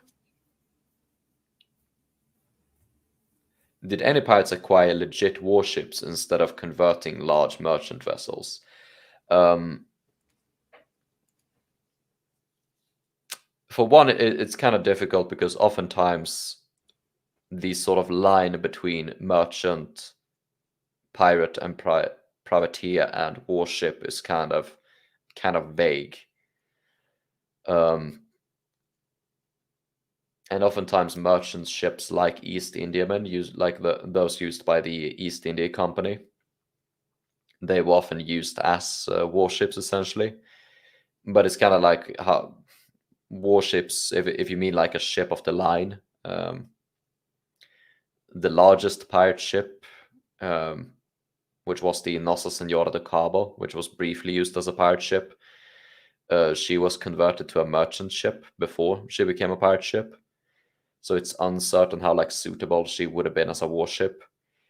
Did any pirates acquire legit warships instead of converting large merchant vessels? For one, it's kind of difficult because oftentimes the sort of line between merchant, pirate, and privateer and warship is kind of vague. And oftentimes merchant ships like East Indiamen, like those used by the East India Company, they were often used as warships essentially. But it's kind of like how warships, if you mean like a ship of the line, the largest pirate ship, which was the Nossa Senhora de Cabo, which was briefly used as a pirate ship, she was converted to a merchant ship before she became a pirate ship. So it's uncertain how like suitable she would have been as a warship.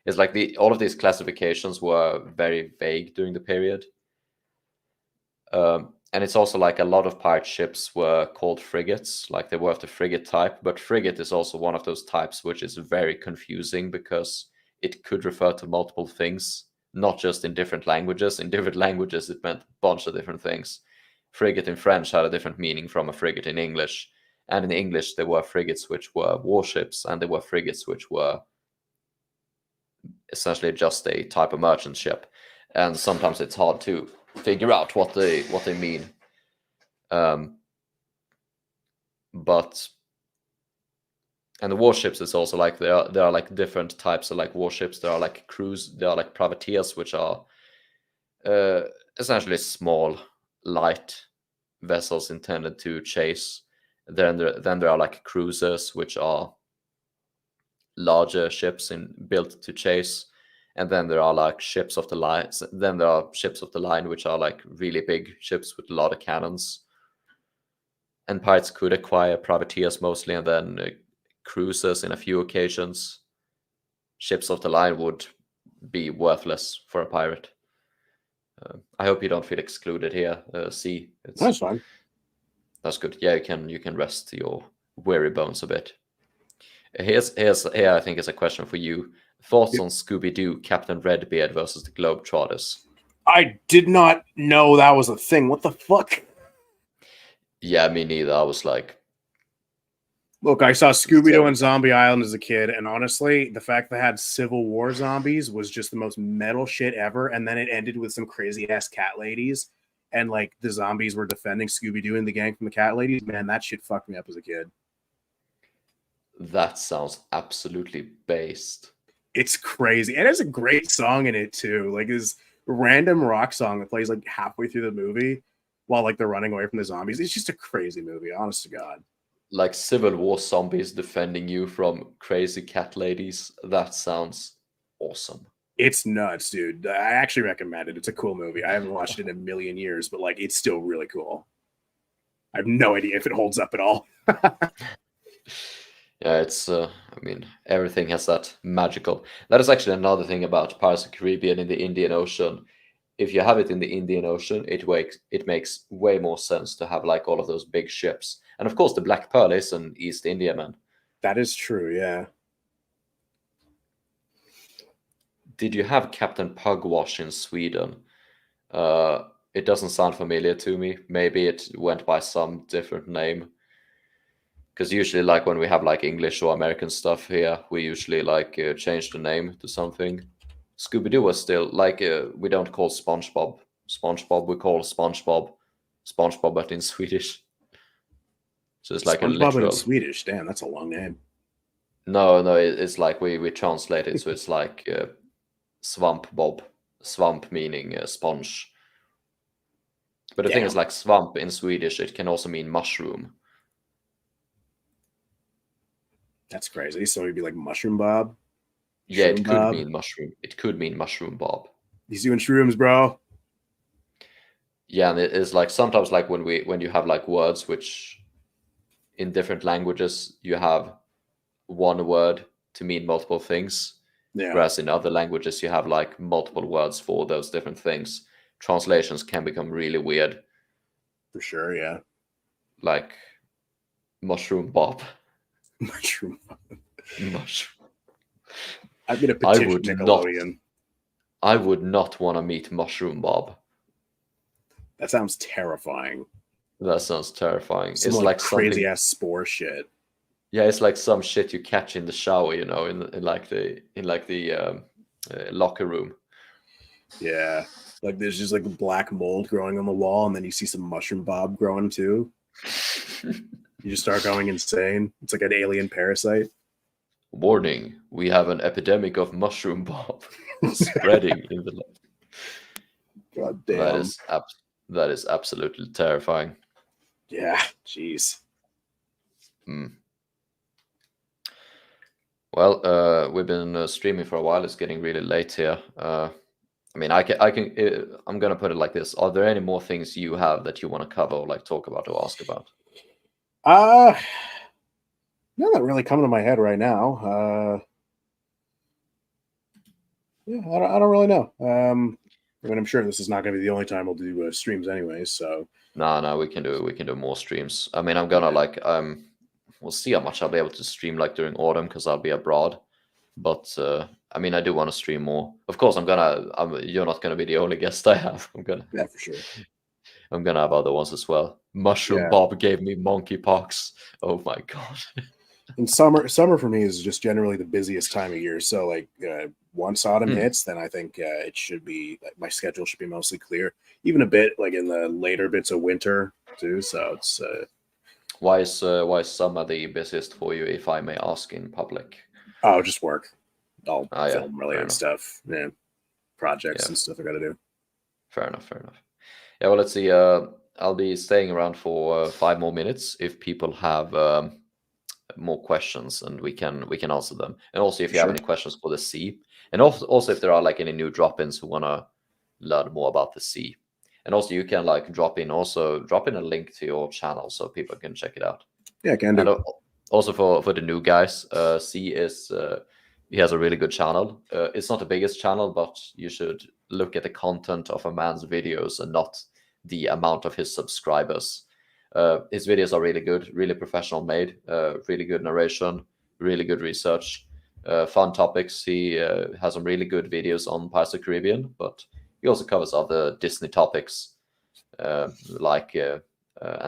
It's like all of these classifications were very vague during the period. And it's also like a lot of pirate ships were called frigates, like they were of the frigate type. But frigate is also one of those types which is very confusing because it could refer to multiple things, not just in different languages. In different languages, it meant a bunch of different things. Frigate in French had a different meaning from a frigate in English. And in English, there were frigates which were warships, and there were frigates which were essentially just a type of merchant ship. And sometimes it's hard to figure out what they mean. But and the warships is also like there are like different types of like warships. There are like there are like privateers, which are essentially small, light vessels intended to chase. Then there are like cruisers, which are larger ships built to chase. And then there are like ships of the line. Then there are ships of the line, which are like really big ships with a lot of cannons. And pirates could acquire privateers mostly, and then cruisers in a few occasions. Ships of the line would be worthless for a pirate. I hope you don't feel excluded here. C. That's fine. That's good. Yeah, you can rest your weary bones a bit. Here I think is a question for you. Thoughts on Scooby-Doo, Captain Redbeard versus the Globetrotters? I did not know that was a thing. What the fuck? Yeah, me neither. I was like, Look, I saw Scooby-Doo So and Zombie Island as a kid, and honestly, the fact they had Civil War zombies was just the most metal shit ever. And then it ended with some crazy ass cat ladies, and like the zombies were defending Scooby-Doo and the gang from the cat ladies. Man, that shit fucked me up as a kid. that sounds absolutely based. It's crazy, and there's a great song in it too. Like this random rock song that plays like halfway through the movie while like they're running away from the zombies. It's just a crazy movie, honest to God. Like Civil War zombies defending you from crazy cat ladies. That sounds awesome. It's nuts, dude. I actually recommend it. It's a cool movie. I haven't watched it in a million years, but like it's still really cool. I have no idea if it holds up at all. Yeah, it's. I mean, everything has that magical. That is actually another thing about Pirates of the Caribbean in the Indian Ocean. If you have it in the Indian Ocean, it makes way more sense to have like all of those big ships. And of course, the Black Pearl is an East Indiaman. That is true, yeah. Did you have Captain Pugwash in Sweden? It doesn't sound familiar to me. Maybe it went by some different name. Because usually, like when we have like English or American stuff here, we usually like change the name to something. Scooby Doo was still like we don't call SpongeBob SpongeBob. We call SpongeBob SpongeBob, but in Swedish. So it's like a SpongeBob in literal. Swedish. Damn, that's a long name. No, no, it's like we translate it, so it's like Swamp Bob. Swamp meaning sponge. But the thing is, like swamp in Swedish, it can also mean mushroom. That's crazy. So it'd be like Mushroom Bob. Yeah, it Shroom could Bob. mean mushroom. It could mean mushroom Bob. He's doing shrooms, bro. Yeah, and it is like sometimes like when you have like words which in different languages you have one word to mean multiple things. Yeah, Whereas in other languages you have like multiple words for those different things. Translations can become really weird. for sure. Yeah, Like mushroom Bob. Mushroom Bob. Mushroom. I'm gonna I petition would Nickelodeon. I would not want to meet Mushroom Bob. That sounds terrifying. That sounds terrifying. Some It's like like crazy something. ass spore shit. Yeah, it's like some shit you catch in the shower, you know, in like the locker room. Yeah, like there's just like a black mold growing on the wall, and then you see some Mushroom Bob growing too. You just start going insane. It's like an alien parasite. Warning: we have an epidemic of mushroom Bob spreading in the. God That damn. is that is absolutely terrifying. Yeah, jeez. Mm. Well, we've been streaming for a while. It's getting really late here. I mean, I'm gonna put it like this: are there any more things you have that you want to cover, or like talk about, or ask about? Uh None that really coming to my head right now. Yeah, I don't really know. I mean, I'm sure this is not going to be the only time we'll do streams anyway. So No, we can do more streams. I mean, I'm gonna like we'll see how much I'll be able to stream like during autumn because I'll be abroad. But I mean, I do want to stream more. Of course, you're not gonna be the only guest I have. yeah, for sure. I'm gonna have other ones as well. Mushroom Yeah, Bob gave me monkeypox. Oh my god. and summer for me is just generally the busiest time of year. So like once autumn hits, then I think it should be like, my schedule should be mostly clear. Even a bit like in the later bits of winter too. So it's Why is summer the busiest for you, if I may ask in public? oh, just work. All Yeah, film related stuff. Yeah, projects Yeah. and stuff I got to do. Fair enough. Yeah, well, let's see. I'll be staying around for 5 more minutes if people have more questions, and we can answer them. And also, if you have Sure. any questions for the sea, and also if there are like any new drop-ins who want to learn more about the sea, and also you can like drop in a link to your channel so people can check it out. Yeah, I can do. And also for the new guys, C is he has a really good channel. It's not the biggest channel, but you should look at the content of a man's videos and not the amount of his subscribers. His videos are really good, really professional made, really good narration, really good research, fun topics. He has some really good videos on Pirates of the Caribbean, but he also covers other Disney topics and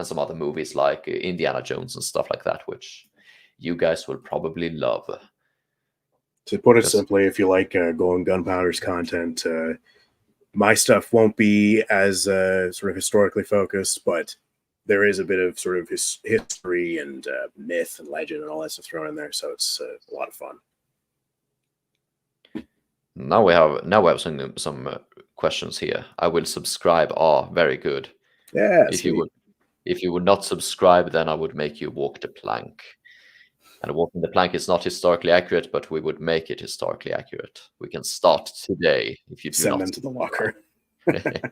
some other movies like Indiana Jones and stuff like that, which you guys will probably love. To put it simply, if you like Golden Gunpowder's content, my stuff won't be as sort of historically focused, but there is a bit of sort of history and myth and legend and all that stuff thrown in there, so it's a lot of fun. Now we have some questions here. I will subscribe. Very good. Yeah. If you would not subscribe, then I would make you walk the plank. And walking the plank is not historically accurate, but we would make it historically accurate. We can start today if you do send not them to the locker.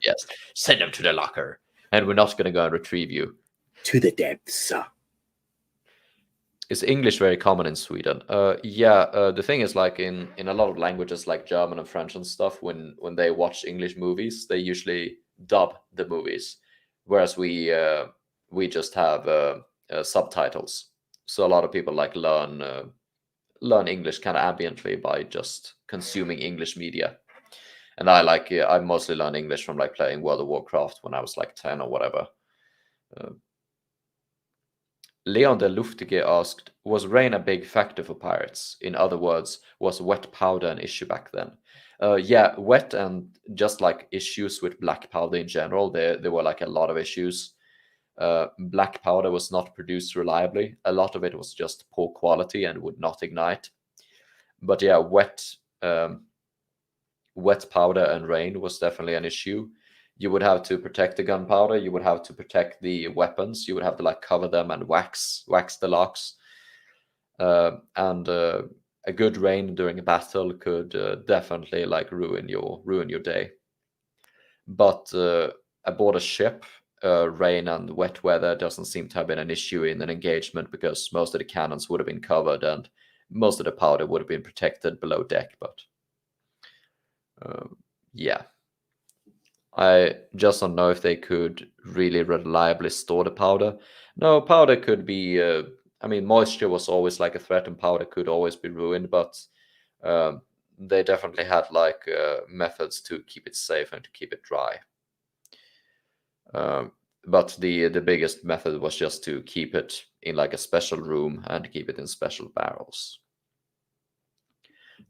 Yes, send them to the locker, and we're not going to go and retrieve you to the depths. Is English very common in Sweden? The thing is, like in a lot of languages like German and French and stuff, when they watch English movies, they usually dub the movies, whereas we just have subtitles. So a lot of people like learn English kind of ambiently by just consuming English media. And I mostly learned English from like playing World of Warcraft when I was like 10 or whatever. Leon de Luftige asked, was rain a big factor for pirates? In other words, was wet powder an issue back then? Yeah, wet and just like issues with black powder in general, there were like a lot of issues. Black powder was not produced reliably. A lot of it was just poor quality and would not ignite. But yeah, wet powder and rain was definitely an issue. You would have to protect the gunpowder. You would have to protect the weapons. You would have to like cover them and wax the locks. And a good rain during a battle could definitely like ruin your day. But aboard a ship, rain and wet weather doesn't seem to have been an issue in an engagement because most of the cannons would have been covered and most of the powder would have been protected below deck. But yeah. I just don't know if they could really reliably store the powder. No, powder could be, moisture was always like a threat and powder could always be ruined, but they definitely had like methods to keep it safe and to keep it dry. But the biggest method was just to keep it in like a special room and keep it in special barrels.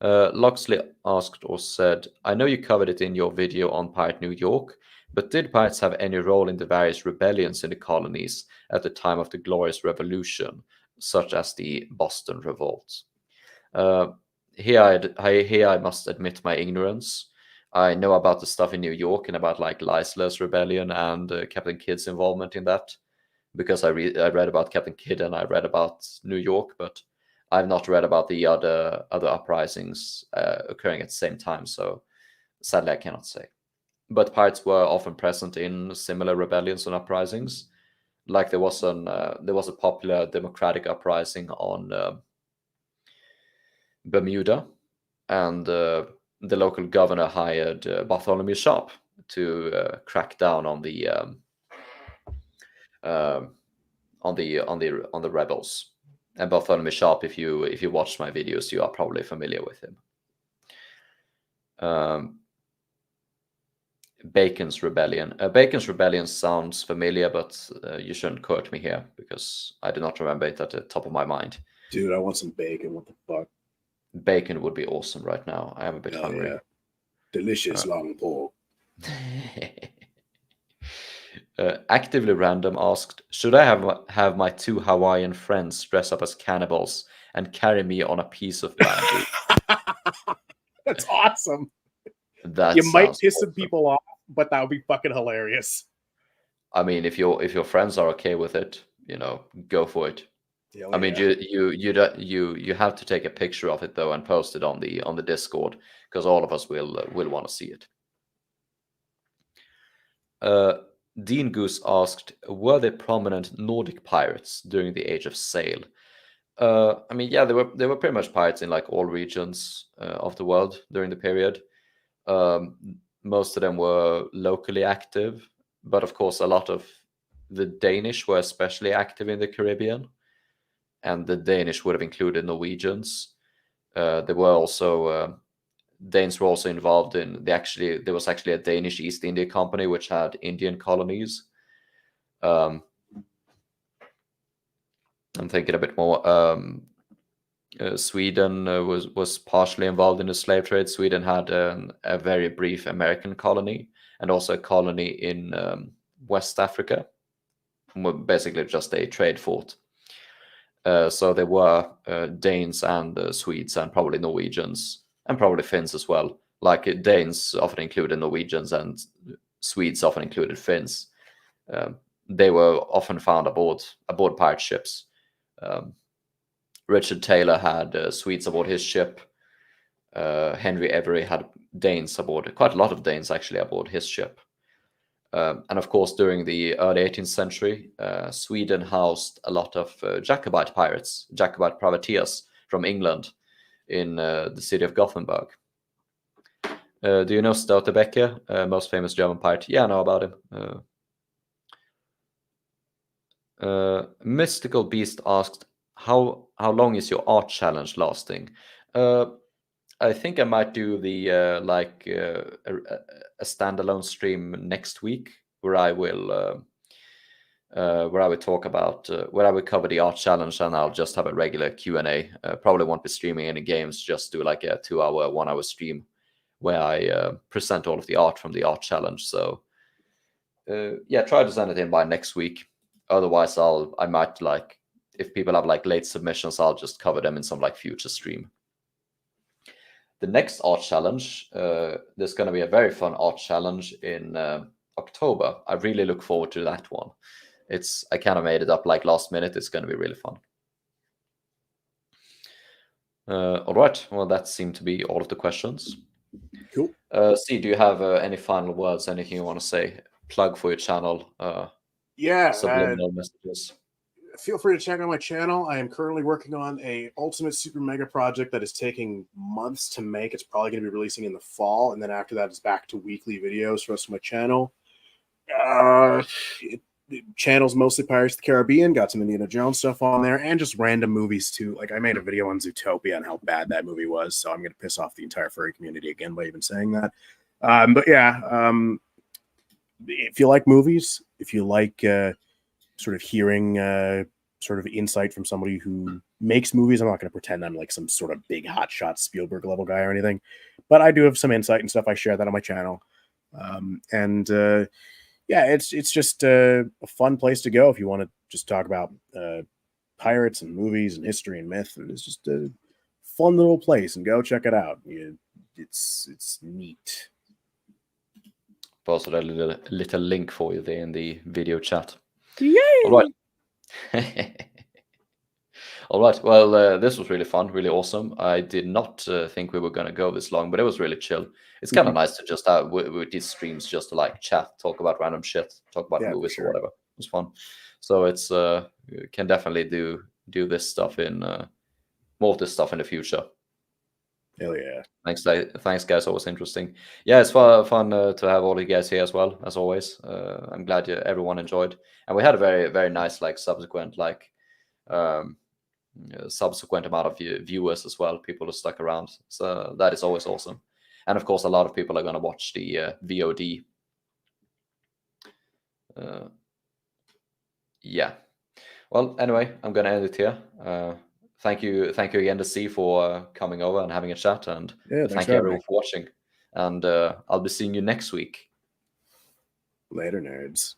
Loxley asked or said, I know you covered it in your video on Pirate New York, but did pirates have any role in the various rebellions in the colonies at the time of the Glorious Revolution, such as the Boston Revolt? Here I must admit my ignorance. I know about the stuff in New York and about like Leisler's rebellion and Captain Kidd's involvement in that, because I read about Captain Kidd and I read about New York, but I've not read about the other uprisings occurring at the same time, so sadly I cannot say. But pirates were often present in similar rebellions and uprisings. Like there was a popular democratic uprising on Bermuda, and the local governor hired Bartholomew Sharp to crack down on the rebels. And Bartholomew Sharp, if you watch my videos, you are probably familiar with him. Bacon's Rebellion. Bacon's Rebellion sounds familiar, but you shouldn't quote me here because I do not remember it at the top of my mind. Dude, I want some bacon. What the fuck? Bacon would be awesome right now. I am a bit hungry. Yeah. Delicious long pork. Actively Random asked, should I have my two Hawaiian friends dress up as cannibals and carry me on a piece of bamboo? That's awesome. That you might piss awesome. some people off, but that would be fucking hilarious. I mean, if your friends are okay with it, go for it. Hell I mean, yeah. you have to take a picture of it though and post it on the Discord because all of us will want to see it. Dean Goose asked, were there prominent Nordic pirates during the Age of Sail? I mean, yeah, there were pretty much pirates in like all regions of the world during the period. Most of them were locally active, but of course, a lot of the Danish were especially active in the Caribbean, and the Danish would have included Norwegians. There were also Danes were also involved in there was actually a Danish East India Company which had Indian colonies. I'm thinking a bit more. Sweden was partially involved in the slave trade. Sweden had a very brief American colony and also a colony in West Africa, basically just a trade fort. So there were Danes and Swedes and probably Norwegians and probably Finns as well. Like Danes often included Norwegians and Swedes often included Finns. They were often found aboard pirate ships. Richard Taylor had Swedes aboard his ship. Henry Every had Danes aboard, quite a lot of Danes actually aboard his ship. And of course, during the early 18th century, Sweden housed a lot of Jacobite pirates, Jacobite privateers from England in the city of Gothenburg. Do you know Stoutebeker, most famous German pirate? Yeah, I know about him. Mystical Beast asked, how long is your art challenge lasting? I think I might do the a standalone stream next week where I will talk about where I will cover the art challenge, and I'll just have a regular Q&A. Probably won't be streaming any games, just do like a 2-hour, 1-hour stream where I present all of the art from the art challenge. So yeah, try to send it in by next week. Otherwise, I might like, if people have like late submissions, I'll just cover them in some like future stream. The next art challenge, there's going to be a very fun art challenge in October. I really look forward to that one. I kind of made it up like last minute. It's going to be really fun. All right. Well, that seemed to be all of the questions. Cool. C, do you have any final words? Anything you want to say? Plug for your channel? Yeah. Subliminal messages. Feel free to check out my channel. I am currently working on a ultimate super mega project that is taking months to make. It's probably going to be releasing in the fall, and then after that, it's back to weekly videos for us on my channel. Channel's mostly Pirates of the Caribbean. Got some Indiana Jones stuff on there, and just random movies too. Like I made a video on Zootopia and how bad that movie was, so I'm going to piss off the entire furry community again by even saying that. But yeah, if you like movies, if you like sort of hearing sort of insight from somebody who makes movies. I'm not going to pretend I'm like some sort of big hotshot Spielberg level guy or anything, but I do have some insight and stuff. I share that on my channel. Yeah, it's just a fun place to go if you want to just talk about pirates and movies and history and myth. And it's just a fun little place, and go check it out. It's neat. Posted a little link for you there in the video chat. Yay! All right. All right. Well, this was really fun, really awesome. I did not think we were going to go this long, but it was really chill. It's kind of nice to just have with these streams, just to like chat, talk about random shit, talk about movies or whatever. It was fun. So it's can definitely do this stuff in more of this stuff in the future. Hell yeah. Thanks, guys. Always interesting. Yeah, it's fun to have all you guys here as well, as always. I'm glad everyone enjoyed. And we had a very, very nice, like, subsequent amount of viewers as well. People who stuck around. So that is always awesome. And of course, a lot of people are going to watch the VOD. Yeah. Well, anyway, I'm going to end it here. Thank you again to C for coming over and having a chat, and thank you everyone for watching. And I'll be seeing you next week. Later, nerds.